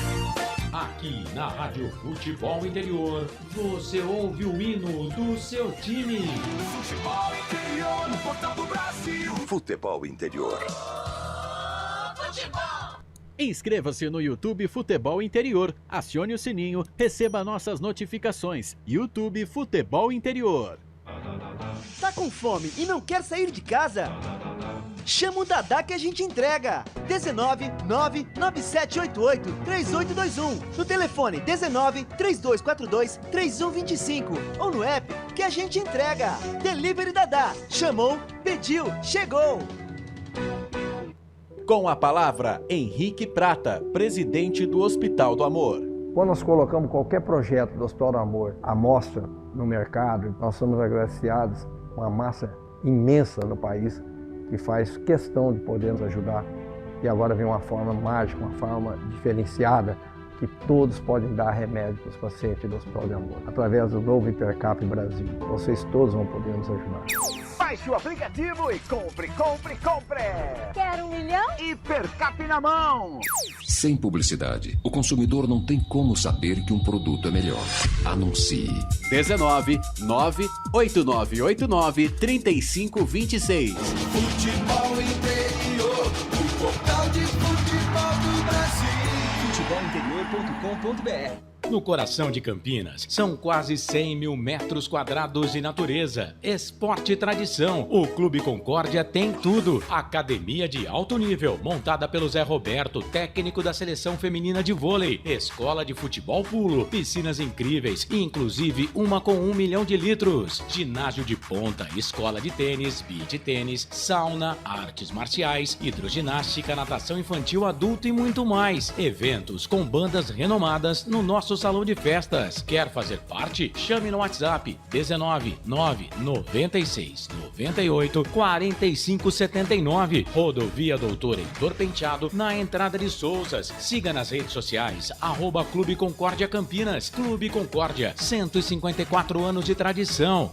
Aqui na Rádio Futebol Interior, você ouve o hino do seu time. Futebol Interior, no portal do Brasil. Futebol Interior. Futebol. Inscreva-se no YouTube Futebol Interior, acione o sininho, receba nossas notificações. YouTube Futebol Interior. Tá com fome e não quer sair de casa? Chama o Dadá que a gente entrega. 19 99788 3821. No telefone 19 3242 3125. Ou no app que a gente entrega. Delivery Dadá. Chamou, pediu, chegou. Com a palavra, Henrique Prata, presidente do Hospital do Amor. Quando nós colocamos qualquer projeto do Hospital do Amor à mostra no mercado, nós somos agraciados com uma massa imensa no país que faz questão de poder nos ajudar. E agora vem uma forma mágica, uma forma diferenciada, que todos podem dar remédio para os pacientes do Hospital do Amor. Através do novo Hipercap Brasil, vocês todos vão poder nos ajudar. Baixe o aplicativo e compre. Quer 1 milhão? Hipercap na mão. Sem publicidade, o consumidor não tem como saber que um produto é melhor. Anuncie. 19 98989 3526. Futebol Interior, o portal de futebol do Brasil. futebol.com.br. No coração de Campinas, são quase 100 mil metros quadrados de natureza, esporte e tradição. O Clube Concórdia tem tudo. Academia de alto nível, montada pelo Zé Roberto, técnico da seleção feminina de vôlei. Escola de futebol pulo, piscinas incríveis, inclusive uma com 1 milhão de litros. Ginásio de ponta, escola de tênis, beach tênis, sauna, artes marciais, hidroginástica, natação infantil, adulto e muito mais. Eventos com bandas renomadas no nosso salão de festas. Quer fazer parte? Chame no WhatsApp 19 996 98 45 79. Rodovia Doutor Heitor Penteado, na entrada de Souzas. Siga nas redes sociais, @Clube Concórdia Campinas. Clube Concórdia, 154 anos de tradição.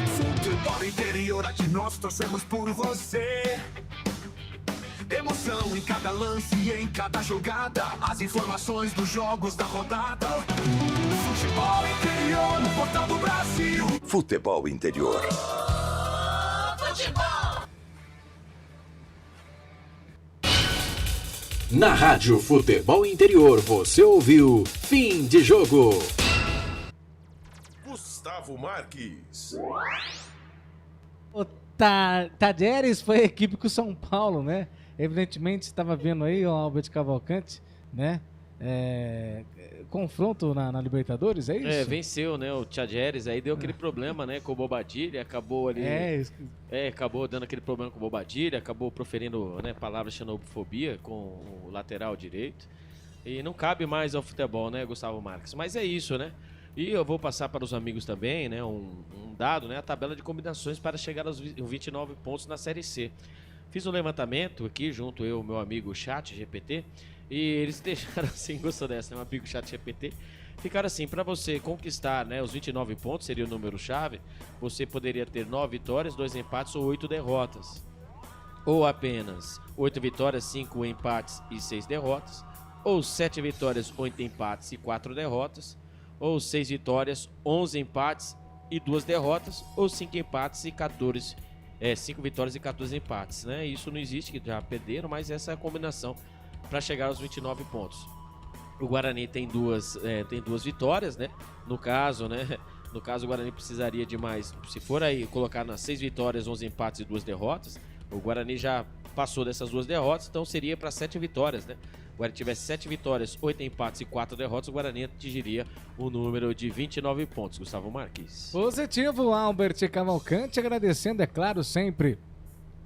Futebol interior, aqui nós torcemos por você. Emoção em cada lance e em cada jogada. As informações dos jogos da rodada. Futebol interior, no portal do Brasil. Futebol interior. Futebol. Na Rádio Futebol Interior, você ouviu Fim de Jogo. Gustavo Marques. O Tajeres foi a equipe com o São Paulo, né? Evidentemente, estava vendo aí o Albert Cavalcante, né? Confronto na Libertadores, é isso? Venceu, né? O Tajeres aí deu aquele problema, né? Com o Bobadilha, acabou ali... acabou dando aquele problema com o Bobadilha, acabou proferindo, né, palavras de xenofobia com o lateral direito. E não cabe mais ao futebol, né, Gustavo Marques? Mas é isso, né? E eu vou passar para os amigos também, né? Um dado, né? A tabela de combinações para chegar aos 29 pontos na Série C. Fiz um levantamento aqui, junto eu e meu amigo Chat GPT, e eles deixaram assim, gostou dessa, né? Meu amigo Chat GPT, ficaram assim, para você conquistar, né, os 29 pontos, seria o número-chave, você poderia ter 9 vitórias, 2 empates ou 8 derrotas. Ou apenas 8 vitórias, 5 empates e 6 derrotas, ou 7 vitórias, 8 empates e 4 derrotas, ou 6 vitórias, 11 empates e 2 derrotas, ou 5 empates e 5 vitórias e 14 empates, né? Isso não existe, que já perderam, mas essa é a combinação para chegar aos 29 pontos. O Guarani tem duas vitórias, né? No caso, o Guarani precisaria de mais. Se for aí colocar nas 6 vitórias, 11 empates e 2 derrotas, o Guarani já passou dessas 2 derrotas, então seria para 7 vitórias, né? O Guarani tivesse 7 vitórias, 8 empates e 4 derrotas, o Guarani atingiria o número de 29 pontos. Gustavo Marques. Positivo, Albert Cavalcante, agradecendo, é claro, sempre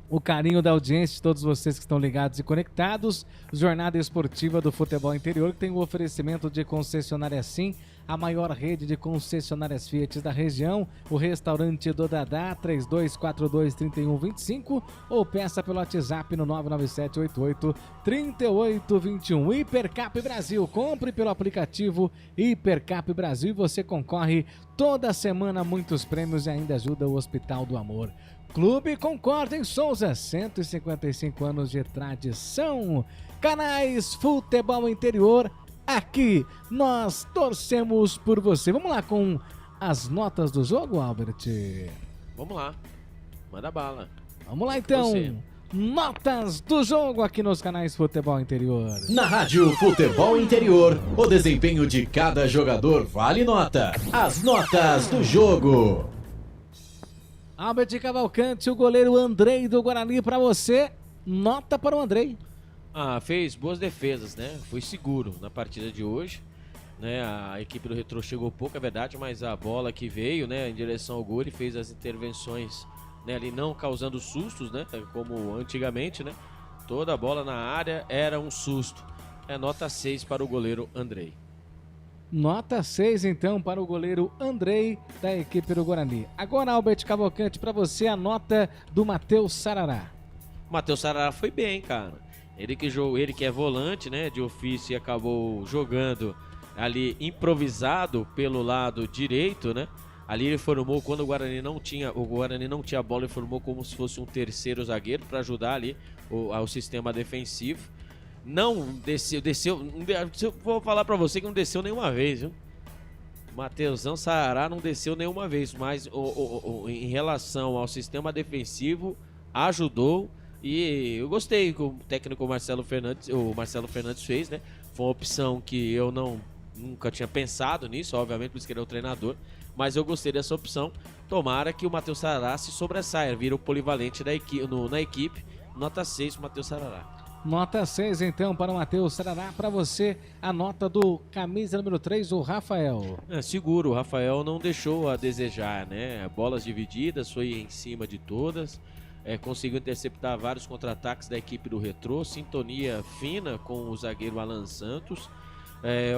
o carinho da audiência de todos vocês que estão ligados e conectados. Jornada Esportiva do Futebol Interior, que tem o oferecimento de concessionária Sim, a maior rede de concessionárias Fiat da região, o restaurante do Dadá, 3242-3125, ou peça pelo WhatsApp no 99788-3821. Hipercap Brasil, compre pelo aplicativo Hipercap Brasil e você concorre toda semana a muitos prêmios e ainda ajuda o Hospital do Amor. Clube Concórdia em Souza, 155 anos de tradição. Canais Futebol Interior, aqui nós torcemos por você. Vamos lá com as notas do jogo, Albert? Vamos lá, manda bala. Vamos lá então, notas do jogo aqui nos canais Futebol Interior. Na Rádio Futebol Interior, o desempenho de cada jogador vale nota. As notas do jogo. Albert Cavalcante, o goleiro Andrei do Guarani, para você, nota para o Andrei. Fez boas defesas, né? Foi seguro na partida de hoje, né? A equipe do Retrô chegou pouco, é verdade, mas a bola que veio, né, em direção ao gol, ele fez as intervenções, né, ali não causando sustos, né, como antigamente, né? Toda a bola na área era um susto. É nota 6 para o goleiro Andrei. Nota 6, então, para o goleiro Andrei, da equipe do Guarani. Agora, Albert Cavalcante, para você, a nota do Matheus Sarará. Matheus Sarará foi bem, cara. Ele que é volante, né, de ofício, e acabou jogando ali improvisado pelo lado direito, né? Ali ele formou, quando o Guarani não tinha a bola, ele formou como se fosse um terceiro zagueiro para ajudar ali ao sistema defensivo. Não desceu, vou falar pra você que não desceu nenhuma vez, viu? Matheusão Sarará não desceu nenhuma vez, mas em relação ao sistema defensivo, ajudou E eu gostei que o técnico Marcelo Fernandes fez, né? Foi uma opção que eu nunca tinha pensado nisso, obviamente, por isso que ele é o treinador. Mas eu gostei dessa opção. Tomara que o Matheus Sarará se sobressaia, vira o polivalente na equipe. Nota 6 pro Matheus Sarará. Nota 6 então para o Matheus Sarará. Para você, a nota do camisa número 3, o Rafael. Seguro, o Rafael não deixou a desejar, né? Bolas divididas, foi em cima de todas. Conseguiu interceptar vários contra-ataques da equipe do Retrô. Sintonia fina com o zagueiro Alan Santos.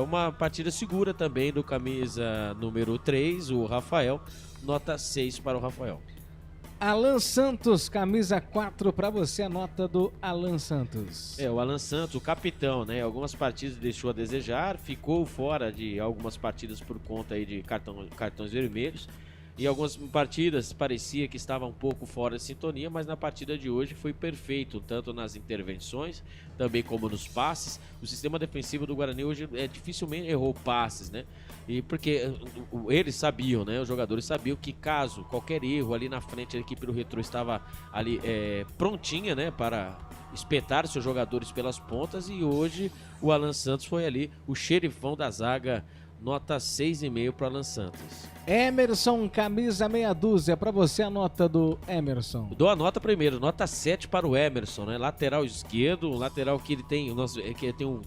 Uma partida segura também do camisa número 3, o Rafael. Nota 6 para o Rafael. Alan Santos, camisa 4 para você, a nota do Alan Santos. O Alan Santos, o capitão, né? Algumas partidas deixou a desejar, ficou fora de algumas partidas por conta aí de cartões vermelhos. E algumas partidas parecia que estava um pouco fora de sintonia, mas na partida de hoje foi perfeito, tanto nas intervenções, também como nos passes. O sistema defensivo do Guarani hoje dificilmente errou passes, né? E porque eles sabiam, né? Os jogadores sabiam que caso qualquer erro ali na frente, a equipe do Retrô estava ali prontinha, né? Para espetar seus jogadores pelas pontas. E hoje o Alan Santos foi ali o xerifão da zaga. Nota 6,5 para Alan Santos. Emerson, camisa meia dúzia. Para você, a nota do Emerson. Dou a nota primeiro. Nota 7 para o Emerson, né? Lateral esquerdo. Lateral que ele tem, que tem o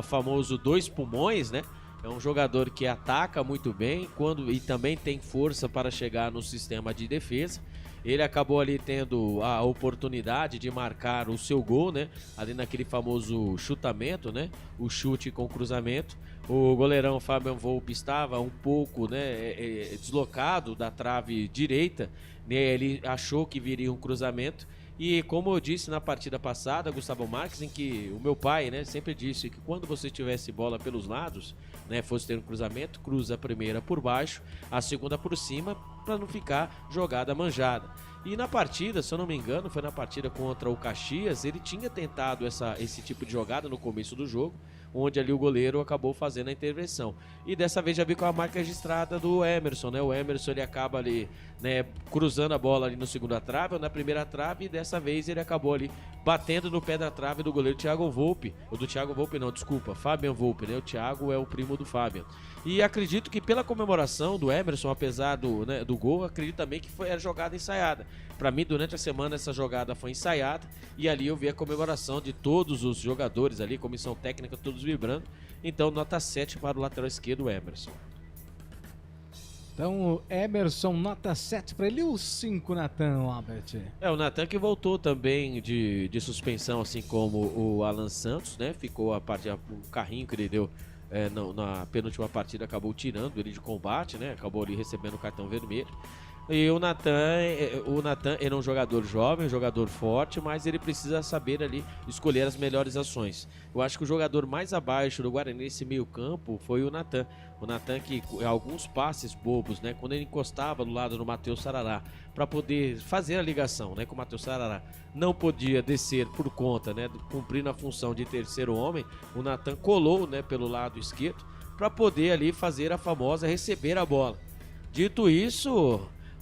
famoso 2 pulmões, né? É um jogador que ataca muito bem e também tem força para chegar no sistema de defesa. Ele acabou ali tendo a oportunidade de marcar o seu gol, né? Ali naquele famoso chutamento, né? O chute com cruzamento. O goleirão Fabian Volpe estava um pouco, né, deslocado da trave direita, né? Ele achou que viria um cruzamento. E como eu disse na partida passada, Gustavo Marques, em que o meu pai, né, sempre disse que quando você tivesse bola pelos lados, né, fosse ter um cruzamento, cruza a primeira por baixo, a segunda por cima, para não ficar jogada manjada. E na partida, se eu não me engano, foi na partida contra o Caxias, ele tinha tentado esse tipo de jogada no começo do jogo, onde ali o goleiro acabou fazendo a intervenção. E dessa vez já vi com a marca registrada do Emerson, né? O Emerson, ele acaba ali, né, cruzando a bola ali no segunda trave ou na primeira trave, e dessa vez ele acabou ali batendo no pé da trave do goleiro Thiago Volpe, ou do Thiago Volpe não, desculpa, Fabian Volpe, né? O Thiago é o primo do Fabian. E acredito que pela comemoração do Emerson, apesar do gol, acredito também que era jogada ensaiada. Para mim, durante a semana, essa jogada foi ensaiada e ali eu vi a comemoração de todos os jogadores ali, comissão técnica, todos vibrando. Então, nota 7 para o lateral esquerdo, Emerson. Então, o Emerson, nota 7 para ele. E o 5, Natan, Albert? O Natan que voltou também de suspensão, assim como o Alan Santos, né? Ficou o carrinho que ele deu na penúltima partida, acabou tirando ele de combate, né? Acabou ali recebendo o cartão vermelho. E o Natan, ele é um jogador jovem, um jogador forte, mas ele precisa saber ali escolher as melhores ações. Eu acho que o jogador mais abaixo do Guarani nesse meio campo foi o Natan. O Natan que alguns passes bobos, né? Quando ele encostava do lado do Matheus Sarará para poder fazer a ligação, né? Com o Matheus Sarará não podia descer por conta, né? Cumprindo a função de terceiro homem, o Natan colou, né? Pelo lado esquerdo para poder ali fazer a famosa receber a bola. Dito isso,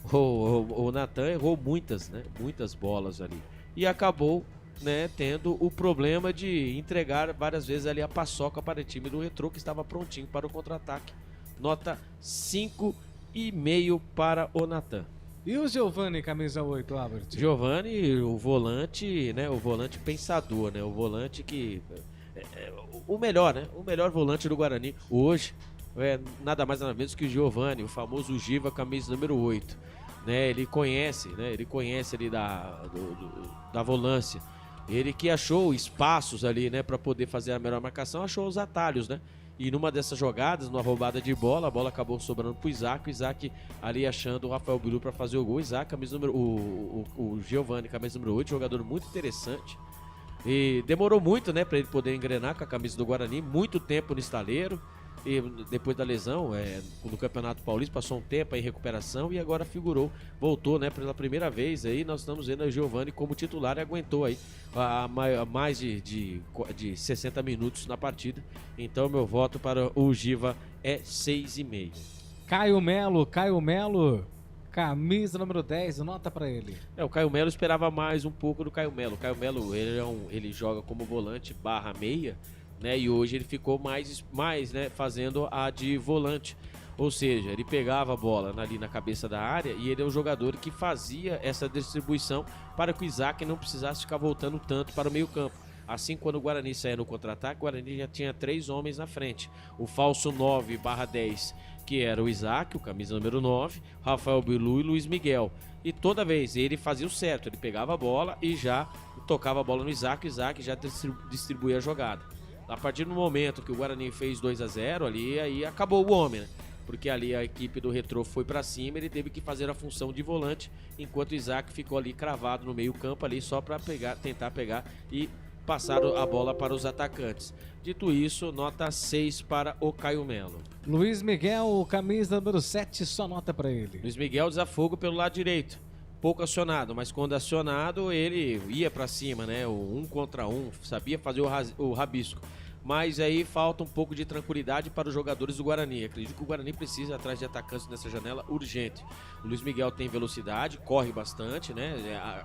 o Natan errou muitas bolas ali e acabou, né, tendo o problema de entregar várias vezes ali a paçoca para o time do Retrô, que estava prontinho para o contra-ataque. Nota 5,5 para o Natan. E o Giovani, camisa 8, Albert? Giovani, o volante, né, o volante pensador, né, o volante que o melhor, né, o melhor volante do Guarani hoje. Nada mais nada menos que o Giovani, o famoso Giva, camisa número 8. Né, ele conhece ali da volância. Ele que achou espaços ali, né, para poder fazer a melhor marcação, achou os atalhos, né? E numa dessas jogadas, numa roubada de bola, a bola acabou sobrando pro Isaac. O Isaac ali achando o Rafael Bilu para fazer o gol. Isaac, camisa número o Giovani, camisa número 8, jogador muito interessante. E demorou muito, né, para ele poder engrenar com a camisa do Guarani, muito tempo no estaleiro. E depois da lesão, no Campeonato Paulista, passou um tempo em recuperação e agora voltou, né, pela primeira vez. Aí nós estamos vendo o Giovani como titular e aguentou aí mais de 60 minutos na partida. Então meu voto para o Giva é 6,5. Caio Melo, camisa número 10, nota pra ele. O Caio Melo esperava mais um pouco do Caio Melo. O Caio Melo, ele joga como volante barra meia, né? E hoje ele ficou mais né, fazendo a de volante. Ou seja, ele pegava a bola ali na cabeça da área e ele é o jogador que fazia essa distribuição para que o Isaac não precisasse ficar voltando tanto para o meio campo. Assim, quando o Guarani saía no contra-ataque, o Guarani já tinha 3 homens na frente. O falso 9/10, que era o Isaac, o camisa número 9, Rafael Bilu e Luiz Miguel. E toda vez ele fazia o certo, ele pegava a bola e já tocava a bola no Isaac, o Isaac já distribuía a jogada. A partir do momento que o Guarani fez 2-0 ali, aí acabou o homem, né? Porque ali a equipe do Retrô foi pra cima, ele teve que fazer a função de volante, enquanto o Isaac ficou ali cravado no meio campo ali só para tentar pegar e passar a bola para os atacantes. Dito isso, nota 6 para o Caio Melo. Luiz Miguel, camisa número 7, só nota para ele. Luiz Miguel desafogo pelo lado direito, pouco acionado, mas quando acionado ele ia para cima, né? O 1 contra 1, sabia fazer o rabisco. Mas aí falta um pouco de tranquilidade para os jogadores do Guarani. Acredito que o Guarani precisa ir atrás de atacantes nessa janela urgente. O Luiz Miguel tem velocidade, corre bastante, né?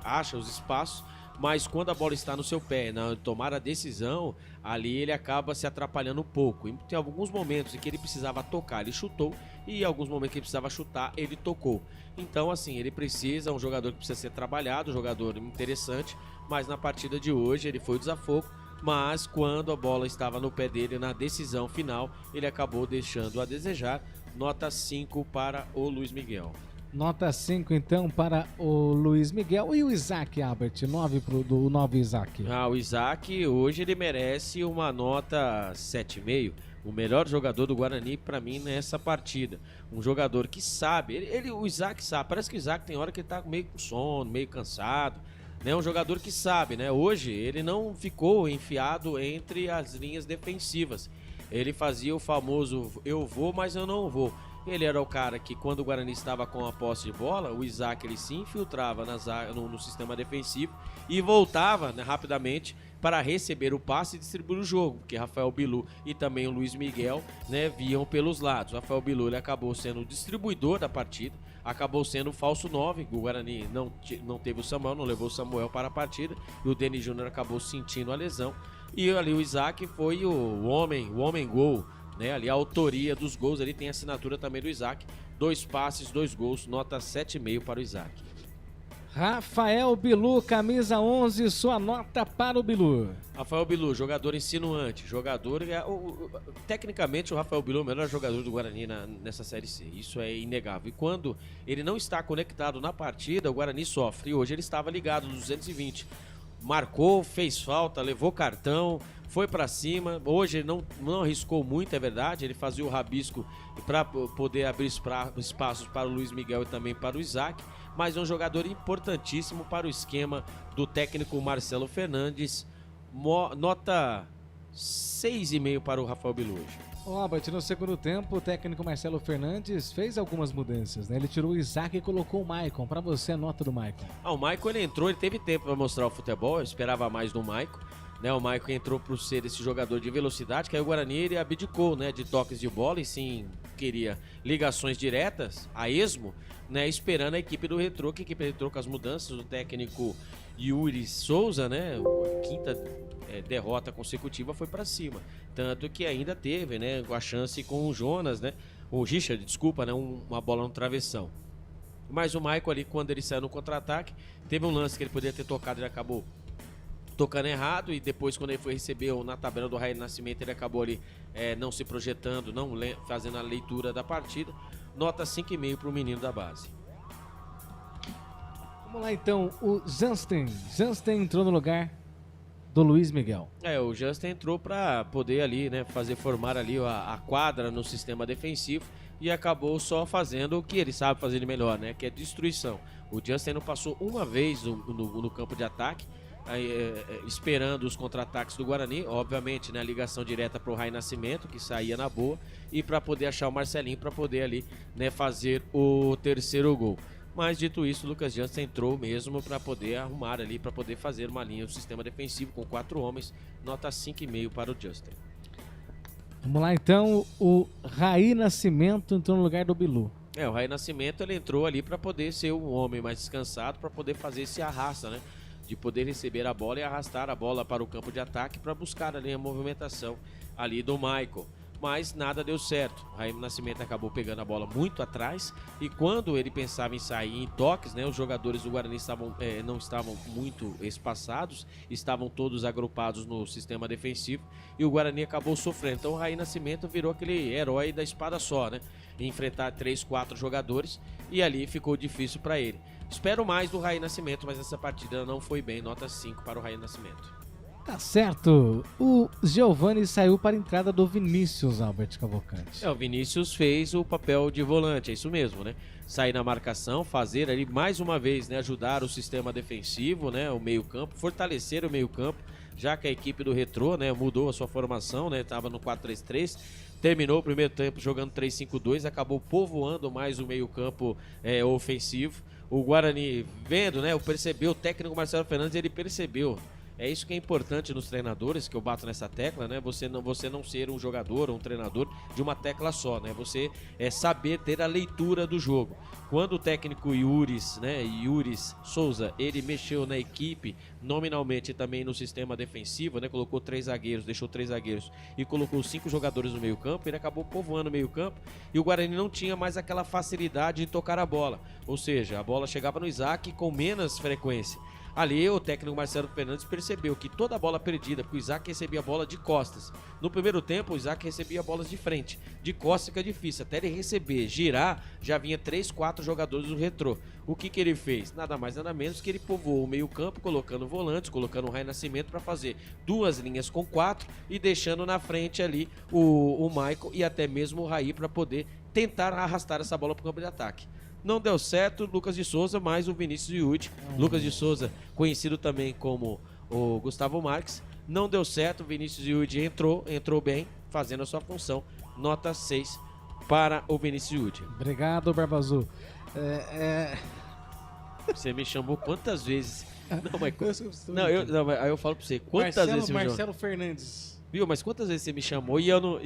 Acha os espaços, mas quando a bola está no seu pé, na tomar a decisão, ali ele acaba se atrapalhando um pouco. E tem alguns momentos em que ele precisava tocar, ele chutou, e em alguns momentos que ele precisava chutar, ele tocou. Então, assim, ele precisa, um jogador que precisa ser trabalhado, um jogador interessante, mas na partida de hoje ele foi o desafogo. Mas quando a bola estava no pé dele na decisão final, ele acabou deixando a desejar. Nota 5 para o Luiz Miguel. Nota 5 então para o Luiz Miguel. E o Isaac, Albert? 9 do 9 Isaac. O Isaac hoje ele merece uma nota 7,5. O melhor jogador do Guarani para mim nessa partida. Um jogador que sabe, o Isaac sabe. Parece que o Isaac tem hora que ele tá meio com sono, meio cansado. É um jogador que sabe, né? Hoje ele não ficou enfiado entre as linhas defensivas. Ele fazia o famoso eu vou, mas eu não vou. Ele era o cara que quando o Guarani estava com a posse de bola, o Isaac ele se infiltrava no sistema defensivo e voltava, né, rapidamente para receber o passe e distribuir o jogo, porque Rafael Bilu e também o Luiz Miguel, né, viam pelos lados. Rafael Bilu ele acabou sendo o distribuidor da partida, acabou sendo o falso 9, o Guarani não teve o Samuel, não levou o Samuel para a partida, e o Denis Júnior acabou sentindo a lesão, e ali o Isaac foi o homem gol, né, ali a autoria dos gols, ali tem a assinatura também do Isaac, 2 passes, 2 gols, nota 7,5 para o Isaac. Rafael Bilu, camisa 11, sua nota para o Bilu. Rafael Bilu, jogador insinuante, tecnicamente o Rafael Bilu é o melhor jogador do Guarani nessa Série C, isso é inegável. E quando ele não está conectado na partida, o Guarani sofre. E hoje ele estava ligado nos 220, marcou, fez falta, levou cartão, foi pra cima. Hoje ele não arriscou muito, é verdade, ele fazia o rabisco para poder abrir espaços para o Luiz Miguel e também para o Isaac, mas é um jogador importantíssimo para o esquema do técnico Marcelo Fernandes. Nota 6,5 para o Rafael Bilu hoje. Albert, no segundo tempo, o técnico Marcelo Fernandes fez algumas mudanças, né? Ele tirou o Isaac e colocou o Maicon. Para você, a nota do Maicon. O Maicon ele entrou, ele teve tempo para mostrar o futebol, eu esperava mais do Maicon. Né, o Maicon entrou por ser esse jogador de velocidade, que aí o Guarani ele abdicou, né, de toques de bola e sim queria ligações diretas a esmo, né, esperando a equipe do Retrô, que a equipe do Retrô com as mudanças do técnico Yuri Souza, né, a quinta derrota consecutiva foi para cima, tanto que ainda teve, né, a chance com o Jonas, né, o Richard, desculpa, né, uma bola no travessão. Mas o Maicon ali, quando ele saiu no contra-ataque, teve um lance que ele poderia ter tocado, ele acabou tocando errado, e depois quando ele foi receber na tabela do Raí Nascimento, ele acabou ali não se projetando, não fazendo a leitura da partida. Nota 5,5 para o menino da base. Vamos lá então, o Jansen entrou no lugar do Luiz Miguel. O Jansen entrou para poder ali, né, formar ali a quadra no sistema defensivo, e acabou só fazendo o que ele sabe fazer de melhor, né, que é destruição. O Jansen não passou uma vez no campo de ataque, esperando os contra-ataques do Guarani, obviamente, né, a ligação direta para o Raí Nascimento, que saía na boa, e para poder achar o Marcelinho para poder ali, né, fazer o terceiro gol. Mas dito isso, o Lucas Jansen entrou mesmo para poder arrumar ali, para poder fazer uma linha do sistema defensivo com 4 homens, nota 5,5 para o Jansen. Vamos lá então, o Raí Nascimento entrou no lugar do Bilu. O Raí Nascimento ele entrou ali para poder ser um homem mais descansado, para poder fazer esse arrasta, né? De poder receber a bola e arrastar a bola para o campo de ataque para buscar ali a movimentação ali do Michael. Mas nada deu certo. O Raí Nascimento acabou pegando a bola muito atrás e quando ele pensava em sair em toques, né, os jogadores do Guarani não estavam muito espaçados, estavam todos agrupados no sistema defensivo e o Guarani acabou sofrendo. Então o Raí Nascimento virou aquele herói da espada só, né? Enfrentar 3, 4 jogadores e ali ficou difícil para ele. Espero mais do Raí Nascimento, mas essa partida não foi bem. Nota 5 para o Raí Nascimento. Tá certo. O Giovani saiu para a entrada do Vinícius, Albert Cavalcante. O Vinícius fez o papel de volante, é isso mesmo, né? Sair na marcação, fazer ali mais uma vez, né? Ajudar o sistema defensivo, né? O meio-campo, fortalecer o meio-campo, já que a equipe do Retrô, né? Mudou a sua formação, né? Tava no 4-3-3. Terminou o primeiro tempo jogando 3-5-2, acabou povoando mais o meio-campo ofensivo. O Guarani, vendo, né? Percebeu, o técnico Marcelo Fernandes, ele percebeu. É isso que é importante nos treinadores, que eu bato nessa tecla, né? Você não ser um jogador ou um treinador de uma tecla só, né? Você saber ter a leitura do jogo. Quando o técnico Yuris Souza, ele mexeu na equipe, nominalmente também no sistema defensivo, né? Colocou 3 zagueiros, deixou 3 zagueiros e colocou 5 jogadores no meio campo, ele acabou povoando o meio campo e o Guarani não tinha mais aquela facilidade de tocar a bola. Ou seja, a bola chegava no Isaac com menos frequência. Ali o técnico Marcelo Fernandes percebeu que toda a bola perdida, porque o Isaac recebia a bola de costas. No primeiro tempo o Isaac recebia bolas de frente, de costas fica difícil, até ele receber, girar, já vinha 3, 4 jogadores do Retrô. O que ele fez? Nada mais nada menos que ele povoou o meio campo, colocando volantes, colocando o Raí Nascimento para fazer 2 linhas com 4 e deixando na frente ali o Michael e até mesmo o Raí para poder tentar arrastar essa bola para o campo de ataque. Não deu certo, Lucas de Souza, mais o Vinícius Yudi. Lucas de Souza, conhecido também como o Gustavo Marques. Não deu certo, o Vinícius Yudi entrou bem, fazendo a sua função. Nota 6 para o Vinícius Yudi. Obrigado, Barba Azul. Você me chamou quantas vezes? Aí eu falo pra você, quantas vezes você me chamou? Marcelo Fernandes. Viu, mas quantas vezes você me chamou e eu não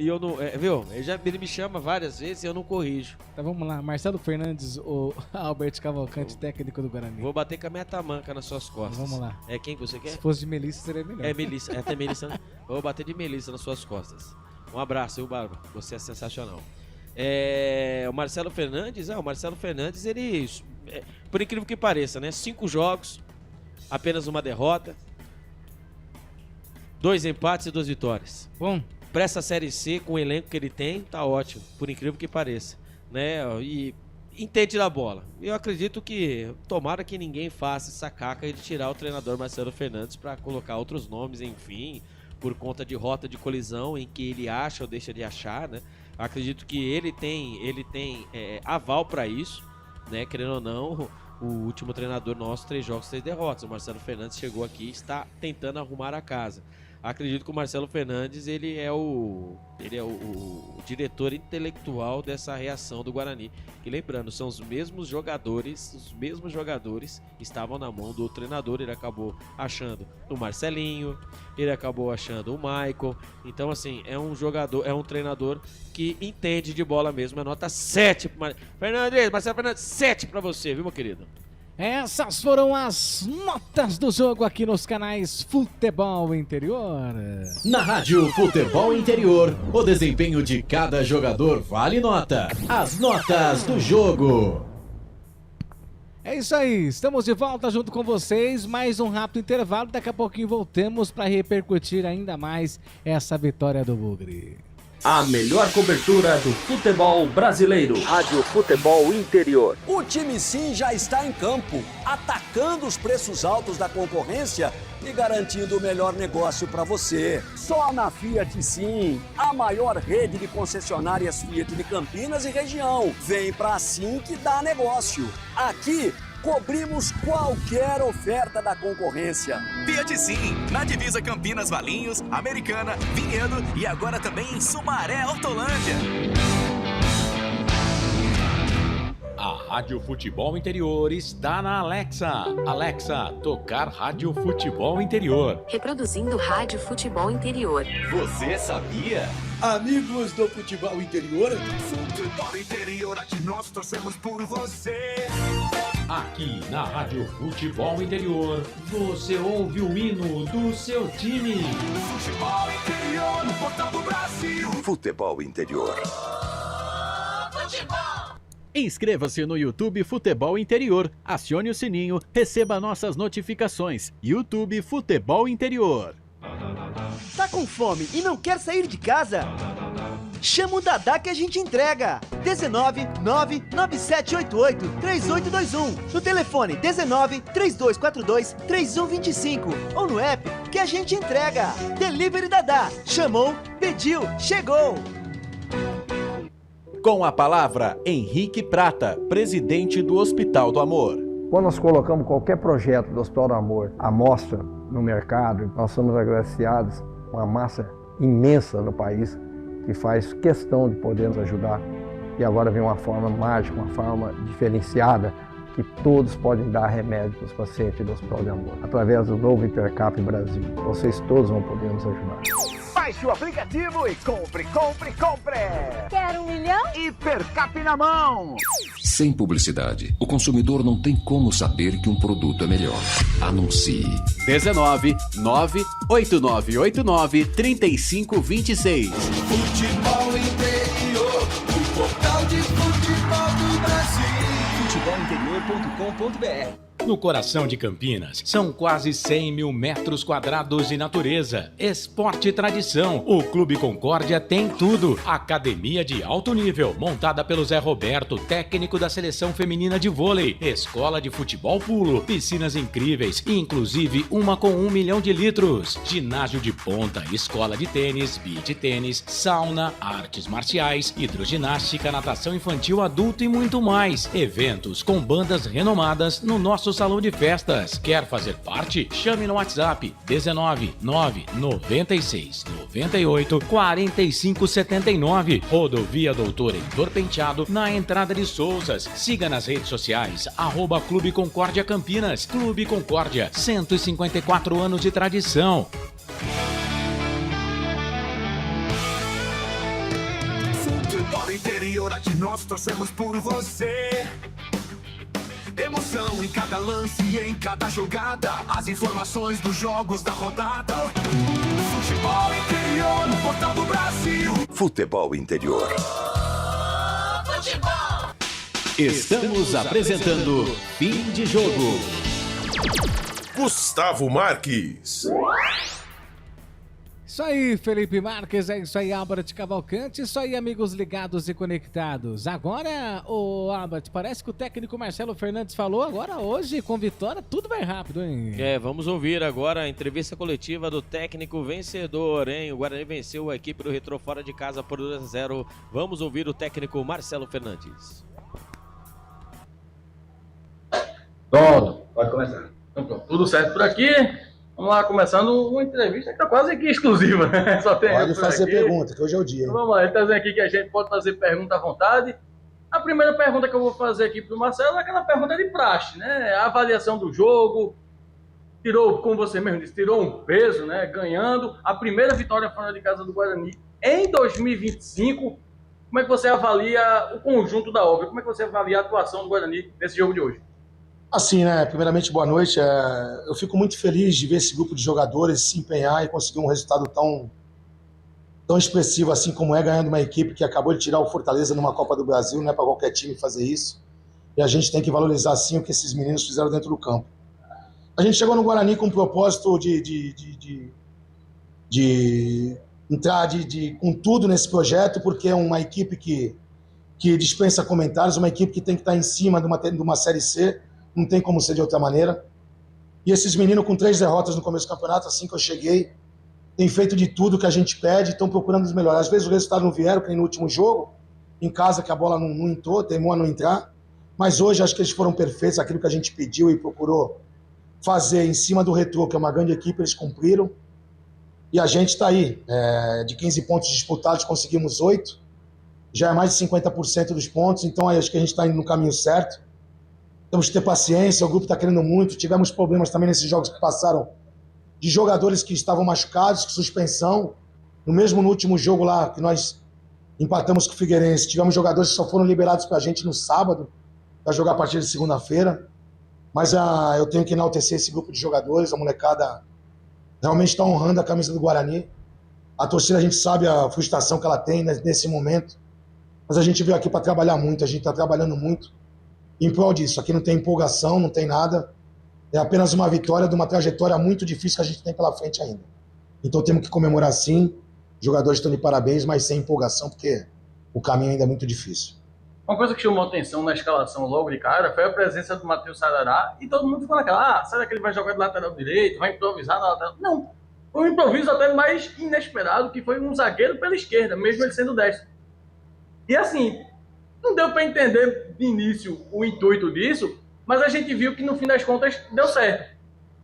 viu? Ele me chama várias vezes e eu não corrijo. Então vamos lá, Marcelo Fernandes, o Albert Cavalcante, técnico do Guarani. Vou bater com a minha tamanca nas suas costas. Vamos lá. É quem você quer? Se fosse de Melissa seria melhor. É Melissa, até Melissa. Vou bater de Melissa nas suas costas. Um abraço, viu, Barba? Você é sensacional. O Marcelo Fernandes, ele, por incrível que pareça, né? 5 jogos, apenas uma derrota. 2 empates e 2 vitórias. Bom. Pra essa Série C, com o elenco que ele tem, tá ótimo, por incrível que pareça, né? E entende da bola. Eu acredito que, tomara que ninguém faça essa caca de tirar o treinador Marcelo Fernandes para colocar outros nomes, enfim, por conta de rota de colisão em que ele acha ou deixa de achar, né? Acredito que ele tem aval para isso, né? Querendo ou não, o último treinador nosso, 3 jogos, 3 derrotas. O Marcelo Fernandes chegou aqui e está tentando arrumar a casa. Acredito que o Marcelo Fernandes ele é o diretor intelectual dessa reação do Guarani. Que, lembrando, são os mesmos jogadores estavam na mão do treinador. Ele acabou achando o Marcelinho, ele acabou achando o Michael. Então, assim, é um treinador que entende de bola mesmo. É nota 7 pro Marcelo Fernandes, 7 para você, viu, meu querido? Essas foram as notas do jogo aqui nos canais Futebol Interior. Na Rádio Futebol Interior, o desempenho de cada jogador vale nota. As notas do jogo. É isso aí, estamos de volta junto com vocês. Mais um rápido intervalo, daqui a pouquinho voltamos para repercutir ainda mais essa vitória do Bugre. A melhor cobertura do futebol brasileiro. Rádio Futebol Interior. O time sim já está em campo, atacando os preços altos da concorrência e garantindo o melhor negócio para você. Só na Fiat Sim, a maior rede de concessionárias Fiat de Campinas e região. Vem pra Sim que dá negócio. Aqui cobrimos qualquer oferta da concorrência. Fiat Sim, na divisa Campinas, Valinhos, Americana, Vinhedo e agora também em Sumaré, Hortolândia. A Rádio Futebol Interior está na Alexa. Alexa, tocar Rádio Futebol Interior. Reproduzindo Rádio Futebol Interior. Você sabia? amigos do futebol interior. Futebol interior, aqui nós torcemos por você. Aqui na Rádio Futebol Interior, você ouve o hino do seu time. Futebol interior, no portal do Brasil. Futebol interior. Inscreva-se no YouTube Futebol Interior, acione o sininho, receba nossas notificações. YouTube Futebol Interior. Tá com fome e não quer sair de casa? Chama o Dadá que a gente entrega. 19 99788 3821. No telefone 19 3242 3125. Ou no app que a gente entrega. Delivery Dadá. Chamou, pediu, chegou. Com a palavra, Henrique Prata, presidente do Hospital do Amor. Quando nós colocamos qualquer projeto do Hospital do Amor à mostra no mercado, nós somos agraciados com uma massa imensa no país que faz questão de poder nos ajudar. E agora vem uma forma mágica, uma forma diferenciada, que todos podem dar remédio para os pacientes do Hospital do Amor. Através do novo Hipercap Brasil, vocês todos vão poder nos ajudar. Baixe o aplicativo e compre, compre, compre! Quer 1 milhão? Hipercap na mão! Sem publicidade, o consumidor não tem como saber que um produto é melhor. Anuncie. 19 98989 3526. Futebol interior, o portal de futebol do Brasil. Futebolinterior.com.br. No coração de Campinas, são quase 100 mil metros quadrados de natureza, esporte e tradição. O Clube Concórdia tem tudo. Academia de alto nível, montada pelo Zé Roberto, técnico da seleção feminina de vôlei. Escola de futebol pulo, piscinas incríveis, inclusive uma com 1 milhão de litros. Ginásio de ponta, escola de tênis, beach tênis, sauna, artes marciais, hidroginástica, natação infantil, adulto e muito mais. Eventos com bandas renomadas no nosso salão de festas. Quer fazer parte? Chame no WhatsApp 19 996 98 45 79. Rodovia Doutor Heitor Penteado, na entrada de Souzas. Siga nas redes sociais @Clube Concórdia Campinas. Clube Concórdia, 154 anos de tradição. Futebol interior, aqui nós torcemos por você. Emoção em cada lance e em cada jogada. As informações dos jogos da rodada. Futebol interior, no portal do Brasil. Futebol interior. Estamos apresentando Fim de Jogo. Gustavo Marques. Isso aí, Felipe Marques, é isso aí, Albert Cavalcante, isso aí, amigos ligados e conectados. Agora, Albert, parece que o técnico Marcelo Fernandes falou, agora hoje, com vitória, tudo vai rápido, hein? Vamos ouvir agora a entrevista coletiva do técnico vencedor, hein? O Guarani venceu a equipe do Retrô fora de casa por 2-0. Vamos ouvir o técnico Marcelo Fernandes. Pronto, pode começar. Então, pronto, tudo certo por aqui. Vamos lá, começando uma entrevista que tá quase aqui exclusiva, né? Só tem pode fazer aqui. Pergunta, que hoje é o dia. Então, vamos lá, ele tá dizendo aqui que a gente pode fazer pergunta à vontade. A primeira pergunta que eu vou fazer aqui pro Marcelo é aquela pergunta de praxe, né? A avaliação do jogo, tirou, como você mesmo disse, tirou um peso, né? Ganhando a primeira vitória fora de casa do Guarani em 2025. Como é que você avalia o conjunto da obra? Como é que você avalia a atuação do Guarani nesse jogo de hoje? Assim, né? Primeiramente, boa noite. Eu fico muito feliz de ver esse grupo de jogadores se empenhar e conseguir um resultado tão expressivo assim como ganhando uma equipe que acabou de tirar o Fortaleza numa Copa do Brasil. Não é para qualquer time fazer isso. E a gente tem que valorizar, sim, o que esses meninos fizeram dentro do campo. A gente chegou no Guarani com o propósito de entrar com tudo nesse projeto, porque é uma equipe que dispensa comentários, uma equipe que tem que estar em cima de uma Série C. Não tem como ser de outra maneira. E esses meninos com 3 derrotas no começo do campeonato, assim que eu cheguei, têm feito de tudo que a gente pede, estão procurando os melhores. Às vezes o resultado não vieram, que nem no último jogo, em casa que a bola não entrou, teimou a não entrar. Mas hoje acho que eles foram perfeitos, aquilo que a gente pediu e procurou fazer em cima do Retrô, que é uma grande equipe, eles cumpriram. E a gente está aí, de 15 pontos disputados, conseguimos 8. Já é mais de 50% dos pontos, então acho que a gente está indo no caminho certo. Temos que ter paciência, o grupo está querendo muito. Tivemos problemas também nesses jogos que passaram de jogadores que estavam machucados, suspensão. no último jogo lá, que nós empatamos com o Figueirense, tivemos jogadores que só foram liberados pra gente no sábado, para jogar a partir de segunda-feira. Mas eu tenho que enaltecer esse grupo de jogadores, a molecada realmente está honrando a camisa do Guarani. A torcida, a gente sabe a frustração que ela tem nesse momento, mas a gente veio aqui para trabalhar muito, a gente está trabalhando muito em prol disso. Aqui não tem empolgação, não tem nada, é apenas uma vitória de uma trajetória muito difícil que a gente tem pela frente ainda. Então temos que comemorar sim, os jogadores estão de parabéns, mas sem empolgação, porque o caminho ainda é muito difícil. Uma coisa que chamou a atenção na escalação logo de cara foi a presença do Matheus Sarará, e todo mundo ficou naquela, será que ele vai jogar de lateral direito, vai improvisar na lateral? Não, foi um improviso até mais inesperado, que foi um zagueiro pela esquerda, mesmo ele sendo destro. E assim, não deu para entender de início o intuito disso, mas a gente viu que no fim das contas deu certo.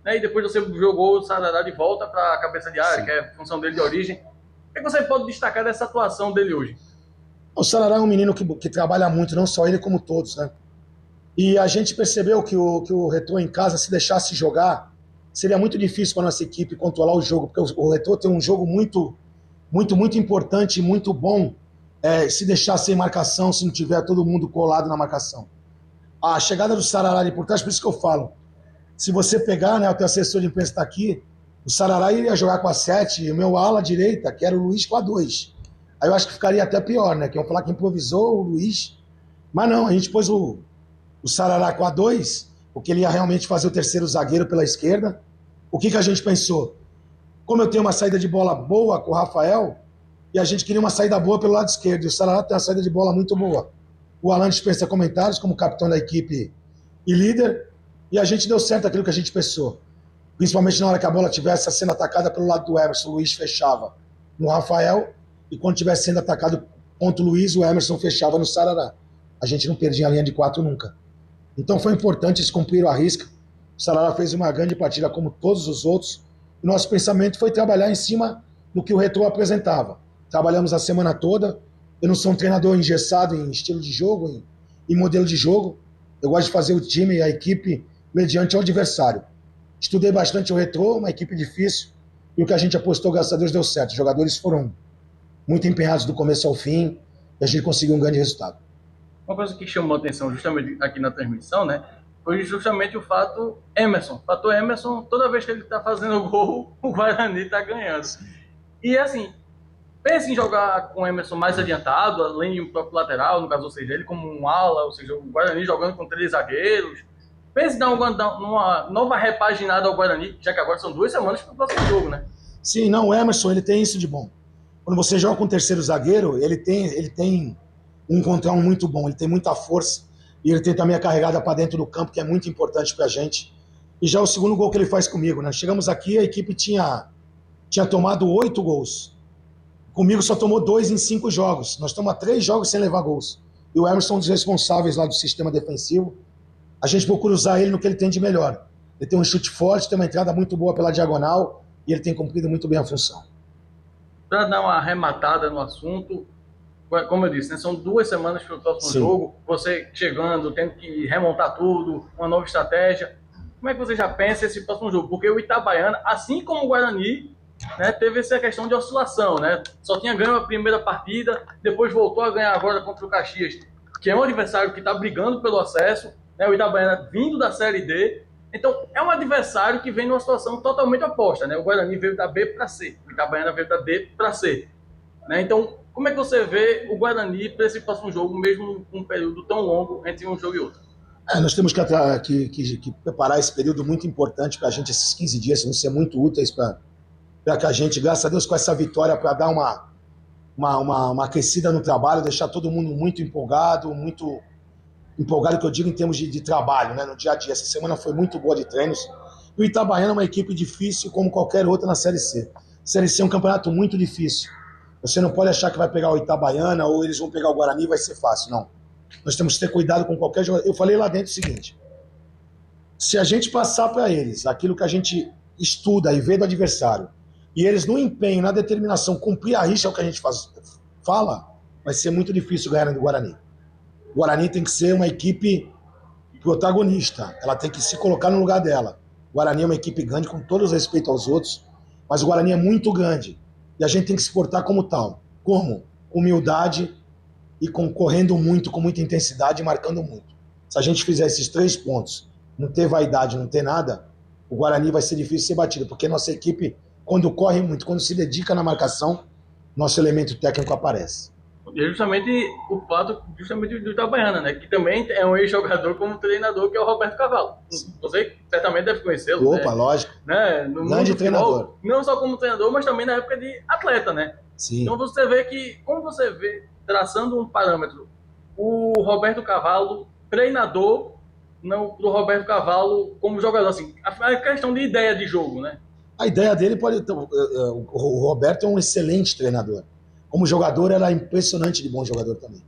E depois você jogou o Sarará de volta para a cabeça de área, que é a função dele de origem. O que você pode destacar dessa atuação dele hoje? O Sarará é um menino que trabalha muito, não só ele como todos, né? E a gente percebeu que o Retrô em casa, se deixasse jogar, seria muito difícil para a nossa equipe controlar o jogo, porque o Retrô tem um jogo muito importante, muito bom, se deixar sem marcação, se não tiver todo mundo colado na marcação. A chegada do Sarará ali por trás, por isso que eu falo, se você pegar, né, o teu assessor de imprensa está aqui, o Sarará iria jogar com a 7 e o meu ala direita, que era o Luiz, com a 2. Aí eu acho que ficaria até pior, né? Que iam falar que improvisou o Luiz. Mas não, a gente pôs o Sarará com a 2, porque ele ia realmente fazer o terceiro zagueiro pela esquerda. O que a gente pensou? Como eu tenho uma saída de bola boa com o Rafael, e a gente queria uma saída boa pelo lado esquerdo, e o Sarará tem uma saída de bola muito boa. O Alan dispensa comentários como capitão da equipe e líder, e a gente deu certo aquilo que a gente pensou. Principalmente na hora que a bola estivesse sendo atacada pelo lado do Emerson, o Luiz fechava no Rafael, e quando estivesse sendo atacado ponto Luiz, o Emerson fechava no Sarará. A gente não perdia a linha de 4 nunca. Então foi importante, eles cumpriram a risca. O Sarará fez uma grande partida como todos os outros. E nosso pensamento foi trabalhar em cima do que o Retrô apresentava. Trabalhamos a semana toda. Eu não sou um treinador engessado em estilo de jogo, em modelo de jogo. Eu gosto de fazer o time e a equipe mediante o adversário. Estudei bastante o Retrô, uma equipe difícil. E o que a gente apostou, graças a Deus, deu certo. Os jogadores foram muito empenhados do começo ao fim, e a gente conseguiu um grande resultado. Uma coisa que chamou a atenção justamente aqui na transmissão, né, foi justamente o fato Emerson. O fato Emerson, toda vez que ele está fazendo gol, o Guarani está ganhando. E assim, pense em jogar com o Emerson mais adiantado, além do próprio lateral, no caso, ou seja, ele como um ala, ou seja, o Guarani jogando com 3 zagueiros. Pense em dar uma nova repaginada ao Guarani, já que agora são 2 semanas para o próximo jogo, né? Sim, não, o Emerson, ele tem isso de bom. Quando você joga com o terceiro zagueiro, ele tem um contra um muito bom, ele tem muita força, e ele tem também a carregada para dentro do campo, que é muito importante para a gente. E já o segundo gol que ele faz comigo, né? Chegamos aqui, a equipe tinha tomado 8 gols. Comigo só tomou 2 em 5 jogos. Nós estamos há 3 jogos sem levar gols. E o Emerson é um dos responsáveis lá do sistema defensivo. A gente procura usar ele no que ele tem de melhor. Ele tem um chute forte, tem uma entrada muito boa pela diagonal, e ele tem cumprido muito bem a função. Para dar uma arrematada no assunto, como eu disse, né, são 2 semanas para o próximo jogo, você chegando, tendo que remontar tudo, uma nova estratégia. Como é que você já pensa esse próximo jogo? Porque o Itabaiana, assim como o Guarani, né, teve essa questão de oscilação, né? Só tinha ganho a primeira partida, depois voltou a ganhar agora contra o Caxias, que é um adversário que está brigando pelo acesso, né, o Itabaiana vindo da Série D. Então, é um adversário que vem numa situação totalmente oposta, né? O Guarani veio da B para C, o Itabaiana veio da D para C. Né? Então, como é que você vê o Guarani para esse próximo jogo, mesmo com um período tão longo entre um jogo e outro? Nós temos que preparar esse período muito importante para a gente, esses 15 dias, vão ser muito úteis para que a gente, graças a Deus, com essa vitória, para dar uma aquecida no trabalho, deixar todo mundo muito empolgado, que eu digo em termos de trabalho, né, no dia a dia. Essa semana foi muito boa de treinos. E o Itabaiana é uma equipe difícil, como qualquer outra na Série C. A Série C é um campeonato muito difícil. Você não pode achar que vai pegar o Itabaiana ou eles vão pegar o Guarani e vai ser fácil, não. Nós temos que ter cuidado com qualquer jogador. Eu falei lá dentro o seguinte: se a gente passar para eles aquilo que a gente estuda e vê do adversário, e eles no empenho, na determinação, cumprir a rixa, é o que a gente fala, vai ser muito difícil ganhar do Guarani. O Guarani tem que ser uma equipe protagonista, ela tem que se colocar no lugar dela. O Guarani é uma equipe grande, com todo o respeito aos outros, mas o Guarani é muito grande. E a gente tem que se portar como tal. Como? Humildade e correndo muito, com muita intensidade e marcando muito. Se a gente fizer esses 3 pontos, não ter vaidade, não ter nada, o Guarani vai ser difícil ser batido, porque nossa equipe, quando corre muito, quando se dedica na marcação, nosso elemento técnico aparece. E é justamente o fato do Itabaiana, né? Que também é um ex-jogador como treinador, que é o Roberto Cavalo. Você certamente deve conhecê-lo. Opa, né? lógico. Né? No grande treinador. Futebol, não só como treinador, mas também na época de atleta, né? Sim. Então você vê que, como você vê, traçando um parâmetro, o Roberto Cavalo, treinador, não do Roberto Cavalo como jogador, assim, a questão de ideia de jogo, né? A ideia dele pode... O Roberto é um excelente treinador. Como jogador, era impressionante de bom jogador também.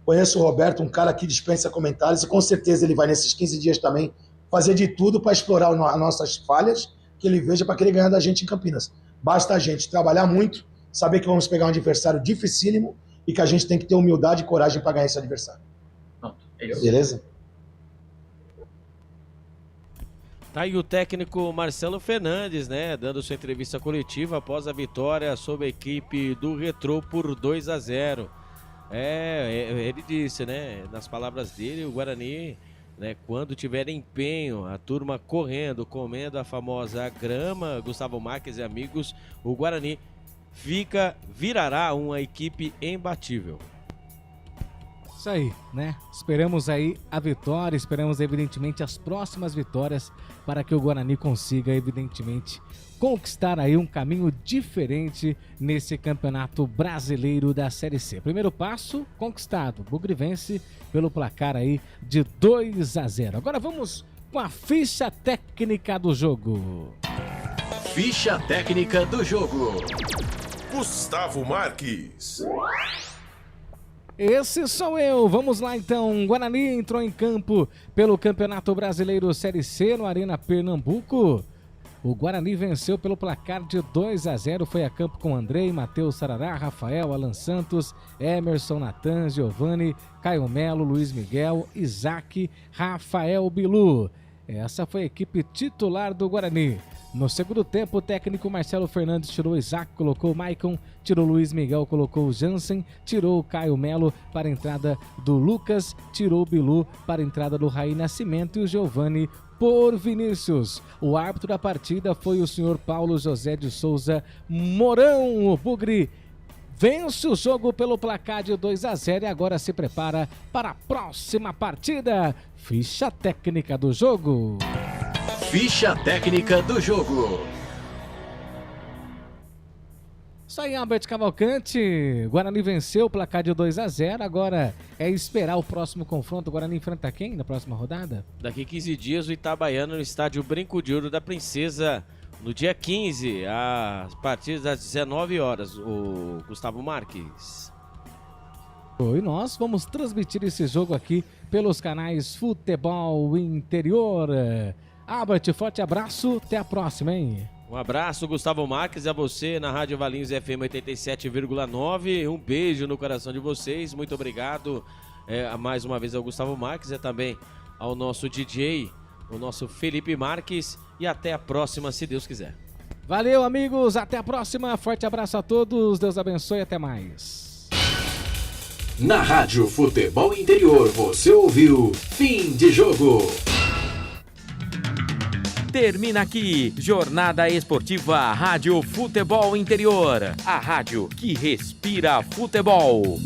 Conheço o Roberto, um cara que dispensa comentários, e com certeza ele vai, nesses 15 dias também, fazer de tudo para explorar as nossas falhas, que ele veja para querer ganhar da gente em Campinas. Basta a gente trabalhar muito, saber que vamos pegar um adversário dificílimo e que a gente tem que ter humildade e coragem para ganhar esse adversário. Pronto, é isso. Beleza? Tá aí o técnico Marcelo Fernandes, né, dando sua entrevista coletiva após a vitória sobre a equipe do Retrô por 2-0. Ele disse, né, nas palavras dele, o Guarani, né, quando tiver empenho, a turma correndo, comendo a famosa grama, Gustavo Marques e amigos, o Guarani virará uma equipe imbatível. Isso aí, né? Esperamos aí a vitória, esperamos evidentemente as próximas vitórias para que o Guarani consiga evidentemente conquistar aí um caminho diferente nesse Campeonato Brasileiro da Série C. Primeiro passo conquistado, Bugre vence pelo placar aí de 2-0. Agora vamos com a ficha técnica do jogo. Ficha técnica do jogo. Gustavo Marques. Esse sou eu, vamos lá então. Guarani entrou em campo pelo Campeonato Brasileiro Série C no Arena Pernambuco. O Guarani venceu pelo placar de 2-0, foi a campo com Andrei, Matheus Sarará, Rafael, Alan Santos, Emerson, Natan, Giovani, Caio Melo, Luiz Miguel, Isaac, Rafael Bilu. Essa foi a equipe titular do Guarani. No segundo tempo, o técnico Marcelo Fernandes tirou o Isaac, colocou o Maicon, tirou o Luiz Miguel, colocou o Jansen, tirou o Caio Melo para a entrada do Lucas, tirou o Bilu para a entrada do Raí Nascimento e o Giovani por Vinícius. O árbitro da partida foi o senhor Paulo José de Souza Mourão. O Bugre vence o jogo pelo placar de 2-0 e agora se prepara para a próxima partida. Ficha técnica do jogo. Ficha técnica do jogo. Isso aí, Albert Cavalcante. Guarani venceu o placar de 2-0. Agora é esperar o próximo confronto. O Guarani enfrenta quem na próxima rodada? Daqui 15 dias, o Itabaiana no estádio Brinco de Ouro da Princesa. No dia 15, a partir das 19 horas, o Gustavo Marques. E nós vamos transmitir esse jogo aqui pelos canais Futebol Interior. Albert, forte abraço, até a próxima, hein? Um abraço, Gustavo Marques, e a você na Rádio Valinhos FM 87,9. Um beijo no coração de vocês, muito obrigado mais uma vez ao Gustavo Marques e também ao nosso DJ, o nosso Felipe Marques, e até a próxima, se Deus quiser. Valeu, amigos, até a próxima, forte abraço a todos, Deus abençoe, até mais. Na Rádio Futebol Interior, você ouviu Fim de Jogo. Termina aqui, Jornada Esportiva Rádio Futebol Interior. A rádio que respira futebol.